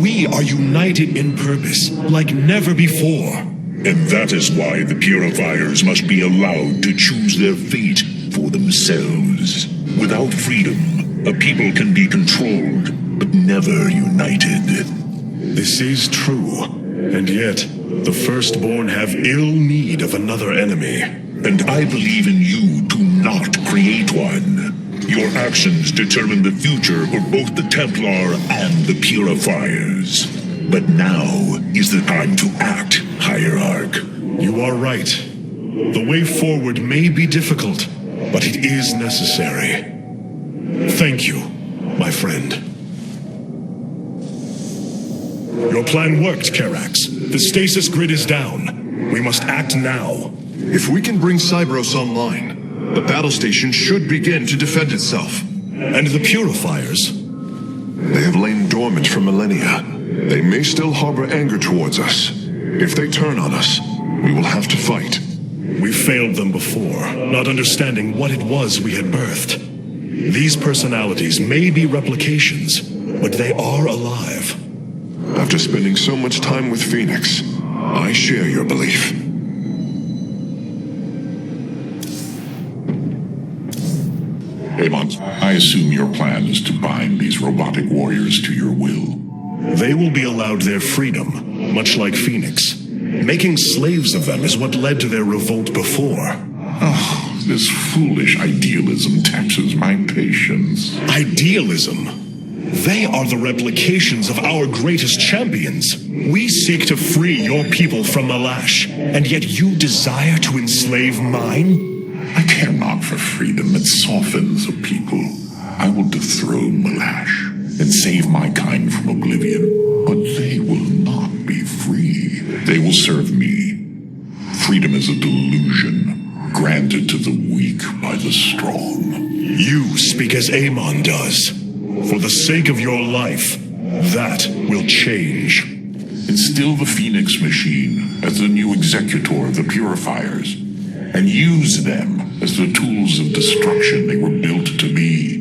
We are united in purpose like never before. And that is why the Purifiers must be allowed to choose their fate for themselves. Without freedom, a people can be controlled, but never united. This is true, and yet the Firstborn have ill need of another enemy. And I believe in you to not create one. Your actions determine the future for both the Templar and the Purifiers. But now is the time to act, Hierarch. You are right. The way forward may be difficult, but it is necessary. Thank you, my friend. Your plan worked, Karax. The stasis grid is down. We must act now. If we can bring Cybros online, the battle station should begin to defend itself. And the Purifiers? They have lain dormant for millennia. They may still harbor anger towards us. If they turn on us, we will have to fight. We failed them before, not understanding what it was we had birthed. These personalities may be replications, but they are alive. After spending so much time with Phoenix, I share your belief. Amon, I assume your plan is to bind these robotic warriors to your will. They will be allowed their freedom, much like Phoenix. Making slaves of them is what led to their revolt before. Oh, this foolish idealism taxes my patience. Idealism? They are the replications of our greatest champions. We seek to free your people from Malash, and yet you desire to enslave mine? I care not for freedom that softens a people. I will dethrone Malash and save my kind from oblivion, but they will not be free. They will serve me. Freedom is a delusion granted to the weak by the strong. You speak as Amon does. For the sake of your life, that will change. Instill the Phoenix machine as the new executor of the Purifiers, and use them as the tools of destruction they were built to be.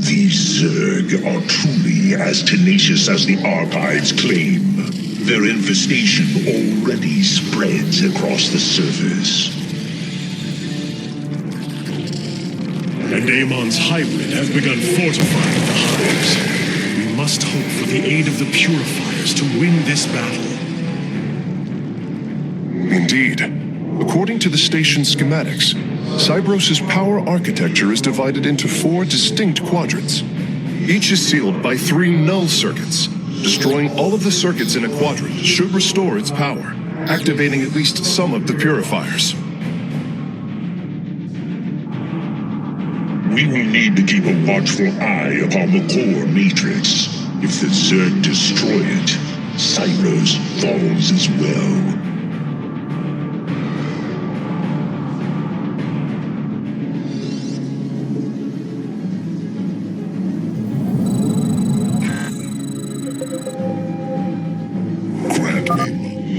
These Zerg are truly be as tenacious as the archives claim. Their infestation already spreads across the surface. And Amon's hybrid has begun fortifying the hives. We must hope for the aid of the Purifiers to win this battle. Indeed. According to the station schematics, Cybros's power architecture is divided into 4 distinct quadrants. Each is sealed by 3 null circuits. Destroying all of the circuits in a quadrant should restore its power, activating at least some of the purifiers. We will need to keep a watchful eye upon the core matrix. If the Zerg destroy it, Cybros falls as well.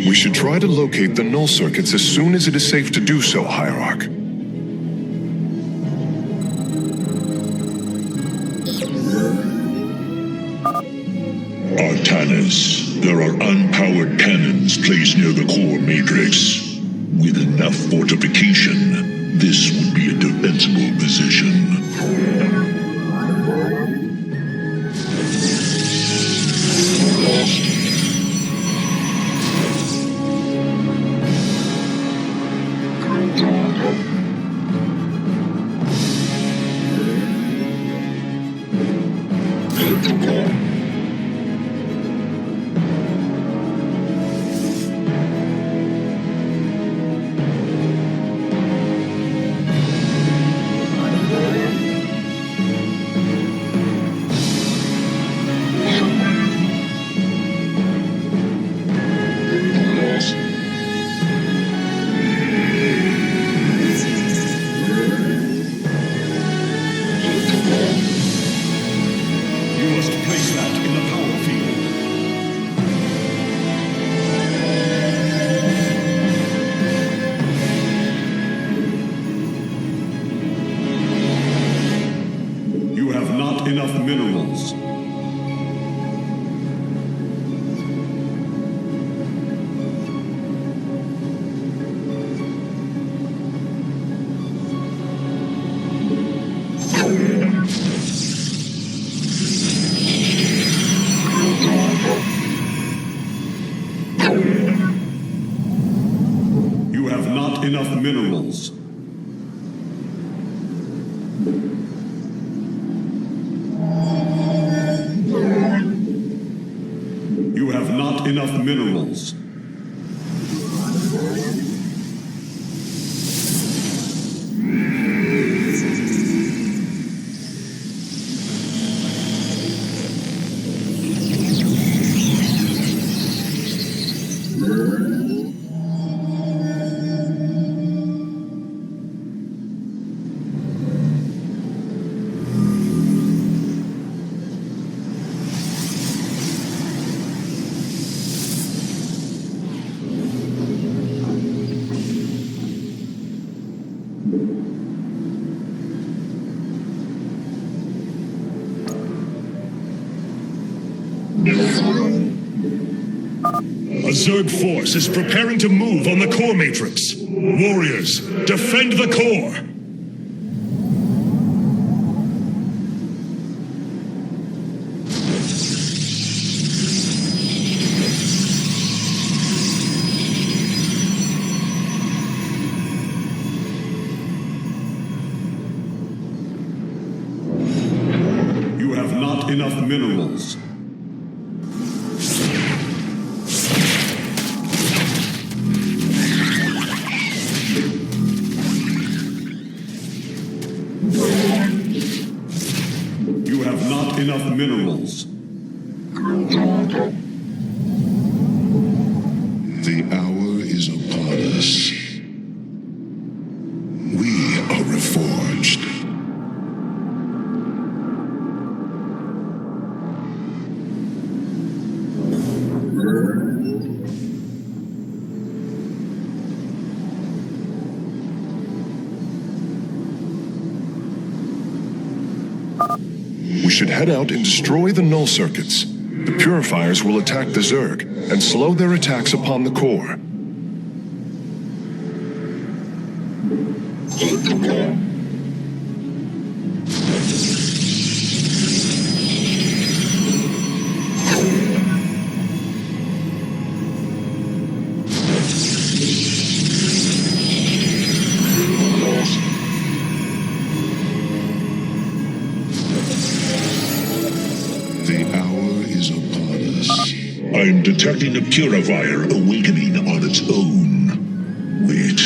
We should try to locate the null circuits as soon as it is safe to do so, Hierarch. Artanis, there are unpowered cannons placed near the core matrix. With enough fortification, this would be a defensible position. A Zerg force is preparing to move on the core matrix. Warriors, defend the core! You have not enough minerals. Enough minerals. The hour is upon us. We are reforged. We should head out and destroy the null circuits. The purifiers will attack the Zerg and slow their attacks upon the core. I'm detecting a purifier awakening on its own. Wait,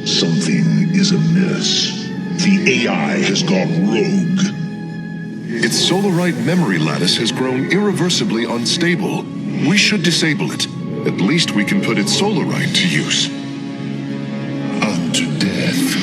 something is amiss. The AI has gone rogue. Its Solarite memory lattice has grown irreversibly unstable. We should disable it. At least we can put its Solarite to use. Unto death.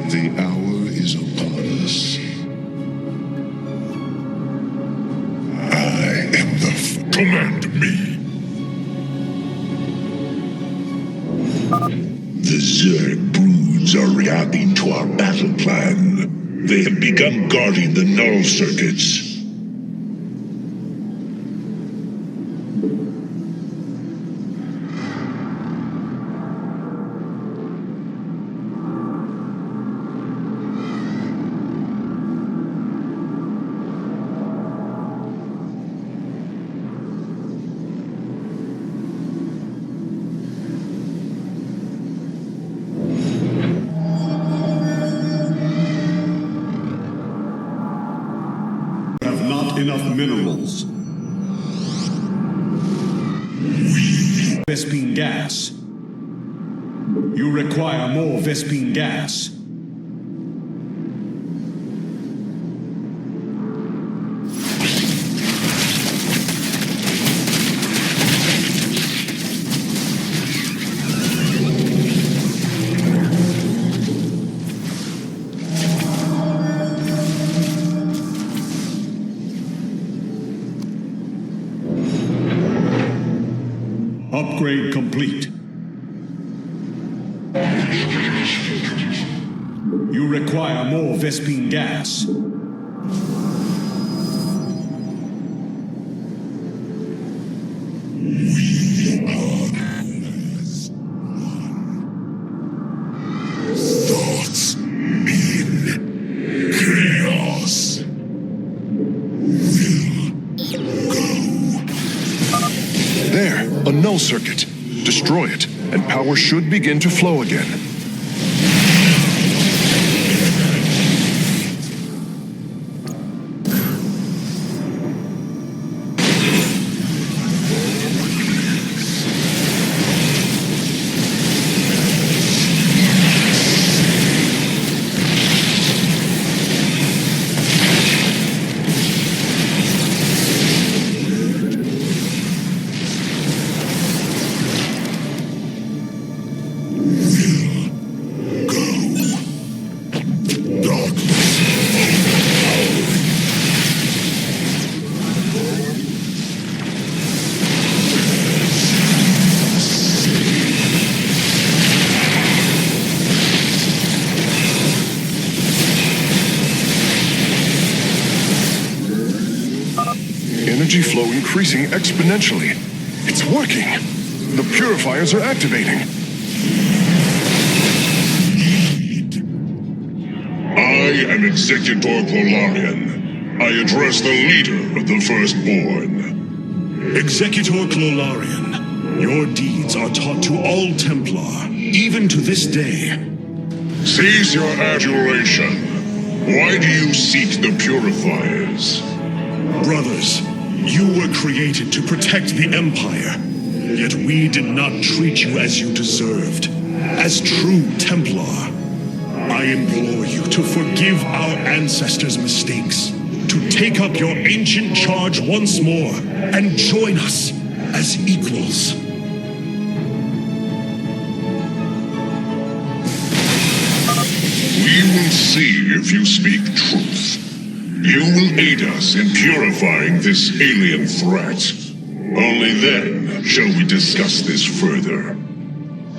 The hour is upon us. I am the command me. The Zerg broods are reacting to our battle plan. They have begun guarding the null circuits. Enough minerals. Vespene gas. You require more Vespene gas. Upgrade complete. You require more Vespene gas. Thoughts in chaos will go. There, a null circuit. Destroy it, and power should begin to flow again. Energy flow increasing exponentially. It's working. The purifiers are activating. I am Executor Clolarian. I address the leader of the Firstborn. Executor Clolarian, your deeds are taught to all Templar, even to this day. Cease your adulation. Why do you seek the Purifiers? Brothers, you were created to protect the Empire. Yet we did not treat you as you deserved. As true Templar, I implore you to forgive our ancestors' mistakes, to take up your ancient charge once more, and join us as equals. We will see if you speak truth. You will aid us in purifying this alien threat. Only then shall we discuss this further.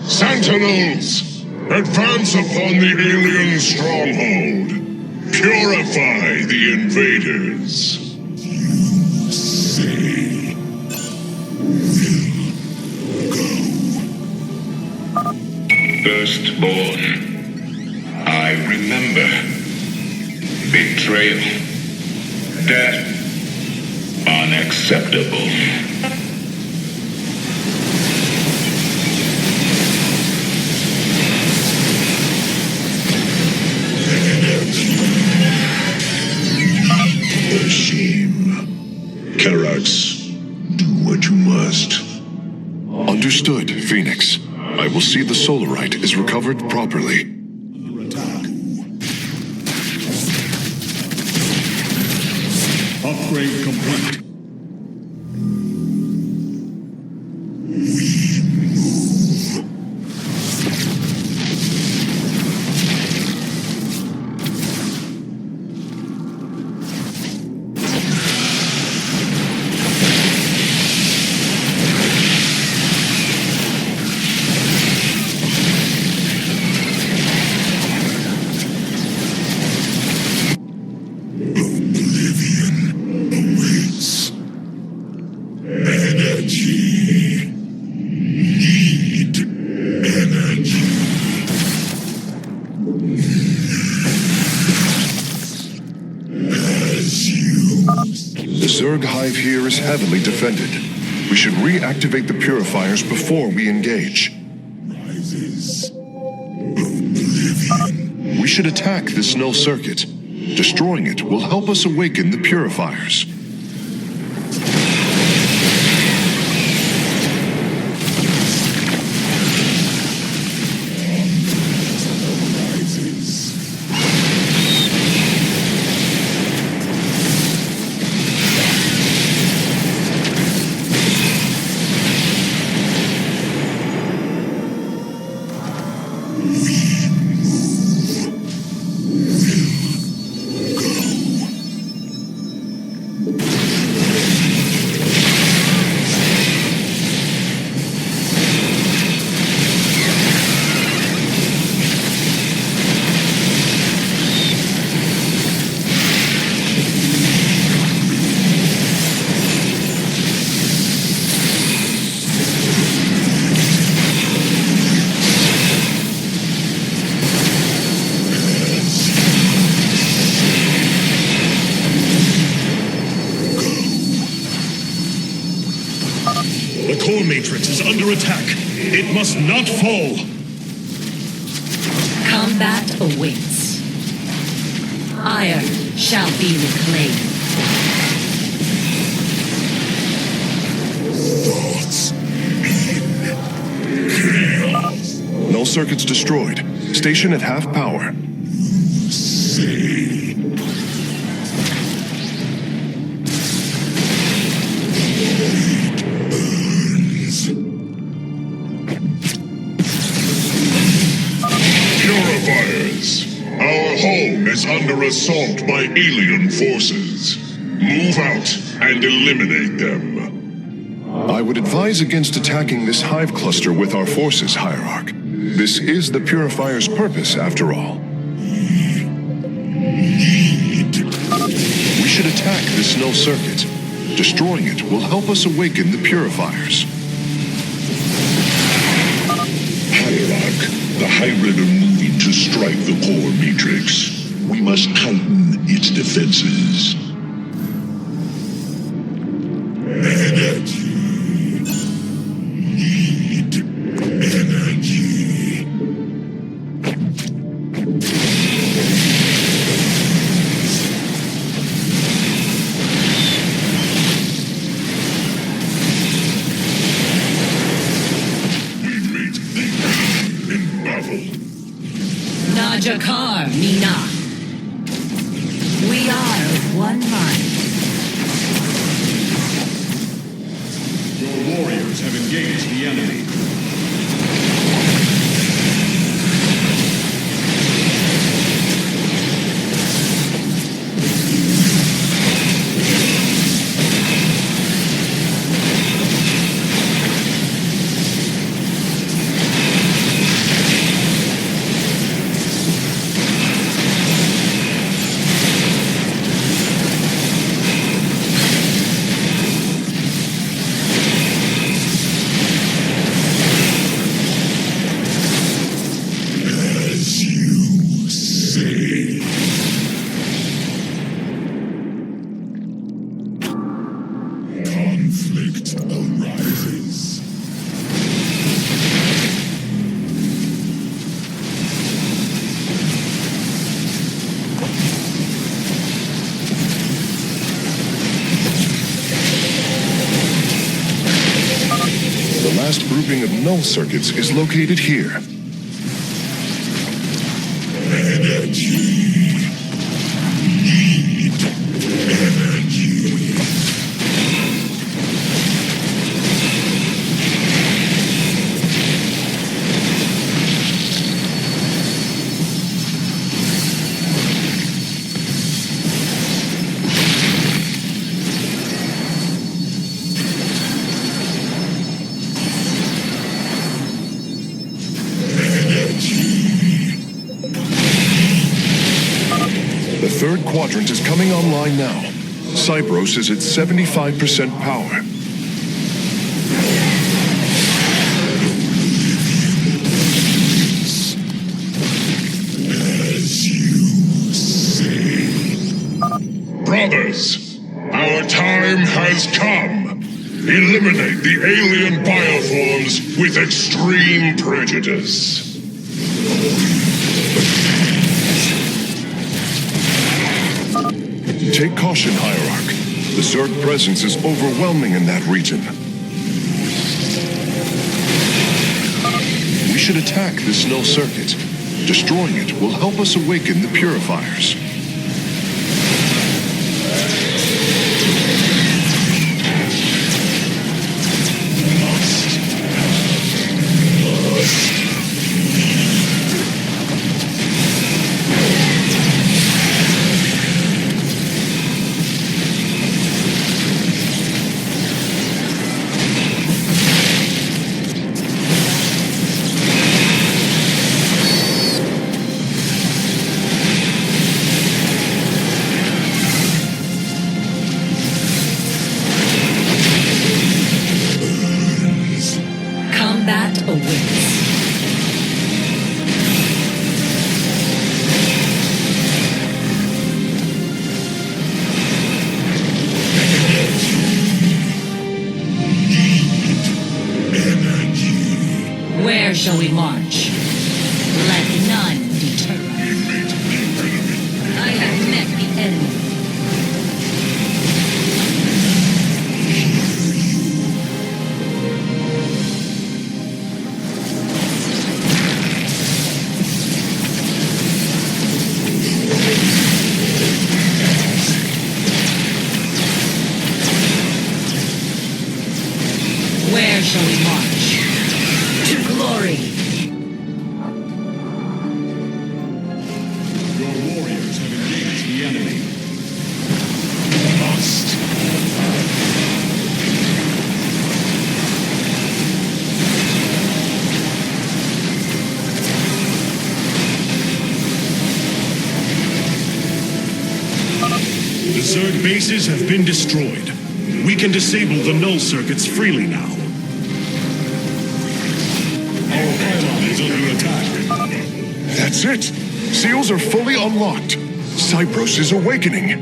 Sentinels, advance upon the alien stronghold. Purify the invaders. You say will go. Firstborn. I remember. Betrayal. Death. Unacceptable. A shame. Karax, do what you must. Understood, Phoenix. I will see the Solarite is recovered properly. Upgrade complete. Here is heavily defended. We should reactivate the purifiers before we engage. We should attack this null circuit. Destroying it will help us awaken the purifiers. Matrix is under attack. It must not fall. Combat awaits. Aiur shall be reclaimed. Thoughts in chaos. Null circuits destroyed. Station at half power. Say. Is under assault by alien forces. Move out and eliminate them. I would advise against attacking this hive cluster with our forces, Hierarch. This is the Purifier's purpose, after all. We should attack this null circuit. Destroying it will help us awaken the Purifiers. Hierarch, the hybrid are moving to strike the core matrix. We must tighten its defenses. Energy. Need energy. Jakar, Mina. We are of one mind. Your warriors have engaged the enemy. Of null circuits is located here. Energy. Need energy. The third quadrant is coming online now. Cybros is at 75% power. As you say. Brothers, our time has come. Eliminate the alien bioforms with extreme prejudice. Take caution, Hierarch. The Zerg presence is overwhelming in that region. We should attack this null circuit. Destroying it will help us awaken the Purifiers. Where shall we march? Let none deter us. I have met the enemy. Where shall we march? To glory! Your warriors have engaged the enemy. Must. The Zerg bases have been destroyed. We can disable the null circuits freely now. Our pylon is under attack. That's it! Seals are fully unlocked. Cybros is awakening.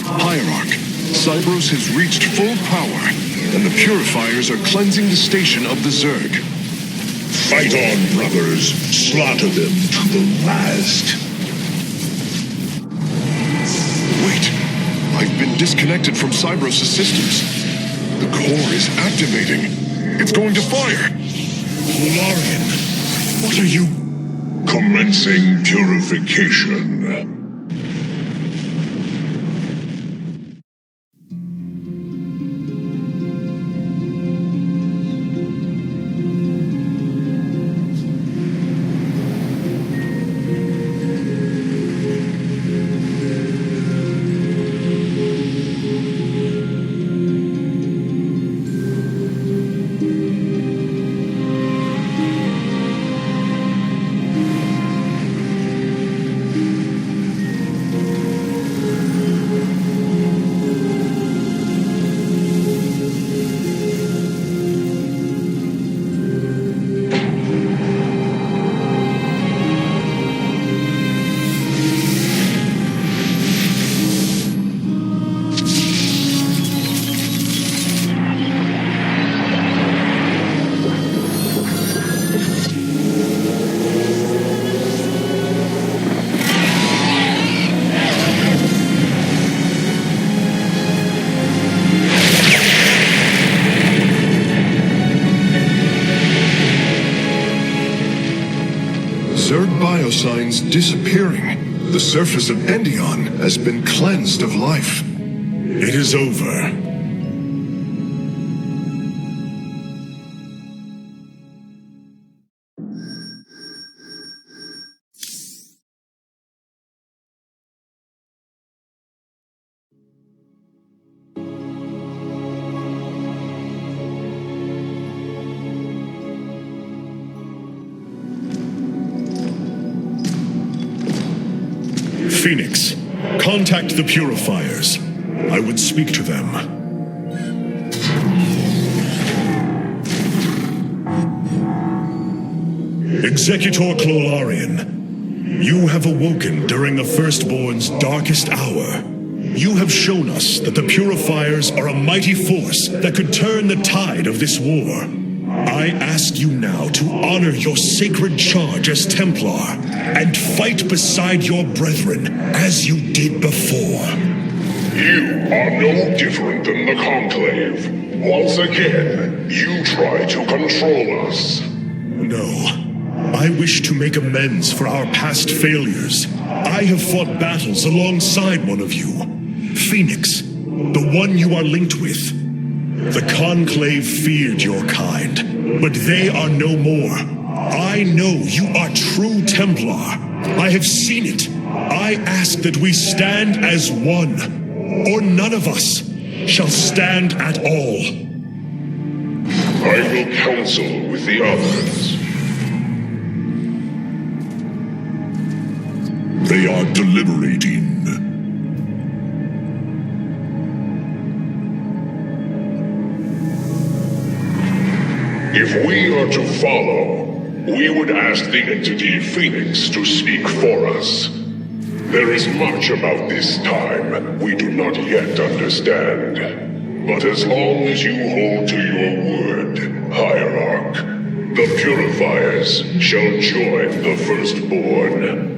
Hierarch, Cybros has reached full power, and the Purifiers are cleansing the station of the Zerg. Fight on, brothers. Slaughter them to the last. Wait, I've been disconnected from Cybros' systems. The core is activating. It's going to fire. Solarian, what are you? Commencing purification. Signs disappearing. The surface of Endion has been cleansed of life. It is over. Phoenix, contact the Purifiers. I would speak to them. Executor Clolarian, you have awoken during the Firstborn's darkest hour. You have shown us that the Purifiers are a mighty force that could turn the tide of this war. I ask you now to honor your sacred charge as Templar and fight beside your brethren as you did before. You are no different than the Conclave. Once again, you try to control us. No. I wish to make amends for our past failures. I have fought battles alongside one of you. Phoenix, the one you are linked with. The Conclave feared your kind, but they are no more. I know you are true Templar. I have seen it. I ask that we stand as one, or none of us shall stand at all. I will counsel with the others. They are deliberating. If we are to follow, we would ask the entity Phoenix to speak for us. There is much about this time we do not yet understand. But as long as you hold to your word, Hierarch, the Purifiers shall join the Firstborn.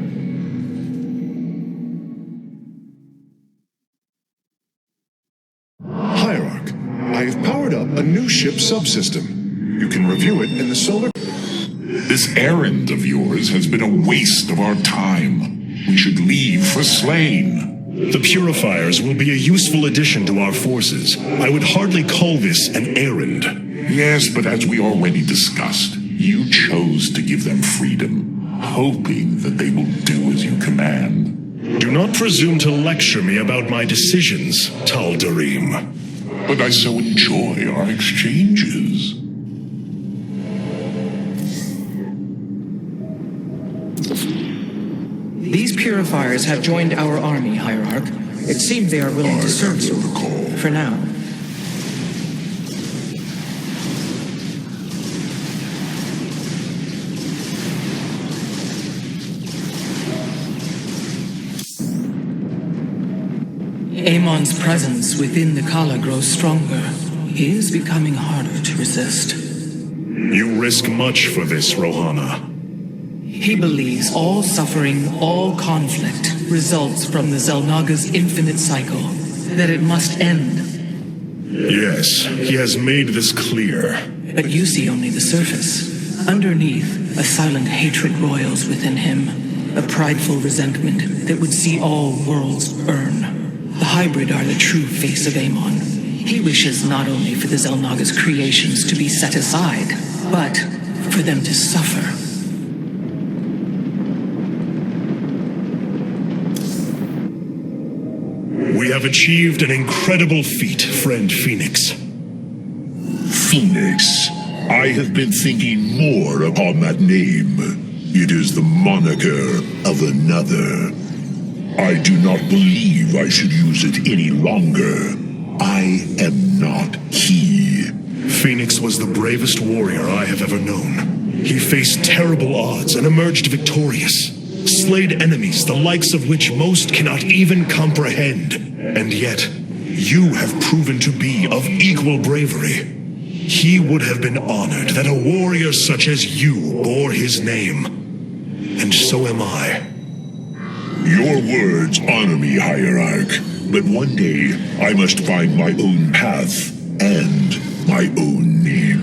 Hierarch, I have powered up a new ship subsystem. You can review it in the solar... This errand of yours has been a waste of our time. We should leave for Slain. The Purifiers will be a useful addition to our forces. I would hardly call this an errand. Yes, but as we already discussed, you chose to give them freedom, hoping that they will do as you command. Do not presume to lecture me about my decisions, Tal'Darim. But I so enjoy our exchanges. These Purifiers have joined our army, Hierarch. It seems they are willing to serve you. For now. Amon's presence within the Kala grows stronger. He is becoming harder to resist. You risk much for this, Rohana. He believes all suffering, all conflict results from the Xel'Naga's infinite cycle, that it must end. Yes, he has made this clear. But you see only the surface. Underneath, a silent hatred roils within him, a prideful resentment that would see all worlds burn. The hybrid are the true face of Amon. He wishes not only for the Xel'Naga's creations to be set aside, but for them to suffer. We have achieved an incredible feat, friend Phoenix. Phoenix. I have been thinking more upon that name. It is the moniker of another. I do not believe I should use it any longer. I am not he. Phoenix was the bravest warrior I have ever known. He faced terrible odds and emerged victorious. Slayed enemies the likes of which most cannot even comprehend. And yet, you have proven to be of equal bravery. He would have been honored that a warrior such as you bore his name. And so am I. Your words honor me, Hierarch, but one day I must find my own path and my own name.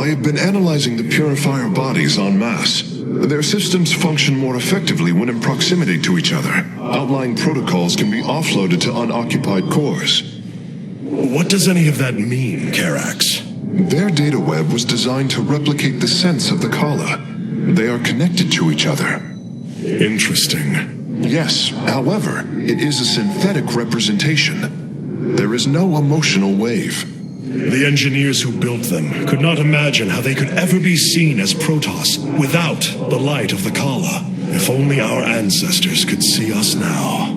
I have been analyzing the Purifier bodies en masse. Their systems function more effectively when in proximity to each other. Outlying protocols can be offloaded to unoccupied cores. What does any of that mean, Karax? Their data web was designed to replicate the sense of the Kala. They are connected to each other. Interesting. Yes, however, it is a synthetic representation. There is no emotional wave. The engineers who built them could not imagine how they could ever be seen as Protoss without the light of the Kala. If only our ancestors could see us now.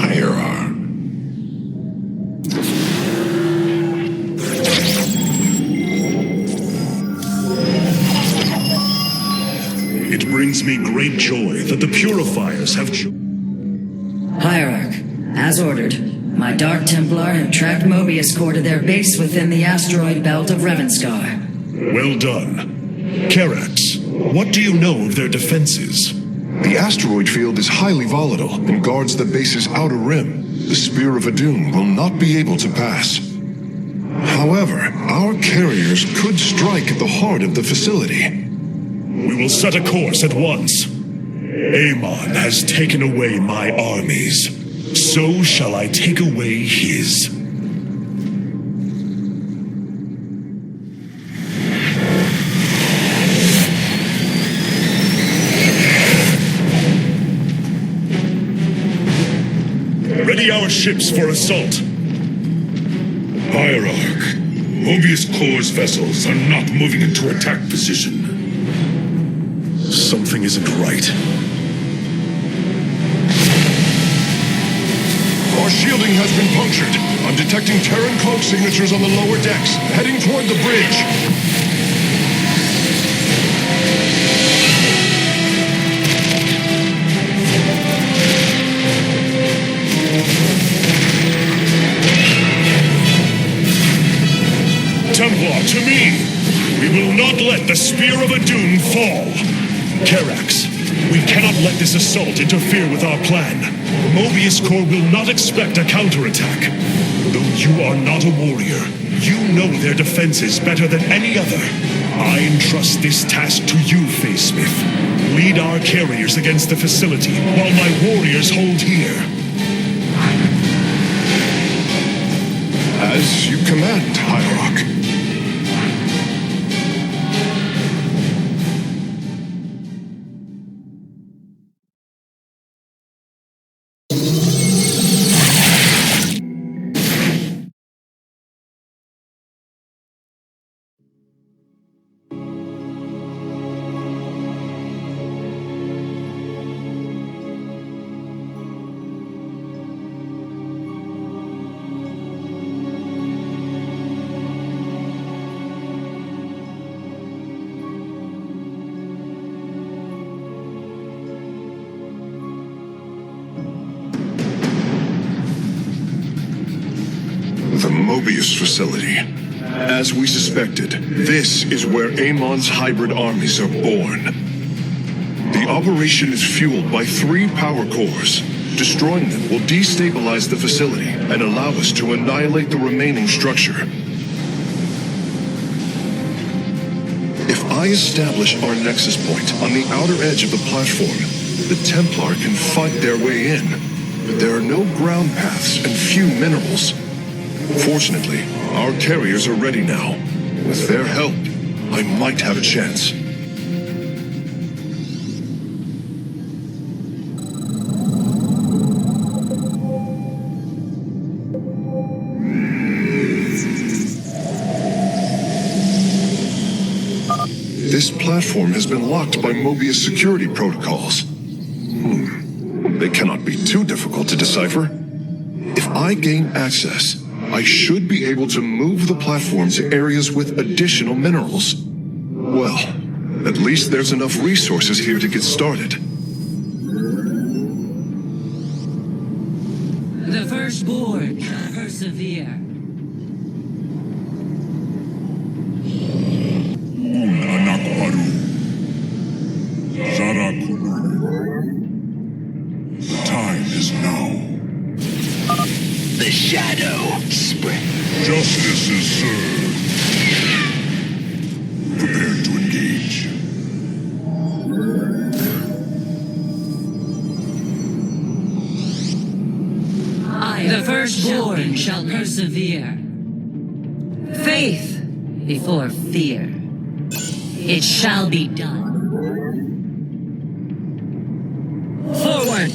Aiur. It brings me great joy that the Purifiers have Hierarch, as ordered, my Dark Templar have tracked Mobius Core to their base within the asteroid belt of Revanskar. Well done. Karax, what do you know of their defenses? The asteroid field is highly volatile and guards the base's outer rim. The Spear of Adun will not be able to pass. However, our carriers could strike at the heart of the facility. We will set a course at once. Amon has taken away my armies. So shall I take away his. Ready our ships for assault. Hierarch, Mobius Core's vessels are not moving into attack position. Something isn't right. Our shielding has been punctured. I'm detecting Terran cloak signatures on the lower decks, heading toward the bridge. Templar, to me! We will not let the Spear of Adun fall! Karax, we cannot let this assault interfere with our plan. Mobius Core will not expect a counterattack. Though you are not a warrior, you know their defenses better than any other. I entrust this task to you, Facesmith. Lead our carriers against the facility, while my warriors hold here. As you command, Hierarch. The Mobius facility. As we suspected, this is where Amon's hybrid armies are born. The operation is fueled by 3 power cores. Destroying them will destabilize the facility and allow us to annihilate the remaining structure. If I establish our nexus point on the outer edge of the platform, the Templar can fight their way in. But there are no ground paths and few minerals. Fortunately, our carriers are ready now. With their help, I might have a chance. This platform has been locked by Mobius security protocols. They cannot be too difficult to decipher. If I gain access, I should be able to move the platform to areas with additional minerals. Well, at least there's enough resources here to get started. The firstborn shall persevere. The time is now. The shadow spread. Justice is served. Prepare to engage. The firstborn shall persevere. Faith before fear. It shall be done. Forward!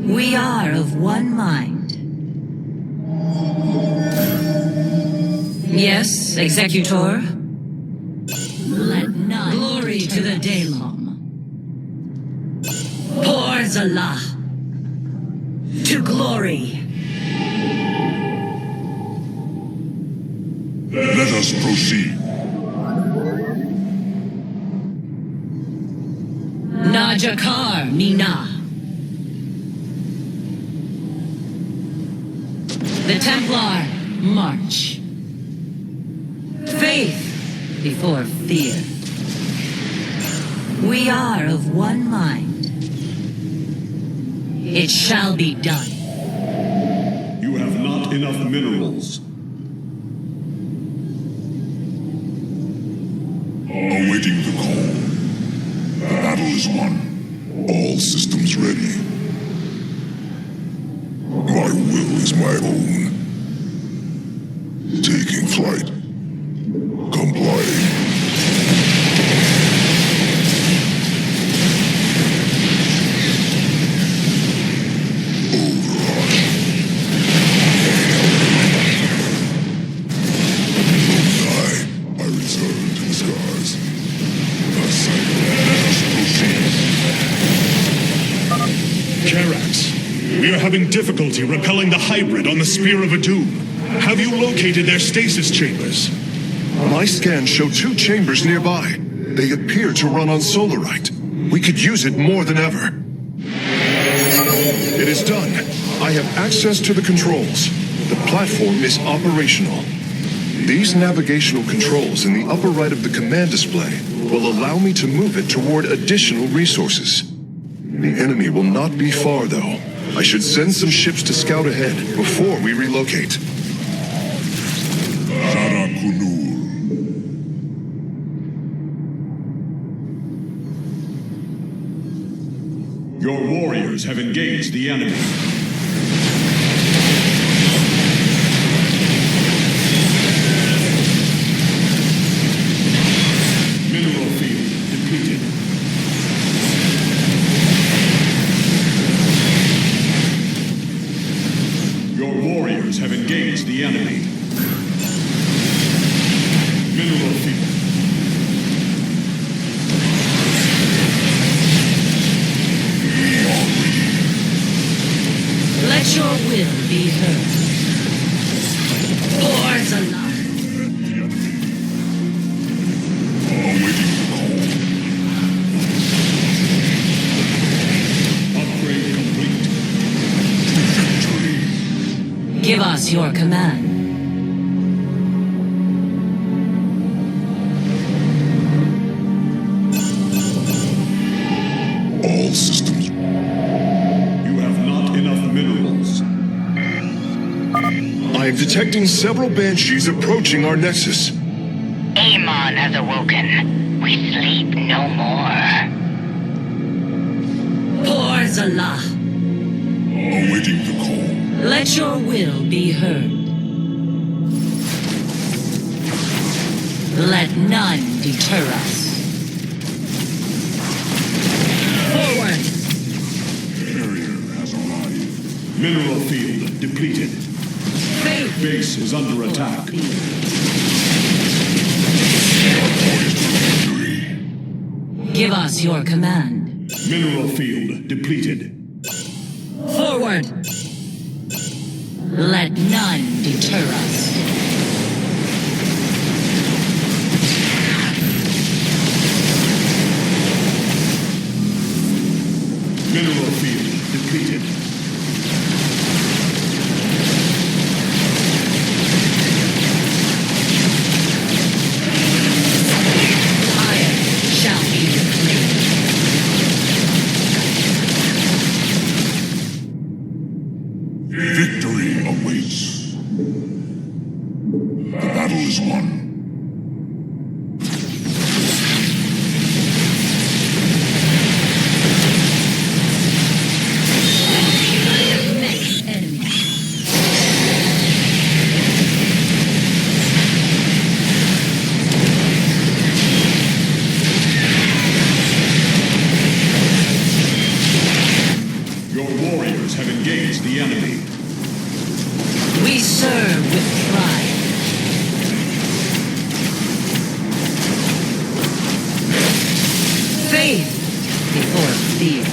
We are of one mind. Yes, Executor? Let none. Glory to the Daylom. Por Zalah. To glory. Let us proceed. Najakar Nina. The Templar march. Faith before fear. We are of one mind. It shall be done. You have not enough minerals. Awaiting the call. The battle is won. All systems ready. My will is my own. Taking flight. Complying. We are having difficulty repelling the hybrid on the Spear of Adun. Have you located their stasis chambers? My scans show 2 chambers nearby. They appear to run on solarite. We could use it more than ever. It is done. I have access to the controls. The platform is operational. These navigational controls in the upper right of the command display will allow me to move it toward additional resources. The enemy will not be far, though. I should send some ships to scout ahead before we relocate. Your warriors have engaged the enemy. Mineral field depleted. Your warriors have engaged the enemy. Mineral field. Let your will be heard. Por Zalah. Upgrade complete. Give Give us your command. All systems. You have not enough minerals. I am detecting several banshees approaching our nexus. Amon has awoken. We sleep no more. Fazlası. Awaiting the call. Let your will be heard. Let none deter us. Forward! Carrier has arrived. Mineral field depleted. Base is under attack. Give us your command. Mineral field depleted. Forward! Let none deter us. Mineral field depleted. Victory awaits. The battle is won. Your warriors have engaged the enemy. We serve with pride. Faith before fear.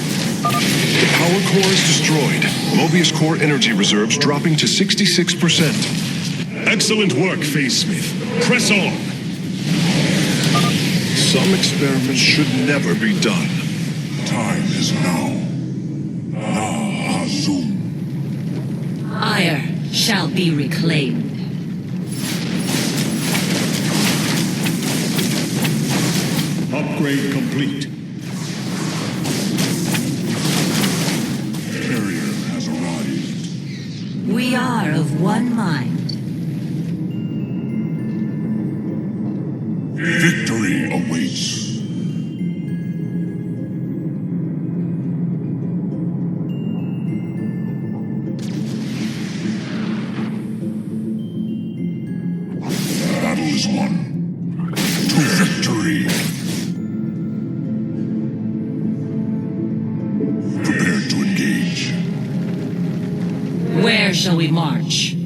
The power core is destroyed. Mobius core energy reserves dropping to 66%. Excellent work, Phase Smith. Press on. Some experiments should never be done. Time is now. Daha Zoom. Aiur shall be reclaimed. Upgrade complete. Carrier has arrived. We are of one mind. Victory awaits. The battle is won. To victory. Prepare to engage. Where shall we march?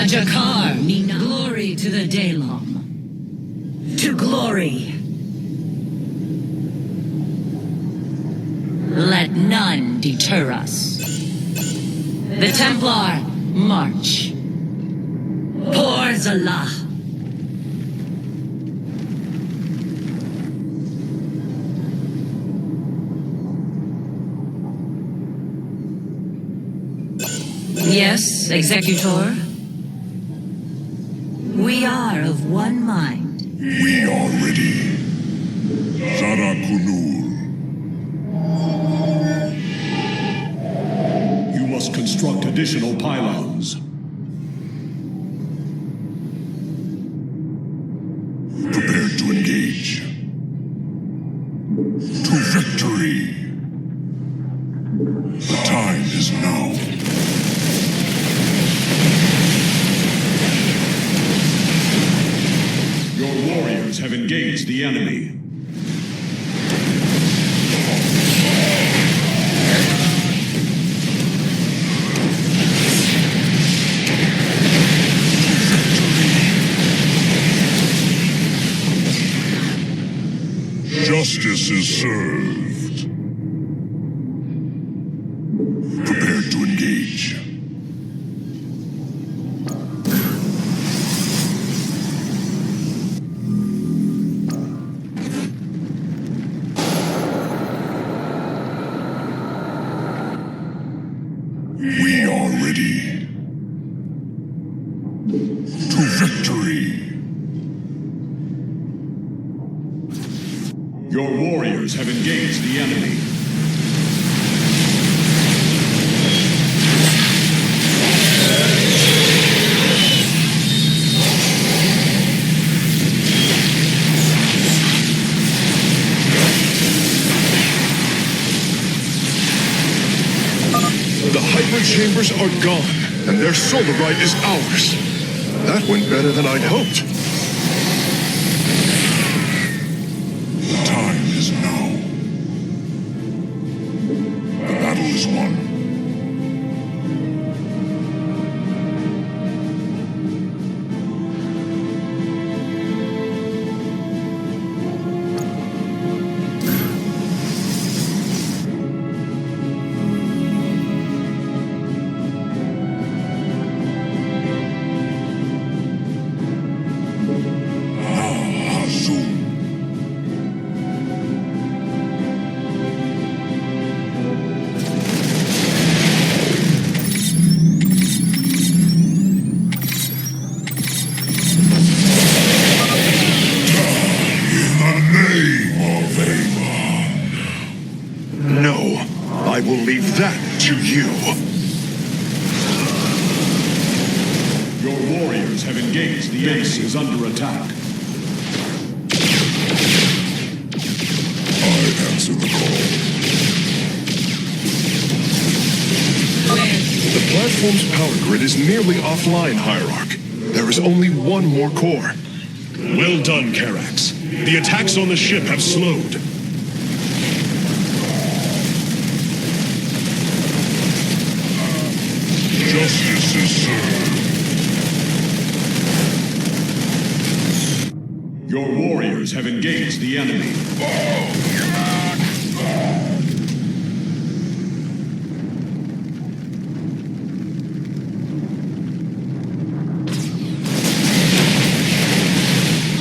Jakar, glory to the Daylom. To glory. Let none deter us. The Templar, march. Fazlası. Yes, Executor? We are of one mind. We are ready. Zarakunul. You must construct additional pylons. Prepare to engage. To victory. The time is now. Your warriors have engaged the enemy. Justice is served. Prepare to engage. We are ready. To victory. Your warriors have engaged the enemy. The hybrid chambers are gone, and their solar rite is ours. That went better than I'd hoped. The time is now. The battle is won. I will leave that to you. Your warriors have engaged. The base is under attack. I answer the call. The platform's power grid is nearly offline, Hierarch. There is only one more core. Well done, Karax. The attacks on the ship have slowed. Justice is served. Your warriors have engaged the enemy.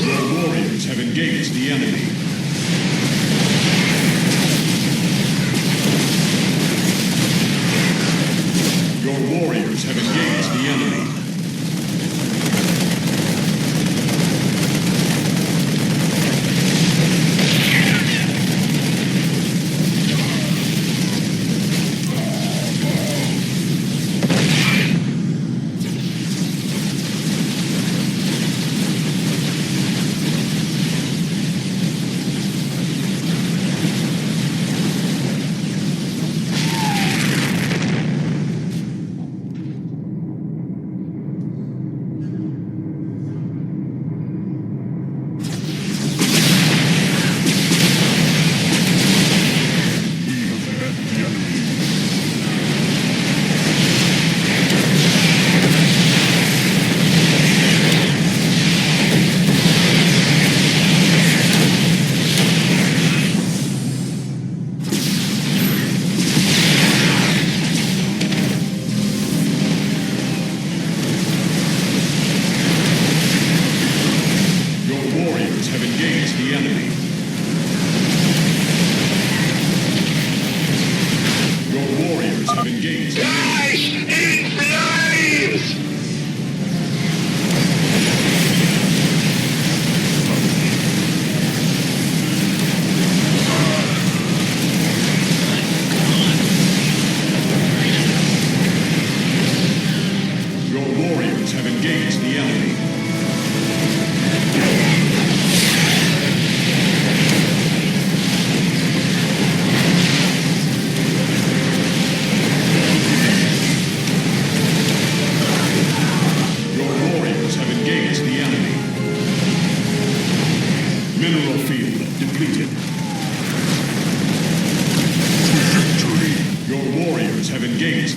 Your warriors have engaged the enemy.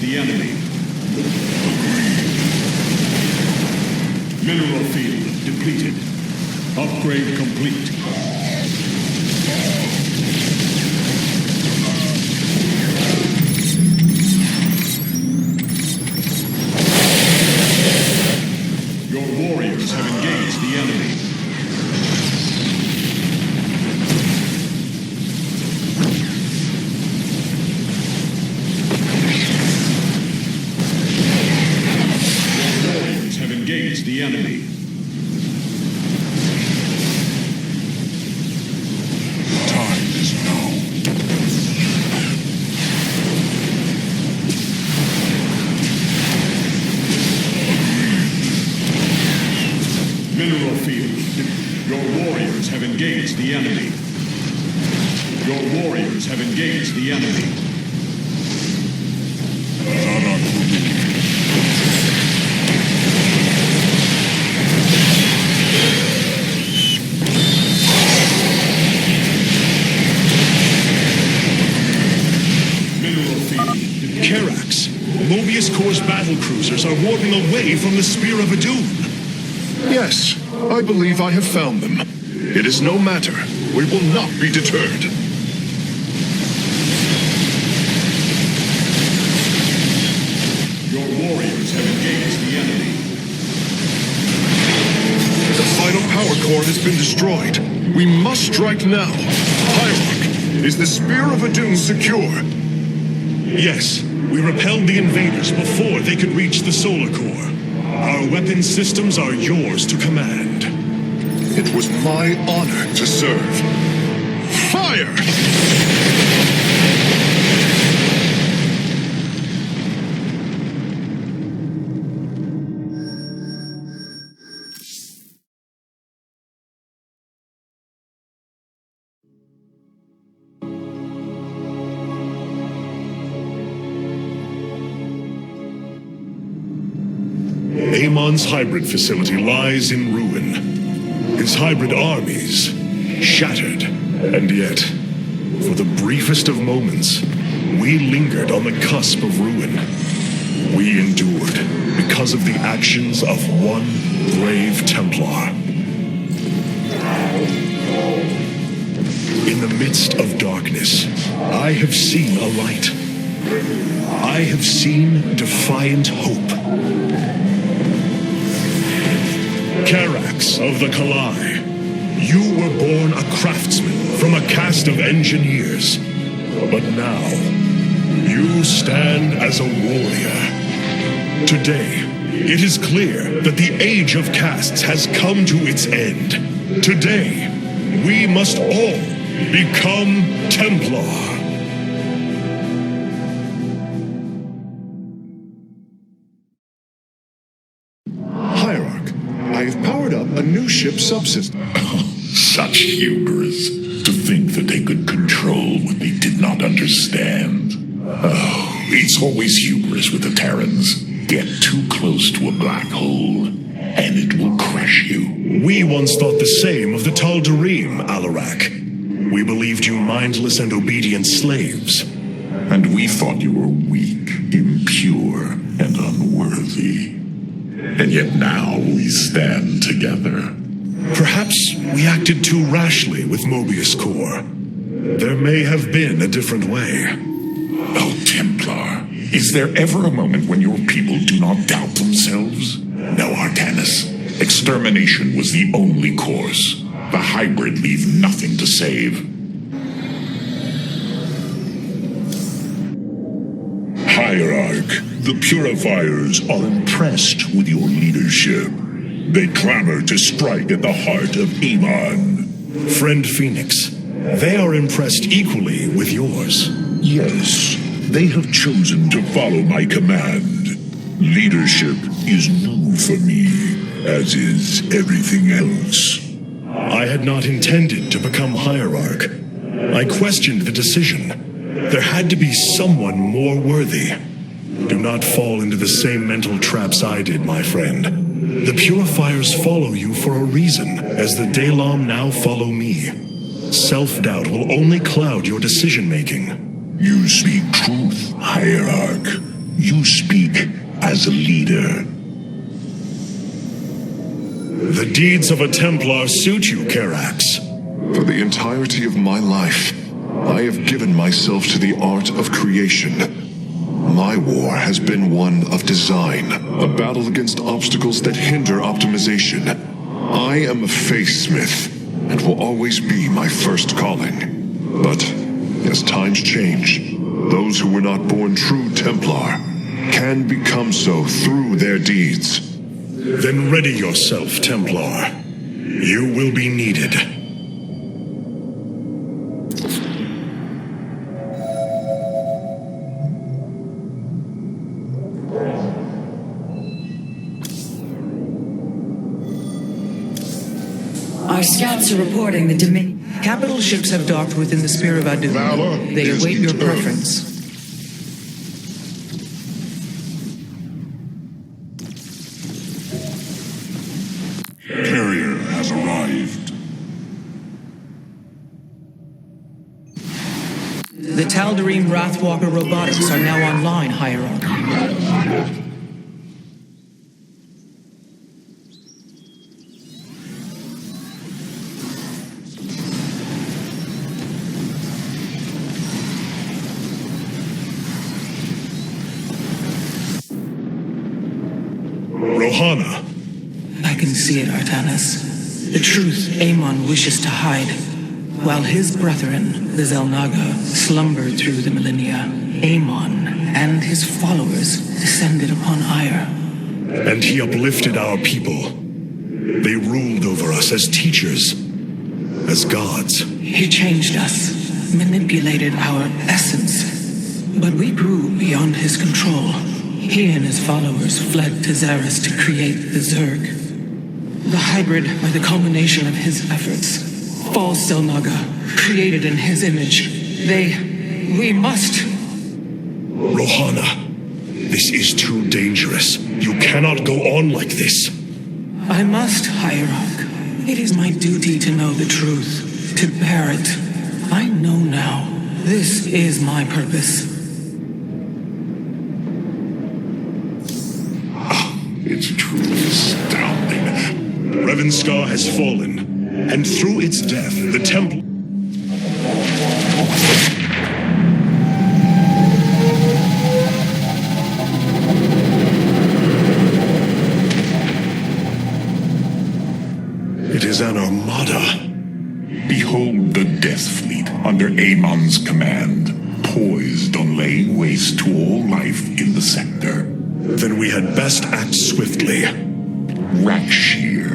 the enemy. Mineral field depleted. Upgrade complete. Your warriors have engaged the enemy. Engage the enemy. Time is now. Mineral field. Your warriors have engaged the enemy. Your warriors have engaged the enemy. Mobius Corps' battle cruisers are warping away from the Spear of Adun. Yes, I believe I have found them. It is no matter. We will not be deterred. Your warriors have engaged the enemy. The final power core has been destroyed. We must strike now. Hierarch, is the Spear of Adun secure? Yes. We repelled the invaders before they could reach the solar core. Our weapon systems are yours to command. It was my honor to serve. Fire! Amon's hybrid facility lies in ruin. His hybrid armies shattered. And yet, for the briefest of moments, we lingered on the cusp of ruin. We endured because of the actions of one brave Templar. In the midst of darkness, I have seen a light. I have seen defiant hope. Carax of the Kalai, you were born a craftsman from a caste of engineers. But now, you stand as a warrior. Today, it is clear that the age of castes has come to its end. Today, we must all become Templar. I have powered up a new ship subsystem. Such hubris. To think that they could control what they did not understand. Oh, it's always hubris with the Terrans. Get too close to a black hole, and it will crush you. We once thought the same of the Tal'Darim, Alarak. We believed you mindless and obedient slaves. And we thought you were weak, impure, and unworthy. And yet now we stand together. Perhaps we acted too rashly with Mobius Corps. There may have been a different way. Oh, Templar, is there ever a moment when your people do not doubt themselves? No, Arcanus. Extermination was the only course. The hybrid leave nothing to save. Hierarch, the Purifiers are impressed with your leadership. They clamor to strike at the heart of Amon. Friend Phoenix, they are impressed equally with yours. Yes, they have chosen to follow my command. Leadership is new for me, as is everything else. I had not intended to become Hierarch. I questioned the decision. There had to be someone more worthy. Do not fall into the same mental traps I did, my friend. The Purifiers follow you for a reason, as the Dalam now follow me. Self-doubt will only cloud your decision-making. You speak truth, Hierarch. You speak as a leader. The deeds of a Templar suit you, Karax. For the entirety of my life, I have given myself to the art of creation. My war has been one of design, a battle against obstacles that hinder optimization. I am a faithsmith, and will always be my first calling. But as times change, those who were not born true Templar can become so through their deeds. Then ready yourself, Templar. You will be needed. Our scouts are reporting the Dominion. Capital ships have docked within the Spear of Adun. They await your preference. Carrier has arrived. The Tal'Darim Wrathwalker robotics are now online, Hierarch. Rohana. I can see it, Artanis. The truth Amon wishes to hide. While his brethren, the Xel'Naga, slumbered through the millennia, Amon and his followers descended upon Aiur. And he uplifted our people. They ruled over us as teachers, as gods. He changed us, manipulated our essence. But we grew beyond his control. He and his followers fled to Xeris to create the Zerg. The hybrid are the culmination of his efforts. False Xel'Naga, created in his image. We must... Rohana, this is too dangerous. You cannot go on like this. I must, Hierarch. It is my duty to know the truth, to bear it. I know now. This is my purpose. It's truly astounding. Revenscar has fallen, and through its death, the Templar... It is an armada. Behold the Death Fleet under Amon's command, poised on laying waste to all life in the sector. Then we had best act swiftly. Rak'Shir.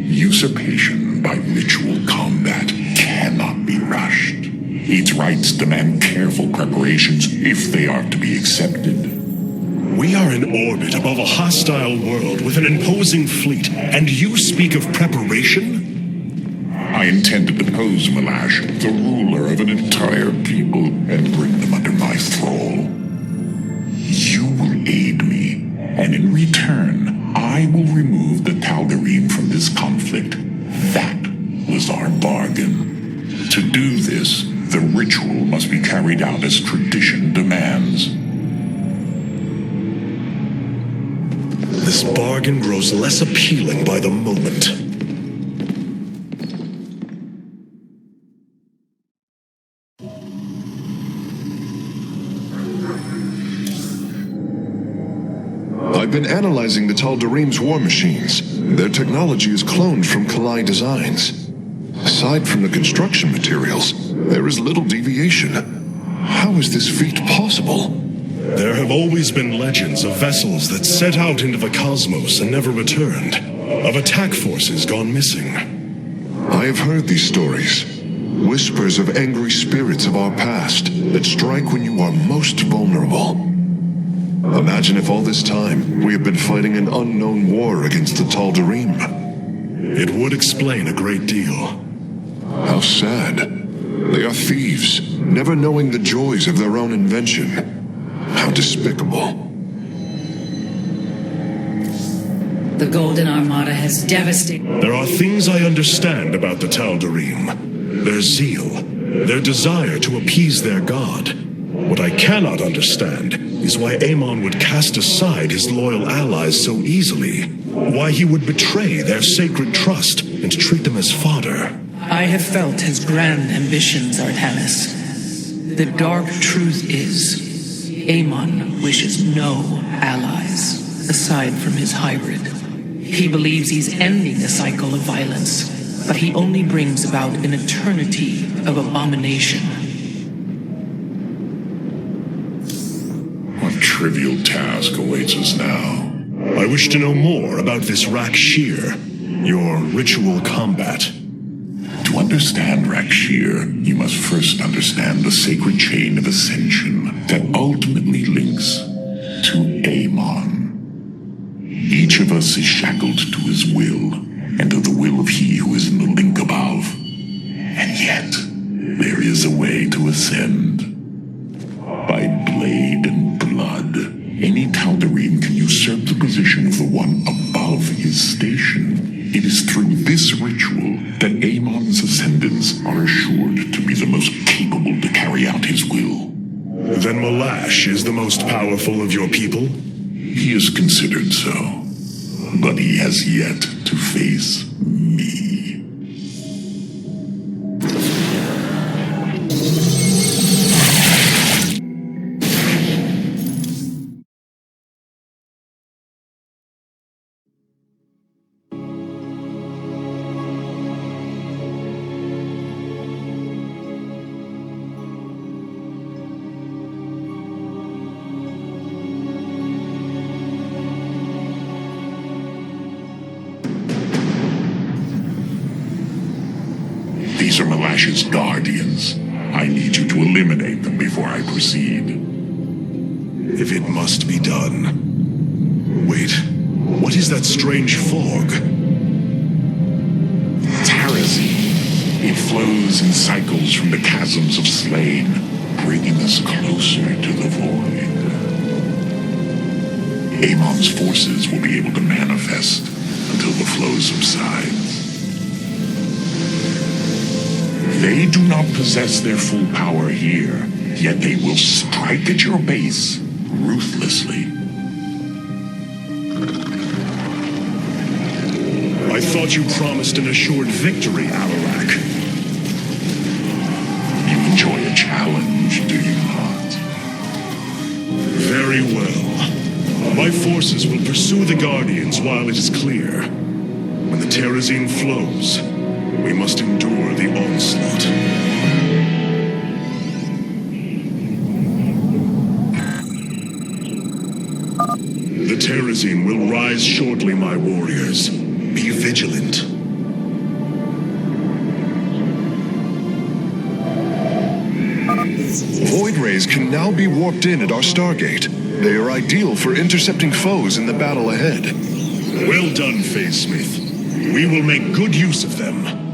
Usurpation by ritual combat cannot be rushed. Its rites demand careful preparations if they are to be accepted. We are in orbit above a hostile world with an imposing fleet, and you speak of preparation? I intend to depose Malash, the ruler of an entire people, and bring them under my thrall. You will aid me, and in return, I will remove the Tal'Darim from this conflict. That was our bargain. To do this, the ritual must be carried out as tradition demands. This bargain grows less appealing by the moment. I've been analyzing the Tal'Darim's war machines. Their technology is cloned from Kalai designs. Aside from the construction materials, there is little deviation. How is this feat possible? There have always been legends of vessels that set out into the cosmos and never returned, of attack forces gone missing. I have heard these stories. Whispers of angry spirits of our past that strike when you are most vulnerable. Imagine if all this time we have been fighting an unknown war against the Tal'Darim. It would explain a great deal. How sad. They are thieves, never knowing the joys of their own invention. How despicable. The Golden Armada has devastated... There are things I understand about the Tal'Darim. Their zeal, their desire to appease their god. What I cannot understand is why Amon would cast aside his loyal allies so easily. Why he would betray their sacred trust and treat them as fodder. I have felt his grand ambitions, Artanis. The dark truth is, Amon wishes no allies, aside from his hybrid. He believes he's ending the cycle of violence, but he only brings about an eternity of abomination. What trivial task awaits us now? I wish to know more about this Rak'Shir, your ritual combat. To understand Rak'Shir, you must first understand the sacred chain of ascension that ultimately links to Amon. Each of us is shackled to his will, and to the will of he who is in the link above. And yet, there is a way to ascend. By blade and blood, any Tal'Darim can usurp the position of the one above his station. It is through this ritual that Amon's ascendants are assured to be the most capable to carry out his will. Then Malash is the most powerful of your people? He is considered so, but he has yet to face me. These are Malash's guardians. I need you to eliminate them before I proceed. If it must be done. Wait, what is that strange fog? Terrazine. It flows in cycles from the chasms of slain, bringing us closer to the void. Amon's forces will be able to manifest until the flow subsides. They do not possess their full power here, yet they will strike at your base ruthlessly. I thought you promised an assured victory, Alarak. You enjoy a challenge, do you not? Very well. My forces will pursue the Guardians while it is clear. When the Terrazine flows, we must endure the onslaught. The Terrazine will rise shortly, my warriors. Be vigilant. Void rays can now be warped in at our Stargate. They are ideal for intercepting foes in the battle ahead. Well done, Phase Smith. We will make good use of them.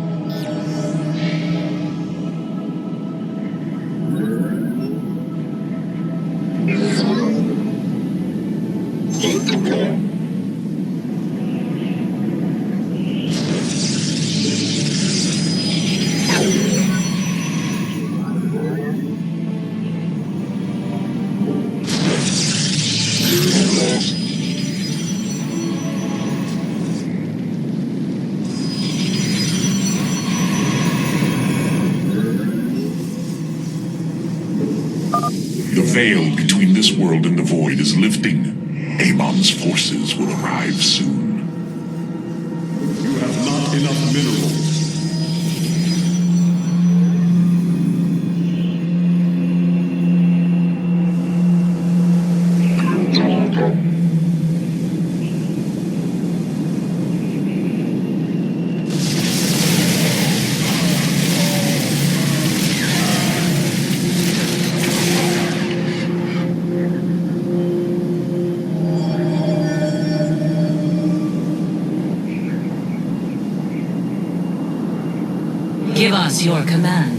The veil between this world and the void is lifting. Amon's forces will arrive soon. You have not enough minerals. Give us your command.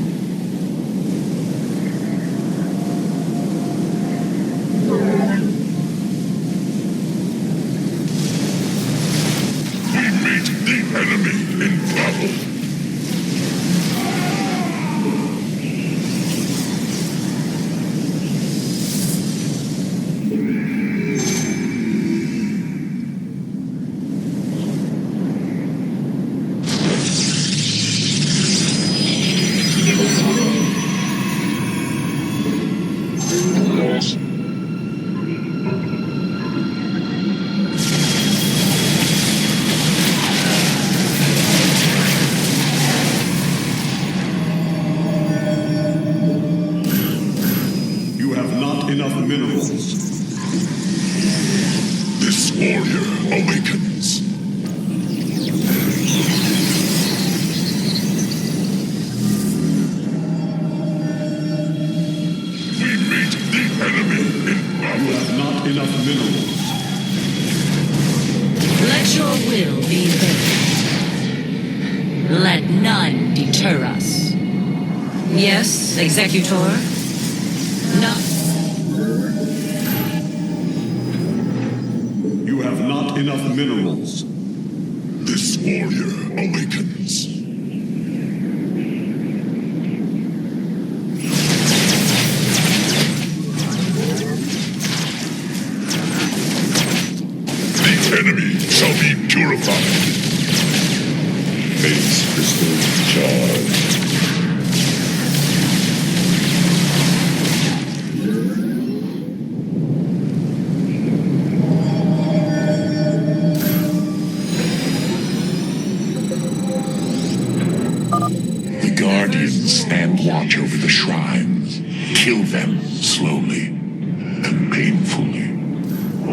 We meet the enemy in battle. enough minerals. This warrior awakens. We meet the enemy in battle. You have not enough minerals. Let your will be heard. Let none deter us. Yes, Executor? No. You have not enough minerals. This warrior awakens. The enemy shall be purified. Base crystal charged. Stand watch over the shrines. Kill them slowly and painfully.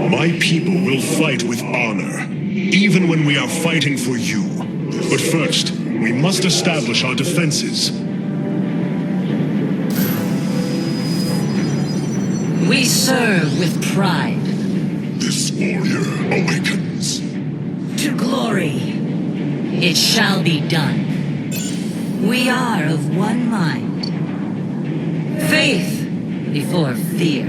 My people will fight with honor, even when we are fighting for you. But first, we must establish our defenses. We serve with pride. This warrior awakens. To glory. It shall be done. We are of one mind. Faith before fear.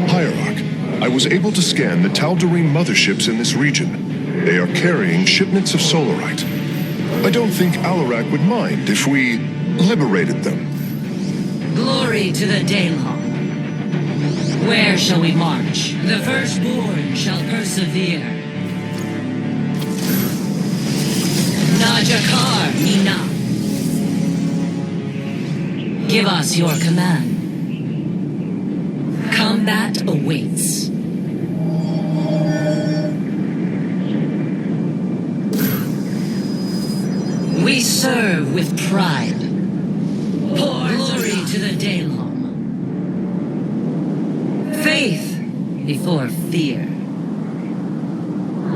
Forward! I was able to scan the Tal'Darim motherships in this region. They are carrying shipments of solarite. I don't think Alarak would mind if we liberated them. Glory to the Daha. Where shall we march? The firstborn shall persevere. Najakar Nina. Give us your command. Combat awaits. We serve with pride. Glory to the Daha. Faith before fear.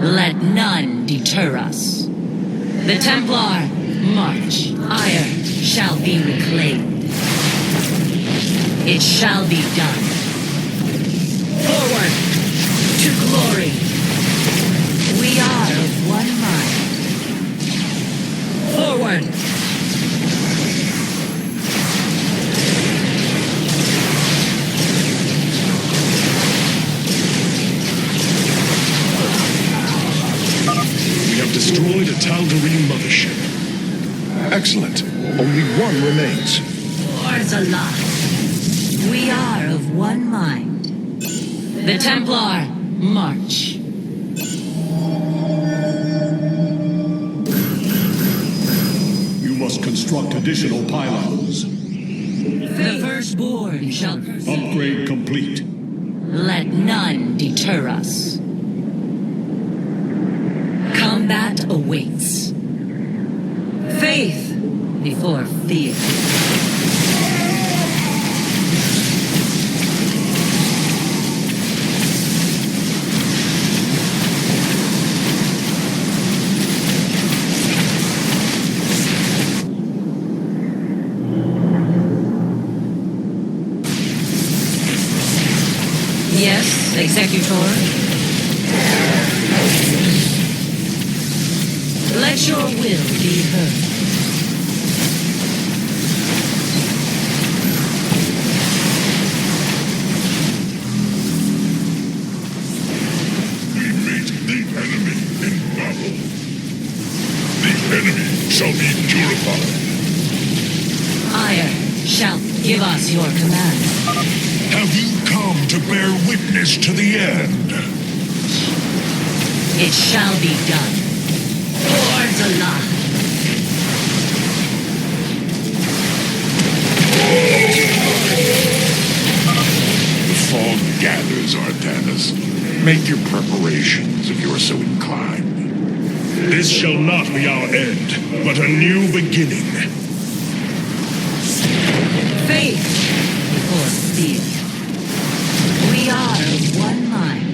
Let none deter us. The Templar march. Aiur shall be reclaimed. It shall be done. Forward to glory. We are of one mind. Forward. We have destroyed a Tal'Darim mothership. Excellent. Only one remains. Fazlası. We are of one mind. The Templar march. You must construct additional pylons. The firstborn shall Upgrade complete. let none deter us. Combat awaits. Faith before fear. Yes, Executor. Let your will be heard. We meet the enemy in battle. The enemy shall be purified. Aiur shall give us your command. Have you come to bear witness to the end? It shall be done. For Daha. wishes, Artanis. Make your preparations if you are so inclined. This shall not be our end, but a new beginning. Faith before fear. We are of one mind.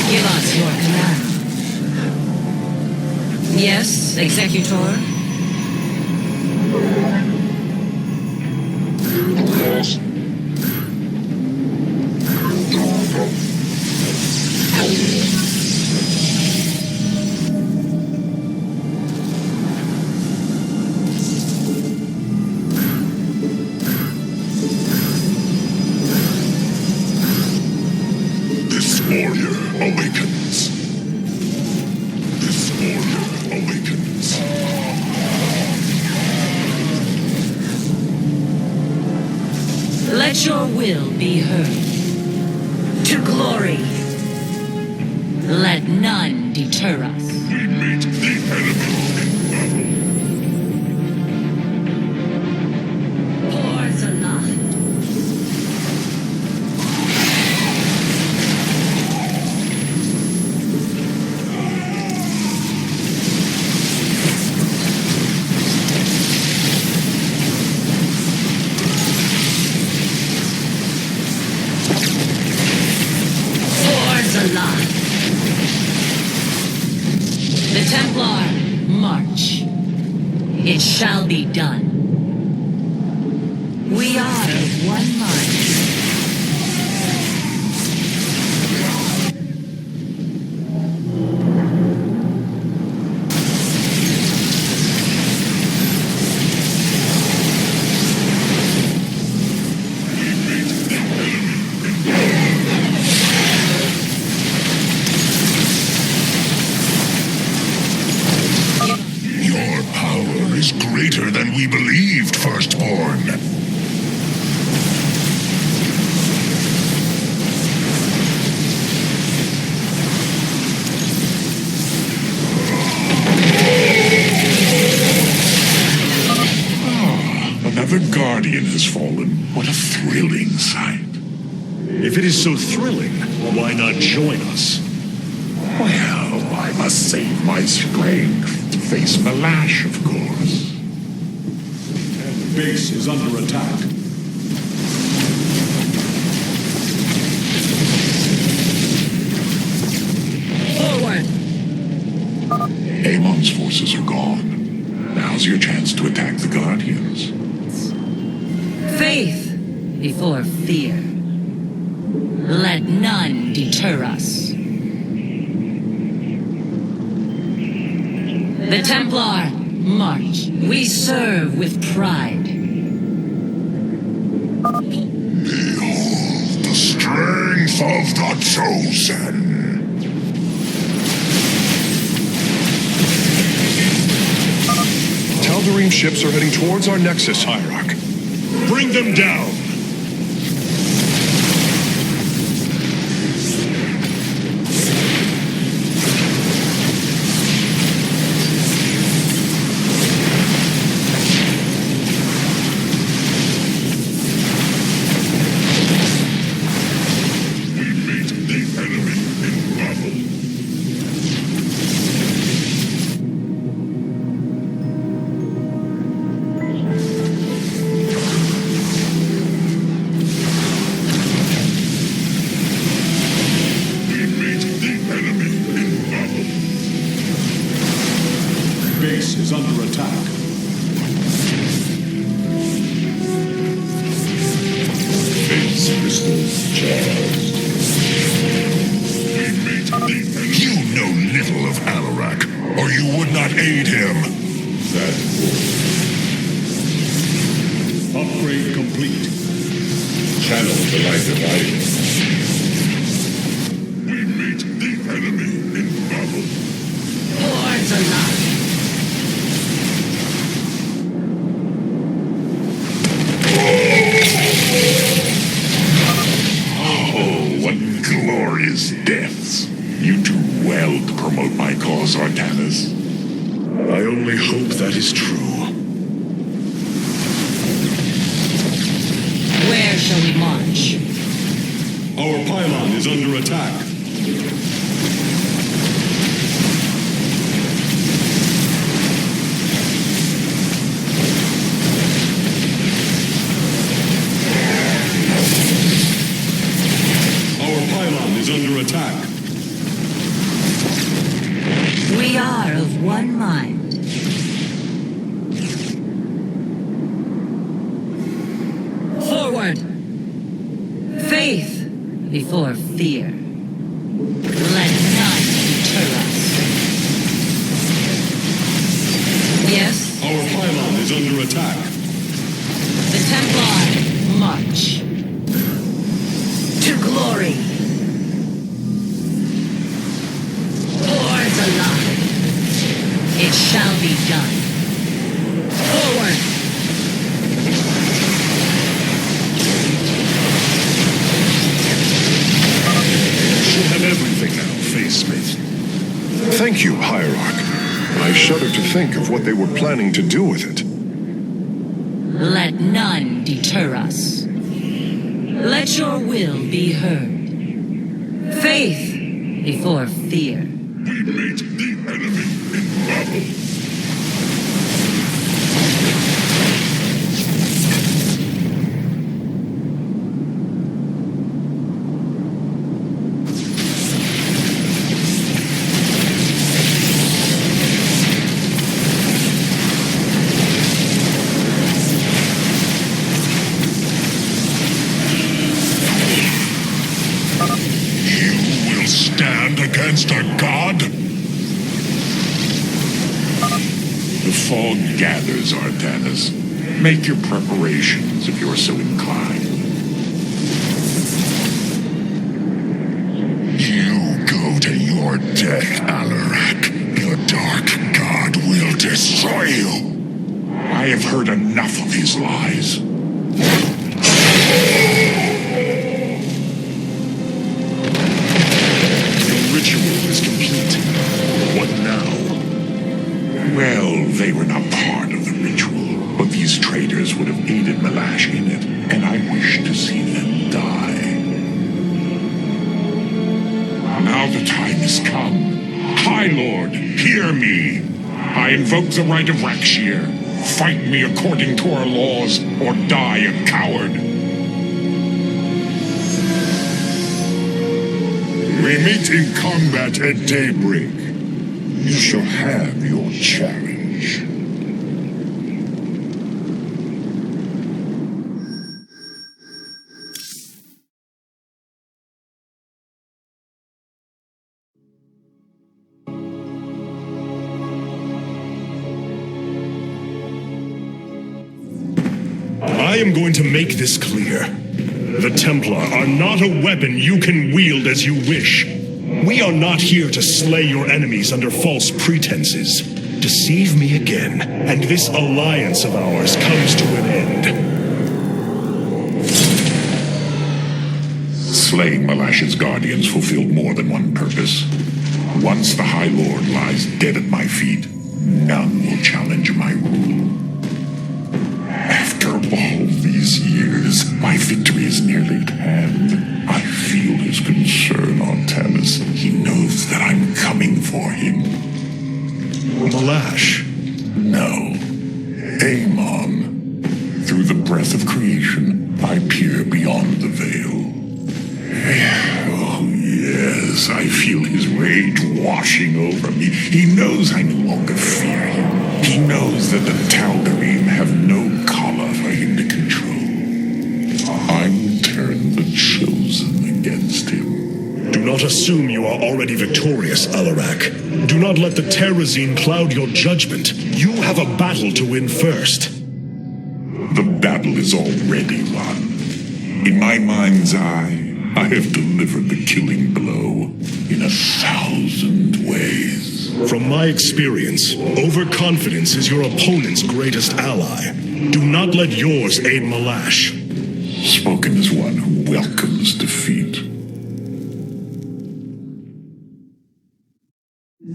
Give us your command. Yes, Executor? This warrior awakens. This warrior awakens. Let your will be heard. To glory. Let none deter us. We meet the enemy. The Templar, march. It shall be done. We are of one mind. Greater than we believed, Firstborn. Another Guardian has fallen. What a thrilling sight. If it is so thrilling, why not join us? Well, I must save my strength to face the lash, of course. Base is under attack. Forward! Amon's forces are gone. Now's your chance to attack the Guardians. Faith before fear. Let none deter us. The Templar, march. We serve with pride. Behold the strength of the Chosen. Tal'Darim ships are heading towards our nexus, Hierarch. Bring them down! Is under attack. Base crystals charged. You know little of Alarak, or you would not aid him. That upgrade complete. Channel the light divided. We meet the enemy in battle. Hordes alive. about my cause, Artanis. I only hope that is true. Where shall we march? Our pylon is under attack. Our pylon is under attack. We are of one mind. Forward! Faith before fear. Let none deter us. Yes? Our pylon is under attack. The Templar march. To glory. Hordes alive. It shall be done. Forward! She'll have everything now, Facemate. Thank you, Hierarch. I shudder to think of what they were planning to do with it. Let none deter us. Let your will be heard. Faith before fear. We meet the enemy in battle. Against a god? The fog gathers, Artanis. Make your preparations if you're so inclined. You go to your death, Alarak. Your dark god will destroy you. I have heard enough of his lies. Ritual is complete. What now? Well, they were not part of the ritual, but these traitors would have aided Malash in it, and I wish to see them die. Now the time has come. High Lord, hear me. I invoke the right of Rak'Shir. Fight me according to our laws, or die a coward. We meet in combat at daybreak. You shall have your challenge. I am going to make this clear. The Templar are not a weapon you can wield as you wish. We are not here to slay your enemies under false pretenses. Deceive me again, and this alliance of ours comes to an end. Slaying Malash's guardians fulfilled more than one purpose. Once the High Lord lies dead at my feet, none will challenge my rule. After all these years, my victory is nearly at hand. I feel his concern, Artanis. He knows that I'm coming for him. Malash? No. Amon. Through the breath of creation, I peer beyond the veil. Oh, yes, I feel his rage washing over me. He knows I no longer fear him. He knows that the Tal'Darim have no collar for him to control. I will turn the Chosen against him. Do not assume you are already victorious, Alarak. Do not let the Terrazine cloud your judgment. You have a battle to win first. The battle is already won. In my mind's eye, I have delivered the killing blow in 1,000 ways. From my experience, overconfidence is your opponent's greatest ally. Do not let yours aid Malash. Spoken as one who welcomes defeat.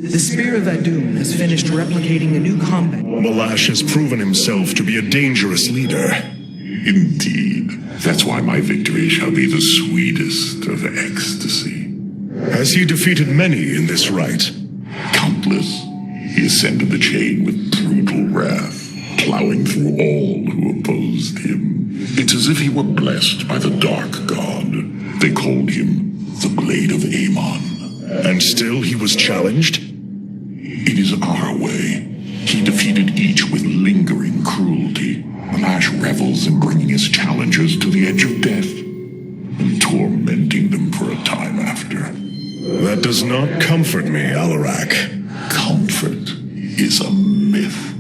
The Spear of Adun has finished replicating a new combat. Malash has proven himself to be a dangerous leader. Indeed. That's why my victory shall be the sweetest of ecstasy. Has he defeated many in this rite? Countless. He ascended the chain with brutal wrath, plowing through all who opposed him. It's as if he were blessed by the Dark God. They called him the Blade of Amon. And still he was challenged? It is our way. He defeated each with lingering cruelty. Malash revels in bringing his challengers to the edge of death and tormenting them for a time after. That does not comfort me, Alarak. Comfort is a myth,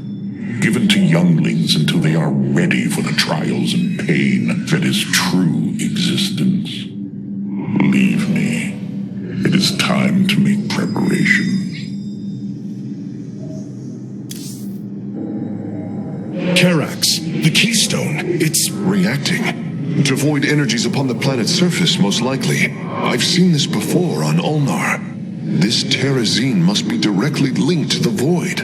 given to younglings until they are ready for the trials and pain that is true existence. Leave me. It is time to make preparations. Karax, the keystone, it's reacting to void energies upon the planet's surface, most likely. I've seen this before on Ulnar. This Terrazine must be directly linked to the void.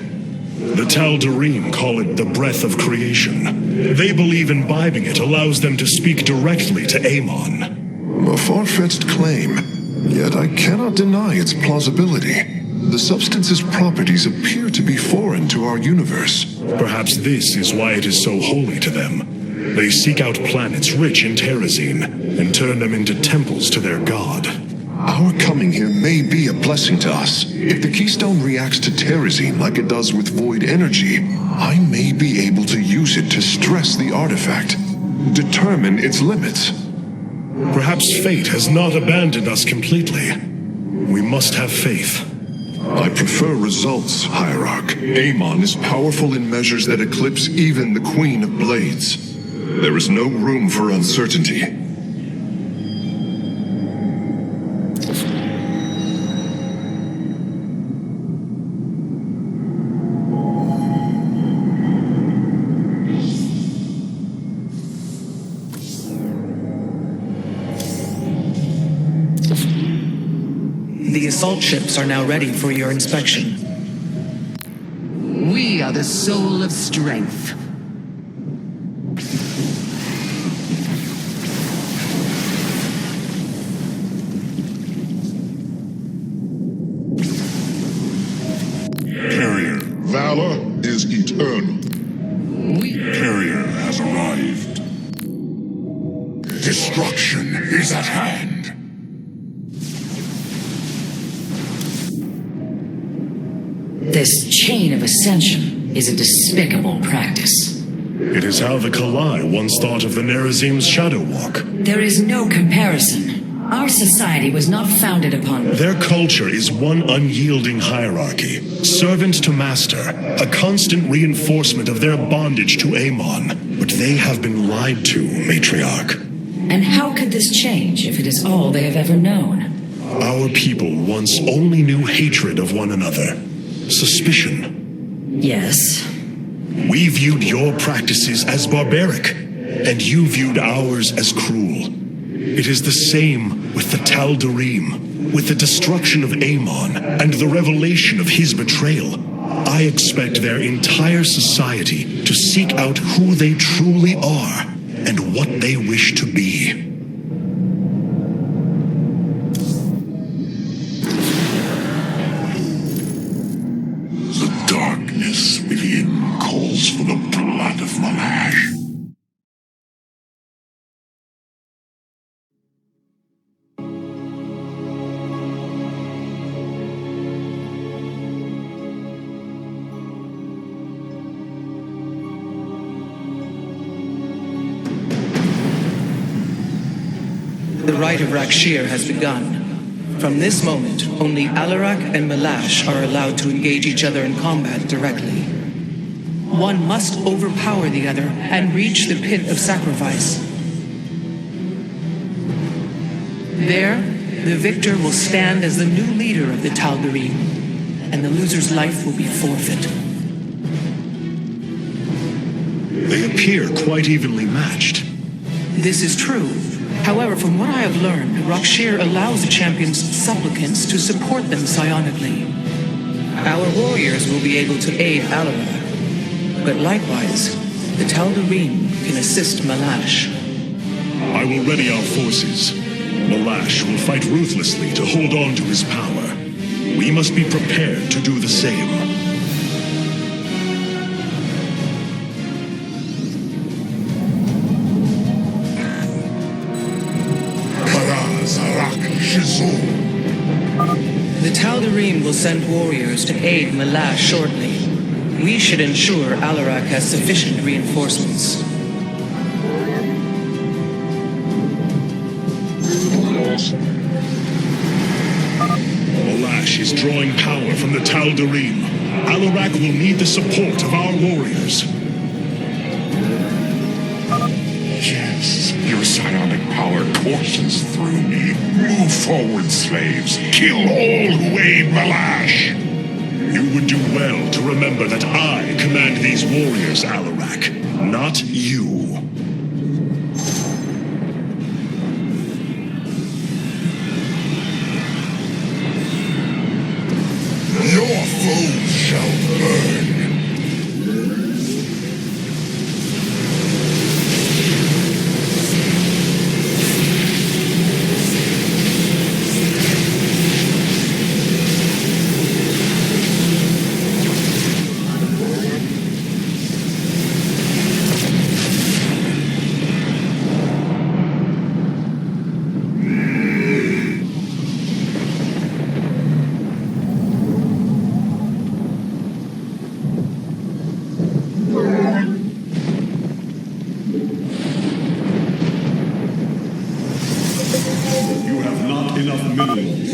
The Tal'Darim call it the breath of creation. They believe imbibing it allows them to speak directly to Amon. A far-fetched claim, yet I cannot deny its plausibility. The substance's properties appear to be foreign to our universe. Perhaps this is why it is so holy to them. They seek out planets rich in Terrazine and turn them into temples to their god. Our coming here may be a blessing to us. If the keystone reacts to Terrazine like it does with void energy, I may be able to use it to stress the artifact, determine its limits. Perhaps fate has not abandoned us completely. We must have faith. I prefer results, Hierarch. Amon is powerful in measures that eclipse even the Queen of Blades. There is no room for uncertainty. The assault ships are now ready for your inspection. We are the soul of strength. Carrier, valor is eternal. Carrier has arrived. Destruction is at hand. This chain of ascension is a despicable practice. It is how the Kalai once thought of the Nerazim's Shadow Walk. There is no comparison. Our society was not founded upon... Their culture is one unyielding hierarchy, servant to master, a constant reinforcement of their bondage to Amon. But they have been lied to, Matriarch. And how could this change if it is all they have ever known? Our people once only knew hatred of one another. Suspicion. Yes. We viewed your practices as barbaric, and you viewed ours as cruel. It is the same with the Tal'Darim, with the destruction of Amon and the revelation of his betrayal. I expect their entire society to seek out who they truly are and what they wish to be. Darkness within calls for the blood of Malash. The Rite of Rak'Shir has begun. From this moment, only Alarak and Malash are allowed to engage each other in combat directly. One must overpower the other and reach the pit of sacrifice. There, the victor will stand as the new leader of the Tal'Darim, and the loser's life will be forfeit. They appear quite evenly matched. This is true. However, from what I have learned, Rak'Shir allows the champion's supplicants to support them psionically. Our warriors will be able to aid Alarak, but likewise, the Tal'Darim can assist Malash. I will ready our forces. Malash will fight ruthlessly to hold on to his power. We must be prepared to do the same. The Tal'Darim will send warriors to aid Malash shortly. We should ensure Alarak has sufficient reinforcements. Malash is drawing power from the Tal'Darim. Alarak will need the support of our warriors. Yes, your psionic power courses through me. Move forward, slaves. Kill all who aid Malash. You would do well to remember that I command these warriors, Alarak, not you. Your foes shall burn.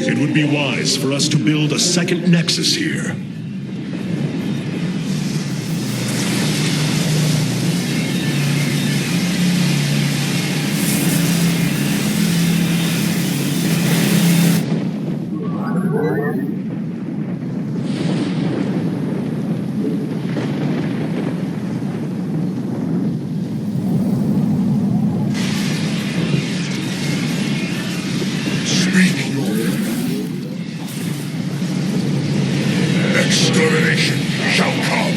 It would be wise for us to build a second nexus here. Extermination shall come.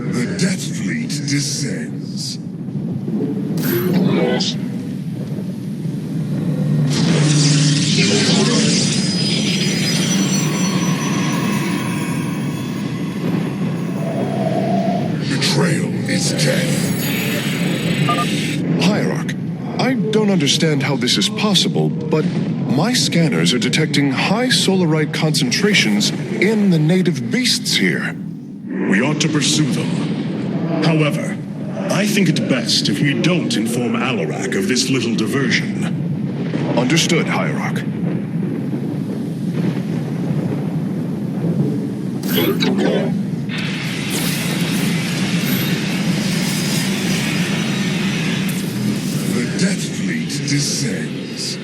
The Death Fleet descends. Betrayal is death. Hierarch, I don't understand how this is possible, but my scanners are detecting high solarite concentrations in the native beasts here. We ought to pursue them. However, I think it best if we don't inform Alarak of this little diversion. Understood, Hierarch. The Death Fleet descends.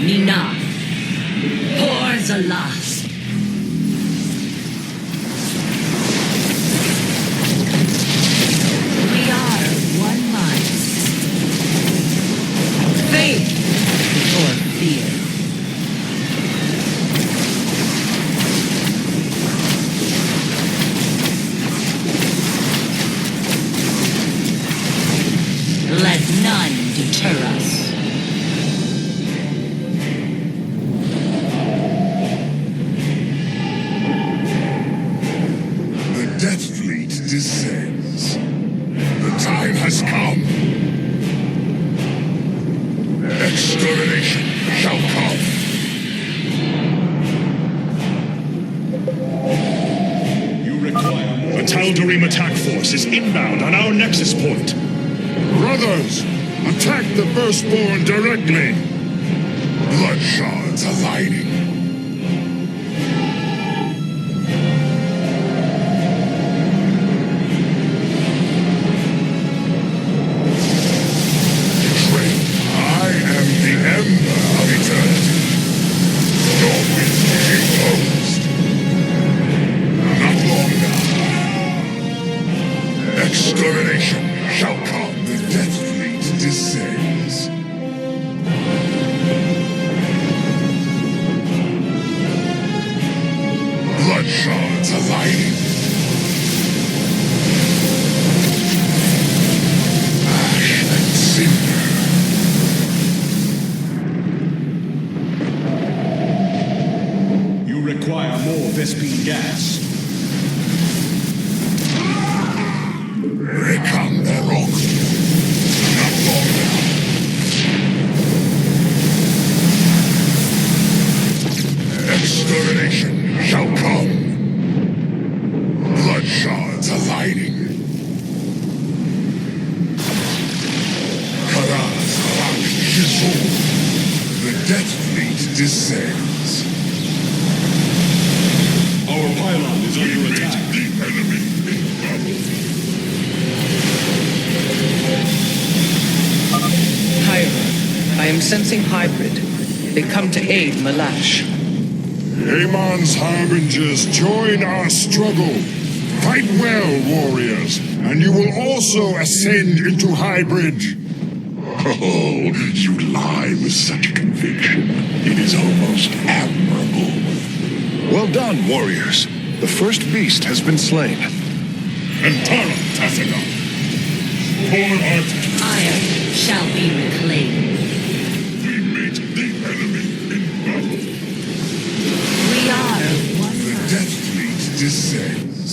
Enough. Fazlası. We are one mind. Faith before fear. Let none deter us. The Death Fleet descends. The time has come. Extermination shall come. You require more. The Tal'Darim attack force is inbound on our nexus point. Brothers, attack the Firstborn directly. Blood shards aligning. I am the Ember of Eternity. Your will is imposed. Not long now. Extermination shall come. The Death Fleet descends. Blood shards aligning. Ash and cinder. You require more Vespene gas. Recome the rock. Not long now. Extermination shall come. Blood shards aligning. Karaz Rak'Shir. The Death Fleet descends. Our pylon is under attack. The enemy in battle. Aiur, I am sensing hybrid. They come to aid Malash. Amon's harbingers join our struggle. Fight well, warriors, and you will also ascend into hybrid. Oh, you lie with such conviction. It is almost admirable. Well done, warriors. The first beast has been slain. And Tara Tassina. Poor Art. Aiur shall be reclaimed. We meet the enemy in battle. We are one The mind. Death Fleet descends.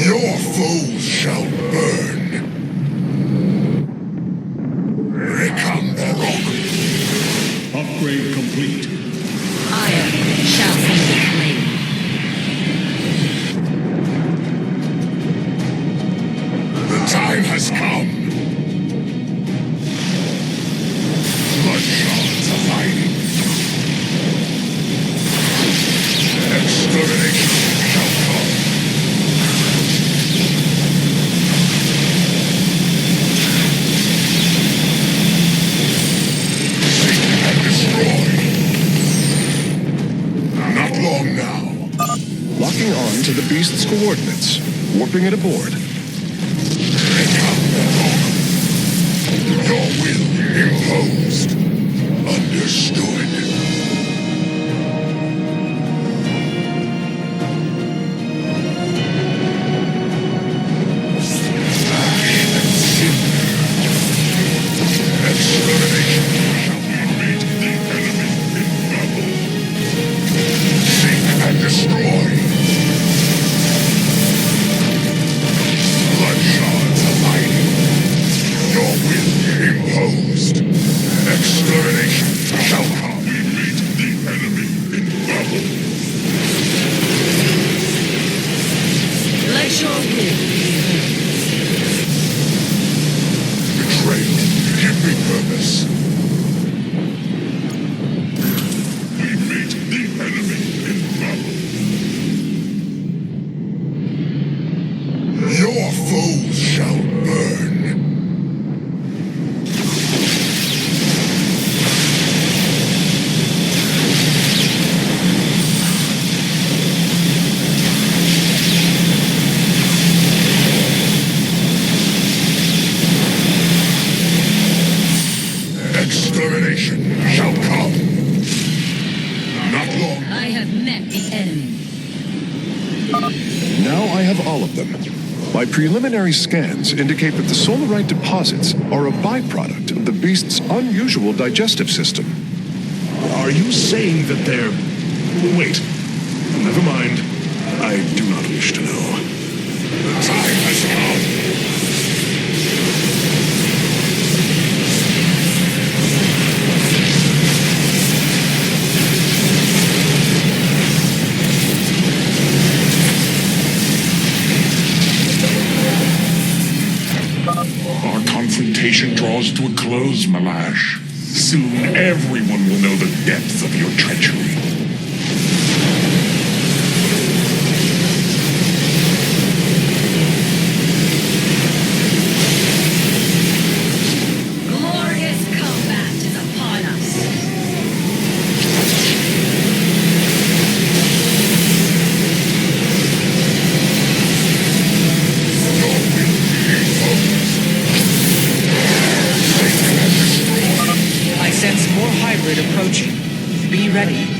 Your foes shall burn. Recome the rock. Upgrade complete. Aiur shall be reclaimed. The time has come. Blood shards aligning. Extermination shall come. Seek and destroy. Not long now. Locking on to the beast's coordinates. Warping it aboard. Your will imposed. Understood. Ash and cinder. Extermination shall be made the enemy in battle. Seek and destroy. Blood shards aligning. Your will imposed. Extermination shall come. We meet the enemy in battle. Let your will be heard. Betrayal. Give me purpose. We meet the enemy in battle. Your foes shall burn. have all of them. My preliminary scans indicate that the solarite deposits are a byproduct of the beast's unusual digestive system. Are you saying that they're... Wait. Never mind. I do not wish to know. The time has come. Our confrontation draws to a close, Malash. Soon everyone will know the depth of your treachery. Glorious combat is upon us. I sense more hybrid approaching. Be ready.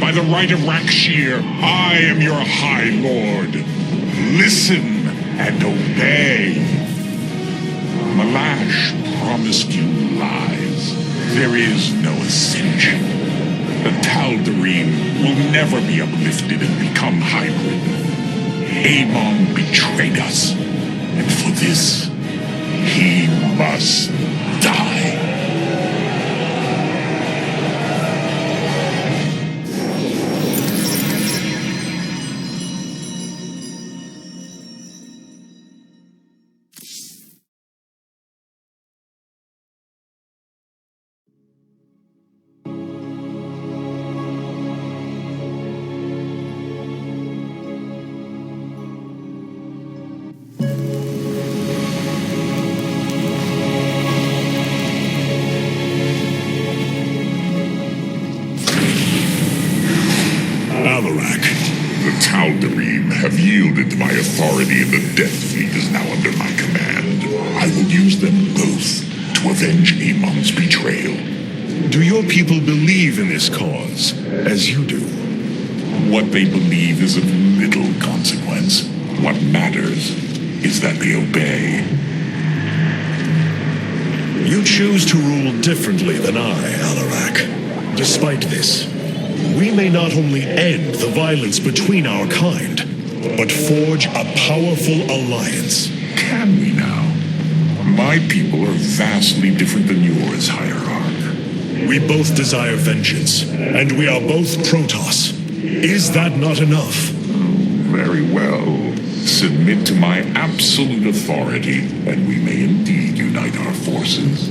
By the right of Rak'Shir, I am your High Lord. Listen and obey. Malash promised you lies. There is no ascension. The Tal'Darim will never be uplifted and become hybrid. Amon betrayed us, and for this, he must die. The Tal'Darim have yielded to my authority, and the Death Fleet is now under my command. I will use them both to avenge Amon's betrayal. Do your people believe in this cause, as you do? What they believe is of little consequence. What matters is that they obey. You choose to rule differently than I, Alarak. Despite this, we may not only end the violence between our kind, but forge a powerful alliance. Can we now? My people are vastly different than yours, Hierarch. We both desire vengeance, and we are both Protoss. Is that not enough? Very well. Submit to my absolute authority, and we may indeed unite our forces.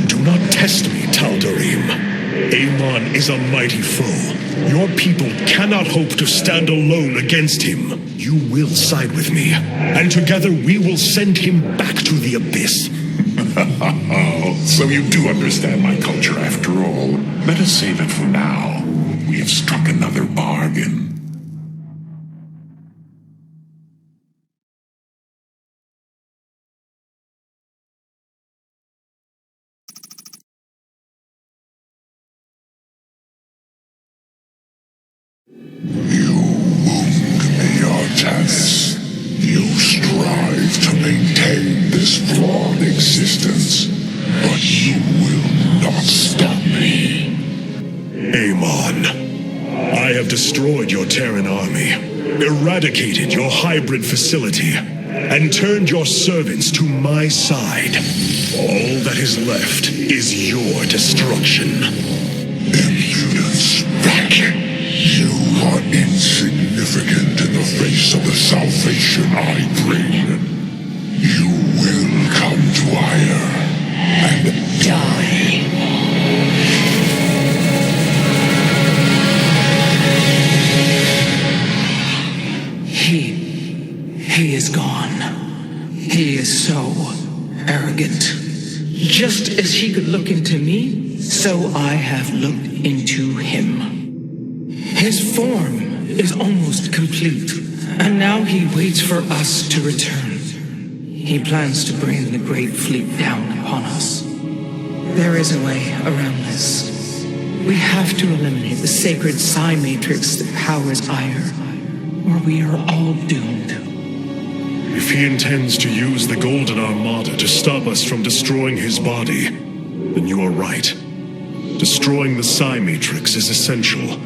Do not test me, Tal'Darim. Amon is a mighty foe. Your people cannot hope to stand alone against him. You will side with me, and together we will send him back to the abyss. So you do understand my culture after all. Let us say that for now, we have struck another bargain. You wound me, Artanis. You strive to maintain this flawed existence, but you will not stop me. Amon, I have destroyed your Terran army, eradicated your hybrid facility, and turned your servants to my side. All that is left is your destruction. Impudence, Rak. You are insignificant in the face of the salvation I bring. You will come to Aiur and die. He is gone. He is so arrogant. Just as he could look into me, so I have looked into him. His form is almost complete, and now he waits for us to return. He plans to bring the Great Fleet down upon us. There is a way around this. We have to eliminate the sacred psi matrix that powers Aiur, or we are all doomed. If he intends to use the Golden Armada to stop us from destroying his body, then you are right. Destroying the psi matrix is essential.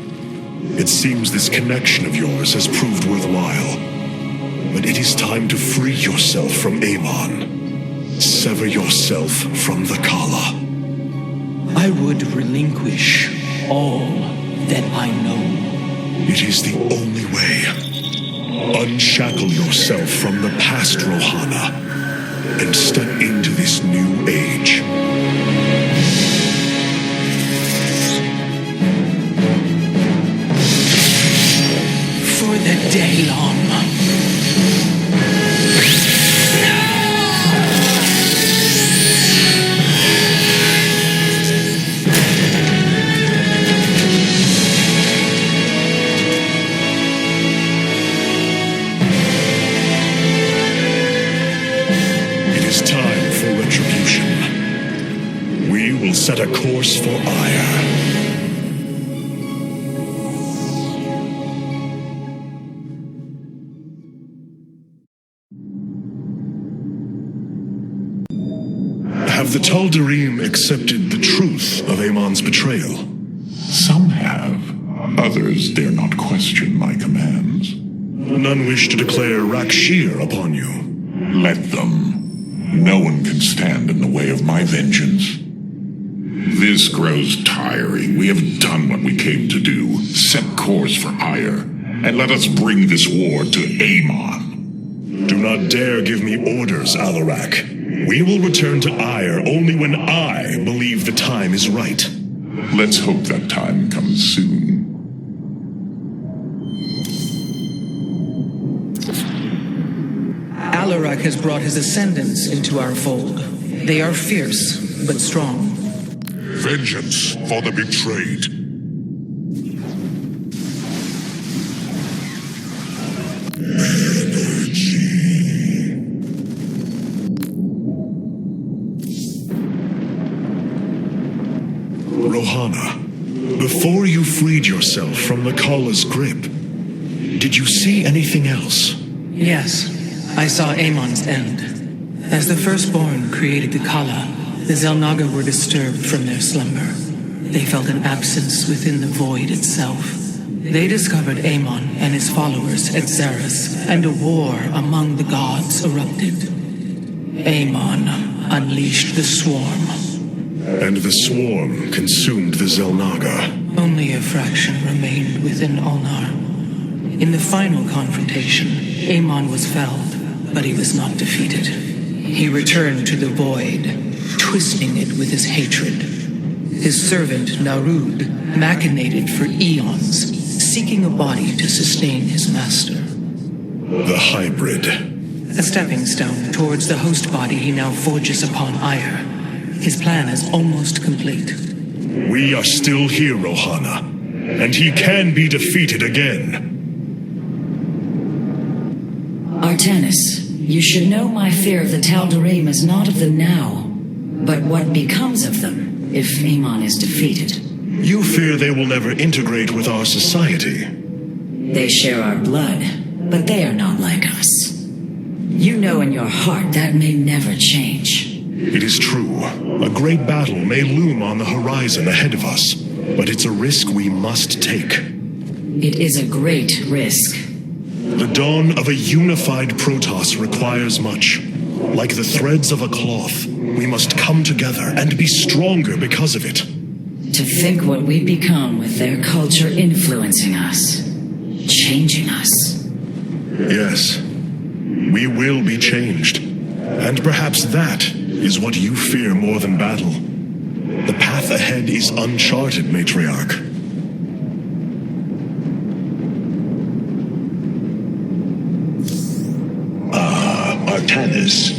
It seems this connection of yours has proved worthwhile. But it is time to free yourself from Amon. Sever yourself from the Kala. I would relinquish all that I know. It is the only way. Unshackle yourself from the past, Rohana, and step into this new age. For the Daylon. Set a course for Aiur. Have the Tal'Darim accepted the truth of Amon's betrayal? Some have. Others dare not question my commands. None wish to declare Rak'Shir upon you. Let them. No one can stand in the way of my vengeance. This grows tiring. We have done what we came to do. Set course for Aiur, and let us bring this war to Amon. Do not dare give me orders, Alarak. We will return to Aiur only when I believe the time is right. Let's hope that time comes soon. Alarak has brought his ascendants into our fold. They are fierce, but strong. Vengeance for the betrayed. Rohana, before you freed yourself from the Kala's grip, did you see anything else? Yes, I saw Amon's end. As the Firstborn created the Kala, the Xel'Naga were disturbed from their slumber. They felt an absence within the void itself. They discovered Amon and his followers at Xeris, and a war among the gods erupted. Amon unleashed the Swarm. And the Swarm consumed the Xel'Naga. Only a fraction remained within Ulnar. In the final confrontation, Amon was felled, but he was not defeated. He returned to the void, twisting it with his hatred. His servant, Narud, machinated for eons, seeking a body to sustain his master. The hybrid. A stepping stone towards the host body he now forges upon Aiur. His plan is almost complete. We are still here, Rohana, and he can be defeated again. Artanis, you should know my fear of the Tal'Darim is not of the now, but what becomes of them if Amon is defeated. You fear they will never integrate with our society. They share our blood, but they are not like us. You know in your heart that may never change. It is true. A great battle may loom on the horizon ahead of us, but it's a risk we must take. It is a great risk. The dawn of a unified Protoss requires much. Like the threads of a cloth, we must come together and be stronger because of it. To think what we become with their culture influencing us, changing us. Yes, we will be changed. And perhaps that is what you fear more than battle. The path ahead is uncharted, Matriarch. Artanis,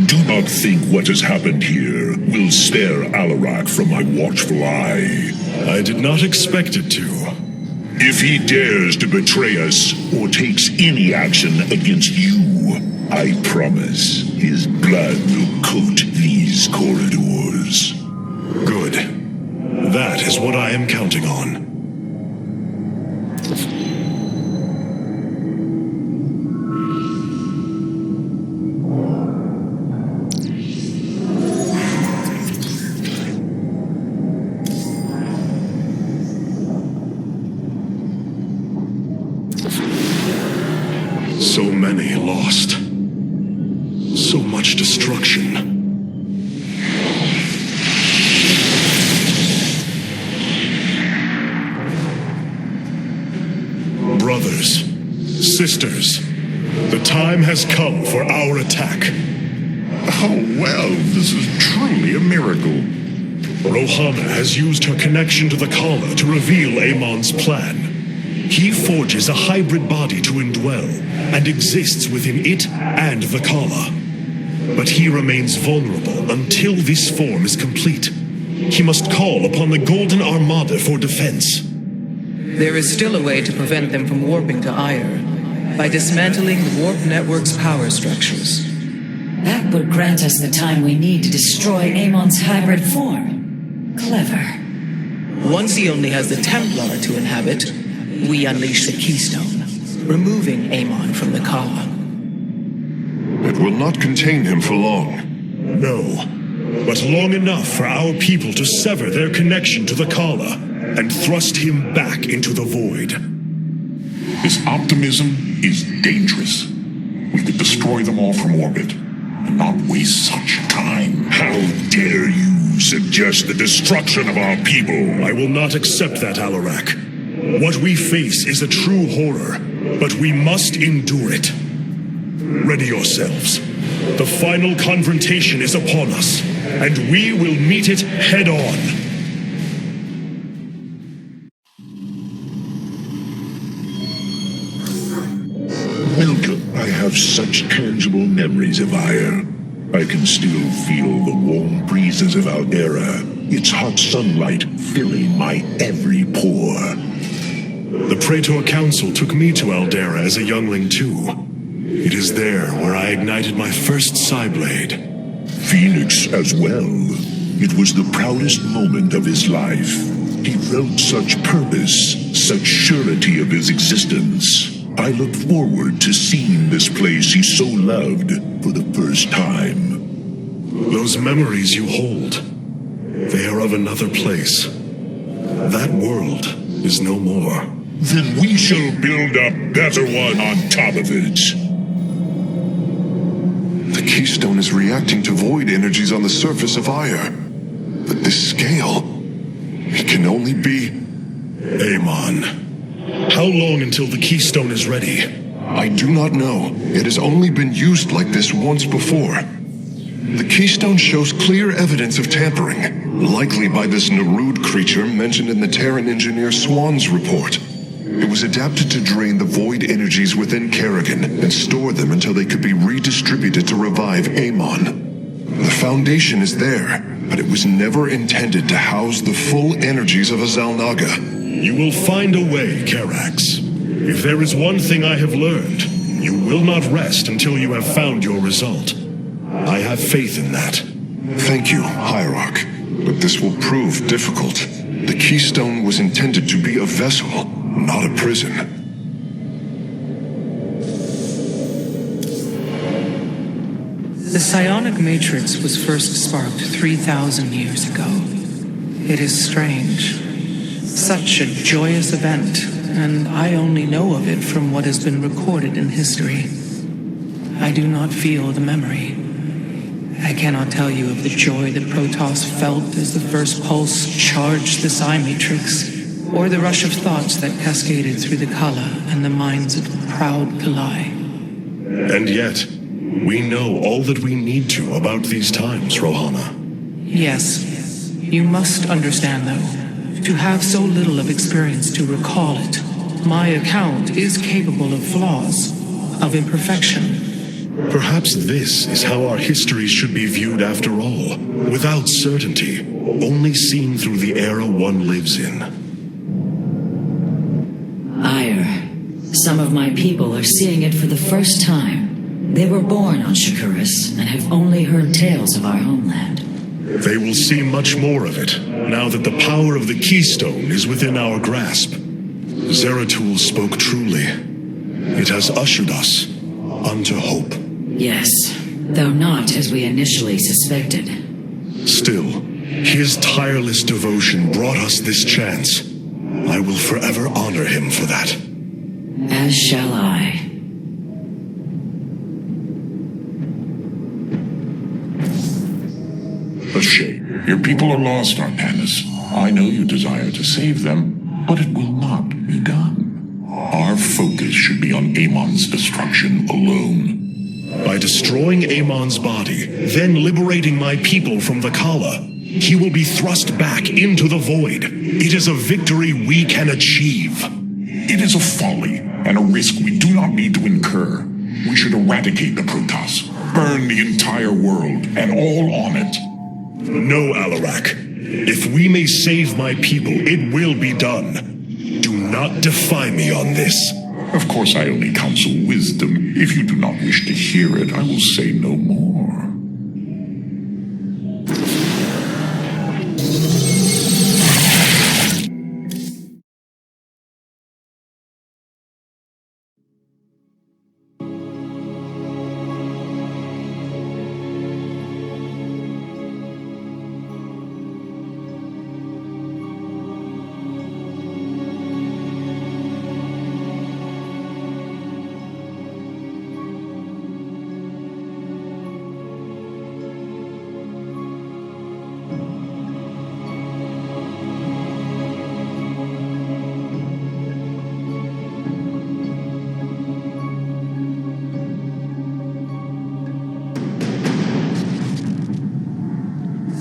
do not think what has happened here will spare Alarak from my watchful eye. I did not expect it to. If he dares to betray us or takes any action against you, I promise his blood will coat these corridors. Good. That is what I am counting on. So many lost. So much destruction. Brothers, sisters, the time has come for our attack. Oh, well, this is truly a miracle. Rohana has used her connection to the Kala to reveal Amon's plan. He forges a hybrid body to indwell and exists within it and the Kala. But he remains vulnerable until this form is complete. He must call upon the Golden Armada for defense. There is still a way to prevent them from warping to Aiur, by dismantling the warp network's power structures. That would grant us the time we need to destroy Amon's hybrid form. Clever. Once he only has the Templar to inhabit, we unleash the Keystone, removing Amon from the Kala. It will not contain him for long. No, but long enough for our people to sever their connection to the Kala and thrust him back into the void. This optimism is dangerous. We could destroy them all from orbit and not waste such time. How dare you suggest the destruction of our people? I will not accept that, Alarak. What we face is a true horror, but we must endure it. Ready yourselves. The final confrontation is upon us, and we will meet it head-on. Welcome. I have such tangible memories of Aiur. I can still feel the warm breezes of Aldera, its hot sunlight filling my every pore. The Praetor Council took me to Aldera as a youngling too. It is there where I ignited my first Psyblade. Phoenix as well. It was the proudest moment of his life. He felt such purpose, such surety of his existence. I look forward to seeing this place he so loved for the first time. Those memories you hold, they are of another place. That world is no more. Then we shall build a better one on top of it. The Keystone is reacting to void energies on the surface of Aiur. But this scale, it can only be... Amon. How long until the Keystone is ready? I do not know. It has only been used like this once before. The Keystone shows clear evidence of tampering, likely by this Narud creature mentioned in the Terran engineer Swan's report. It was adapted to drain the void energies within Kerrigan and store them until they could be redistributed to revive Amon. The foundation is there, but it was never intended to house the full energies of a Zalnaga. You will find a way, Karax. If there is one thing I have learned, you will not rest until you have found your result. I have faith in that. Thank you, Hierarch, but this will prove difficult. The Keystone was intended to be a vessel, not a prison. The psionic matrix was first sparked 3,000 years ago. It is strange. Such a joyous event, and I only know of it from what has been recorded in history. I do not feel the memory. I cannot tell you of the joy that Protoss felt as the first pulse charged the psi matrix, or the rush of thoughts that cascaded through the Kala and the minds of the proud Kalai. And yet, we know all that we need to about these times, Rohana. Yes. You must understand, though, to have so little of experience to recall it, my account is capable of flaws, of imperfection. Perhaps this is how our histories should be viewed after all, without certainty, only seen through the era one lives in. Aiur, some of my people are seeing it for the first time. They were born on Shakuras and have only heard tales of our homeland. They will see much more of it, now that the power of the Keystone is within our grasp. Zeratul spoke truly. It has ushered us unto hope. Yes, though not as we initially suspected. Still, his tireless devotion brought us this chance. I will forever honor him for that. As shall I. A shame. Your people are lost, Artanis. I know you desire to save them, but it will not be done. Our focus should be on Amon's destruction alone. By destroying Amon's body, then liberating my people from the Kala, he will be thrust back into the void. It is a victory we can achieve. It is a folly and a risk we do not need to incur. We should eradicate the Protoss, burn the entire world, and all on it. No, Alarak. If we may save my people, it will be done. Do not defy me on this. Of course, I only counsel wisdom. If you do not wish to hear it, I will say no more.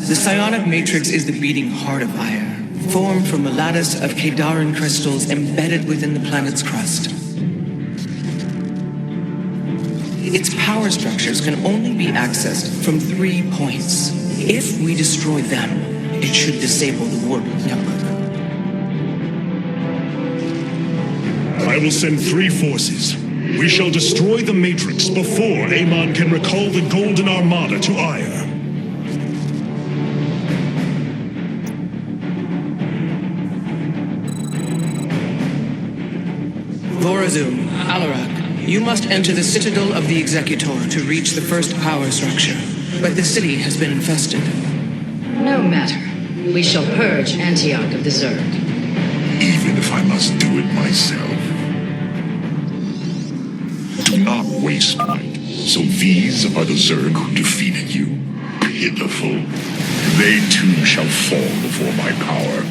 The psionic matrix is the beating heart of Aiur, formed from a lattice of Kadaran crystals embedded within the planet's crust. Its power structures can only be accessed from 3 points. If we destroy them, it should disable the warp network. I will send 3 forces. We shall destroy the Matrix before Amon can recall the Golden Armada to Aiur. Vorazum, Alarak, you must enter the Citadel of the Executor to reach the first power structure. But the city has been infested. No matter. We shall purge Antioch of the Zerg. Even if I must do it myself. Do not waste might. So these are the Zerg who defeated you. Pitiful. They too shall fall before my power.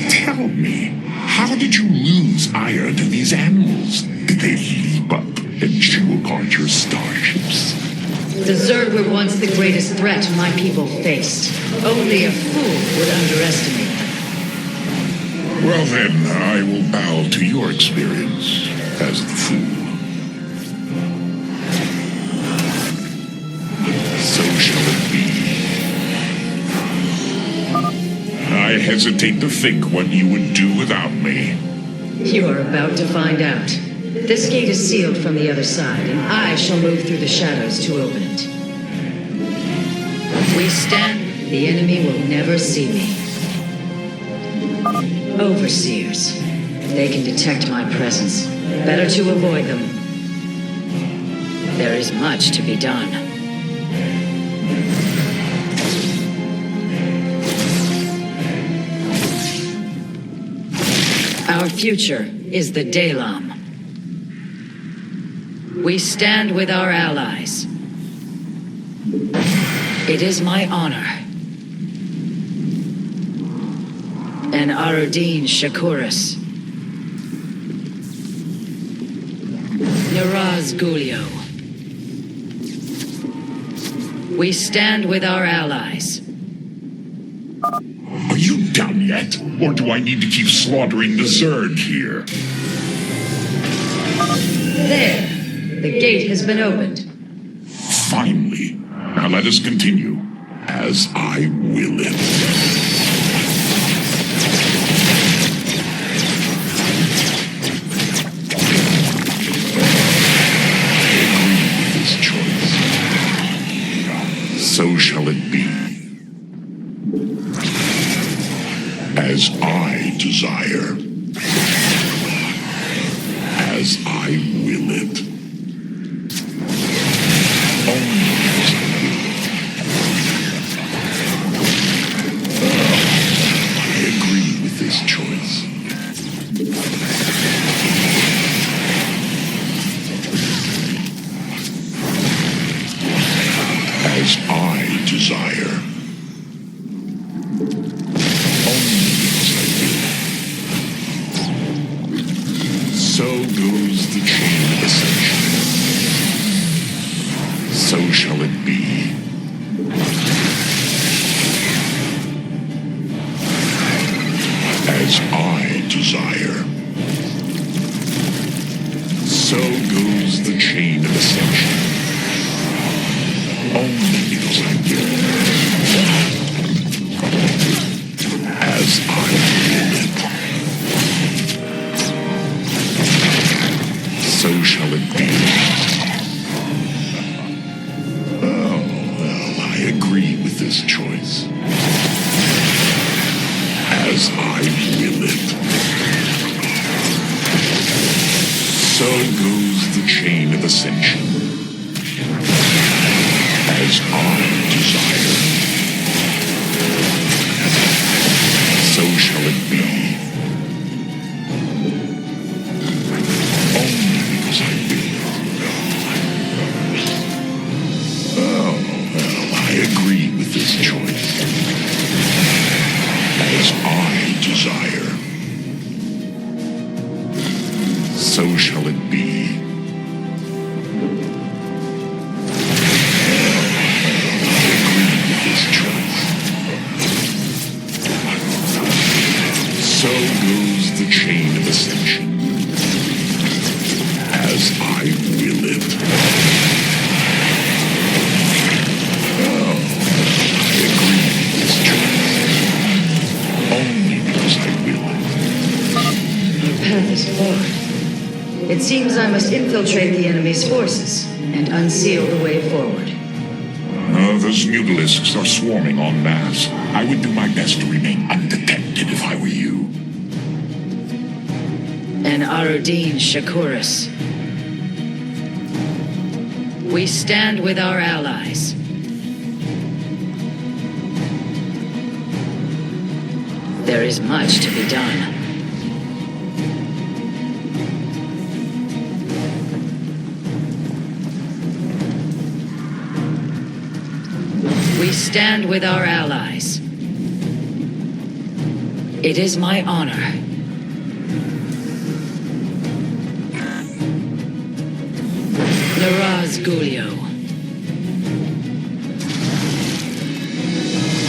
Tell me, how did you lose Aiur to these animals? Did they leap up and chew apart your starships? The Zerg were once the greatest threat my people faced. Only a fool would underestimate them. Well then, I will bow to your experience as the fool. So shall it be. I hesitate to think what you would do without me. You are about to find out. This gate is sealed from the other side, and I shall move through the shadows to open it. If we stand, the enemy will never see me. Overseers, They can detect my presence. Better to avoid them. There is much to be done. Our future is the Dalam. We stand with our allies. It is my honor. And Arudin Shakuris. Naraz Gulio. We stand with our allies. Are you done yet? Or do I need to keep slaughtering the Zerg here? There. The gate has been opened. Finally. Now let us continue. As I will it. So shall it be. As I desire. As I will it. Only as I will it. I agree with this choice. As I desire. Only as I will. So goes the chain of ascension. So shall it be. As I desire. So goes the chain of ascension. Only because I will. As I will it. So shall it be. Oh, well, I agree with this choice. As I will it. So goes the chain of ascension. As I desire. So shall it be. Only because I will. Oh, well, I agree with this choice. As I desire. So shall it be. So goes the chain of ascension. As I will it. Oh, I agree with this choice. Only because I will it. Our path is forward. It seems I must infiltrate the enemy's forces and unseal the way forward. Those mutalisks are swarming en masse. I would do my best to remain undetected if I were you. And Arudin Shakuris. We stand with our allies. There is much to be done. We stand with our allies. It is my honor. Naraz Gulio.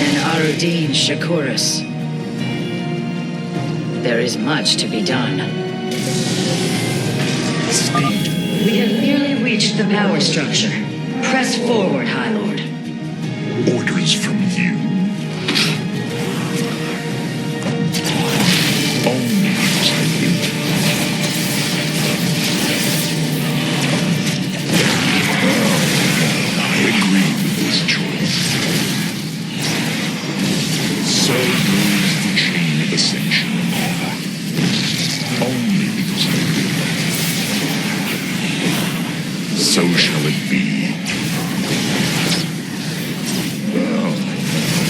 And Arudin Shakuris. There is much to be done. Speed. We have nearly reached the power structure. Press forward, High Lord. Orders from you. Only because I will. I agree with this choice. So goes the chain of ascension. Only So shall it be. Well,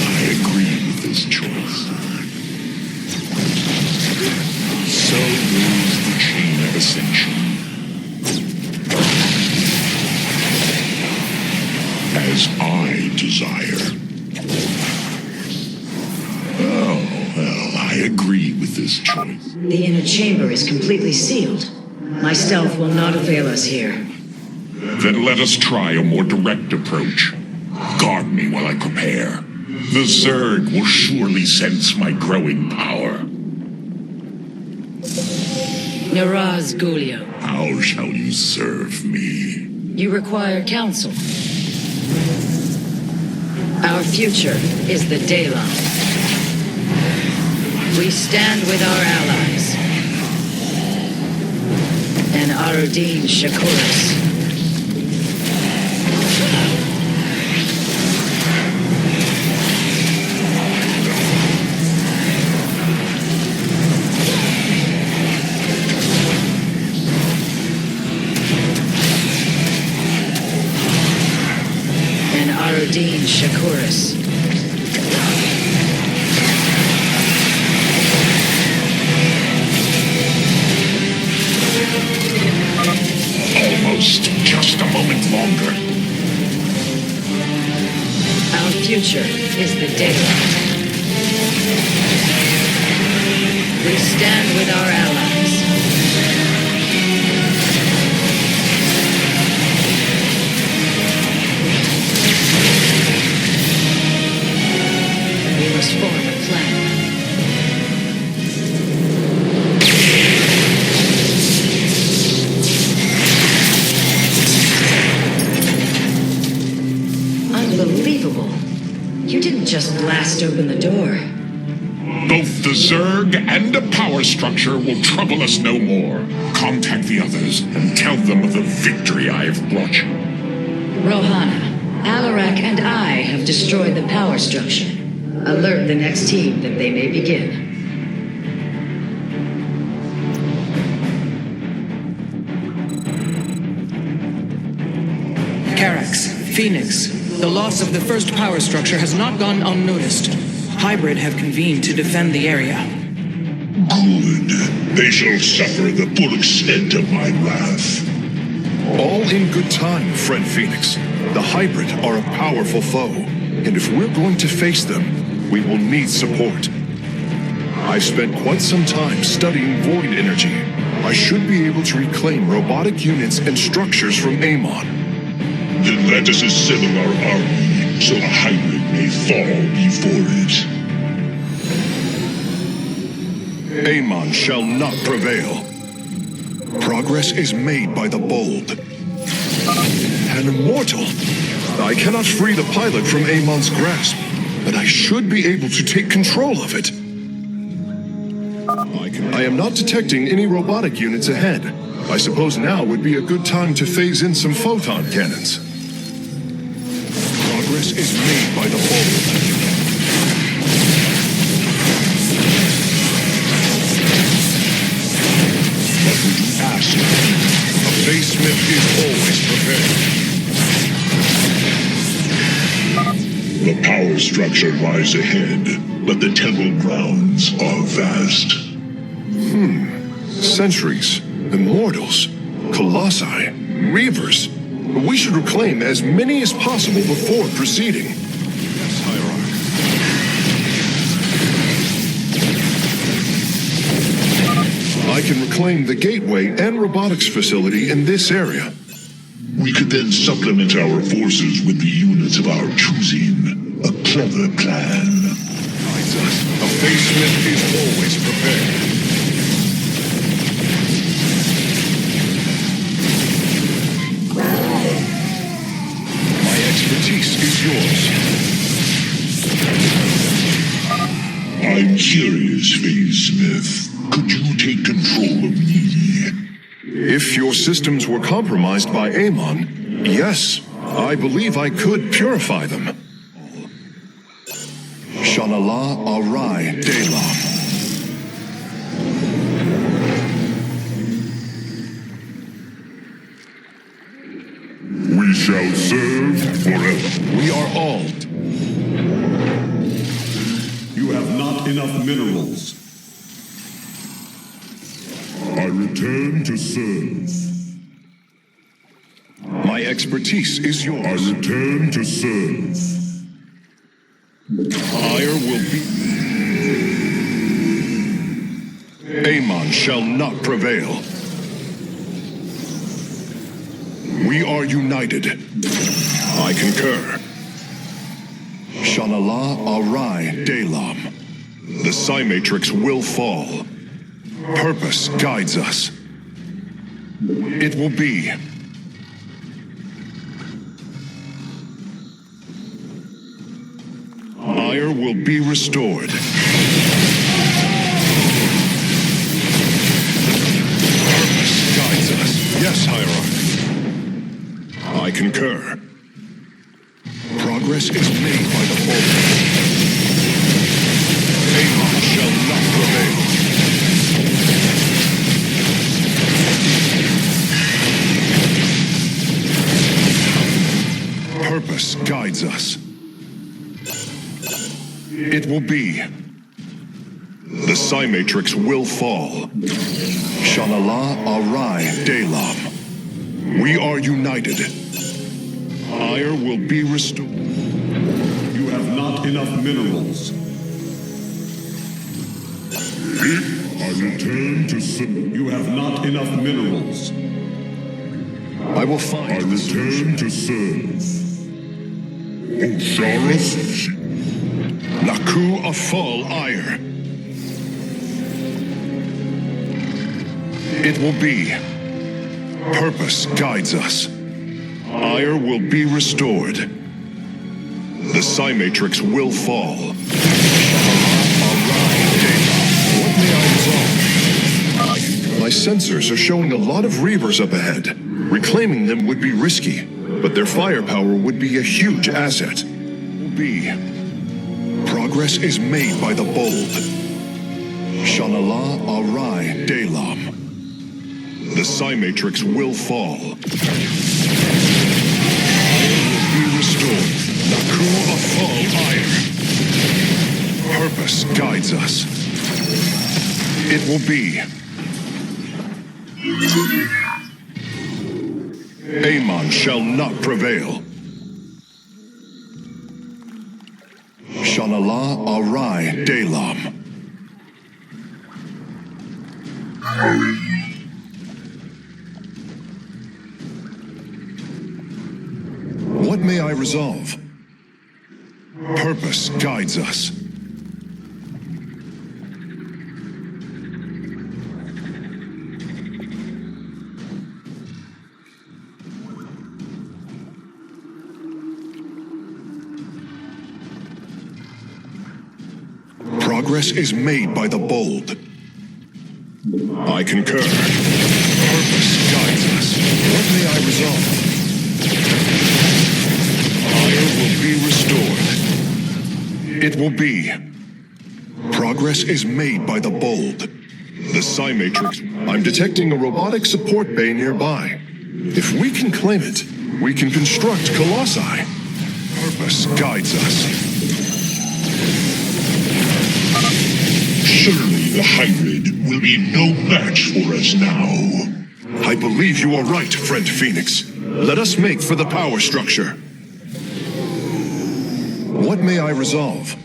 I agree with this choice. So goes the chain of ascension. As I desire. Oh, well, I agree with this choice. The inner chamber is completely sealed. My stealth will not avail us here. Then let us try a more direct approach. Guard me while I prepare. The Zerg will surely sense my growing power. Naraz Gulio. How shall you serve me? You require counsel. Our future is the Daha. We stand with our allies. And Arudin Shakuras. Arudin Shakuras. Almost just a moment longer. Our future is the Daha. We stand with our allies. We must form a plan. Unbelievable. You didn't just blast open the door. Both the Zerg and a power structure will trouble us no more. Contact the others and tell them of the victory I have brought you. Rohana, Alarak and I have destroyed the power structure. Alert the next team that they may begin. Carax, Phoenix, the loss of the first power structure has not gone unnoticed. Hybrid have convened to defend the area. Good. They shall suffer the full extent of my wrath. All in good time, friend Phoenix. The Hybrid are a powerful foe, and if we're going to face them, we will need support. I've spent quite some time studying void energy. I should be able to reclaim robotic units and structures from Amon. Then let us assemble our army, so a Hybrid may fall before it. Amon shall not prevail. Progress is made by the bold. An immortal! I cannot free the pilot from Amon's grasp, but I should be able to take control of it. I am not detecting any robotic units ahead. I suppose now would be a good time to phase in some photon cannons. Progress is made by the bold. What would you ask? A basement is always prepared. The power structure lies ahead, but the temple grounds are vast. Centuries, immortals, colossi, reavers. We should reclaim as many as possible before proceeding. Yes, Hierarch. I can reclaim the gateway and robotics facility in this area. We could then supplement our forces with the units of our choosing. A clever plan. A basement is always prepared. My expertise is yours. I'm curious, Phase Smith. Could you take control of me? If your systems were compromised by Amon, yes, I believe I could purify them. Shanala Arai Daha. shall serve forever. We are all. You have not enough minerals. I return to serve. My expertise is yours. I return to serve. Aiur will be... Amon shall not prevail. We are united. I concur. Shanala Arai Delam. The Psi Matrix will fall. Purpose guides us. It will be. Aiur will be restored. Purpose guides us. Yes, Hierarch. I concur. Progress is made by the bold. Amon shall not prevail. Purpose guides us. It will be. The Psi Matrix will fall. Shanala Arai Delam. We are united. Aiur will be restored. You have not enough minerals. I return to serve. You have not enough minerals. I will find. I return to serve. Osiris. Naku Afal Aiur. It will be. Purpose guides us. Aiur will be restored. The Psi Matrix will fall. What may I resolve? My sensors are showing a lot of Reavers up ahead. Reclaiming them would be risky, but their firepower would be a huge asset. B. Progress is made by the bold. Shanala Arai Delam. The Psi Matrix will fall. Aiur will be restored. Naku Afal Aiur. Purpose guides us. It will be. Amon shall not prevail. Shanala Arai Delam. What may I resolve? Purpose guides us. Progress is made by the bold. I concur. Purpose guides us. What may I resolve? Aiur will be restored. It will be. Progress is made by the bold. The Psi Matrix. I'm detecting a robotic support bay nearby. If we can claim it, we can construct Colossi. Purpose guides us. Surely the hybrid will be no match for us now. I believe you are right, friend Phoenix. Let us make for the power structure. What may I resolve?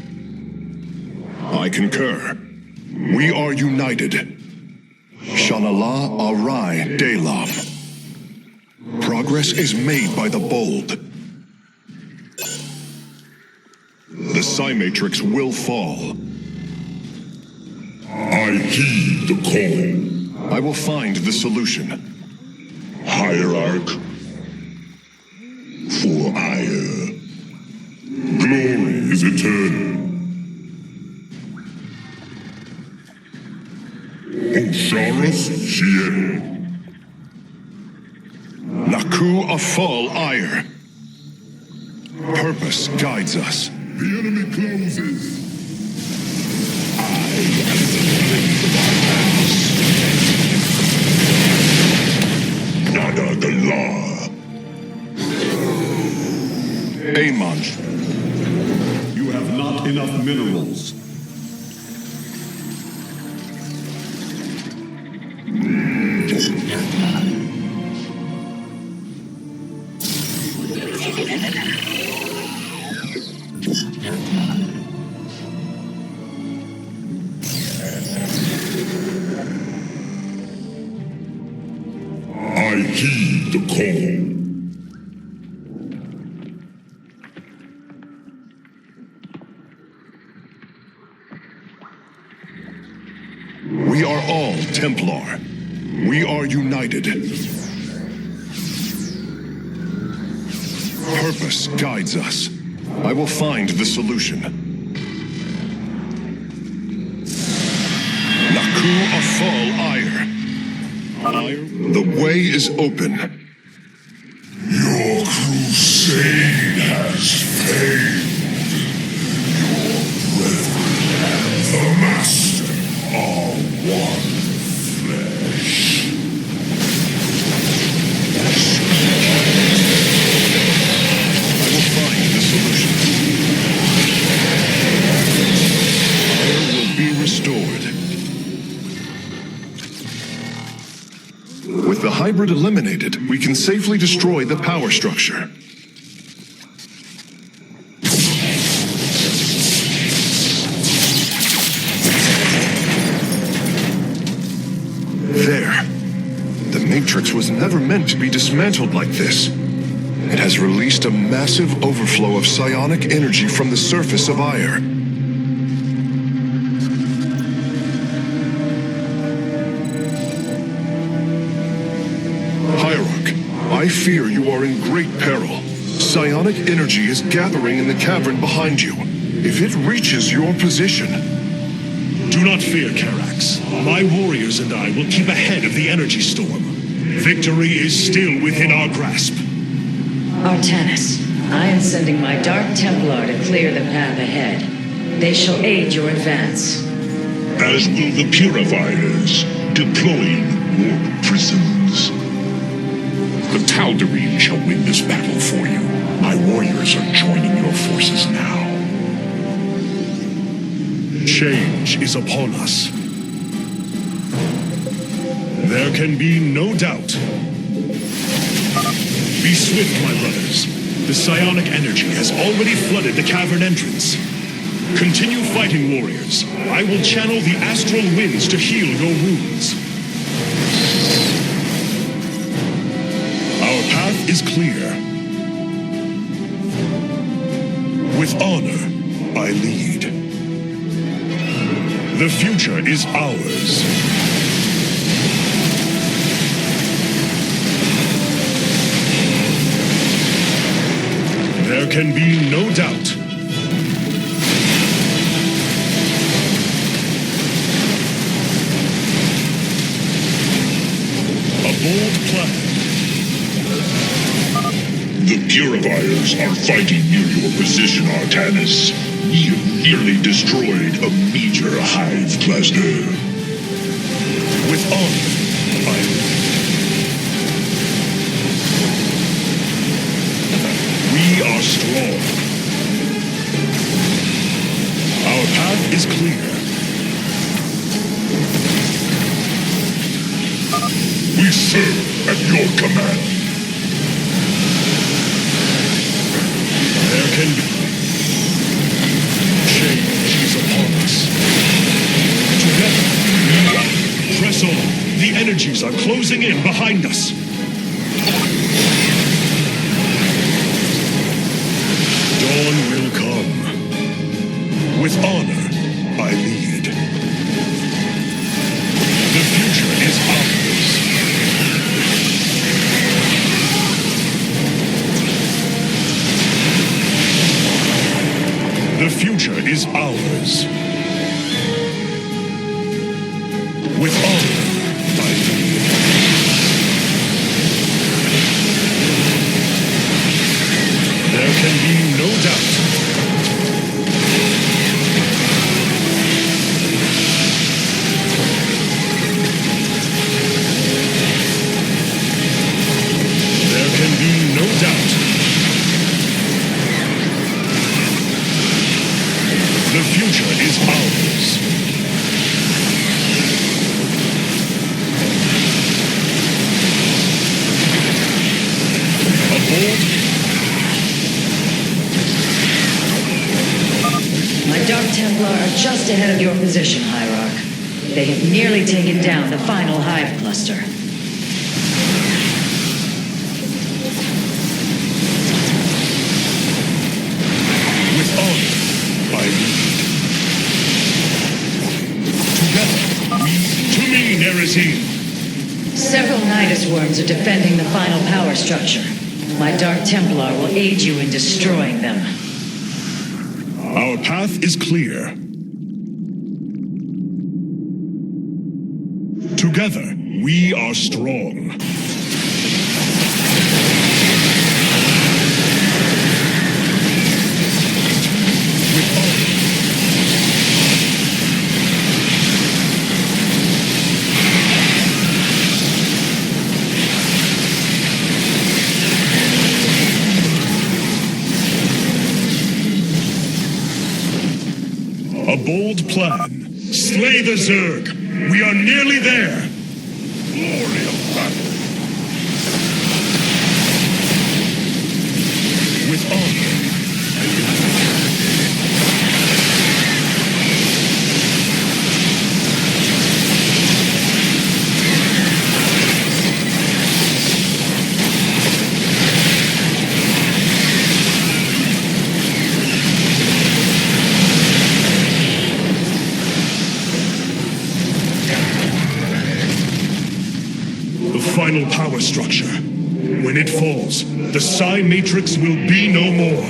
I concur. We are united. Shanala Arai Delam. Progress is made by the bold. The Psi Matrix will fall. I heed the call. I will find the solution. Hierarch. For Aiur. Glory is eternal. Osiris Shien. Naku Afal Aiur. Purpose guides us. The enemy closes. I am the prince of our past. Nada the law. Amon. You have not enough minerals. I heed the call. We are all Templar. We are united. Purpose guides us. I will find the solution. Afal Aiur. The way is open. Your crusade has failed. Your brethren and the Master are one flesh. I will find the solution. Aiur will be restored. With the hybrid eliminated, we can safely destroy the power structure. There. The Matrix was never meant to be dismantled like this. It has released a massive overflow of psionic energy from the surface of Aiur. I fear you are in great peril. Psionic energy is gathering in the cavern behind you. If it reaches your position... Do not fear, Karax. My warriors and I will keep ahead of the energy storm. Victory is still within our grasp. Artanis, I am sending my Dark Templar to clear the path ahead. They shall aid your advance. As will the Purifiers, deploying warp prisons. The Tal'Darim shall win this battle for you. My warriors are joining your forces now. Change is upon us. There can be no doubt. Be swift, my brothers. The psionic energy has already flooded the cavern entrance. Continue fighting, warriors. I will channel the astral winds to heal your wounds. Our path is clear. With honor, I lead. The future is ours. There can be no doubt. A bold plan. The Purifiers are fighting near your position, Artanis. You nearly destroyed a major hive cluster. With honor, I lead. We are strong. Our path is clear. We serve at your command. There can be. Change is upon us. Together, we press on. The energies are closing in behind us. Dawn will come. With honor, I lead. The future is ours. The future is ours. With honor, I lead. There can be no doubt. There can be no doubt. My Dark Templar are just ahead of your position, Hierarch. They have nearly taken down the final hive cluster. With honor, I lead. Together, we to me, Nerazine. Several Nidus worms are defending the final power structure. My Dark Templar will aid you in destroying them. Our path is clear. Together, we are strong. With honor. A bold plan. Slay the Zerg. We are nearly there. Glory of battle. With honor. Final power structure. When it falls, the Psi Matrix will be no more.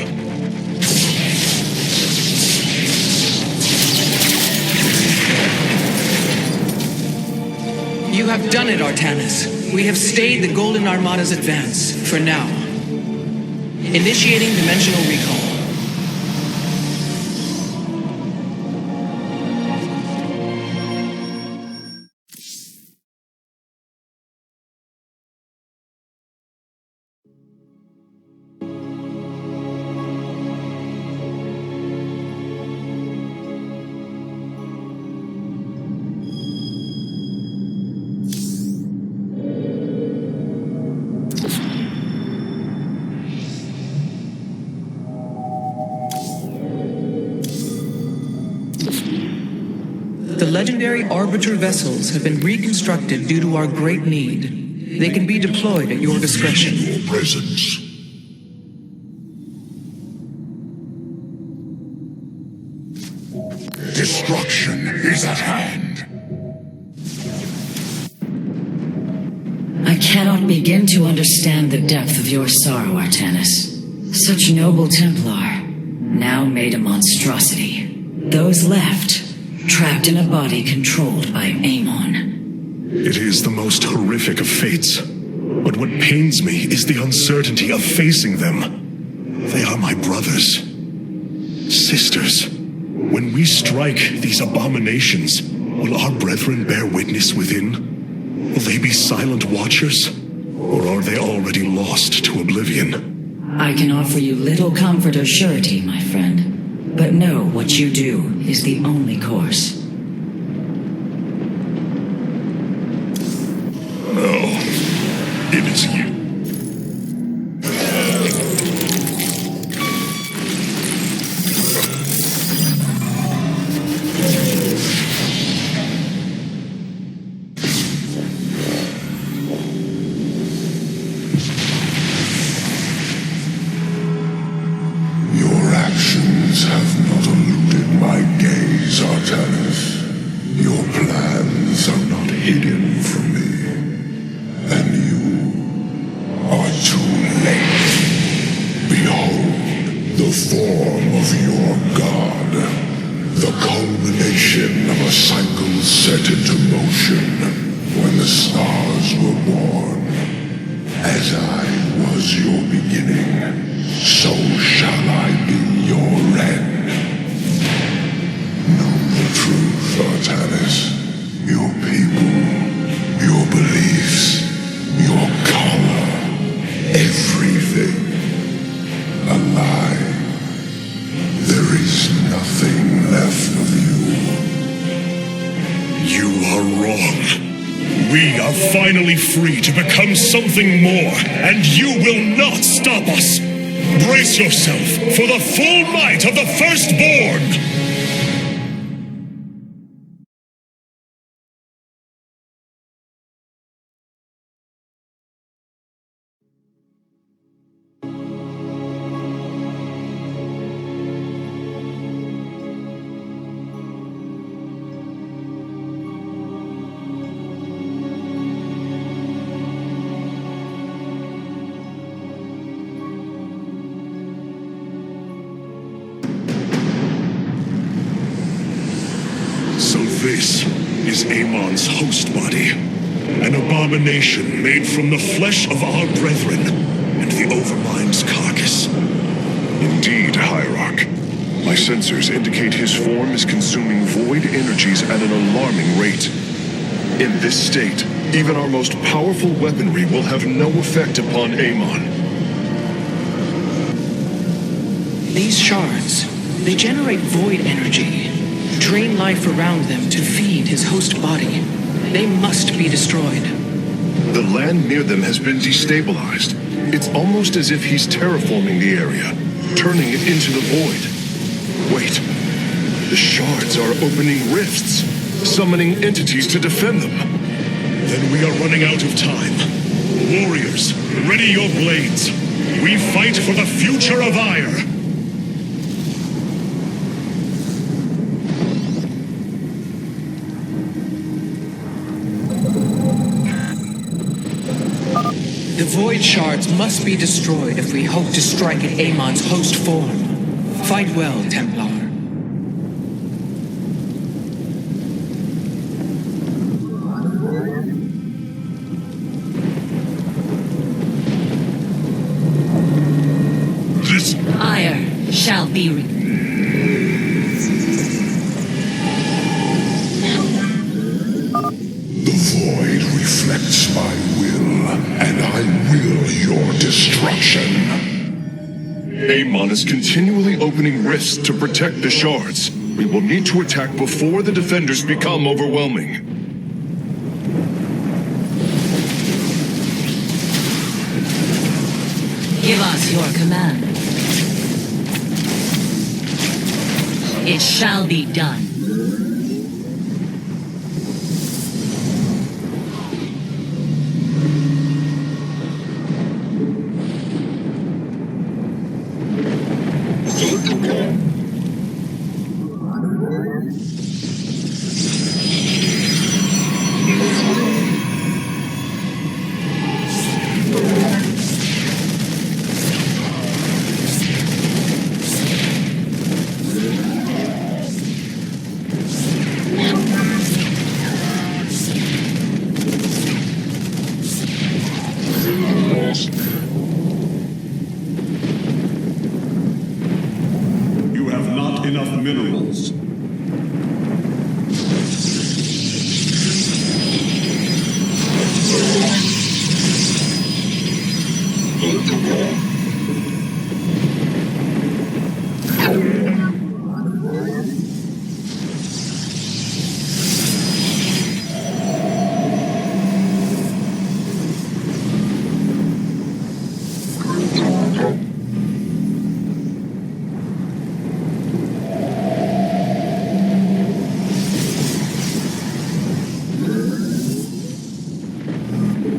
You have done it, Artanis. We have stayed the Golden Armada's advance, for now. Initiating dimensional recall. The legendary Arbiter vessels have been reconstructed due to our great need. They can be deployed at your discretion. Your presence. Destruction is at hand. I cannot begin to understand the depth of your sorrow, Artanis. Such noble Templar, now made a monstrosity. Those left, trapped in a body controlled by Amon. It is the most horrific of fates. But what pains me is the uncertainty of facing them. They are my brothers. Sisters. When we strike these abominations, will our brethren bear witness within? Will they be silent watchers? Or are they already lost to oblivion? I can offer you little comfort or surety, my friend. But know what you do is the only course. No, it is you. finally free to become something more, and you will not stop us! Brace yourself for the full might of the Firstborn! This is Amon's host body, an abomination made from the flesh of our brethren and the Overmind's carcass. Indeed, Hierarch. My sensors indicate his form is consuming void energies at an alarming rate. In this state, even our most powerful weaponry will have no effect upon Amon. These shards, they generate void energy. Drain life around them to feed his host body. They must be destroyed. The land near them has been destabilized. It's almost as if he's terraforming the area, turning it into the void. Wait, the shards are opening rifts, summoning entities to defend them. Then we are running out of time. Warriors, ready your blades. We fight for the future of Aiur. The void shards must be destroyed if we hope to strike at Amon's host form. Fight well, Templar. This Aiur shall be The void reflects my will, and I will your destruction. Amon is continually opening rifts to protect the shards. We will need to attack before the defenders become overwhelming. Give us your command. It shall be done. You have not enough minerals.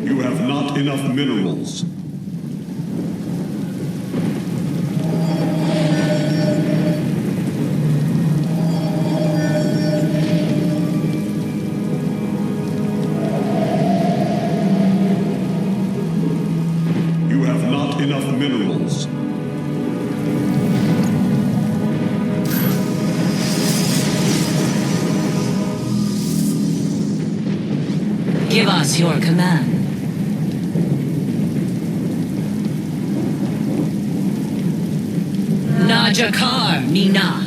You have not enough minerals. You have not enough minerals. Give us your command. Najakar Mina.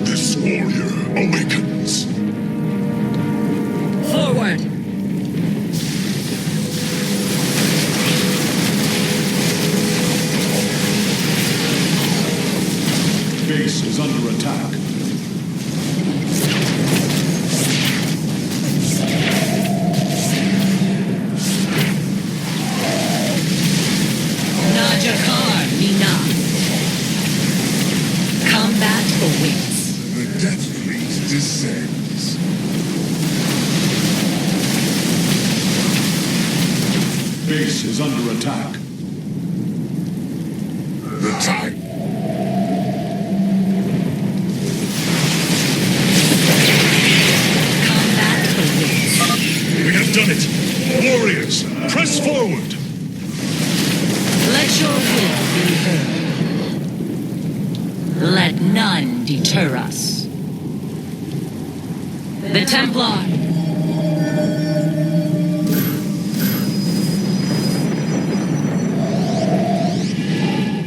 This warrior awakens. Forward. descends. Base is under attack. The time. We have done it! Warriors, press forward! Let your will be heard. Let none deter us. The Templar.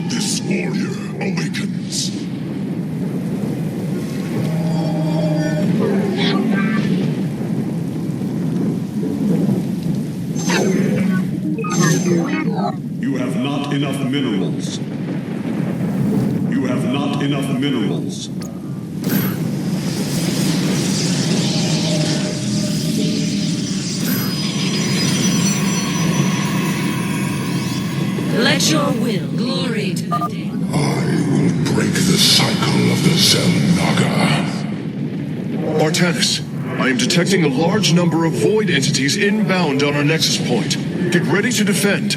This warrior awakens. You have not enough minerals. You have not enough minerals. Let your will glory to the day. I will break the cycle of the Zelnaga. Artanis, I am detecting a large number of void entities inbound on our nexus point. Get ready to defend.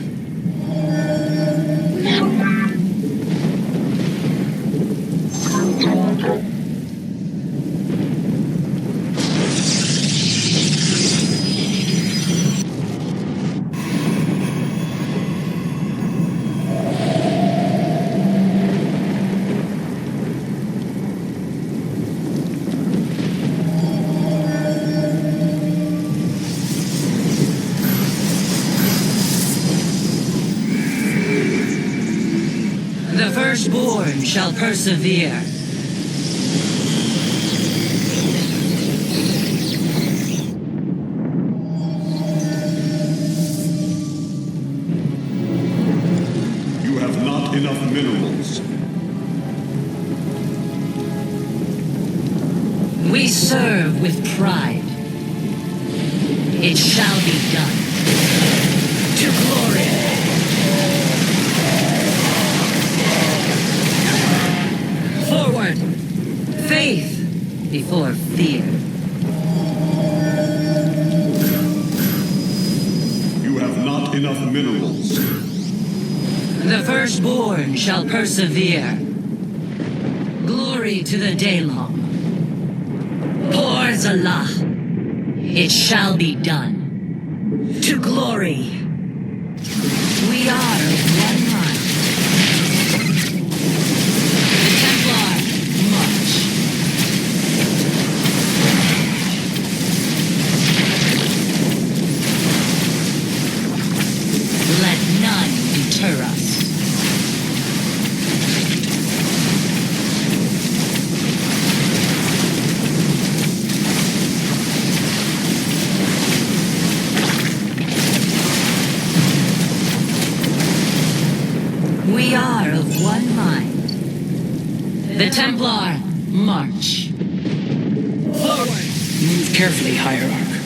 The firstborn shall persevere. You have not enough minerals. We serve with pride. It shall be done. To glory. Forward! Faith before fear. You have not enough minerals. The firstborn shall persevere. Glory to the Daylong. Por Zalah. It shall be done. To glory. We are of one mind. The Templar march. Let none deter us. We are of one mind. The Templar, march. Forward! Move carefully, Hierarch.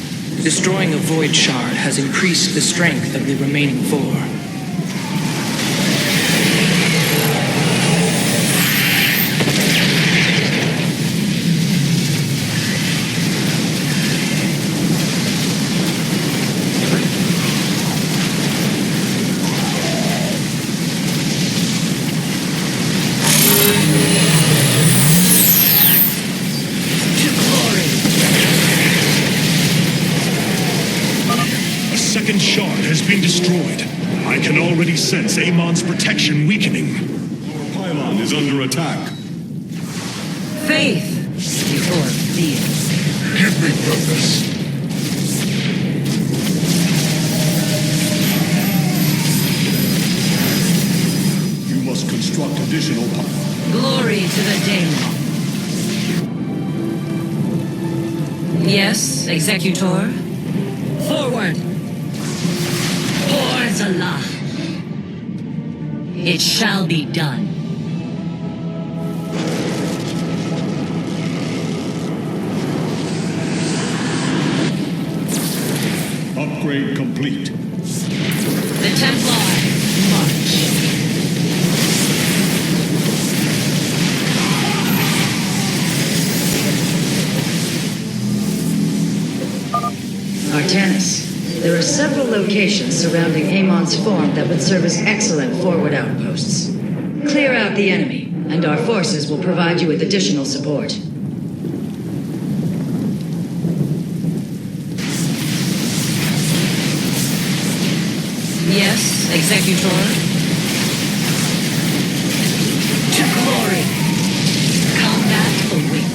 Destroying a void shard has increased the strength of the remaining four. A second shard has been destroyed. I can already sense Amon's protection weakening. Your pylon is under attack. Faith before fear. Give me purpose. You must construct additional Glory to the Daemon. Yes, Executor. Forward. For Zalah. It shall be done. Upgrade complete. The Templar, march. Artanis, there are several locations surrounding Amon's farm that would serve as excellent forward outposts. Clear out the enemy, and our forces will provide you with additional support. Yes, Executor? To glory! Combat awaits.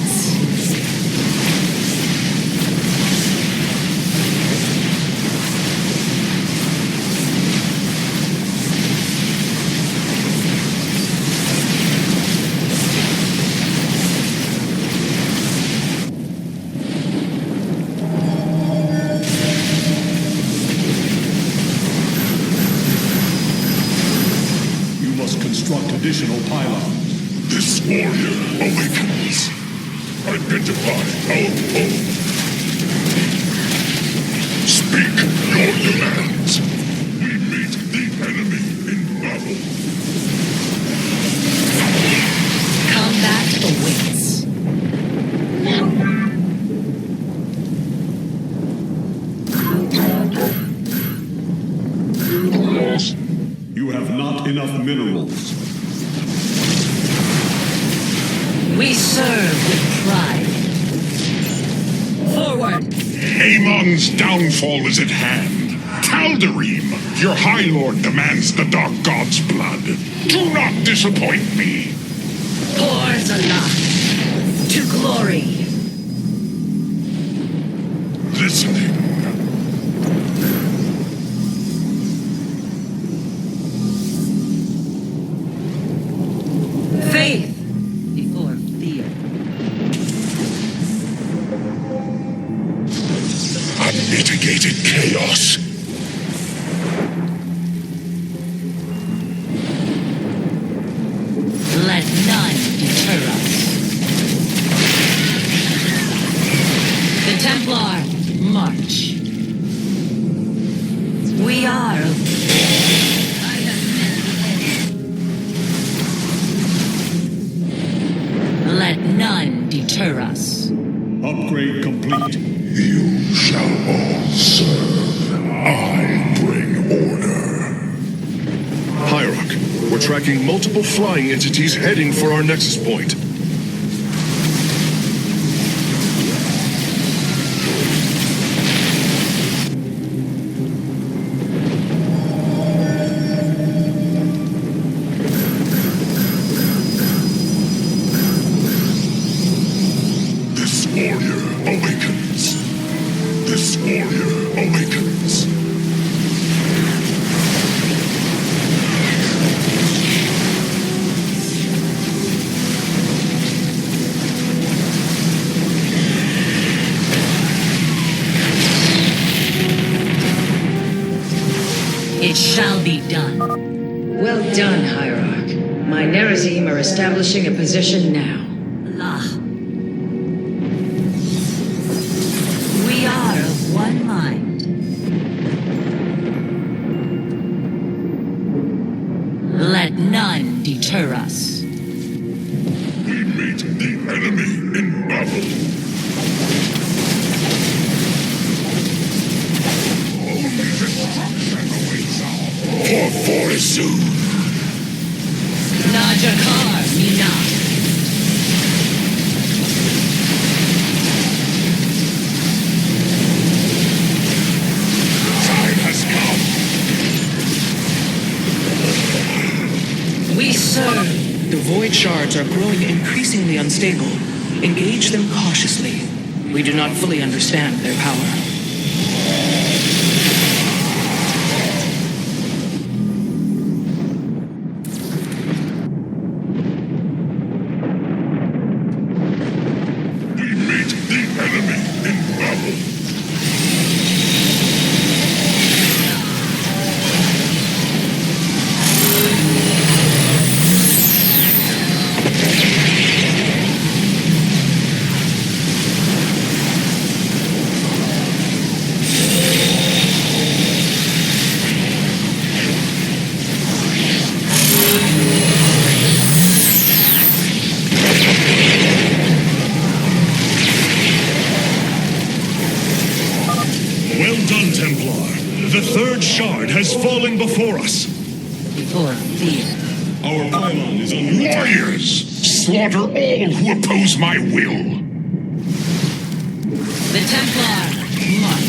Construct additional pylons. This warrior awakens. Identify our foe. Speak your demands. We meet the enemy in battle. Combat awaits. You have not enough minerals. We serve with pride. Forward! Amon's downfall is at hand. Tal'Darim, your High Lord demands the Dark God's blood. Do not disappoint me. Fazlası, to glory. Listening. Faith before fear. Unmitigated chaos. Let none deter us. The Templar, march. We are... Let none deter us. Upgrade complete. You shall all serve. I bring order. Hierarch, we're tracking multiple flying entities heading for our nexus point. This warrior awakens. This warrior awakens. It shall be done. Well done, Hierarch. My Nerazim are establishing a position now. We are of one mind. Let none deter us. We meet the enemy in battle. Only destruction awaits our Forzu. Najakar Mina. Time has come. We serve. The void shards are growing increasingly unstable. Engage them cautiously. We do not fully understand their power. We meet the enemy in battle. done, Templar. The third shard has fallen before us. Before fear. Our pylon is under attack. Warriors, slaughter all who oppose my will. The Templar, march.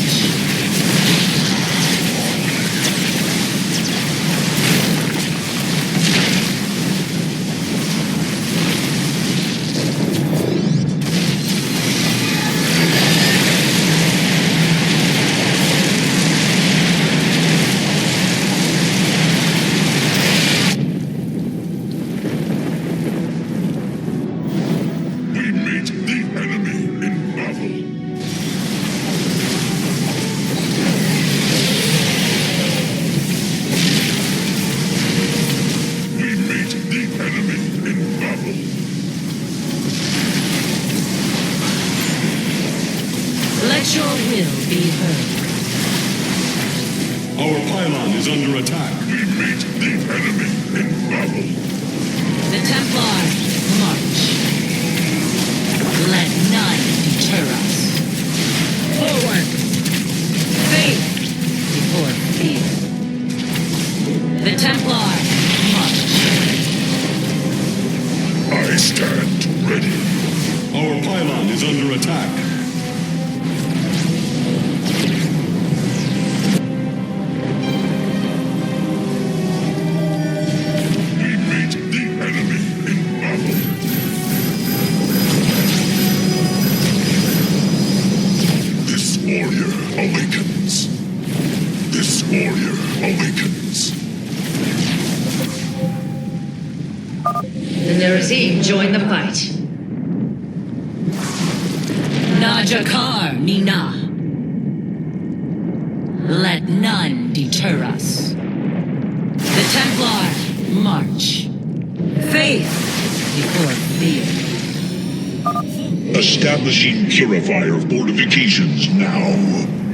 Let your will be heard. Our pylon is under attack. We meet the enemy in battle. The Templar, march. Let none deter us. Forward! Faith before fear. The Templar, march. I stand ready. Our pylon is under attack. Awakens. This warrior awakens. The Nerazim join the fight. Najakar Nina. Let none deter us. The Templar, march. Faith before fear. Establishing Purifier of Fortifications now.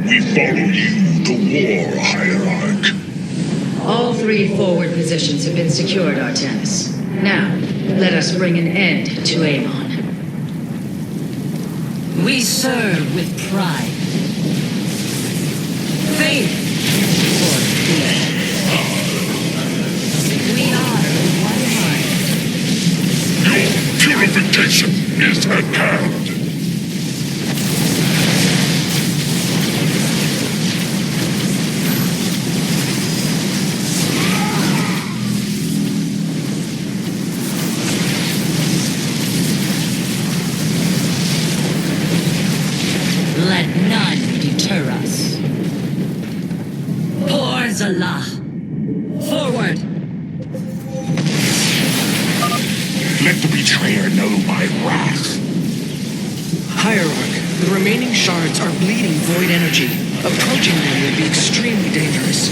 We follow you, the war hierarch. All 3 forward positions have been secured, Artanis. Now, let us bring an end to Amon. We serve with pride. Faith for fear. We are one mind. Your purification is at hand. Let none deter us. Por Zalah. Forward. Let the betrayer know my wrath. Hierarch, the remaining shards are bleeding void energy. Approaching them will be extremely dangerous.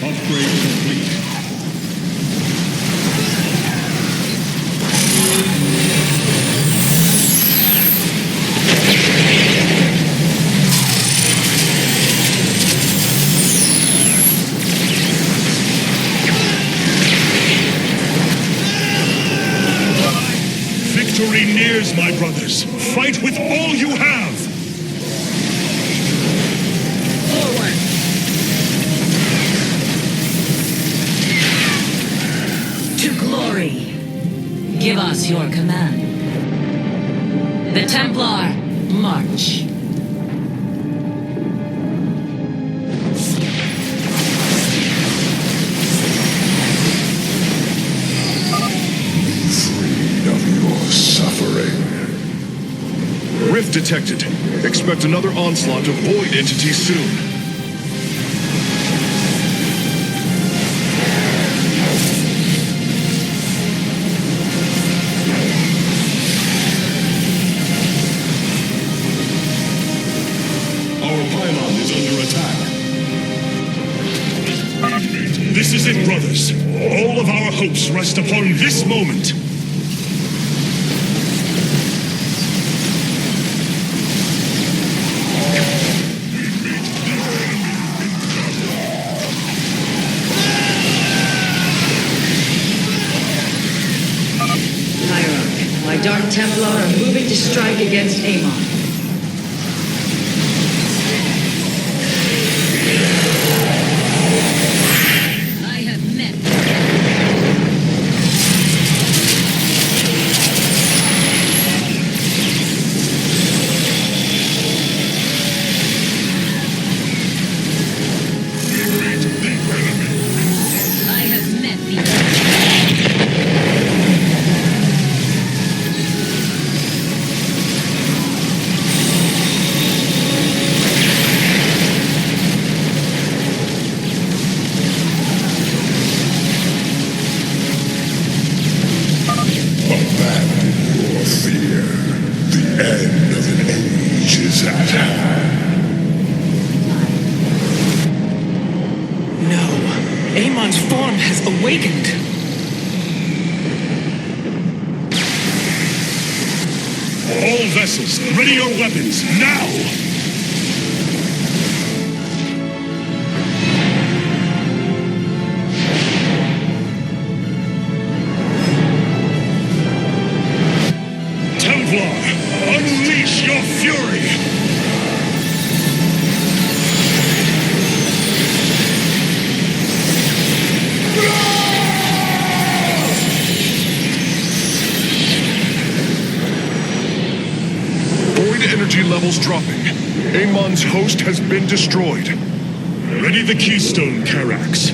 Upgrade complete. Victory nears, my brothers. Fight with all you have. Forward. To glory. Give us your command. The Templar, march. Suffering. Rift detected. Expect another onslaught of void entities soon. Our pylon is under attack. This is it, brothers. All of our hopes rest upon this moment. Dark Templar are moving to strike against Amon. end of an age is at hand. No. Amon's form has awakened. All vessels, ready your weapons, now! Templar, unleash your fury! Energy levels dropping. Amon's host has been destroyed. Ready the keystone, Karax.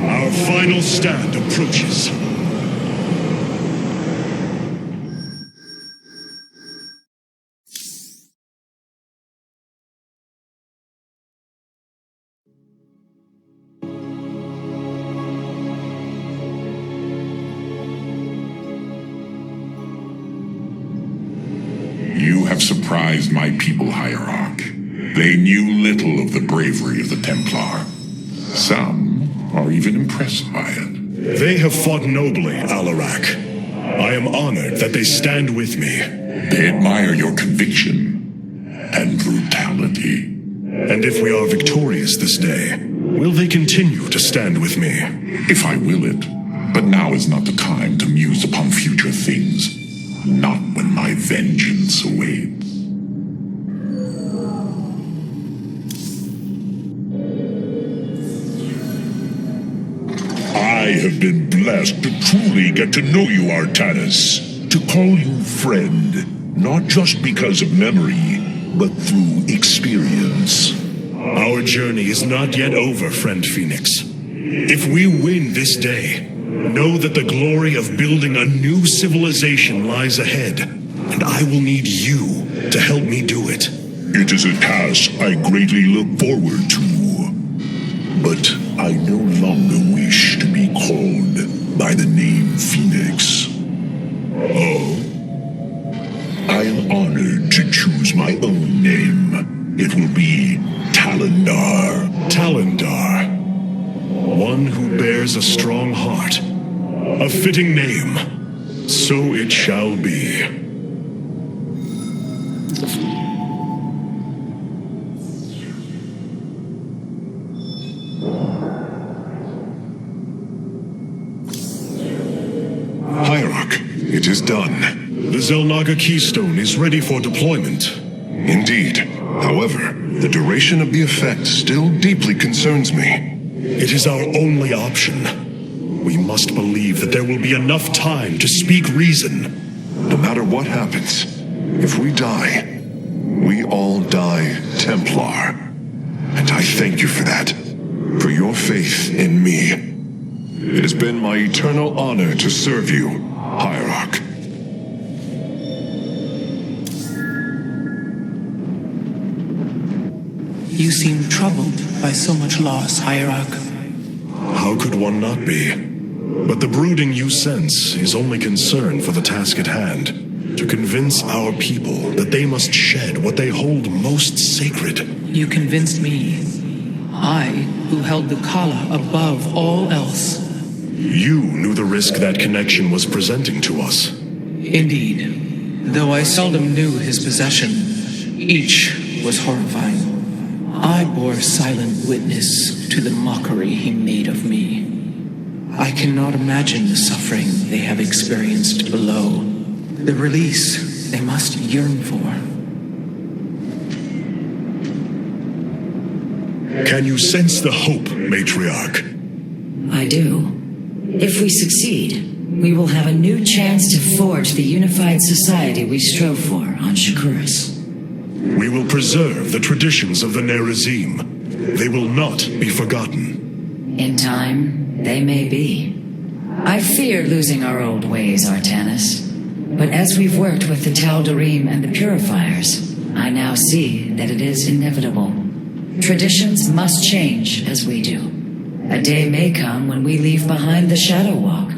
Our final stand approaches. You have surprised my people, Hierarch. They knew little of the bravery of the Templar. Some are even impressed by it. They have fought nobly, Alarak. I am honored that they stand with me. They admire your conviction and brutality. And if we are victorious this day, will they continue to stand with me? If I will it. But now is not the time to muse upon future things. Not when my vengeance awaits. I have been blessed to truly get to know you, Artanis. To call you friend, not just because of memory, but through experience. Our journey is not yet over, friend Phoenix. If we win this day, know that the glory of building a new civilization lies ahead, and I will need you to help me do it. It is a task I greatly look forward to. But I no longer wish to be called by the name Phoenix. Oh? I am honored to choose my own name. It will be Talendar. Talendar. One who bears a strong heart. A fitting name. So it shall be. Hierarch, it is done. The Xel'Naga Keystone is ready for deployment. Indeed. However, the duration of the effect still deeply concerns me. It is our only option. We must believe that there will be enough time to speak reason. No matter what happens, if we die, we all die Templar. And I thank you for that, for your faith in me. It has been my eternal honor to serve you, Hierarch. You seem troubled by so much loss, Hierarch. How could one not be? But the brooding you sense is only concern for the task at hand. To convince our people that they must shed what they hold most sacred. You convinced me. I, who held the Kala above all else. You knew the risk that connection was presenting to us. Indeed. Though I seldom knew his possession, each was horrifying. I bore silent witness to the mockery he made of me. I cannot imagine the suffering they have experienced below. The release they must yearn for. Can you sense the hope, Matriarch? I do. If we succeed, we will have a new chance to forge the unified society we strove for on Shakuras. We will preserve the traditions of the Nerazim. They will not be forgotten. In time, they may be. I fear losing our old ways, Artanis. But as we've worked with the Tal'Darim and the Purifiers, I now see that it is inevitable. Traditions must change as we do. A day may come when we leave behind the Shadow Walk,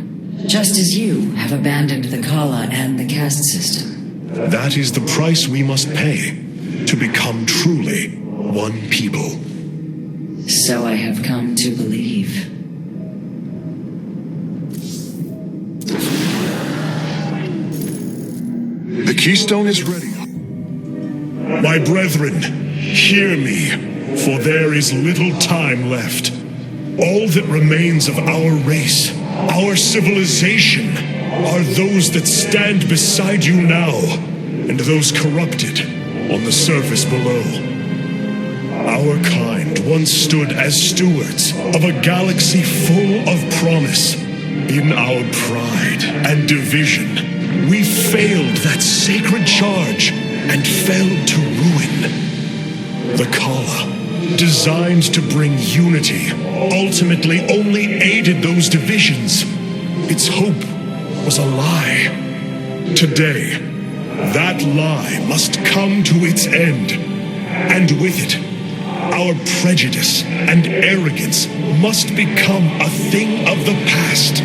just as you have abandoned the Kala and the caste system. That is the price we must pay to become truly one people. So I have come to believe. The keystone is ready. My brethren, hear me, for there is little time left. All that remains of our race, our civilization, are those that stand beside you now, and those corrupted on the surface below. Our kind once stood as stewards of a galaxy full of promise. In our pride and division, we failed that sacred charge and fell to ruin. The Kala, designed to bring unity, ultimately only aided those divisions. Its hope was a lie. Today, that lie must come to its end. And with it, our prejudice and arrogance must become a thing of the past.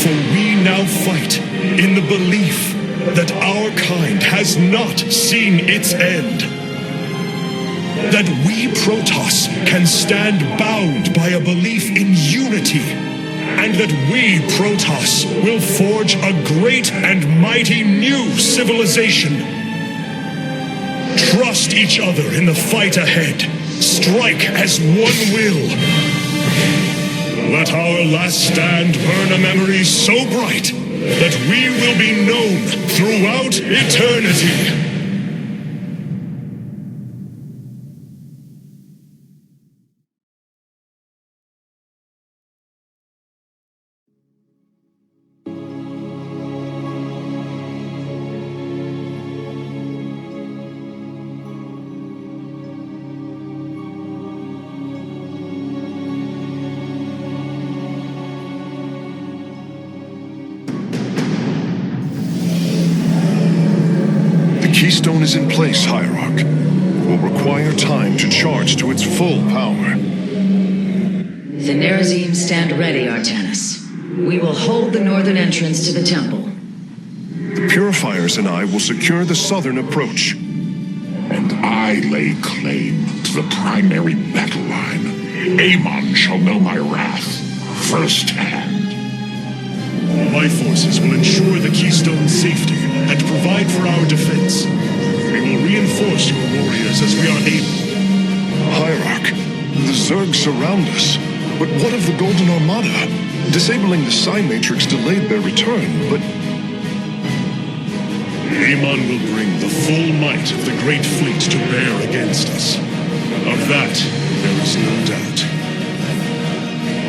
For we now fight in the belief that our kind has not seen its end. That we Protoss can stand bound by a belief in unity, and that we Protoss will forge a great and mighty new civilization. Trust each other in the fight ahead. Strike as one will. Let our last stand burn a memory so bright that we will be known throughout eternity. Keystone is in place, Hierarch. It will require time to charge to its full power. The Nerazim stand ready, Artanis. We will hold the northern entrance to the temple. The Purifiers and I will secure the southern approach. And I lay claim to the primary battle line. Amon shall know my wrath firsthand. My forces will ensure the Keystone's safety and provide for our defense. We will reinforce your warriors as we are able. Hierarch, the Zerg surround us. But what of the Golden Armada? Disabling the Psi Matrix delayed their return, but... Amon will bring the full might of the Great Fleet to bear against us. Of that, there is no doubt.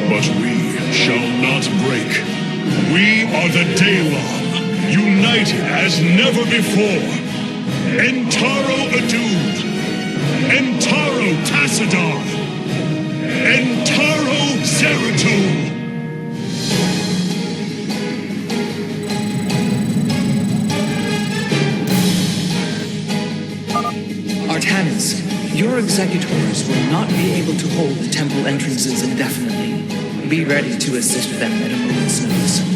But we shall not break. We are the Daylon, united as never before. Entaro Adun, Entaro Tassadar, Entaro Zeratul. Artanis, your executors will not be able to hold the temple entrances indefinitely. Be ready to assist them at a moment's notice.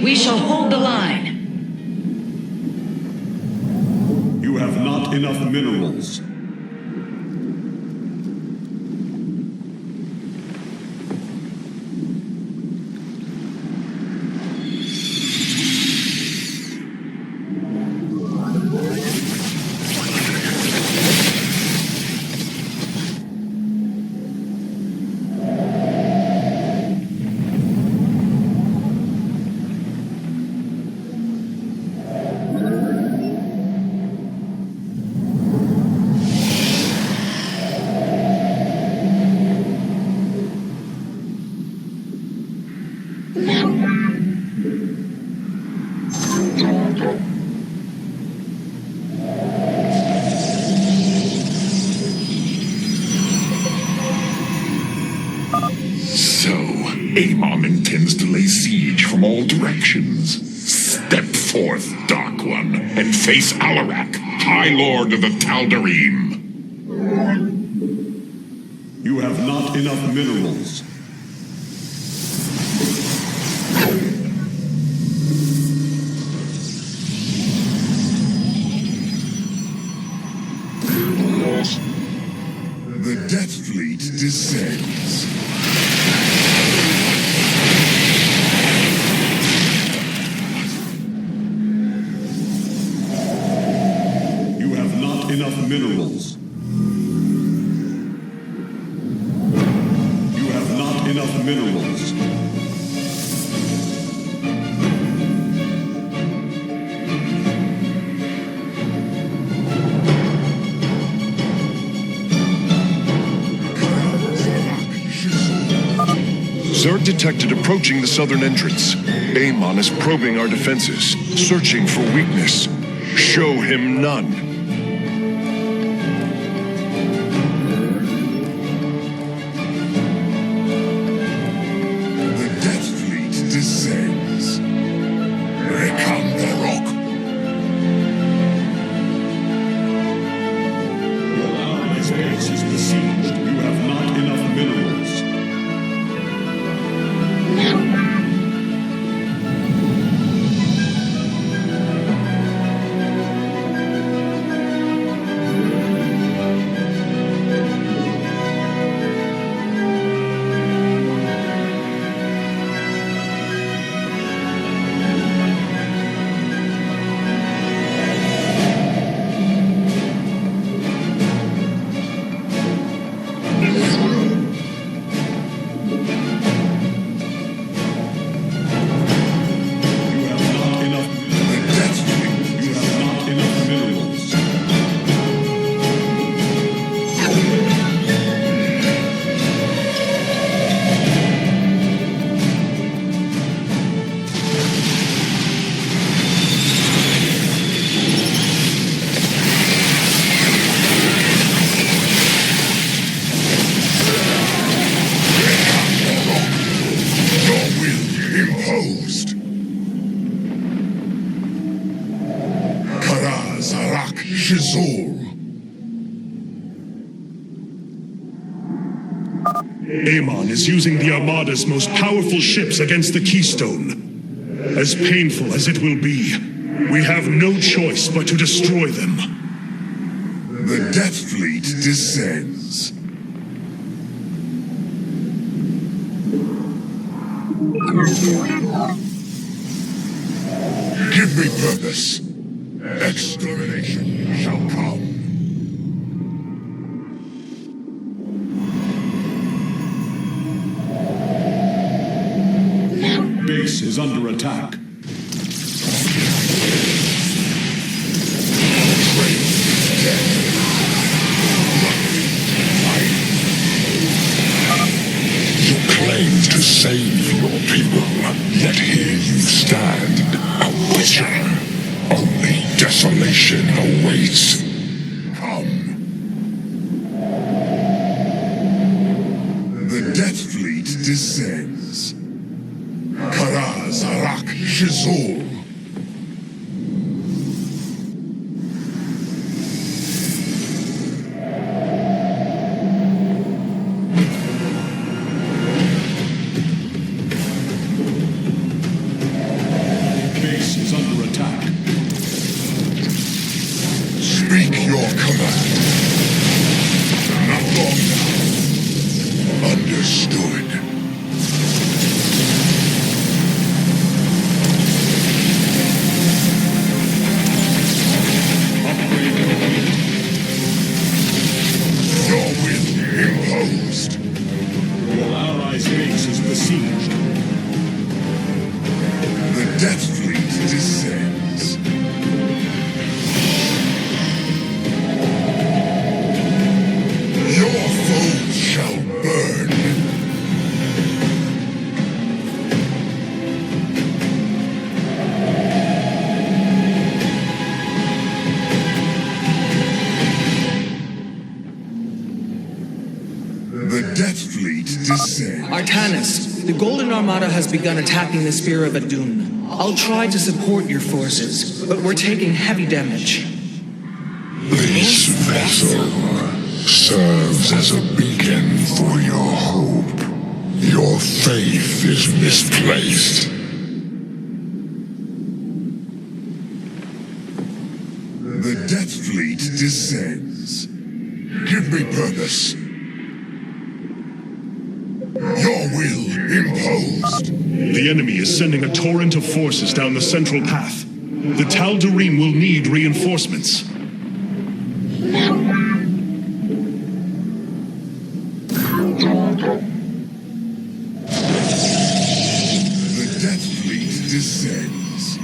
We shall hold the line. You have not enough minerals. Amon intends to lay siege from all directions. Step forth, Dark One, and face Alarak, High Lord of the Tal'Darim. You have not enough minerals. The Death Fleet descends. You have not enough minerals. You have not enough minerals. Zerg detected approaching the southern entrance. Amon is probing our defenses, searching for weakness. Show him none. The Death Fleet descends. Ragnarok. Your allies' base is besieged. You have not enough minerals. Imposed. Karaz Arak Shizul. Amon is using the Armada's most powerful ships against the Keystone. As painful as it will be, we have no choice but to destroy them. The Death Fleet descends. Give me purpose. Extermination shall come. Base is under attack. You claim to save your people, yet here you stand, a witcher. Only desolation awaits. Come. The Death Fleet descends. Karaz Arak Shizul. Base is under attack. Speak your command. Not long now. Understood. Your will imposed. Your allies' base is besieged. The Death Fleet descends. Your foes shall burn. The Death Fleet descends. Artanis, the Golden Armada has begun attacking the Spear of Adun. I'll try to support your forces, but we're taking heavy damage. This vessel serves as a beacon for your hope. Your faith is misplaced. The Death Fleet descends. Give me purpose. Your will imposed. The enemy is sending a torrent of forces down the central path. The Tal'Darim will need reinforcements. The Death Fleet descends.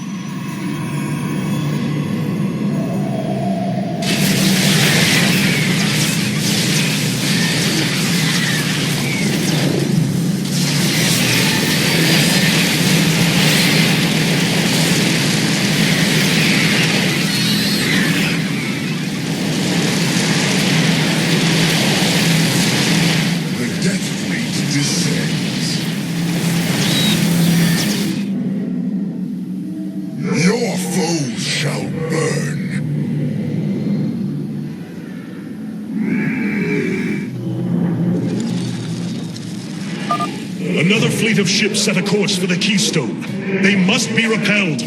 Another fleet of ships set a course for the Keystone. They must be repelled.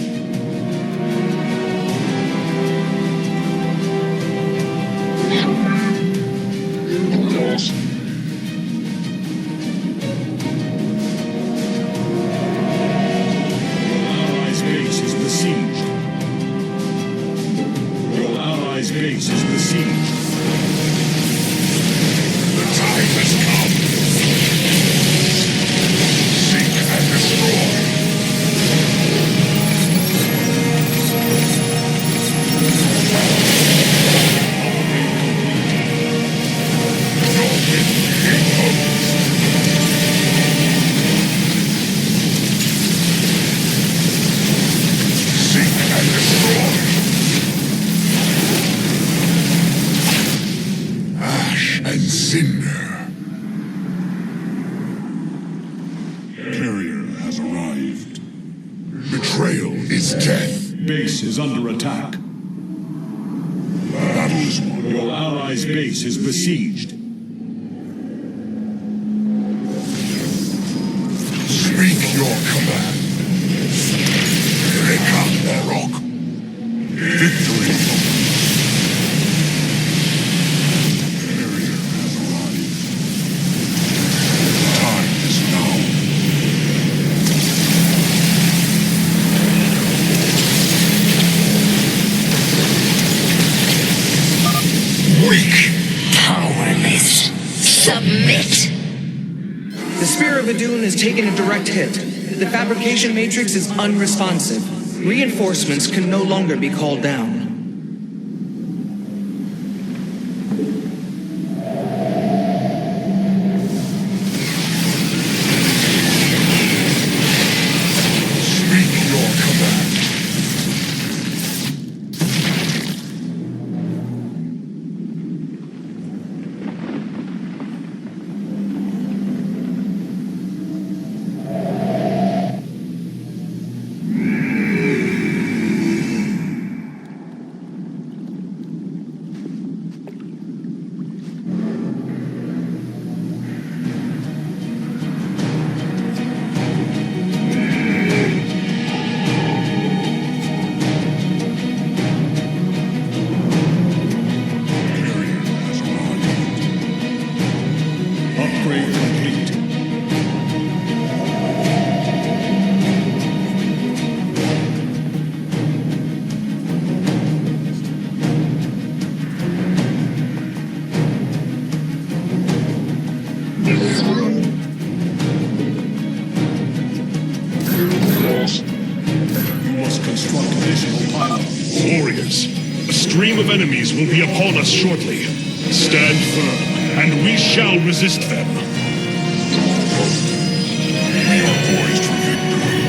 Is under attack. Battle is won. Your allies' base is besieged. Speak your command. Rak'Shir. Victory. Barrier has arrived. Time is now. Weak, powerless, submit. The Spear of Adun has taken a direct hit. The fabrication matrix is unresponsive. Reinforcements can no longer be called down. Enemies will be upon us shortly. Stand firm, and we shall resist them. We are poised for victory.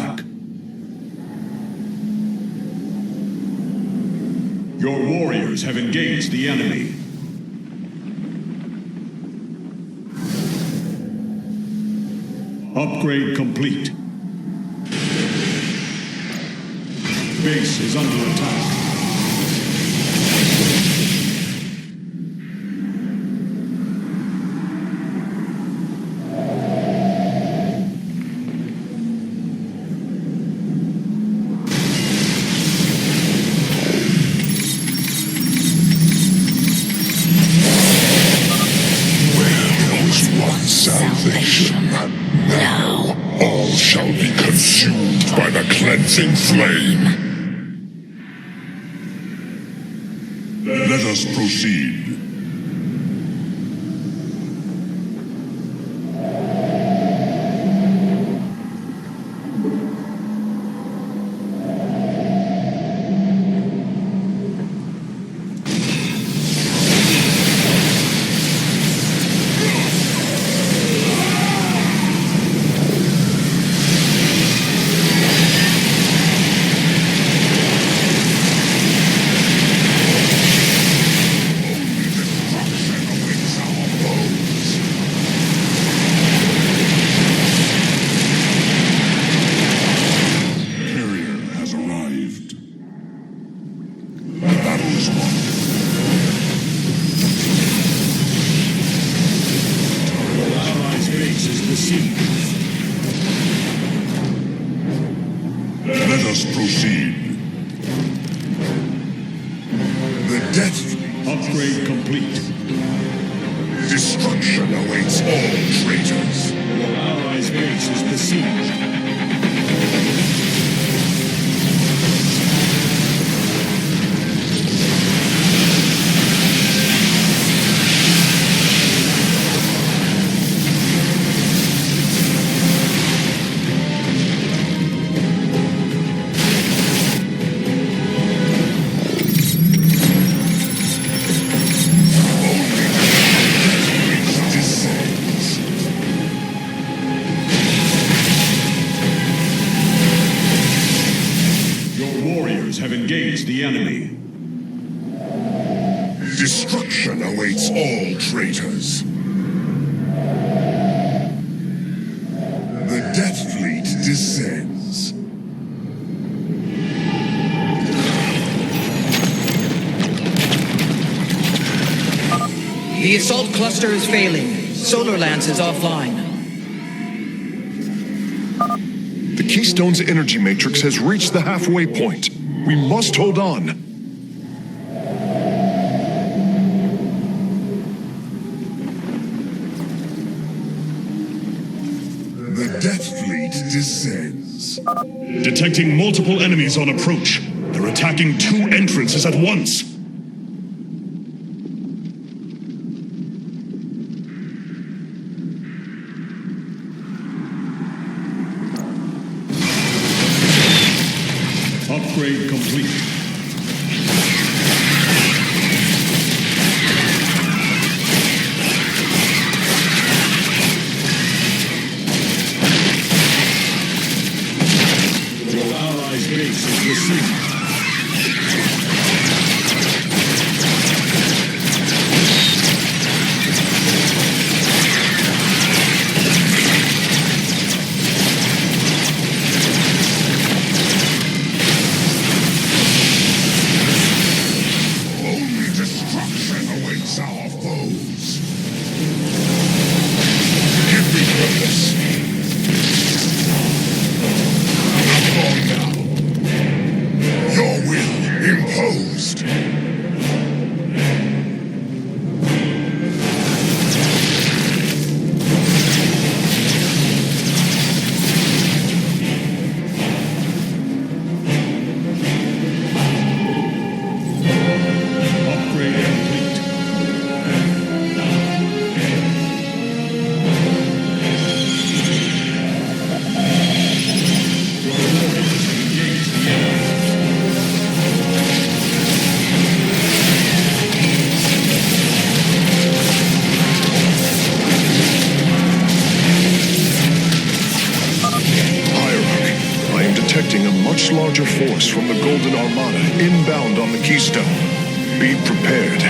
attack. Your warriors have engaged the enemy. Upgrade complete. Base is under attack. Salvation. Now all shall be consumed by the cleansing flame. Let us proceed. Let us proceed. The Death Upgrade complete. Destruction awaits all traitors. Your allies' base is besieged. Have engaged the enemy. Destruction awaits all traitors. The Death Fleet descends. The assault cluster is failing. Solar Lance is offline. The Keystone's energy matrix has reached the halfway point. We must hold on. The Death Fleet descends. Detecting multiple enemies on approach. They're attacking 2 entrances at once. Upgrade complete. Your allies' base is besieged. detecting a much larger force from the Golden Armada inbound on the Keystone. Be prepared.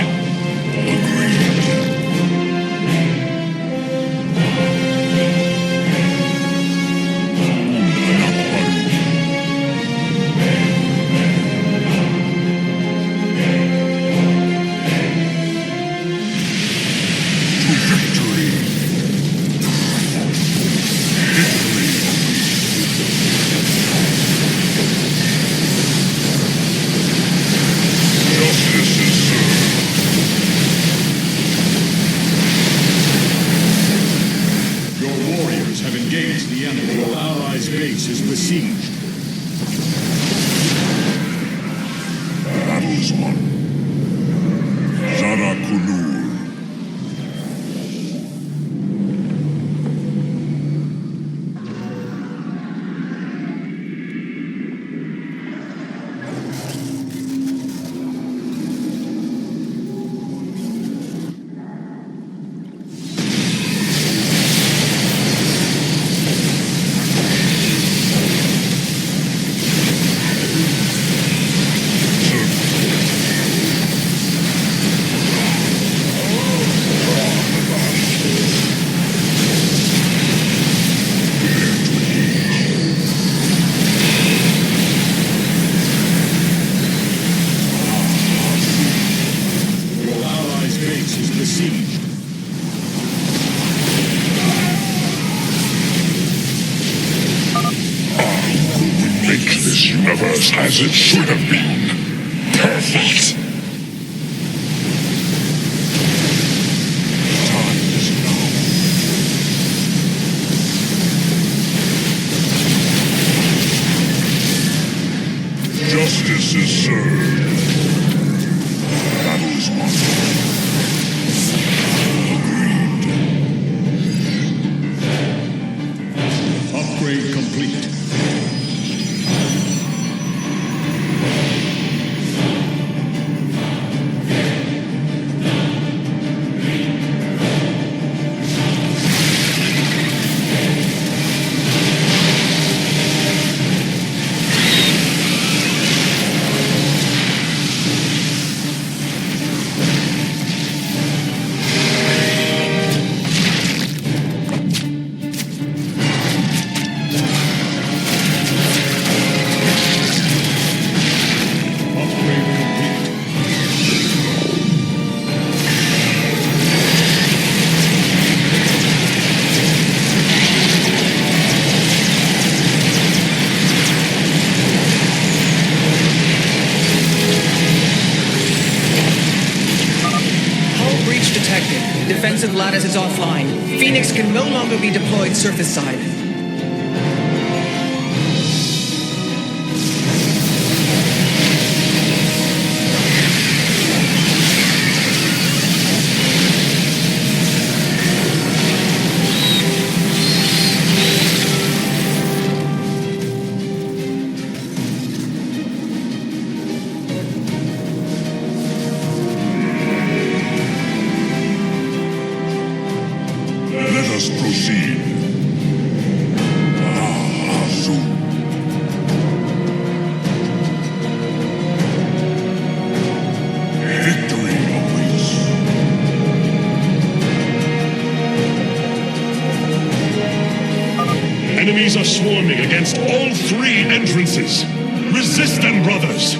As it should have been. Perfect. Time is now. Justice is served. Battle is won. Agreed. Upgrade complete. Defensive lattice is offline. Phoenix can no longer be deployed surface side. Proceed. Victory awaits. Enemies are swarming against all three entrances. Resist them, brothers.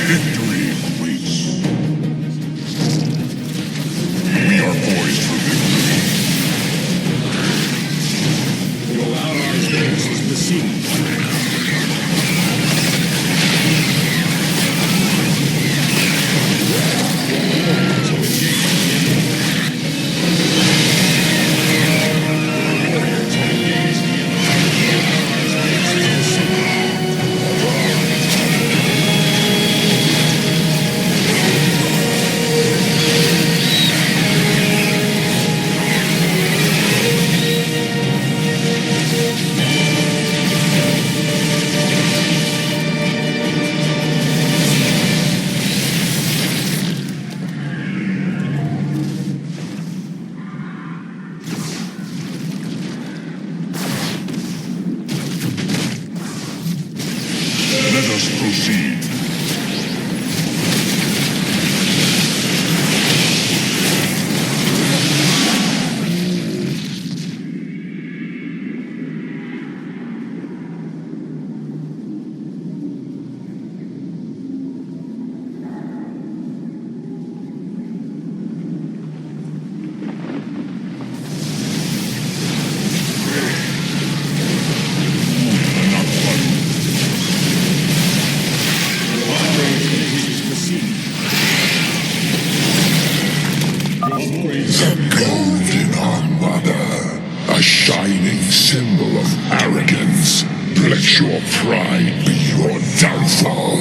Victory awaits. We are poised for victory. The golden armada, a shining symbol of arrogance. Let your pride be your downfall.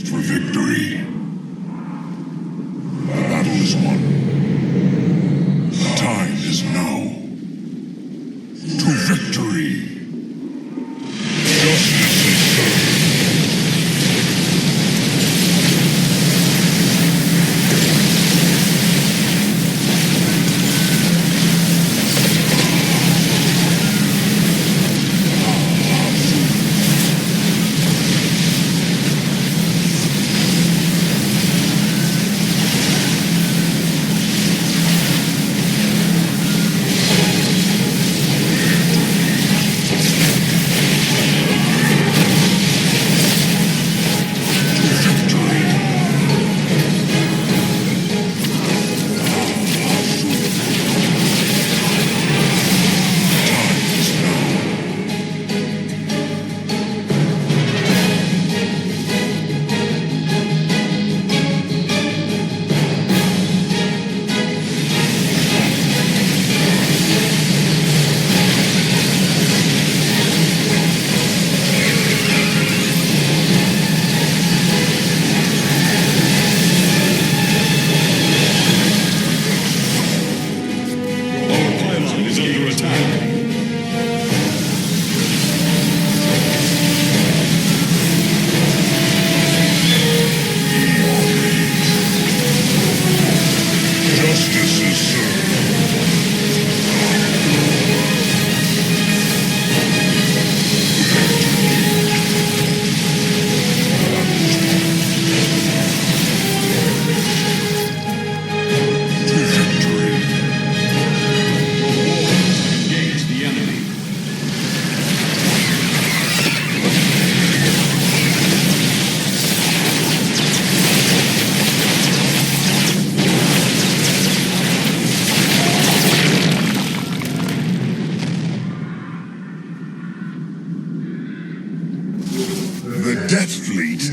For victory. The battle is won. The time is now. To victory. Justice is served.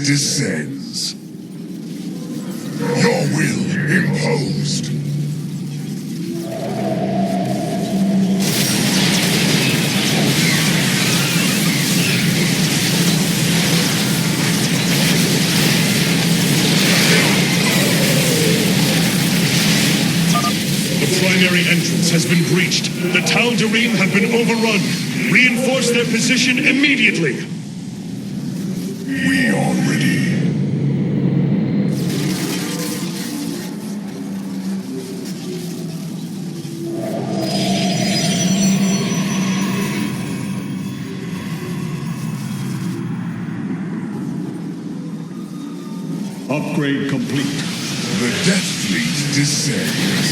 Descends. Your will imposed. The primary entrance has been breached. The Tal'Darim have been overrun. Reinforce their position immediately. We are ready. Upgrade complete. The Death Fleet descends.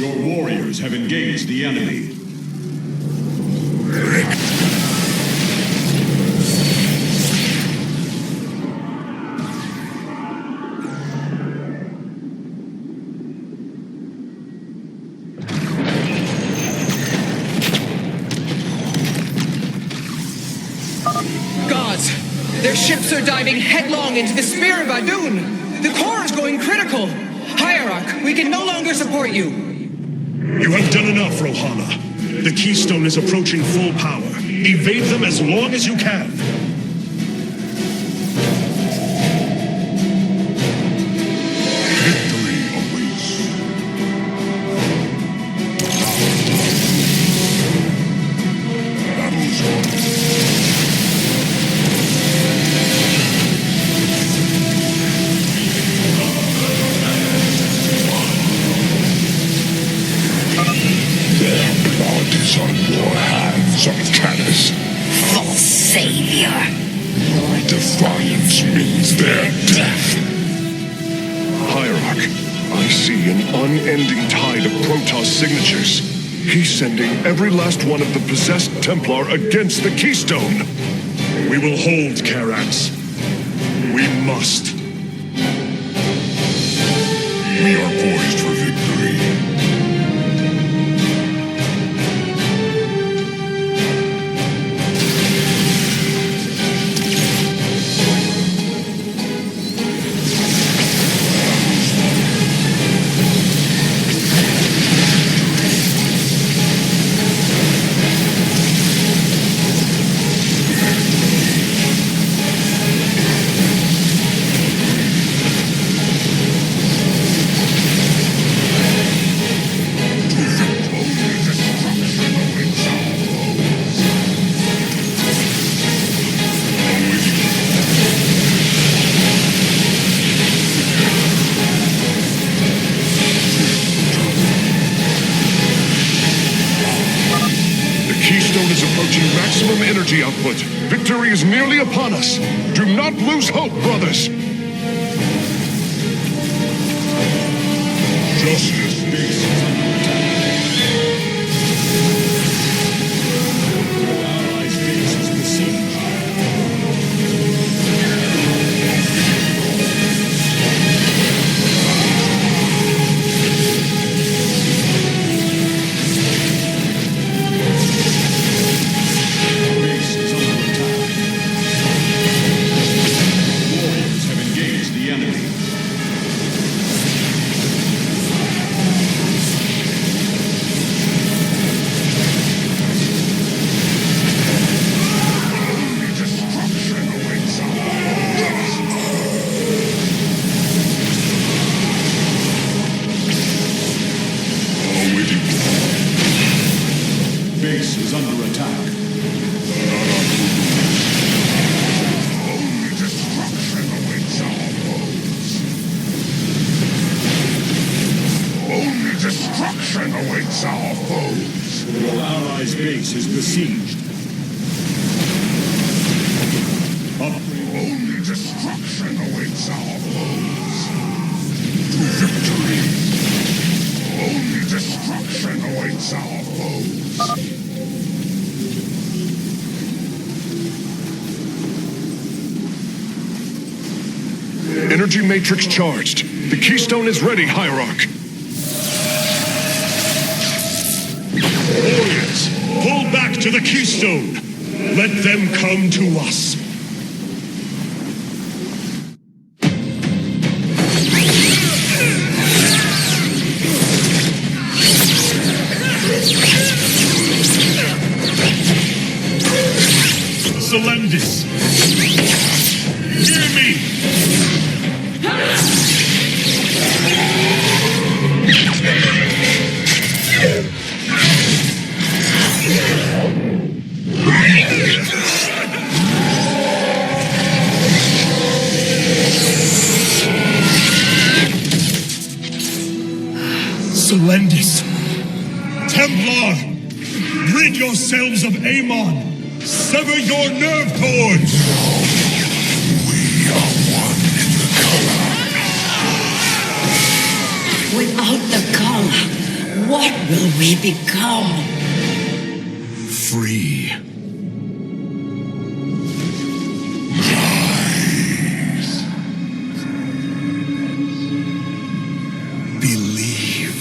Your warriors have engaged the enemy. Gods! Their ships are diving headlong into the Spear of Adun! The core is going critical! Hierarch, we can no longer support you! You have done enough, Rohana. The Keystone is approaching full power. Evade them as long as you can. Victory awaits. Battle is won. Their blood is on your hands, Artanis. False savior. Your defiance means their death. Hierarch, I see an unending tide of Protoss signatures. He's sending every last one of the possessed Templar against the Keystone. We will hold Karax. We must. We are poised for victory. maximum energy output. Victory is nearly upon us. Do not lose hope, brothers. Justice base is under attack. Your allies' base is besieged. Base is under attack. Warriors have engaged the enemy. Base is under attack. Only destruction awaits our foes. Only destruction awaits our foes. Your allies' base is besieged. Only destruction awaits our foes. To victory. Only destruction awaits our foes. Energy matrix charged. The keystone is ready, Hierarch. Warriors, pull back to the keystone. Let them come to us. Selendis! Hear me! Selendis! Templar! Rid yourselves of Amon! Sever your nerve cords! We are one in the color. Without the color, what will we become? Free. Rise. Believe.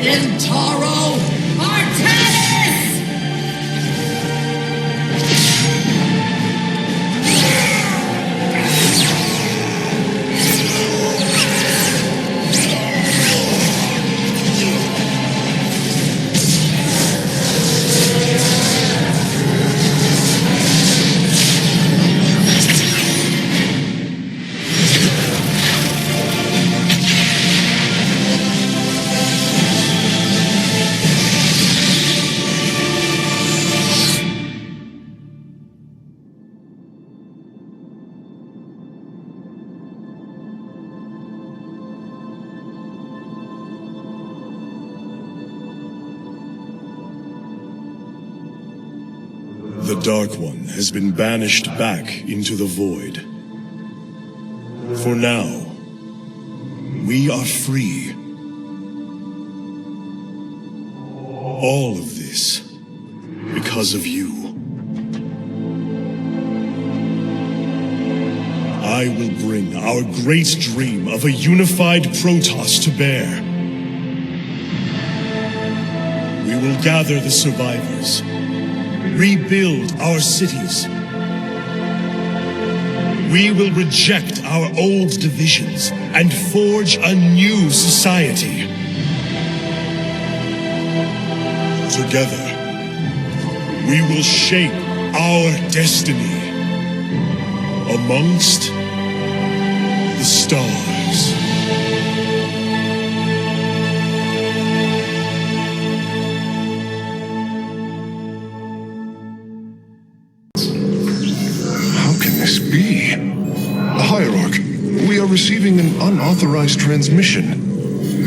Intaro Artanis! The Dark One has been banished back into the void. For now, we are free. All of this because of you. I will bring our great dream of a unified Protoss to bear. We will gather the survivors, rebuild our cities. We will reject our old divisions and forge a new society. Together, we will shape our destiny amongst the stars. this be? Hierarch, we are receiving an unauthorized transmission.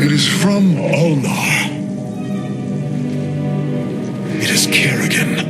It is from Ulnar. It is Kerrigan.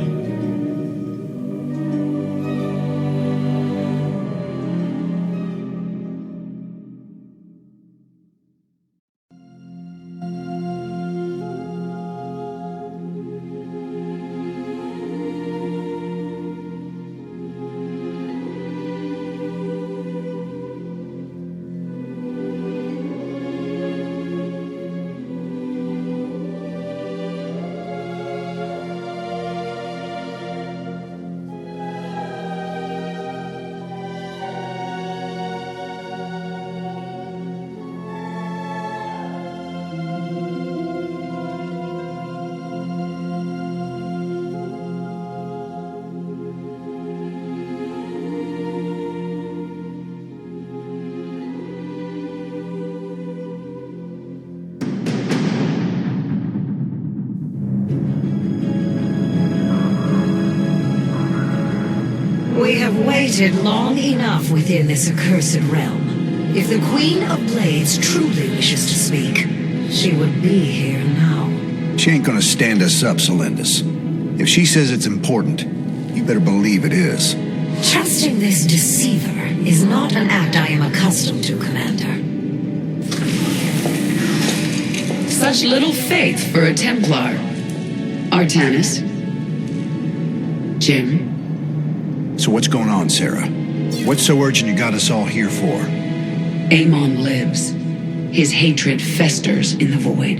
We have waited long enough within this accursed realm. If the Queen of Blades truly wishes to speak, she would be here now. She ain't gonna stand us up, Celendis. If she says it's important, you better believe it is. Trusting this deceiver is not an act I am accustomed to, Commander. Such little faith for a Templar. Artanis. Jim. So what's going on, Sarah? What's so urgent you got us all here for? Amon lives. His hatred festers in the void.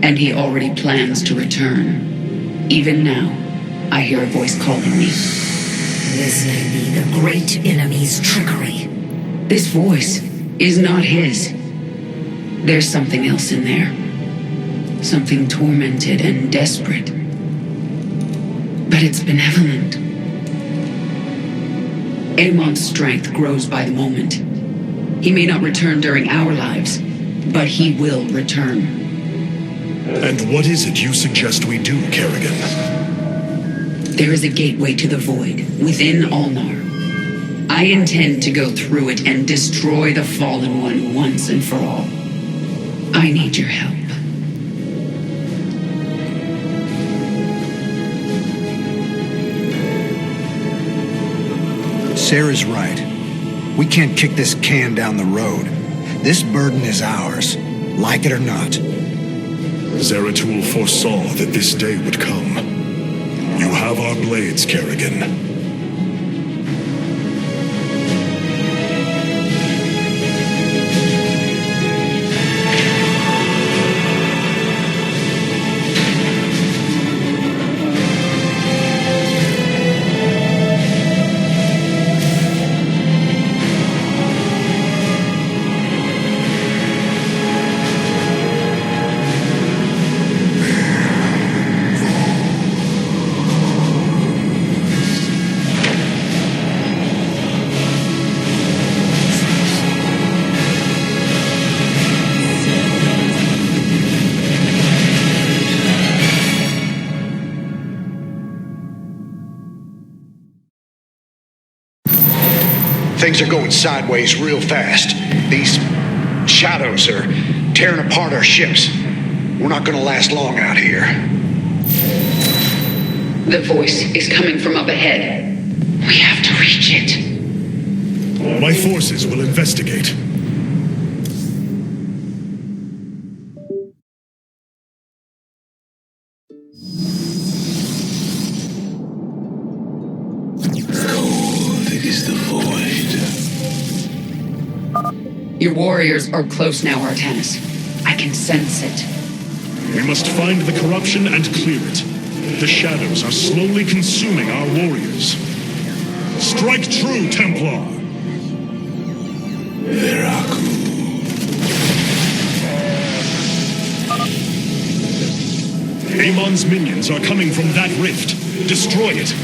And he already plans to return. Even now, I hear a voice calling me. This may be the great enemy's trickery. This voice is not his. There's something else in there. Something tormented and desperate. But it's benevolent. Amon's strength grows by the moment. He may not return during our lives, but he will return. And what is it you suggest we do, Kerrigan? There is a gateway to the void within Ulnar. I intend to go through it and destroy the Fallen One once and for all. I need your help. Sarah's right. We can't kick this can down the road. This burden is ours, like it or not. Zeratul foresaw that this day would come. You have our blades, Kerrigan. Things are going sideways real fast. These shadows are tearing apart our ships. We're not gonna last long out here. The voice is coming from up ahead. We have to reach it. My forces will investigate. Your warriors are close now, Artanis. I can sense it. We must find the corruption and clear it. The shadows are slowly consuming our warriors. Strike true, Templar! Amon's minions are coming from that rift. Destroy it.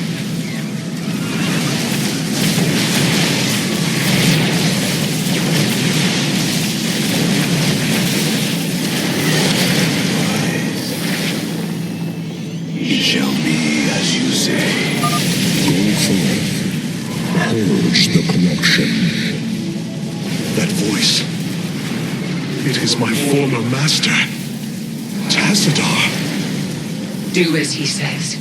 purge the corruption. That voice. It is my former master, Tassadar. Do as he says.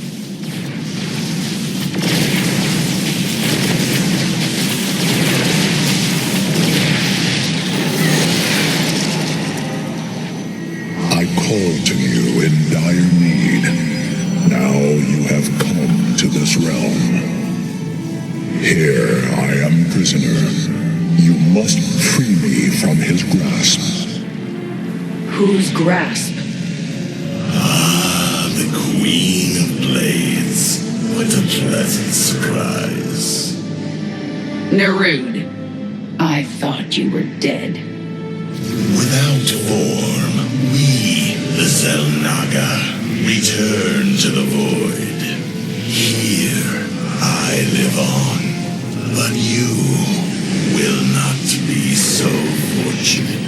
I called to you in dire need. Now you have come to this realm. Here I am prisoner. You must free me from his grasp. Whose grasp? Ah, the Queen of Blades. What a pleasant surprise. Nerud. I thought you were dead. Without form, we, the Zelnaga, return to the void. Here, I live on, but you will not be so fortunate.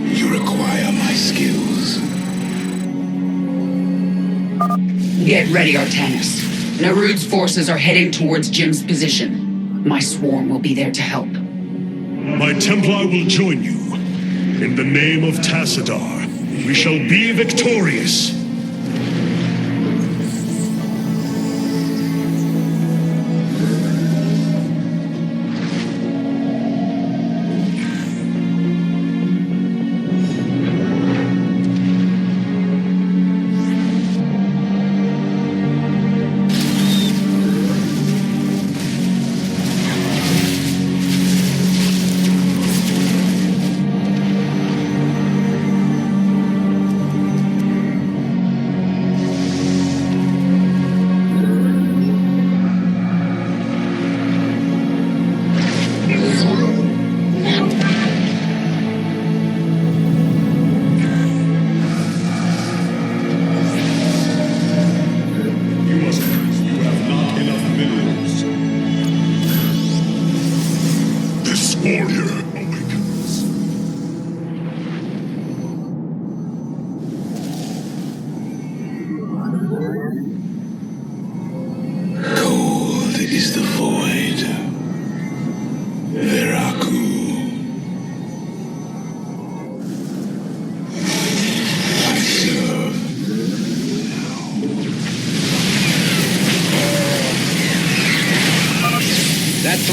You require my skills. Get ready, Artanis. Nerud's forces are heading towards Jim's position. My swarm will be there to help. My Templar will join you. In the name of Tassadar, we shall be victorious.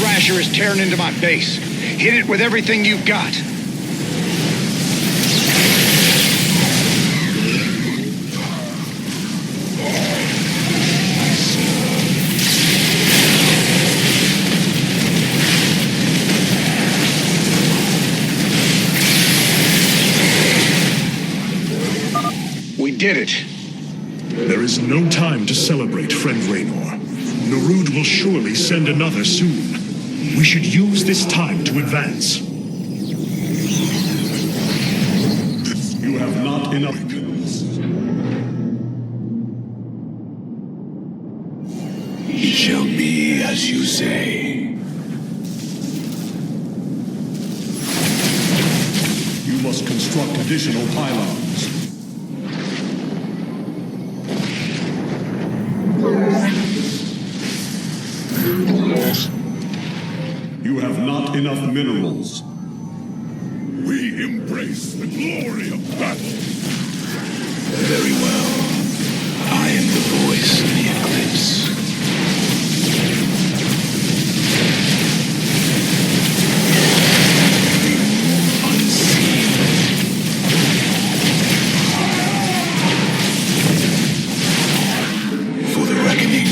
Rak'Shir is tearing into my base. Hit it with everything you've got. We did it. There is no time to celebrate, friend Raynor. Nerud will surely send another soon. We should use this time to advance. You have not enough. It shall be as you say. You must construct additional pylons. You have not enough minerals. We embrace the glory of battle. Very well. I am the voice of the eclipse. For the reckoning.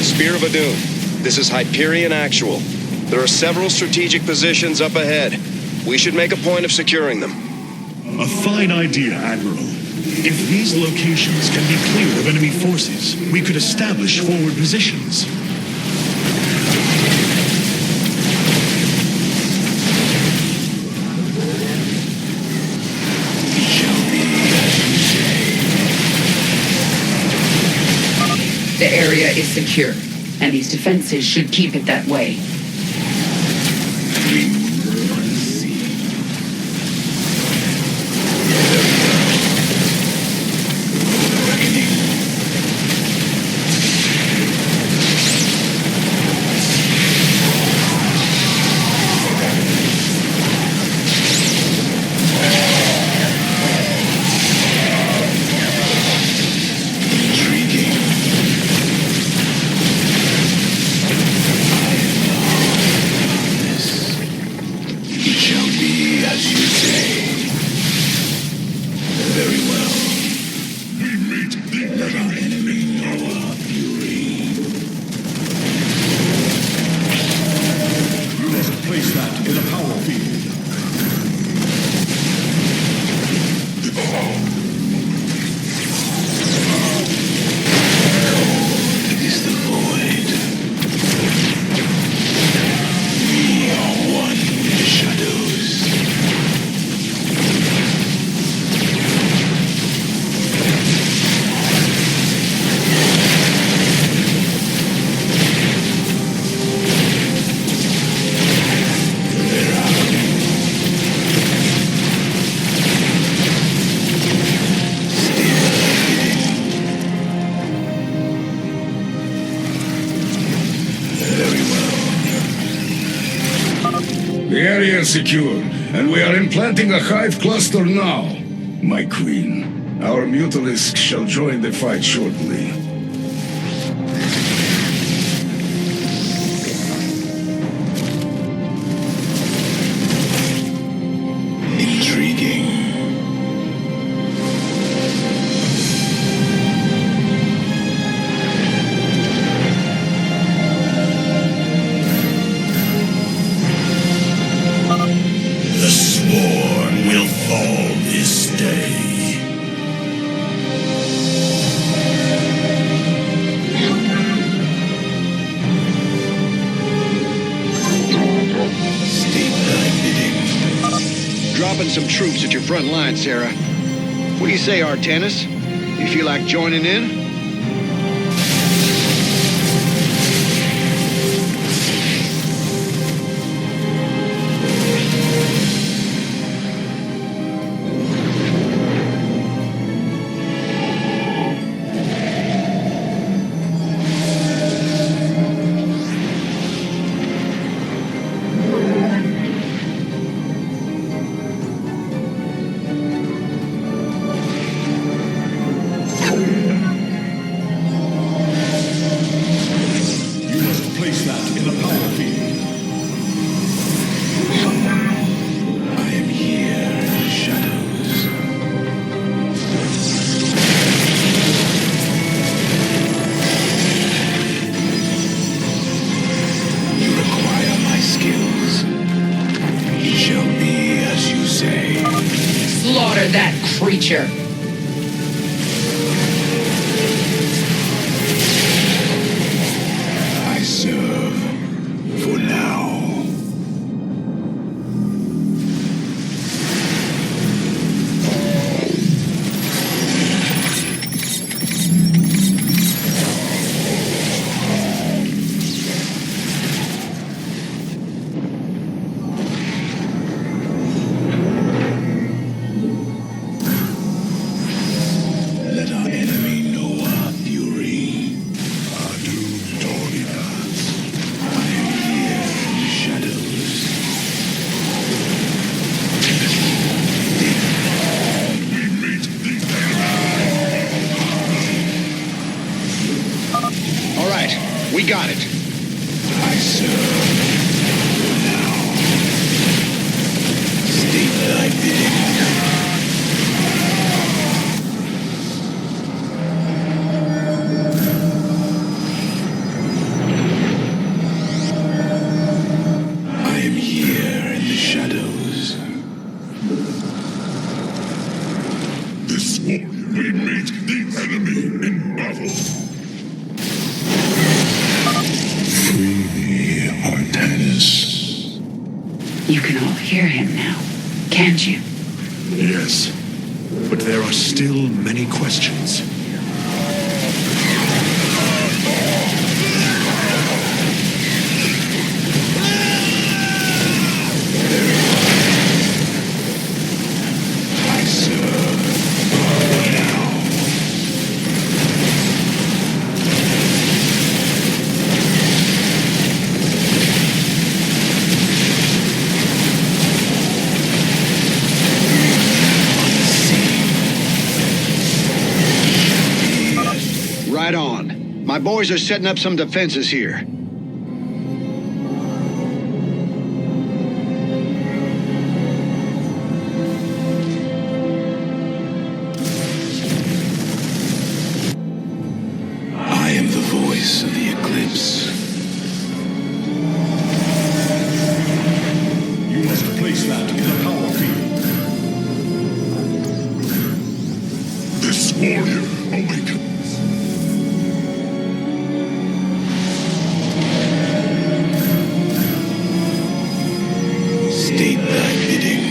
Spear of Adun. This is Hyperion Actual. There are several strategic positions up ahead. We should make a point of securing them. A fine idea, Admiral. If these locations can be cleared of enemy forces, we could establish forward positions. area is secure, and these defenses should keep it that way. The area is secure, and we are implanting a hive cluster now. My queen, our mutalisks shall join the fight shortly. Intriguing. The sworn will fall this day. Dropping some troops at your front line, Sarah. What do you say, Artanis? You feel like joining in? Slaughter that creature! I serve for now. Let our enemy know our fury. I am here in the shadows. All right, we got it. I serve for now. State thy bidding. I am here in the shadows. This war, we meet the enemy in battle. Free me, Artanis. You can all hear him now, can't you? Yes, but there are still many questions. My boys are setting up some defenses here. I am the voice of the eclipse. You must place that in the power field. This warrior awakens. State thy bidding.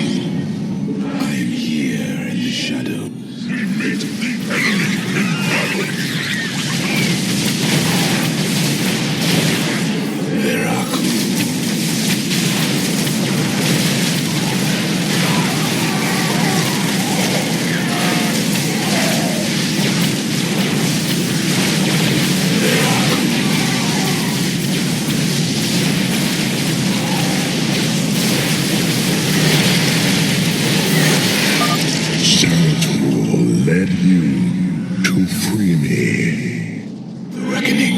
I am here in the shadows. We meet the enemy in battle. Veraku. Zeratul led you to free me. The reckoning.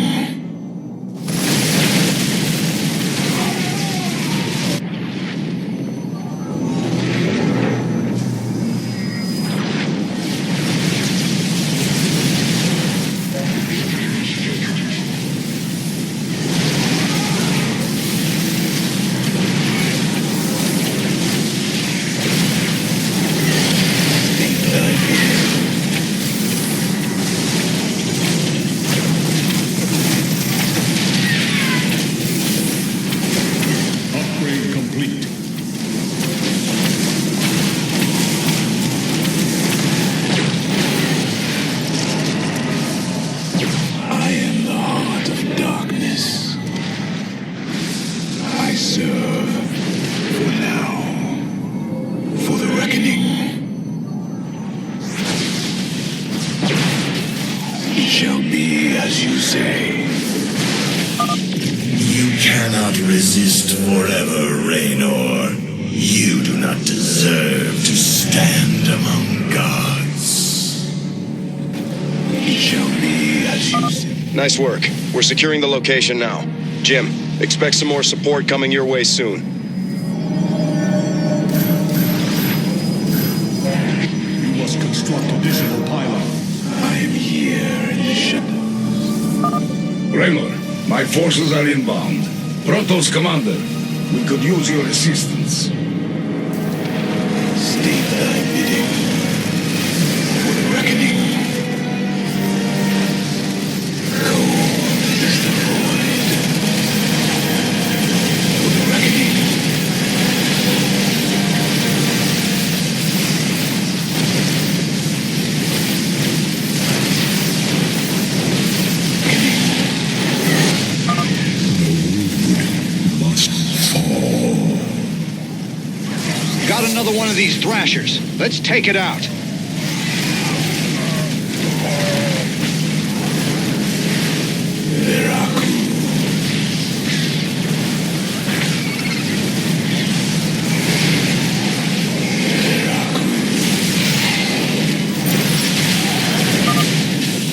Upgrade complete. I am the heart of darkness. I serve for now, for the reckoning. It shall be as you say. You cannot resist forever, Raynor. You do not deserve to stand among gods. It shall be as you say. Nice work. We're securing the location now. Jim, expect some more support coming your way soon. You must construct additional pylons. I am here in the shadows. Raynor, my forces are inbound. Protoss commander, we could use your assistance. State thy bidding. For the reckoning. Cold is the void. For the reckoning. Must fall. Got another one of these thrashers. Let's take it out. Veraku.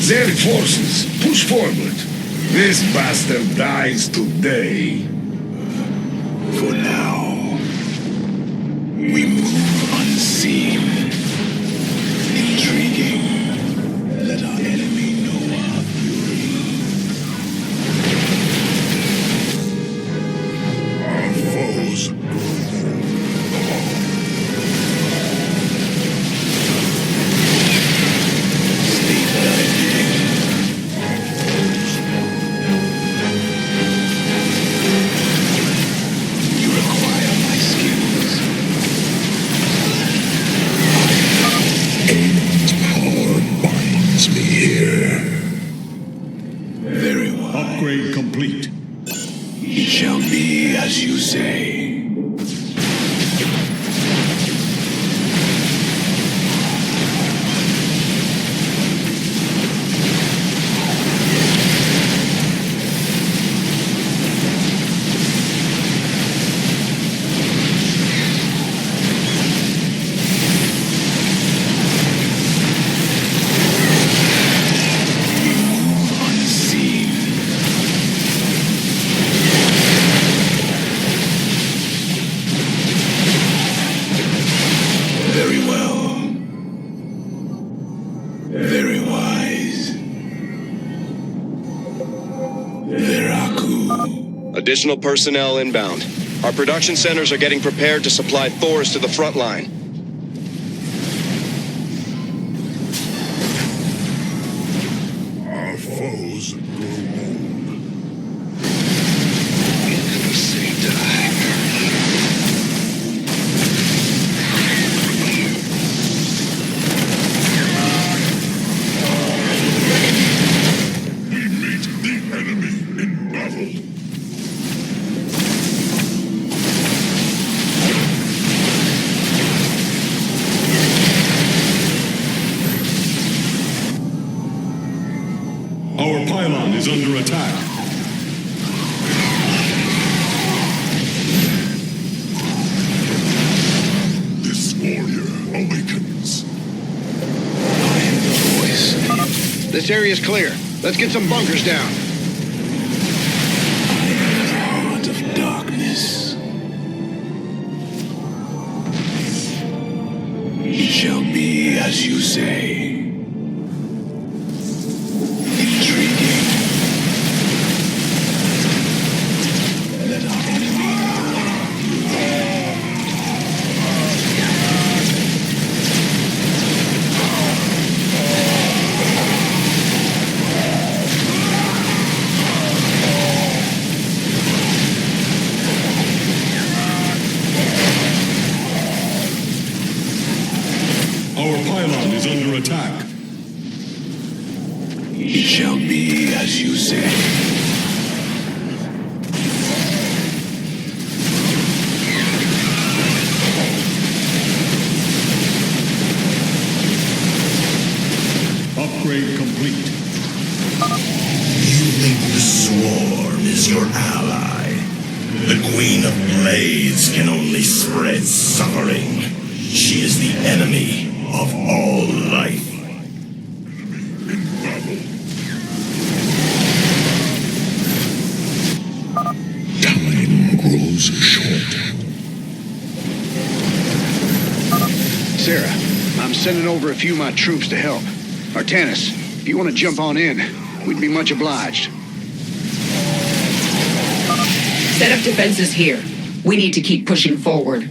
Their forces, push forward. This bastard dies today. For now, we move unseen. Intriguing. Let our enemy know our fury. Our foes. State thy bidding. You require Additional personnel inbound. Our production centers are getting prepared to supply Thors to the front line. Our foes grow old. We meet the enemy in battle. Our pylon is under attack. This warrior awakens. I am the voice. This area's clear. Let's get some bunkers down. I am the heart of darkness. It shall be as you say. Our pylon is under attack. It shall be as you say. Upgrade complete. You think the swarm is your ally? The Queen of Blades can only spread suffering. She is the enemy of all life. Time grows short. Sarah, I'm sending over a few of my troops to help. Artanis, if you want to jump on in, we'd be much obliged. Set up defenses here. We need to keep pushing forward.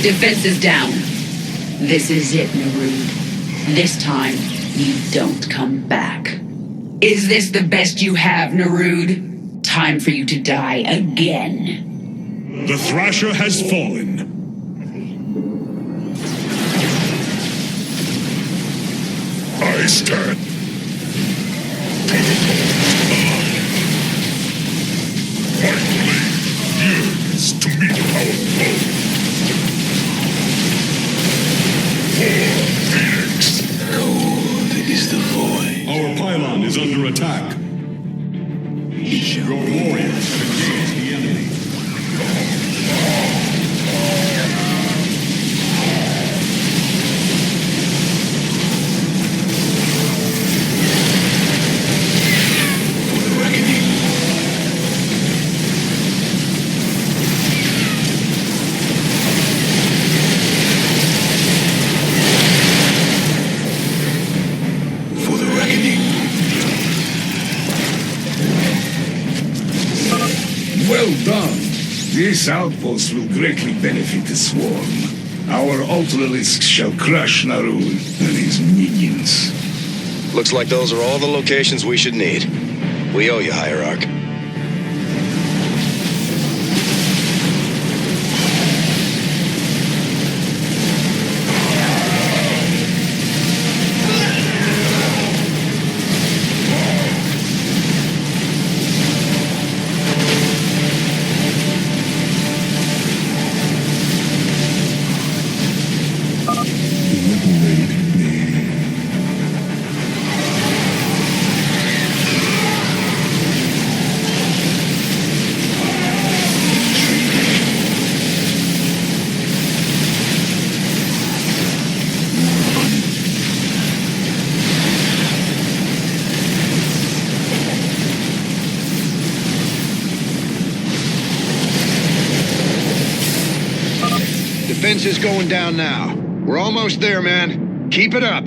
Defenses down. This is it, Narud. This time, you don't come back. Is this the best you have, Narud? Time for you to die again. The Thrasher has fallen. I stand. My blade yearns to meet our foe. Phoenix. Cold is the void. Our pylon is under attack. Your warriors have engaged the enemy. For the reckoning. For the reckoning. Well done. This outpost will greatly benefit the swarm. Our ultralisks shall crush Narud and his minions. Looks like those are all the locations we should need. We owe you, Hierarch. Defense is going down now. We're almost there, man. Keep it up.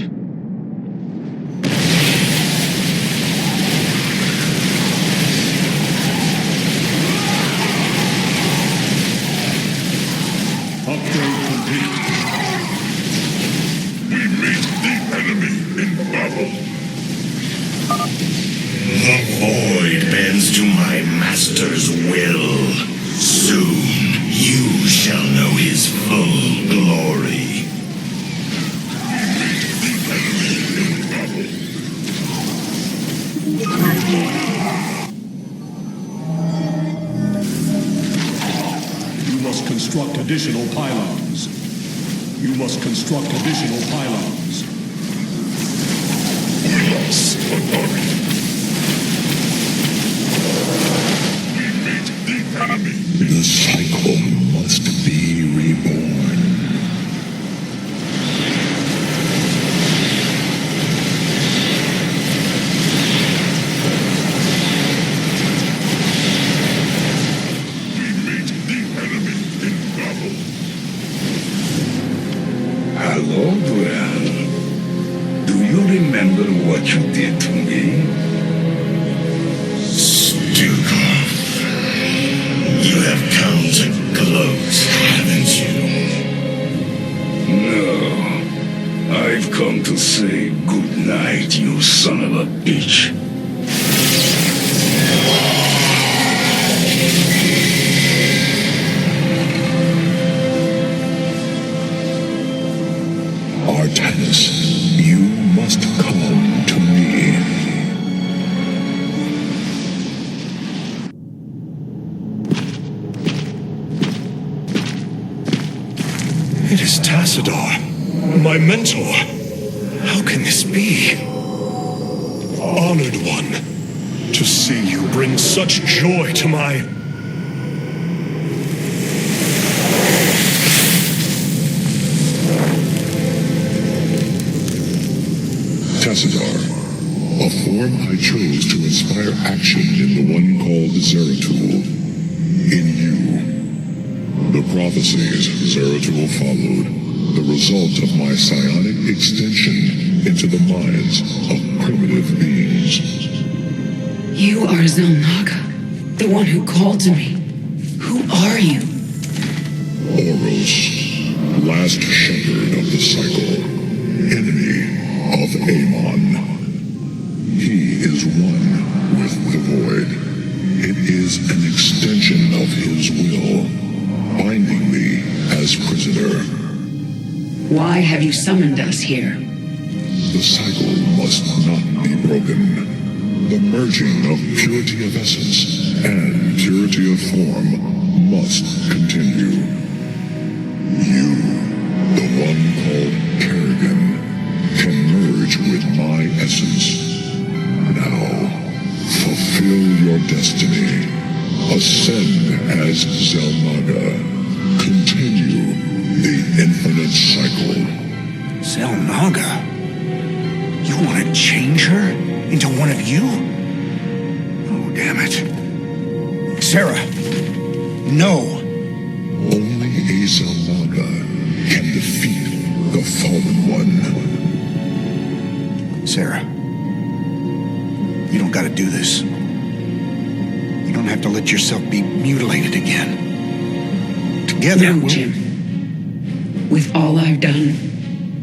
must construct additional pylons. You must construct additional pylons. We lost authority. We meet the enemy. The cycle must be reborn. Hello, Duel. Do you remember what you did to me? Starcraft. You have come to close, haven't you? No. I've come to say good night, you son of a bitch. Artanis, you must come to me. It is Tassadar, my mentor. How can this be? Honored one, to see you bring such joy to my... Tassadar, a form I chose to inspire action in the one called Zeratul. In you. The prophecies Zeratul followed, the result of my psionic extension into the minds of primitive beings. You are Zelnaga, the one who called to me. Who are you? Oros, last shepherd of the cycle, enemy of Amon. He is one with the void. It is an extension of his will, binding me as prisoner. Why have you summoned us here? The cycle must not be broken. The merging of purity of essence and purity of form must continue. You, the one called Kerrigan, can merge with my essence. Now, fulfill your destiny. Ascend as Zelnaga. Continue the infinite cycle. Zelnaga? You want to change her into one of you? Oh, damn it. Sarah, no. Only a Zelnaga can defeat the Fallen One. Sarah, you don't gotta do this. You don't have to let yourself be mutilated again. Together, No, Jim. With all I've done,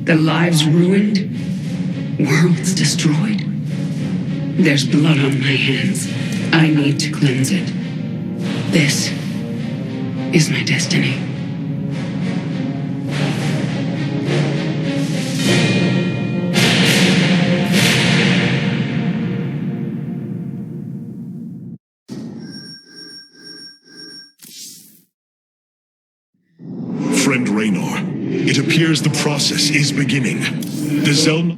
the lives ruined, worlds destroyed, there's blood on my hands. I need to cleanse it. This is my destiny. Friend Raynor, it appears the process is beginning. The Zeln...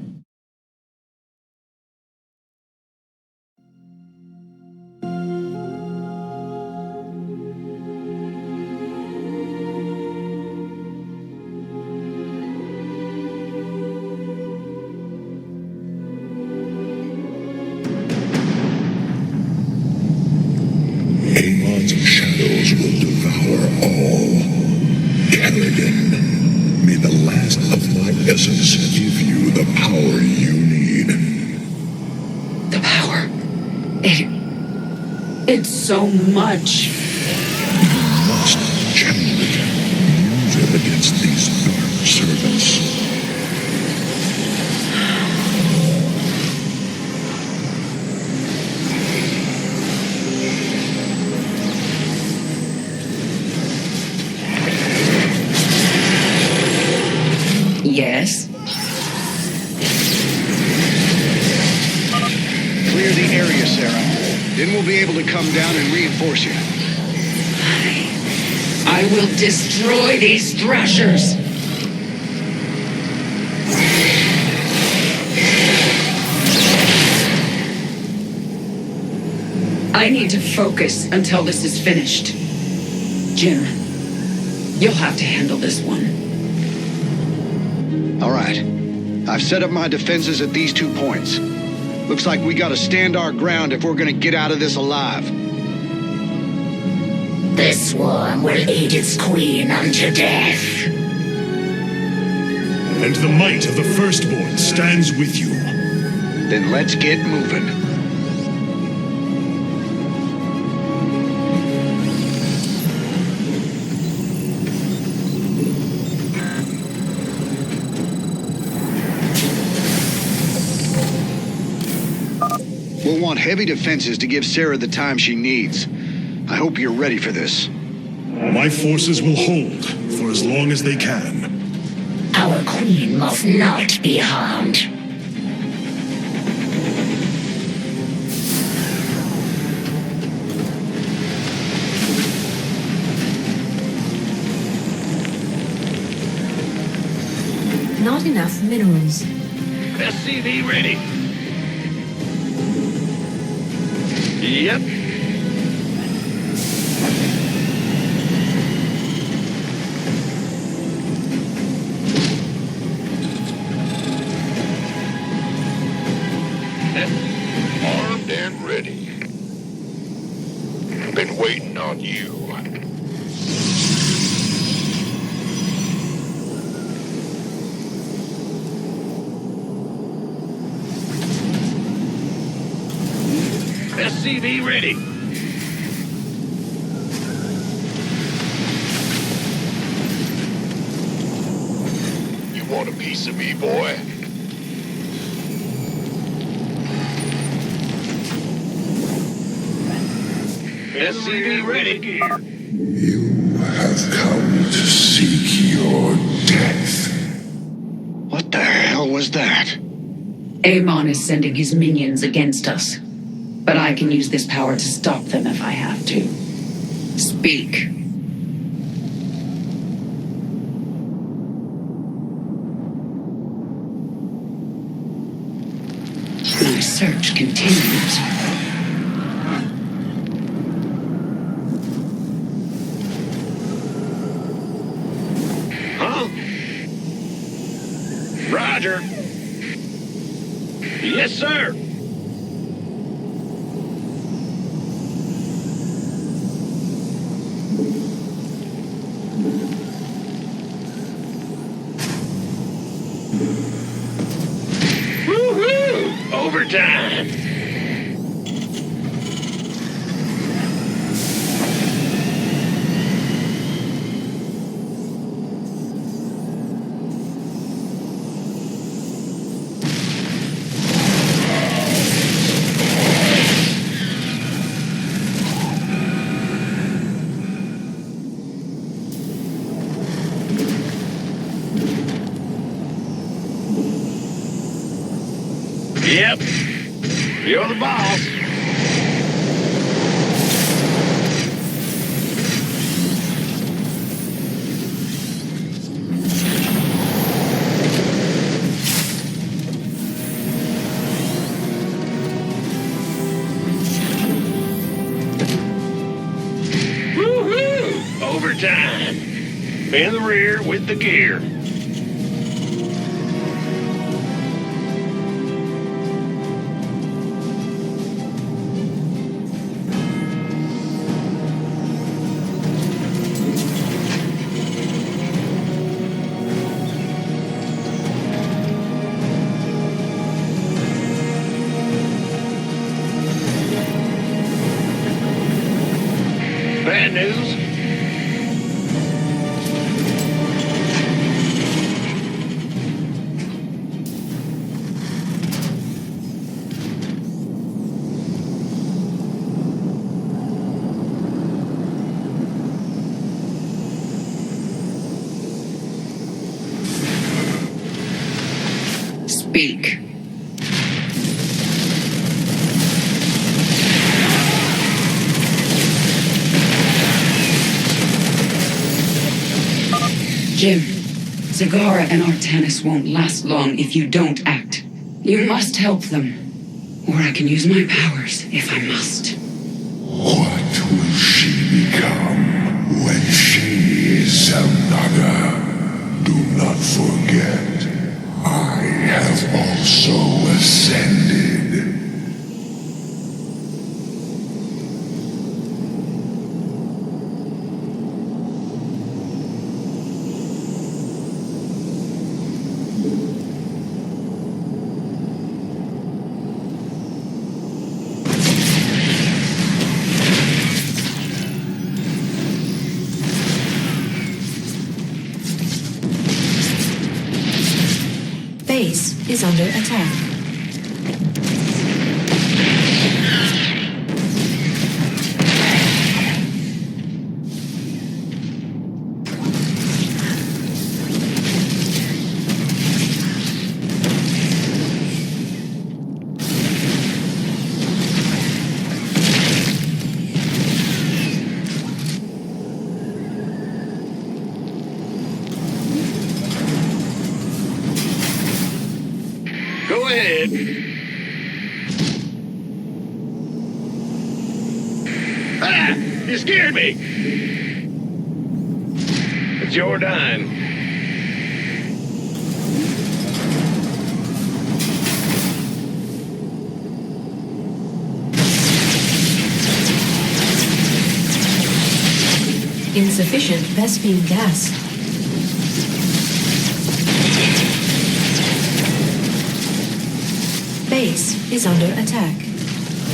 Amon's shadows will devour all. Kerrigan, may the last of my essence give you the power you need. The power. It's so much. You must channel it. Use it against these dark servants. Yes? clear the area, Sarah. Then we'll be able to come down and reinforce you. I I will destroy these thrashers. I need to focus until this is finished. Jim, you'll have to handle this one. All right. I've set up my defenses at these 2 points. Looks like we gotta stand our ground if we're gonna get out of this alive. The swarm will eat its queen unto death. And the might of the Firstborn stands with you. Then let's get moving. We'll want heavy defenses to give Sarah the time she needs. I hope you're ready for this. My forces will hold for as long as they can. Our queen must not be harmed. Not enough minerals. SCV ready. Yep. Armed and ready. Been waiting on you. SCV ready. You want a piece of me, boy? SCV ready. You have come to seek your death. What the hell was that? Amon is sending his minions against us. But I can use this power to stop them if I have to. Speak. My search continues. Huh? Roger. Yes, sir. Woohoo! Overtime! Yep. You're the boss. Woohoo! Overtime. In the rear with the gear. Bad news. Speak. Jim, Zagara and Artanis won't last long if you don't act. You must help them, or I can use my powers if I must. What will she become when she is another? Do not forget, I have also ascended. Base is under attack. Go ahead. Ah! You scared me! It's your dime. Insufficient Vespine gas. Base is under attack.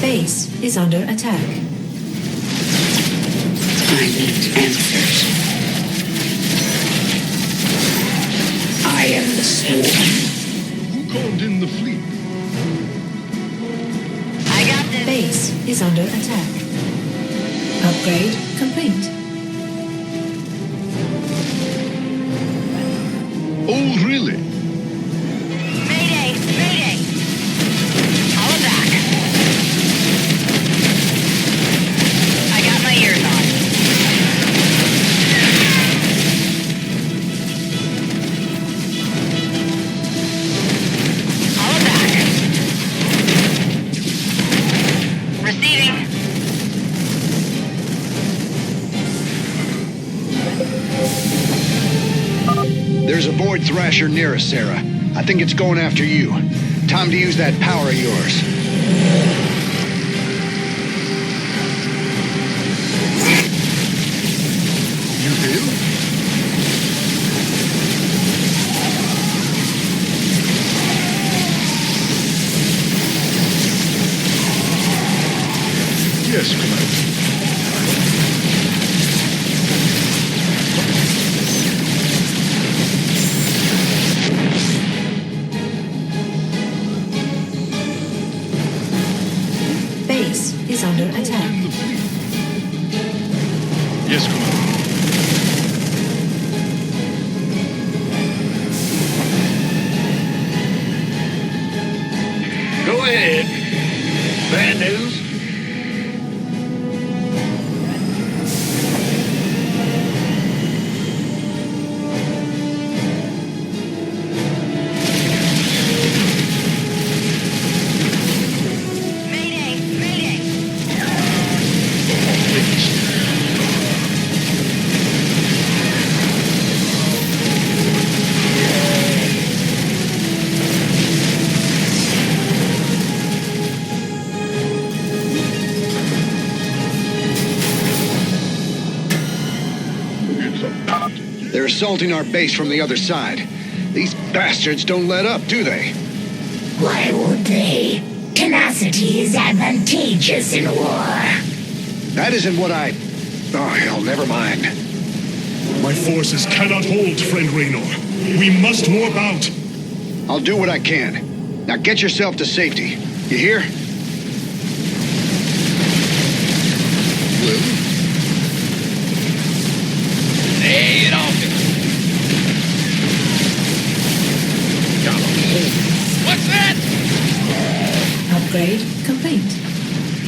Base is under attack. I need answers. I am the swarm. Who called in the fleet? I got this. Base is under attack. Upgrade complete. Oh, really? Mayday! Mayday! All back. I got my ears on. All back. Receiving. There's a Void Thrasher near us, Sarah. I think it's going after you. Time to use that power of yours. You will? Yes, Commander. Base is under attack. Yes, Commander. Go ahead. Bad news? Mayday! Mayday! They're assaulting our base from the other side. These bastards don't let up, do they? Why would they? Tenacity is advantageous in war. That isn't what I... Oh, hell, never mind. My forces cannot hold, friend Raynor. We must warp out. I'll do what I can. Now get yourself to safety. You hear? Lay it off it. What's that? Upgrade complete.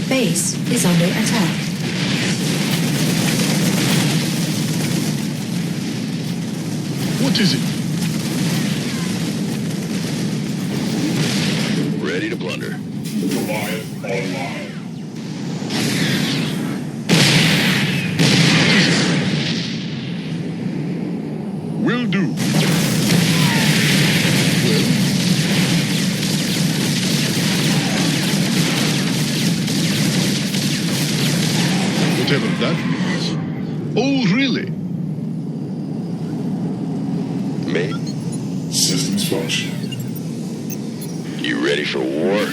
Base is under attack. What is it? Ready to plunder. Goliath online. Will do. Whatever that means. Oh, really? Me? Systems function. You ready for war?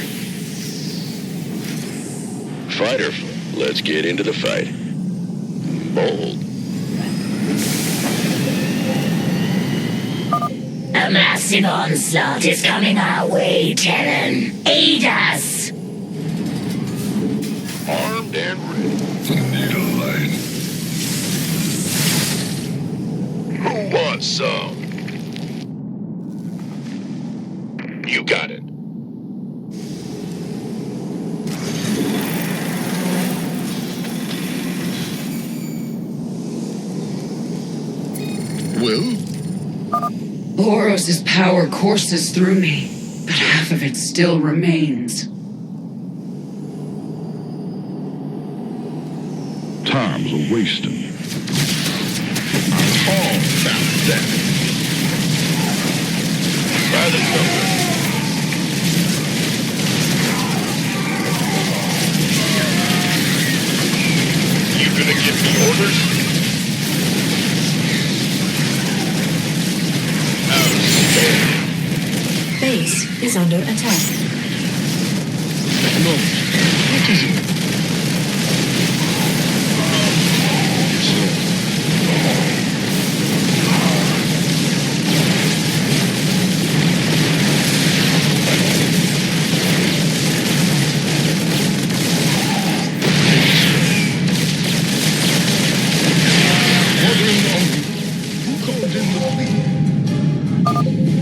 Fighter, let's get into the fight. Bold. A massive onslaught is coming our way, Terran. Aid us! Armed and ready. Needle line. Who wants some? You got it. Well? Boros' power courses through me, but half of it still remains. Time's a wasting. Oh, about that. By the number. You gonna give me orders? Base is under attack. No. What is it?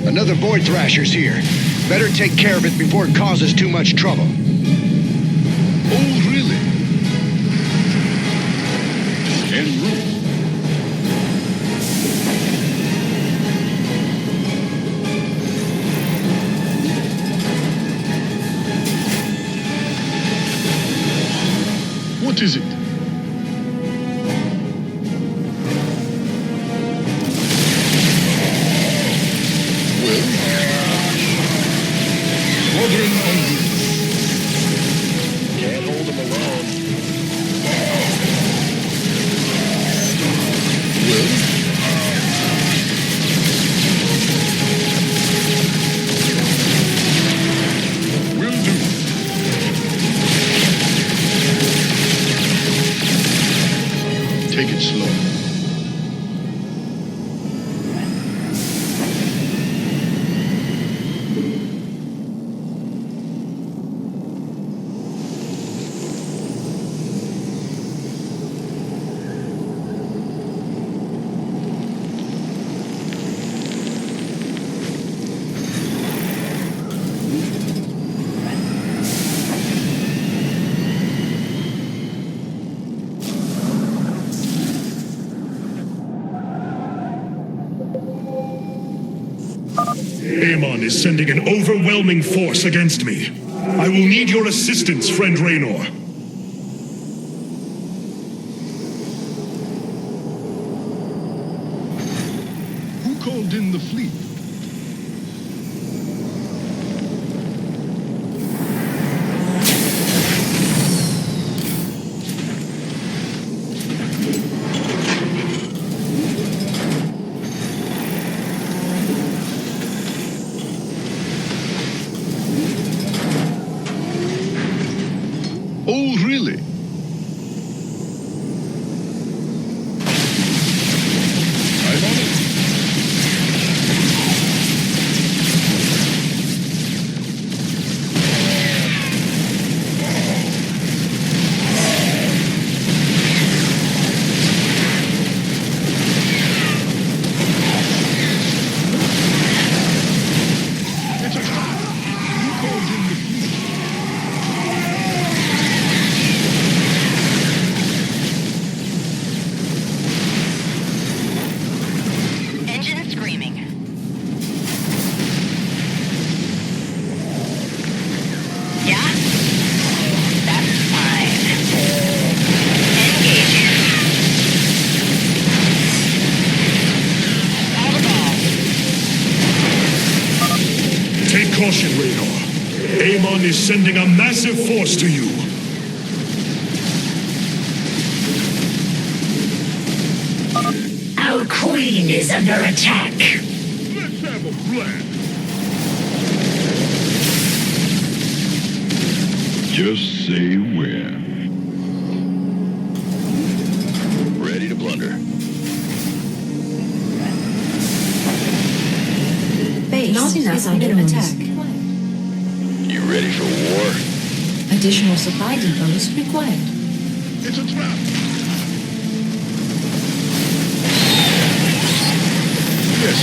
Another Void Thrasher's here. Better take care of it before it causes too much trouble. Oh, really? En route. What is it? Can't hold them alone. Will do. Take it slow. Amon is sending an overwhelming force against me. I will need your assistance, friend Raynor. Who called in the fleet? Oh, really? I'm on it. It's a trap. Who called in the fleet? Caution, Raynor. Amon is sending a massive force to you. Our queen is under attack. Let's have a blast. Just say where. Ready to blunder. Base is under attack. You ready for war? Additional supply depots required. It's a trap. Yes,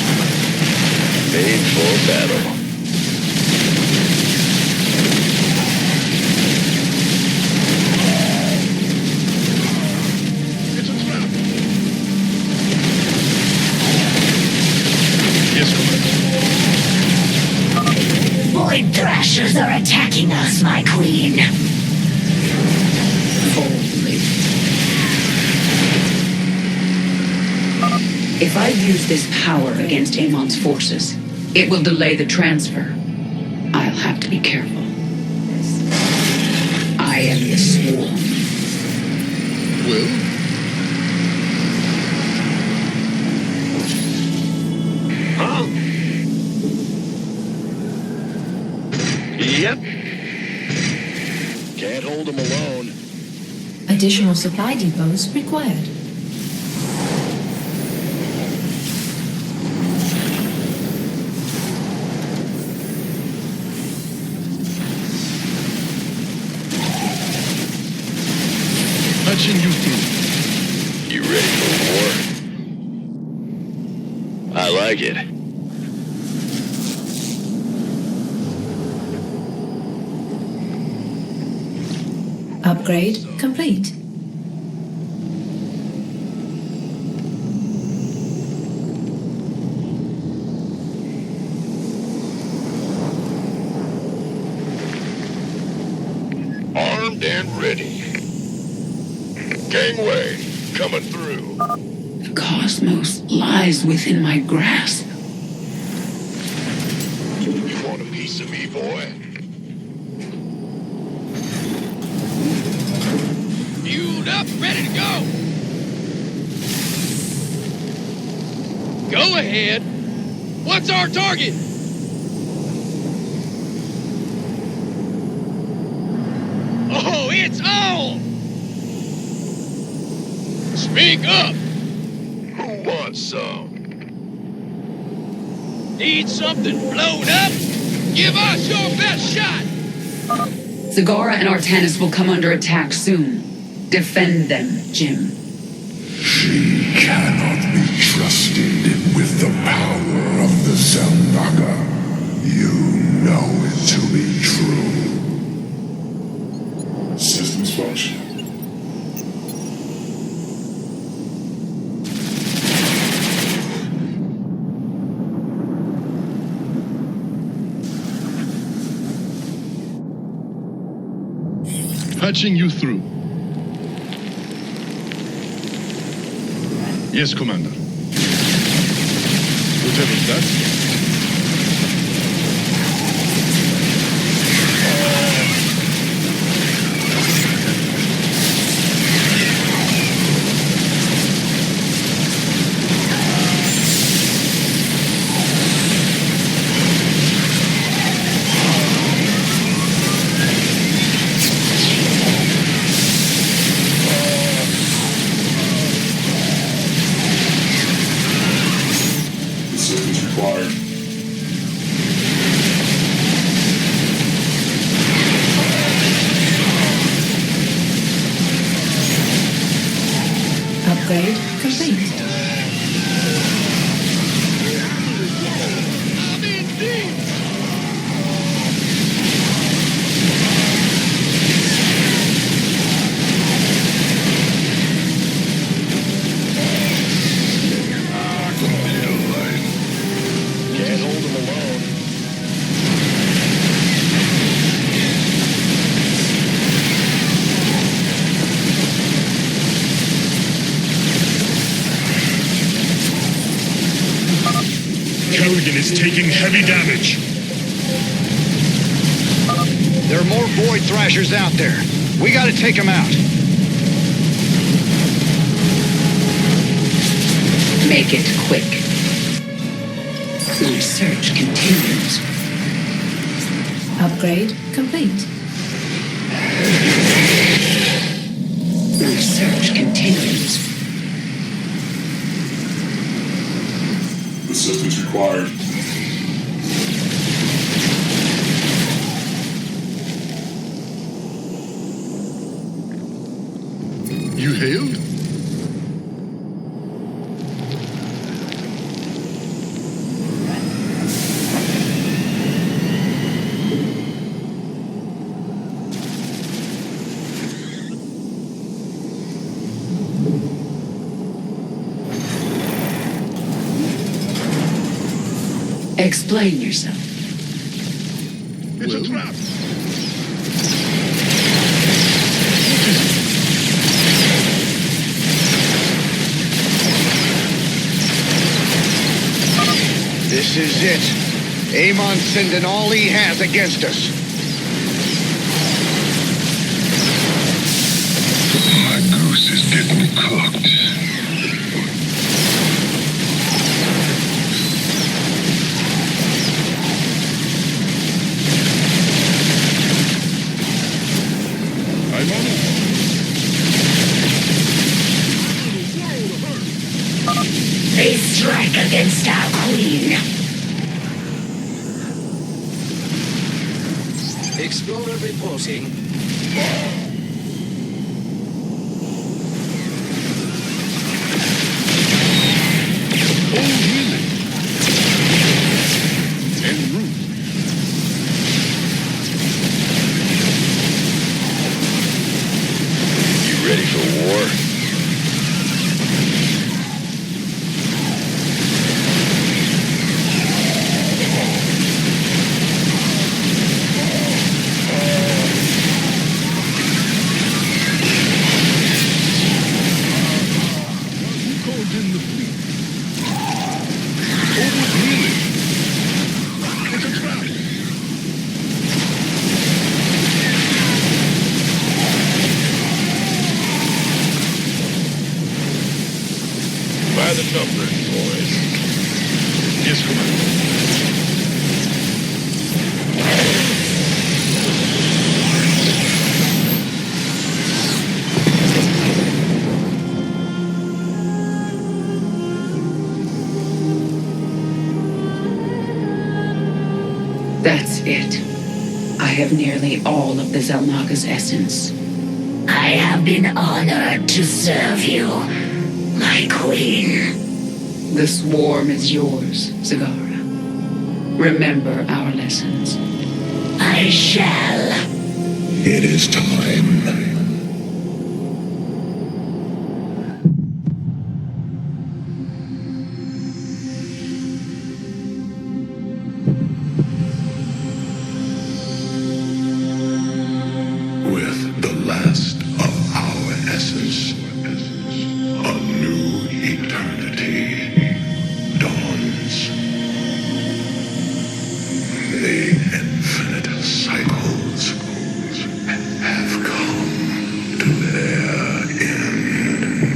made for battle. It's a trap. Yes, Commander. Void Thrashers are attacking us, my queen. If I use this power against Amon's forces, it will delay the transfer. I'll have to be careful. I am the Swarm. Well? Huh? Yep. Can't hold them alone. Additional supply depots required. Patching you through. You ready for war? I like it. Upgrade complete. Armed and ready. Gangway, coming through. The cosmos lies within my grasp. You want a piece of me, boy? Fueled up, ready to go. Go ahead. What's our target? Oh, it's on! Speak up! Who wants some? Need something blown up? Give us your best shot! Zagara and Artanis will come under attack soon. Defend them, Jim. She cannot be trusted with the power of the Zelnaga. You know it to be true. Systems function. Patching you through. Yes, Commander. Whatever's that. Systems required. Upgrade complete. I'm in deep! Can't hold them alone. Kerrigan is taking heavy damage. There are more Void Thrashers out there. We gotta take them out. Make it quick. My search continues. Upgrade complete. My search continues. Assistance required. You hailed? Explain yourself. It's a trap. This is it. Amon's sending all he has against us. My goose is getting cooked. I'm on it. They strike against our queen. Explorer reporting. Oh, really? En route. You ready for war? By the numbers, boys. Yes, Commander. That's it. I have nearly all of the Xel'Naga's essence. I have been honored to serve you, my queen. The swarm is yours, Zagara. Remember our lessons. I shall. It is time. With the last of our essence, a new eternity dawns. The infinite cycles have come to their end.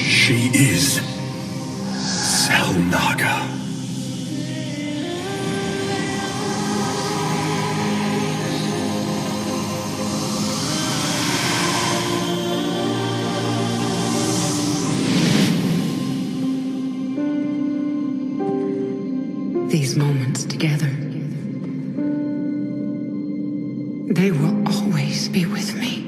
She is Xel'Naga. These moments together, they will always be with me.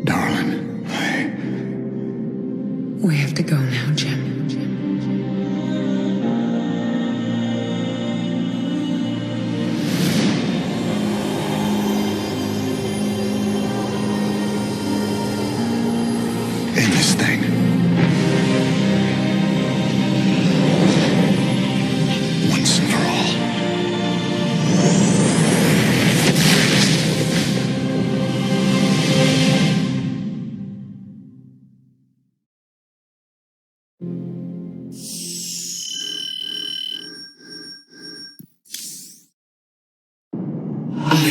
Darling, We have to go now, Jim. I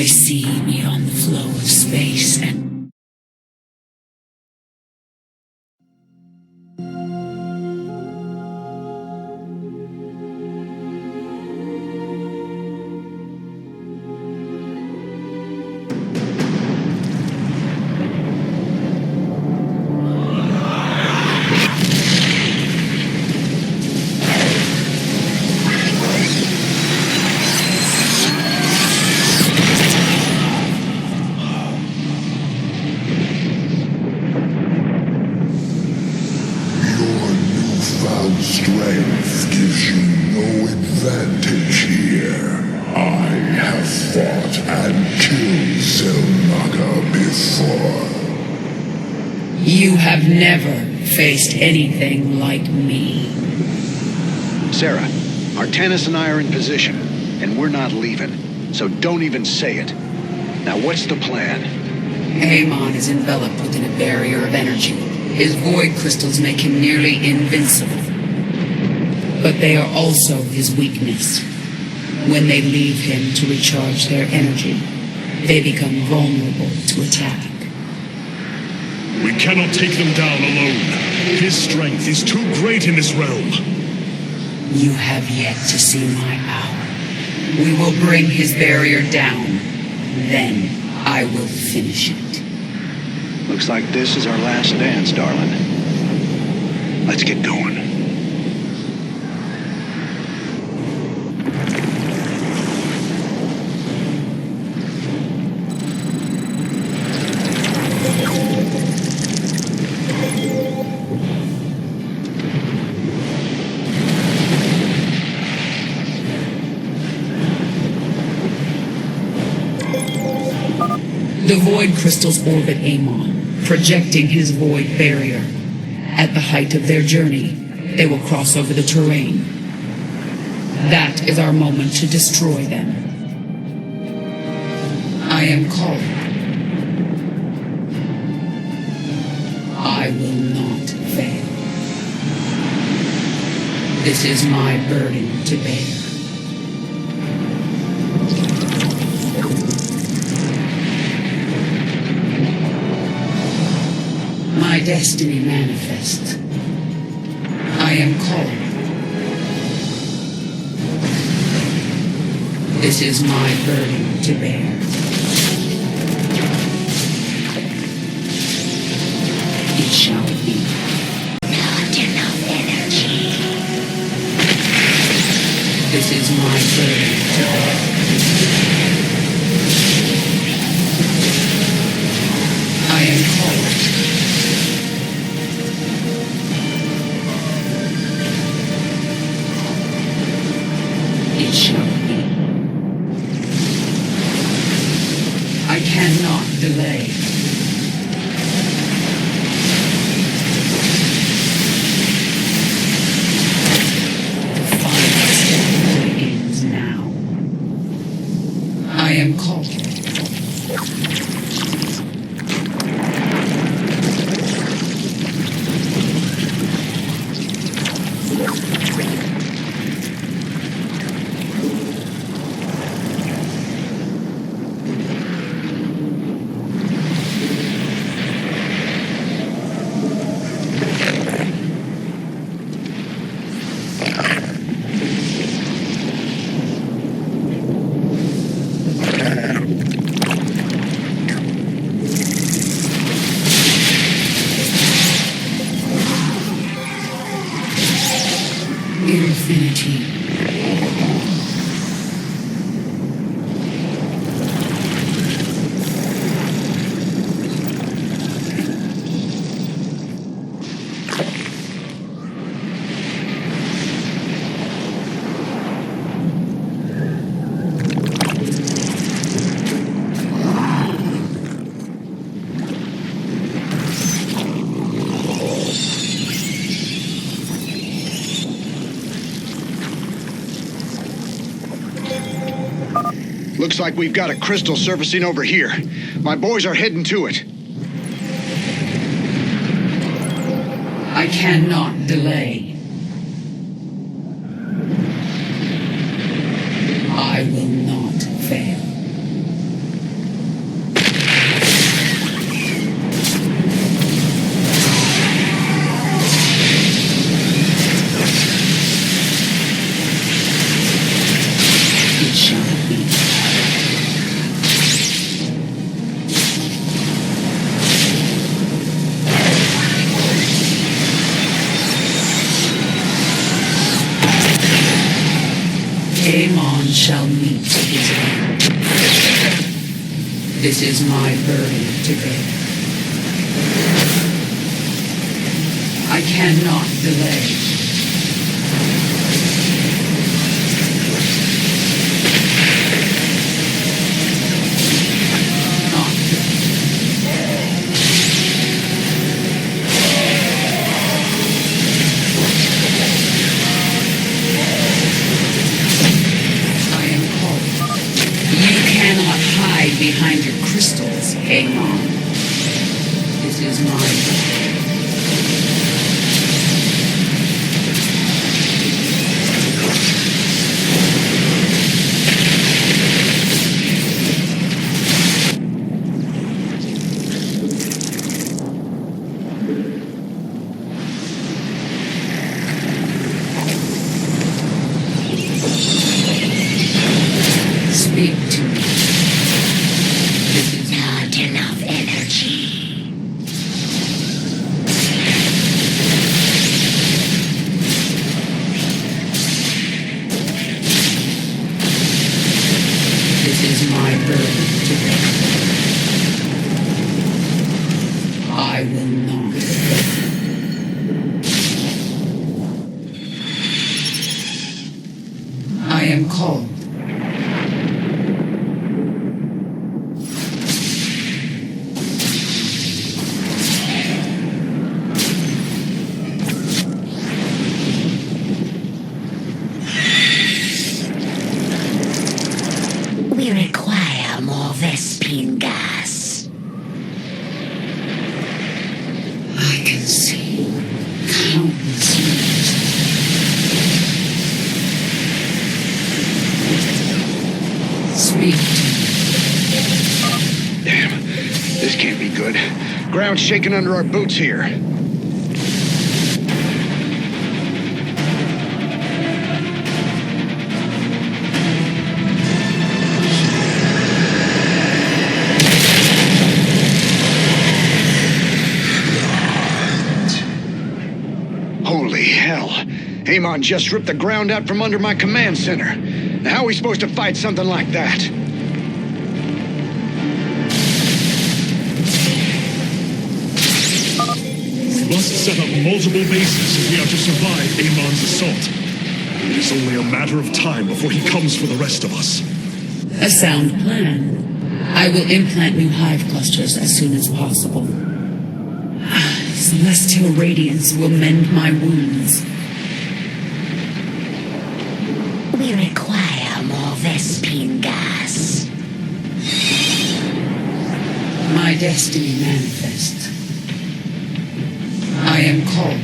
see beyond the flow of space and strength gives you no advantage here. I have fought and killed Zelnaga before. you have never faced anything like me. Sarah, Artanis and I are in position, and we're not leaving, so don't even say it. Now what's the plan? Amon is enveloped within a barrier of energy. His void crystals make him nearly invincible. But they are also his weakness. When they leave him to recharge their energy, they become vulnerable to attack. We cannot take them down alone. His strength is too great in this realm. You have yet to see my power. We will bring his barrier down. Then I will finish it. Looks like this is our last dance, darling. Let's get going. The void crystals orbit Amon, projecting his void barrier. At the height of their journey, they will cross over the terrain. That is our moment to destroy them. I am called. I will not fail. This is my burden to bear. My destiny manifests. I am called. This is my burden to bear. It shall be. Not enough energy. This is my burden to bear. I am called. It shall be. I cannot delay. The final step begins now. I am called. Infinity. Looks like we've got a crystal surfacing over here. My boys are heading to it. I cannot delay. I will not fail. It shall be. Amon shall meet his end. This is my burden to bear. I cannot delay. Behind your crystals, Amon. This is mine. Speak to me. Not enough energy. This is my burden to bear. I will not. I am called. We require more Vespine gas. I can see countless years. Speak to me. Damn, this can't be good. Ground's shaking under our boots here. Holy hell. Amon just ripped the ground out from under my command center. Now how are we supposed to fight something like that? We must set up multiple bases if we are to survive Amon's assault. It is only a matter of time before he comes for the rest of us. A sound plan. I will implant new hive clusters as soon as possible. Celestial radiance will mend my wounds. We require more Vespine gas. My destiny manifest. I am called.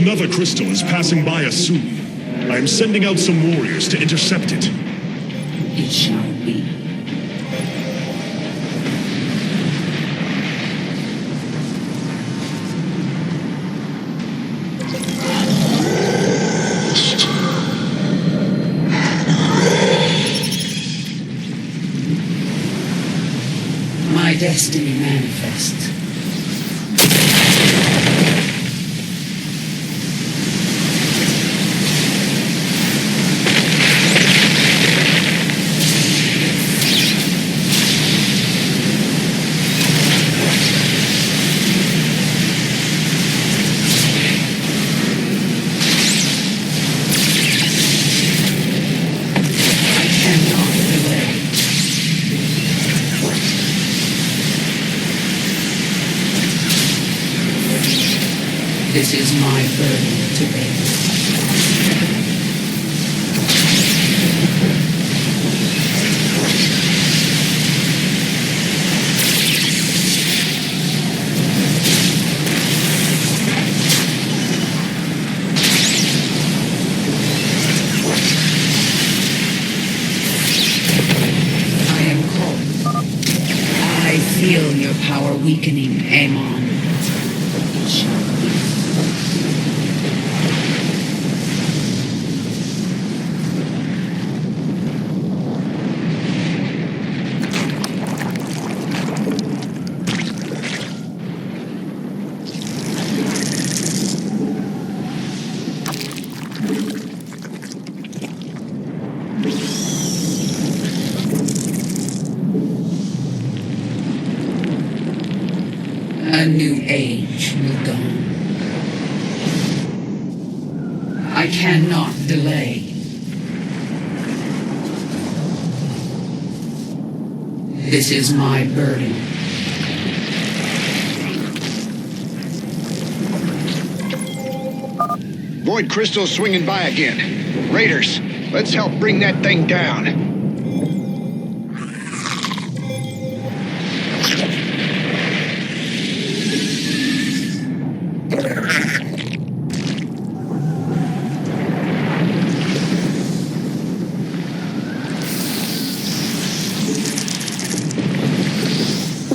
Another crystal is passing by us soon. I am sending out some warriors to intercept it. It shall be. My destiny manifest. This is my burden to bear. A new age will dawn. I cannot delay. This is my burden. Void crystal swinging by again. Raiders, let's help bring that thing down.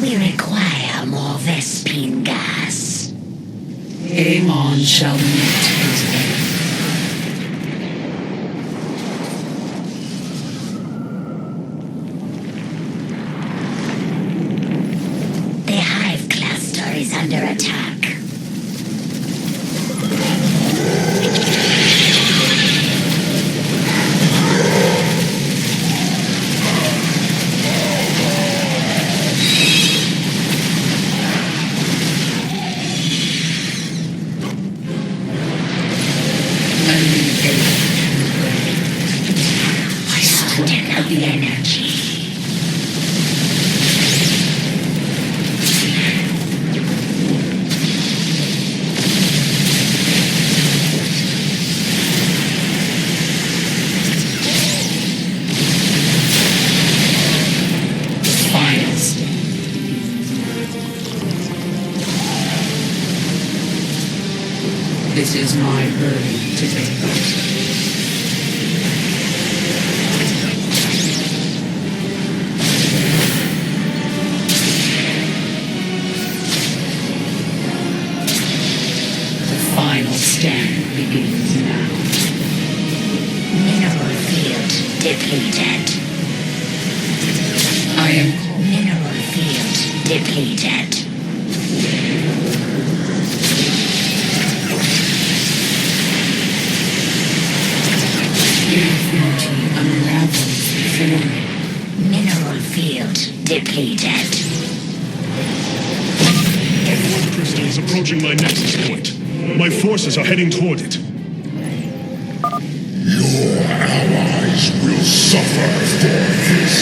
We require more Vespine gas. Amon shall meet his end. The hive cluster is under attack. The energy. This is my burden to bear. Final stand begins now. Mineral field depleted. I am mineral field depleted. Infinity unravels before me. Mineral field depleted. A void crystal is approaching my nexus point. My forces are heading toward it. Your allies will suffer for this.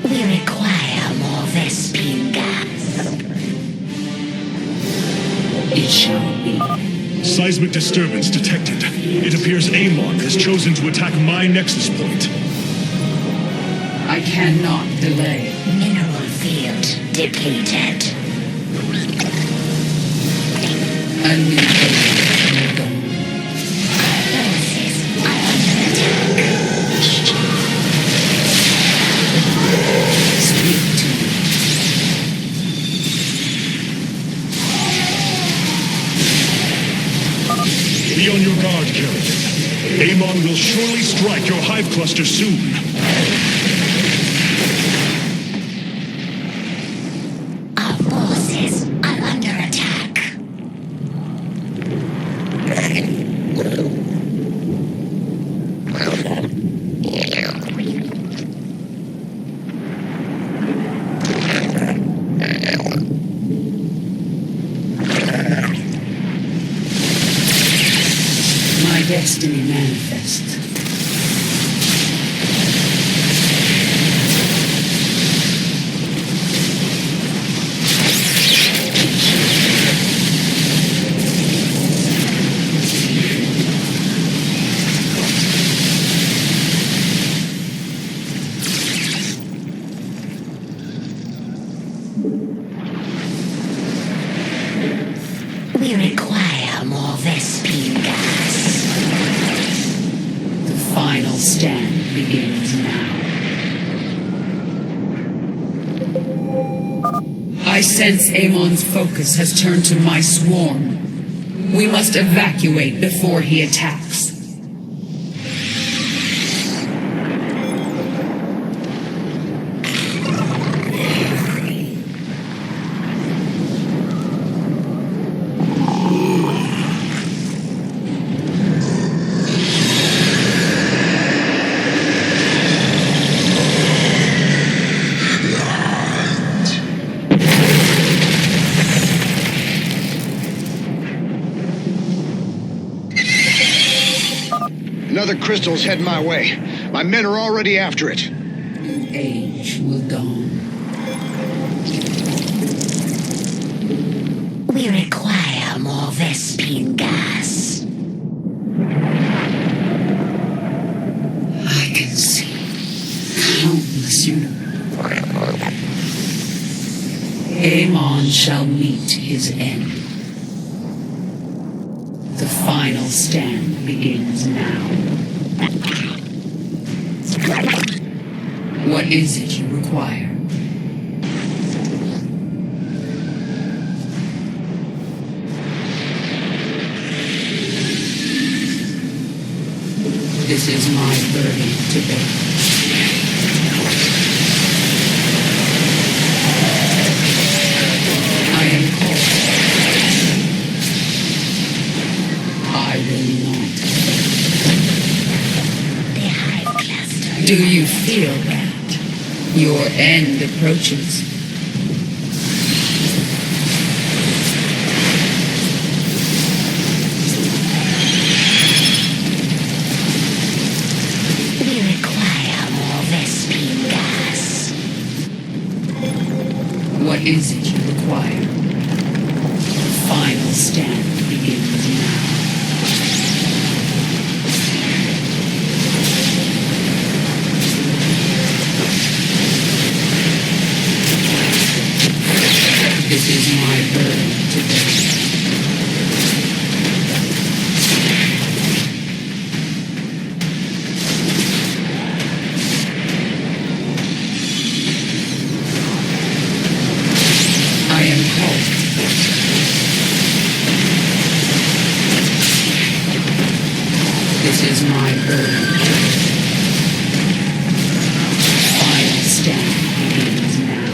We require more Vespine gas. It shall be. Seismic disturbance detected. It appears Amon has chosen to attack my nexus point. I cannot delay. Mineral field depleted. A new age will dawn. Forces are under attack. Speak to me. Be on your guard, Kerrigan. Amon will surely strike your hive cluster soon. Our forces are under attack. My destiny manifests. We require more Vespine gas. The final stand begins now. I sense Amon's focus has turned to my swarm. We must evacuate before he attacks. Another crystal's heading my way. My men are already after it. Age will dawn. We require more Vespine gas. I can see countless universes. Amon shall meet his end. The final stand begins now. What is it you require? This is my burden to bear. I am called. I will not. The hive cluster. Do you feel that? Your end approaches. We require more Vespine gas. What is it you require? The final stand begins now. This is my burden to bear. I am called. This is my burden. Final stand begins now.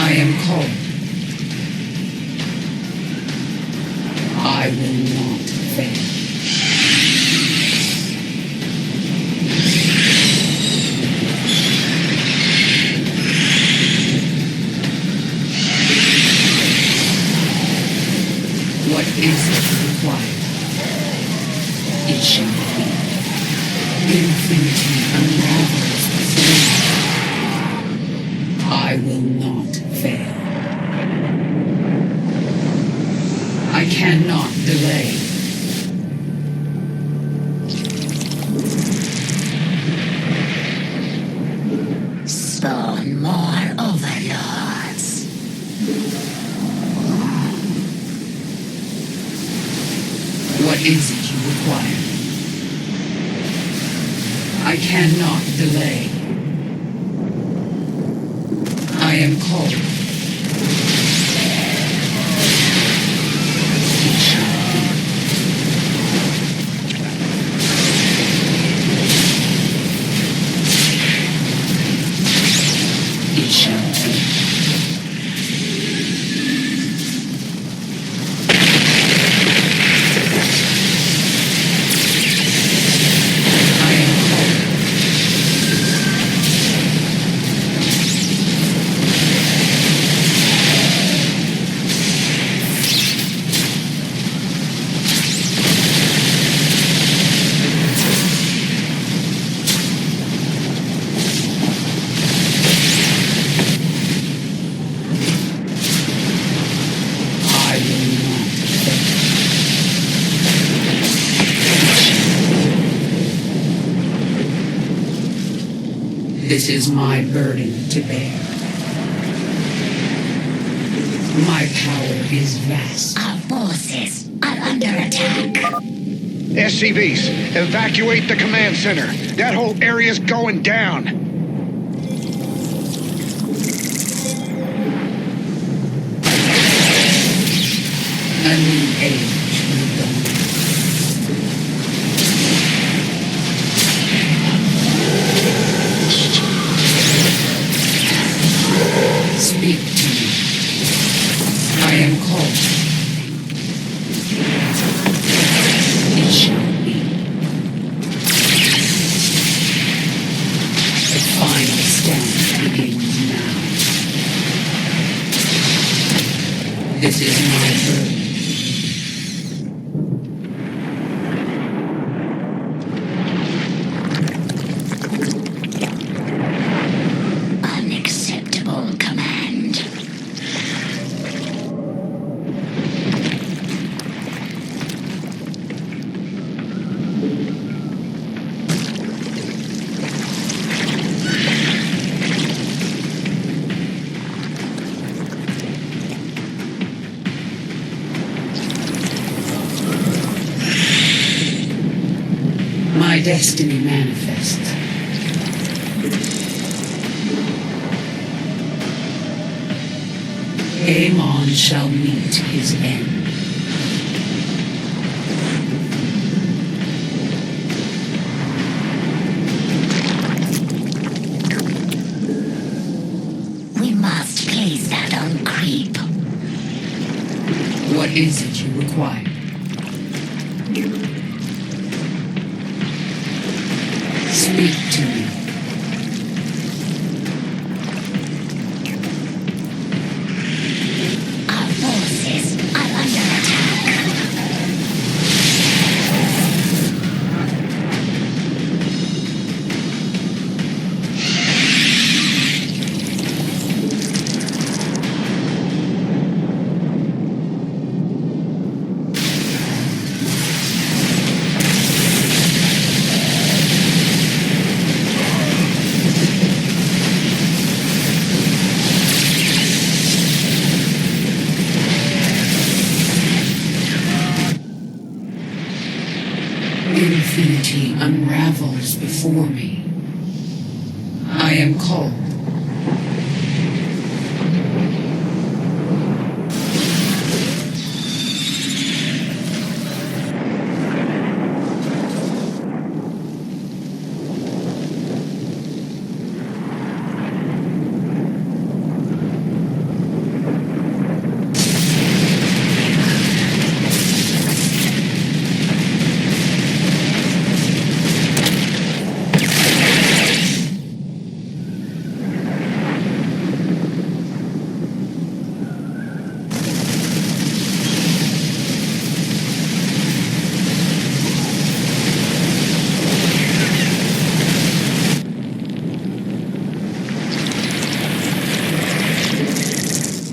I am called. I will not fail. What is it required? It shall be. Infinity unravels the flame. I will not fail. I cannot delay. Spawn more overlords. What is it you require? I cannot delay. I am called. It shall be. It shall be. I am called. I will not fail. This is my burden to bear. My power is vast. Our forces are under attack. SCVs, evacuate the command center. That whole area's going down. A new age will dawn. Speak to me. I am called. It shall be. The final stand begins now. This is my burden. destiny manifests. Amon shall meet his end. We must place that on creep. What is it you require? Speak to me. Our forces are under attack. Infinity unravels before me. I am called.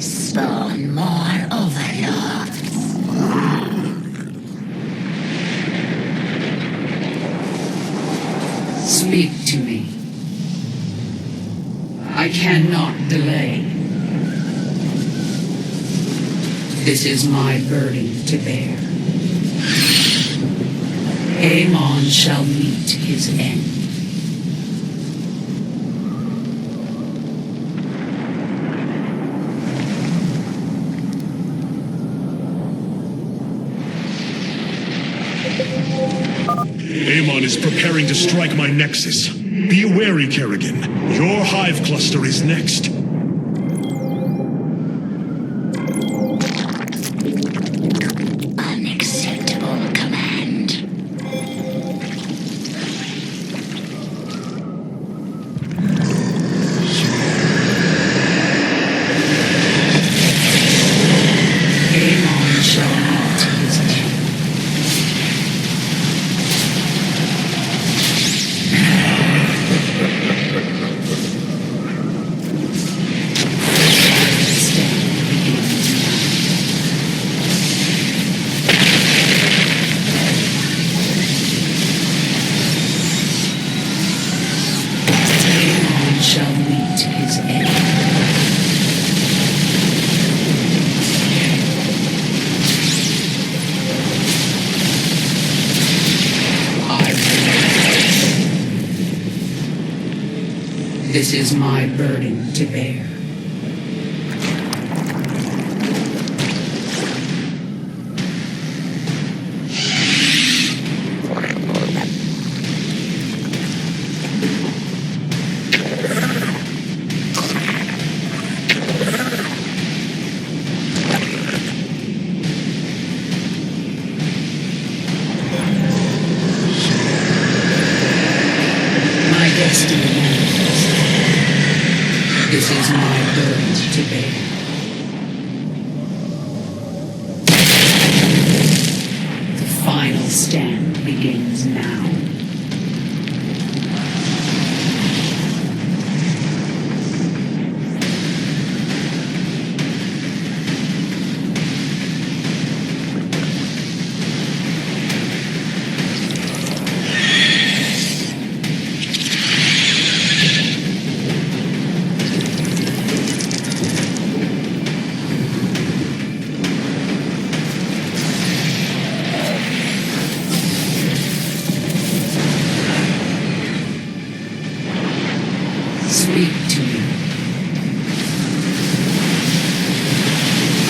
Spawn more overlords. Speak to me. I cannot delay. This is my burden to bear. Amon shall meet his end. Amon is preparing to strike my nexus. Be wary, Kerrigan. Your hive cluster is next. Unacceptable command. Amon shall meet his end. Amon shall meet his end. This is my burden to bear. My destiny manifests. This is my burden to bear. The final stand begins now.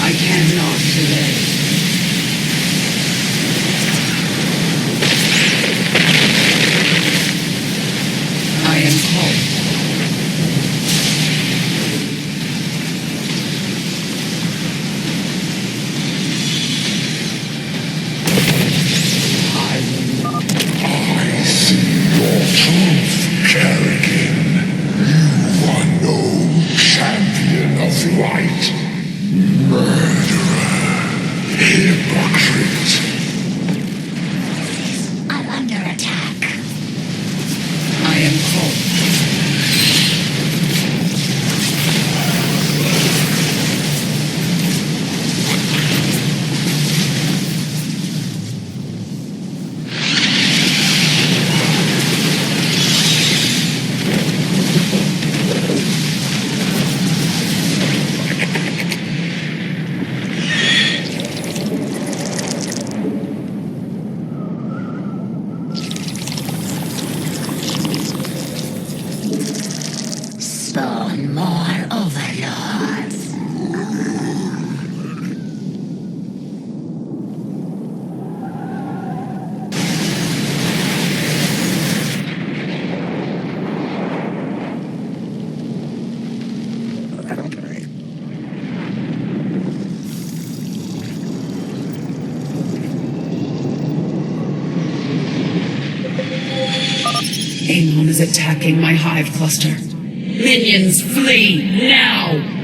I cannot delay. I am called. I see your truth, Kerrigan. You are no champion of light. Murderer. Hypocrite. I'm under attack. I am called. Spawn more overlords. Amon is attacking my hive cluster. Minions, flee now!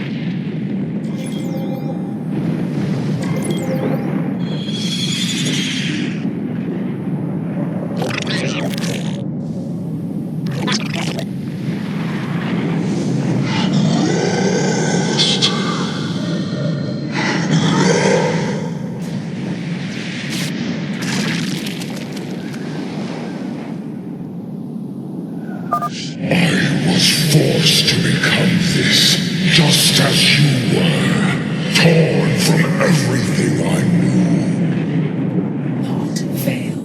I was forced to become this, just as you were, torn from everything I knew. Not fail.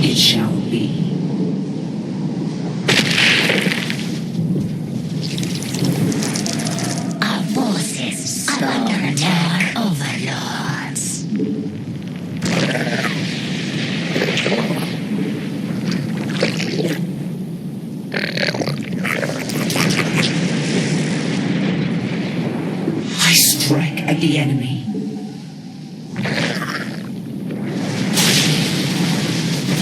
It shall be. Our forces are under attack. Overlords. I strike at the enemy.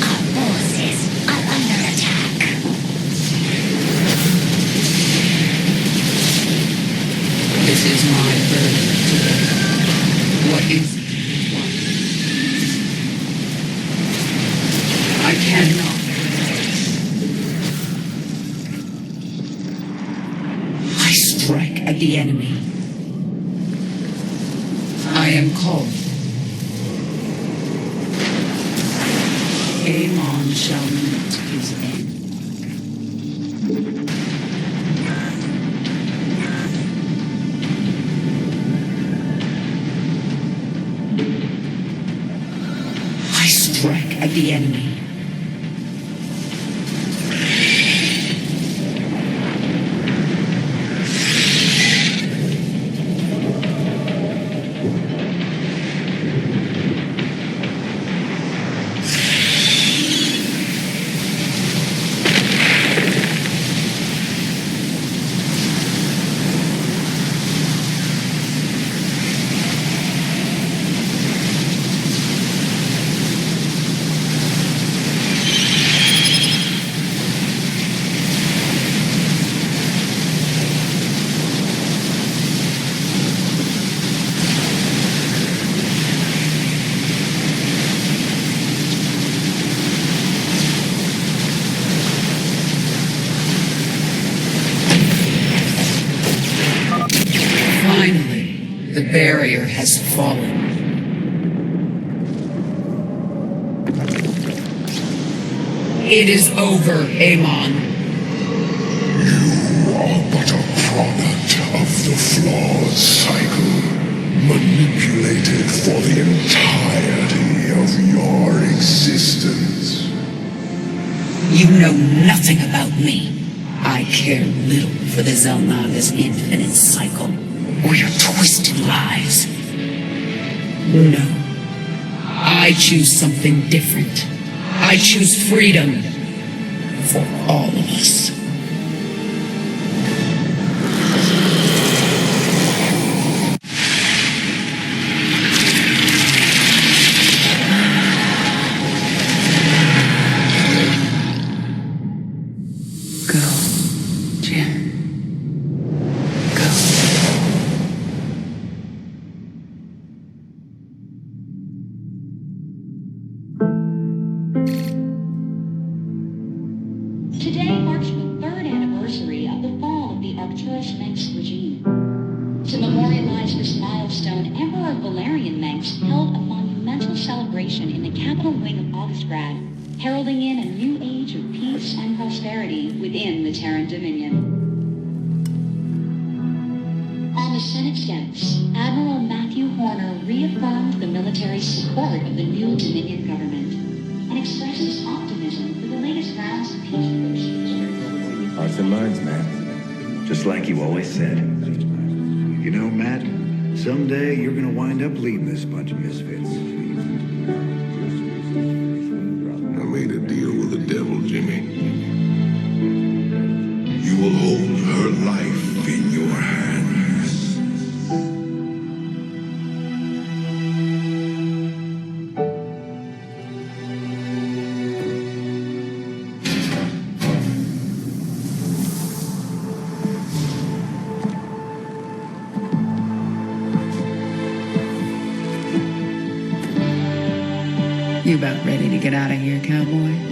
Our forces are under attack. This is my burden today. What is it? I cannot. I strike at the enemy. I am called. Amon shall meet his end. I strike at the enemy. Finally, the barrier has fallen. It is over, Amon. You are but a product of the flawed cycle, manipulated for the entirety of your existence. You know nothing about me. I I care little for the Zelnaga's infinite cycle, or your twisted lies. No. I choose something different. I choose freedom. For all of us. heralding in a new age of peace and prosperity within the Terran Dominion. On the Senate steps, Admiral Matthew Horner reaffirmed the military support of the new Dominion government and expressed his optimism for the latest rounds of peace negotiations. Hearts and minds, Matt. Just like you always said. You know, Matt, someday you're gonna wind up leading this bunch of misfits. I made a deal with the devil, Jimmy. You will hold her life in your hands. You about ready to get out of here, cowboy?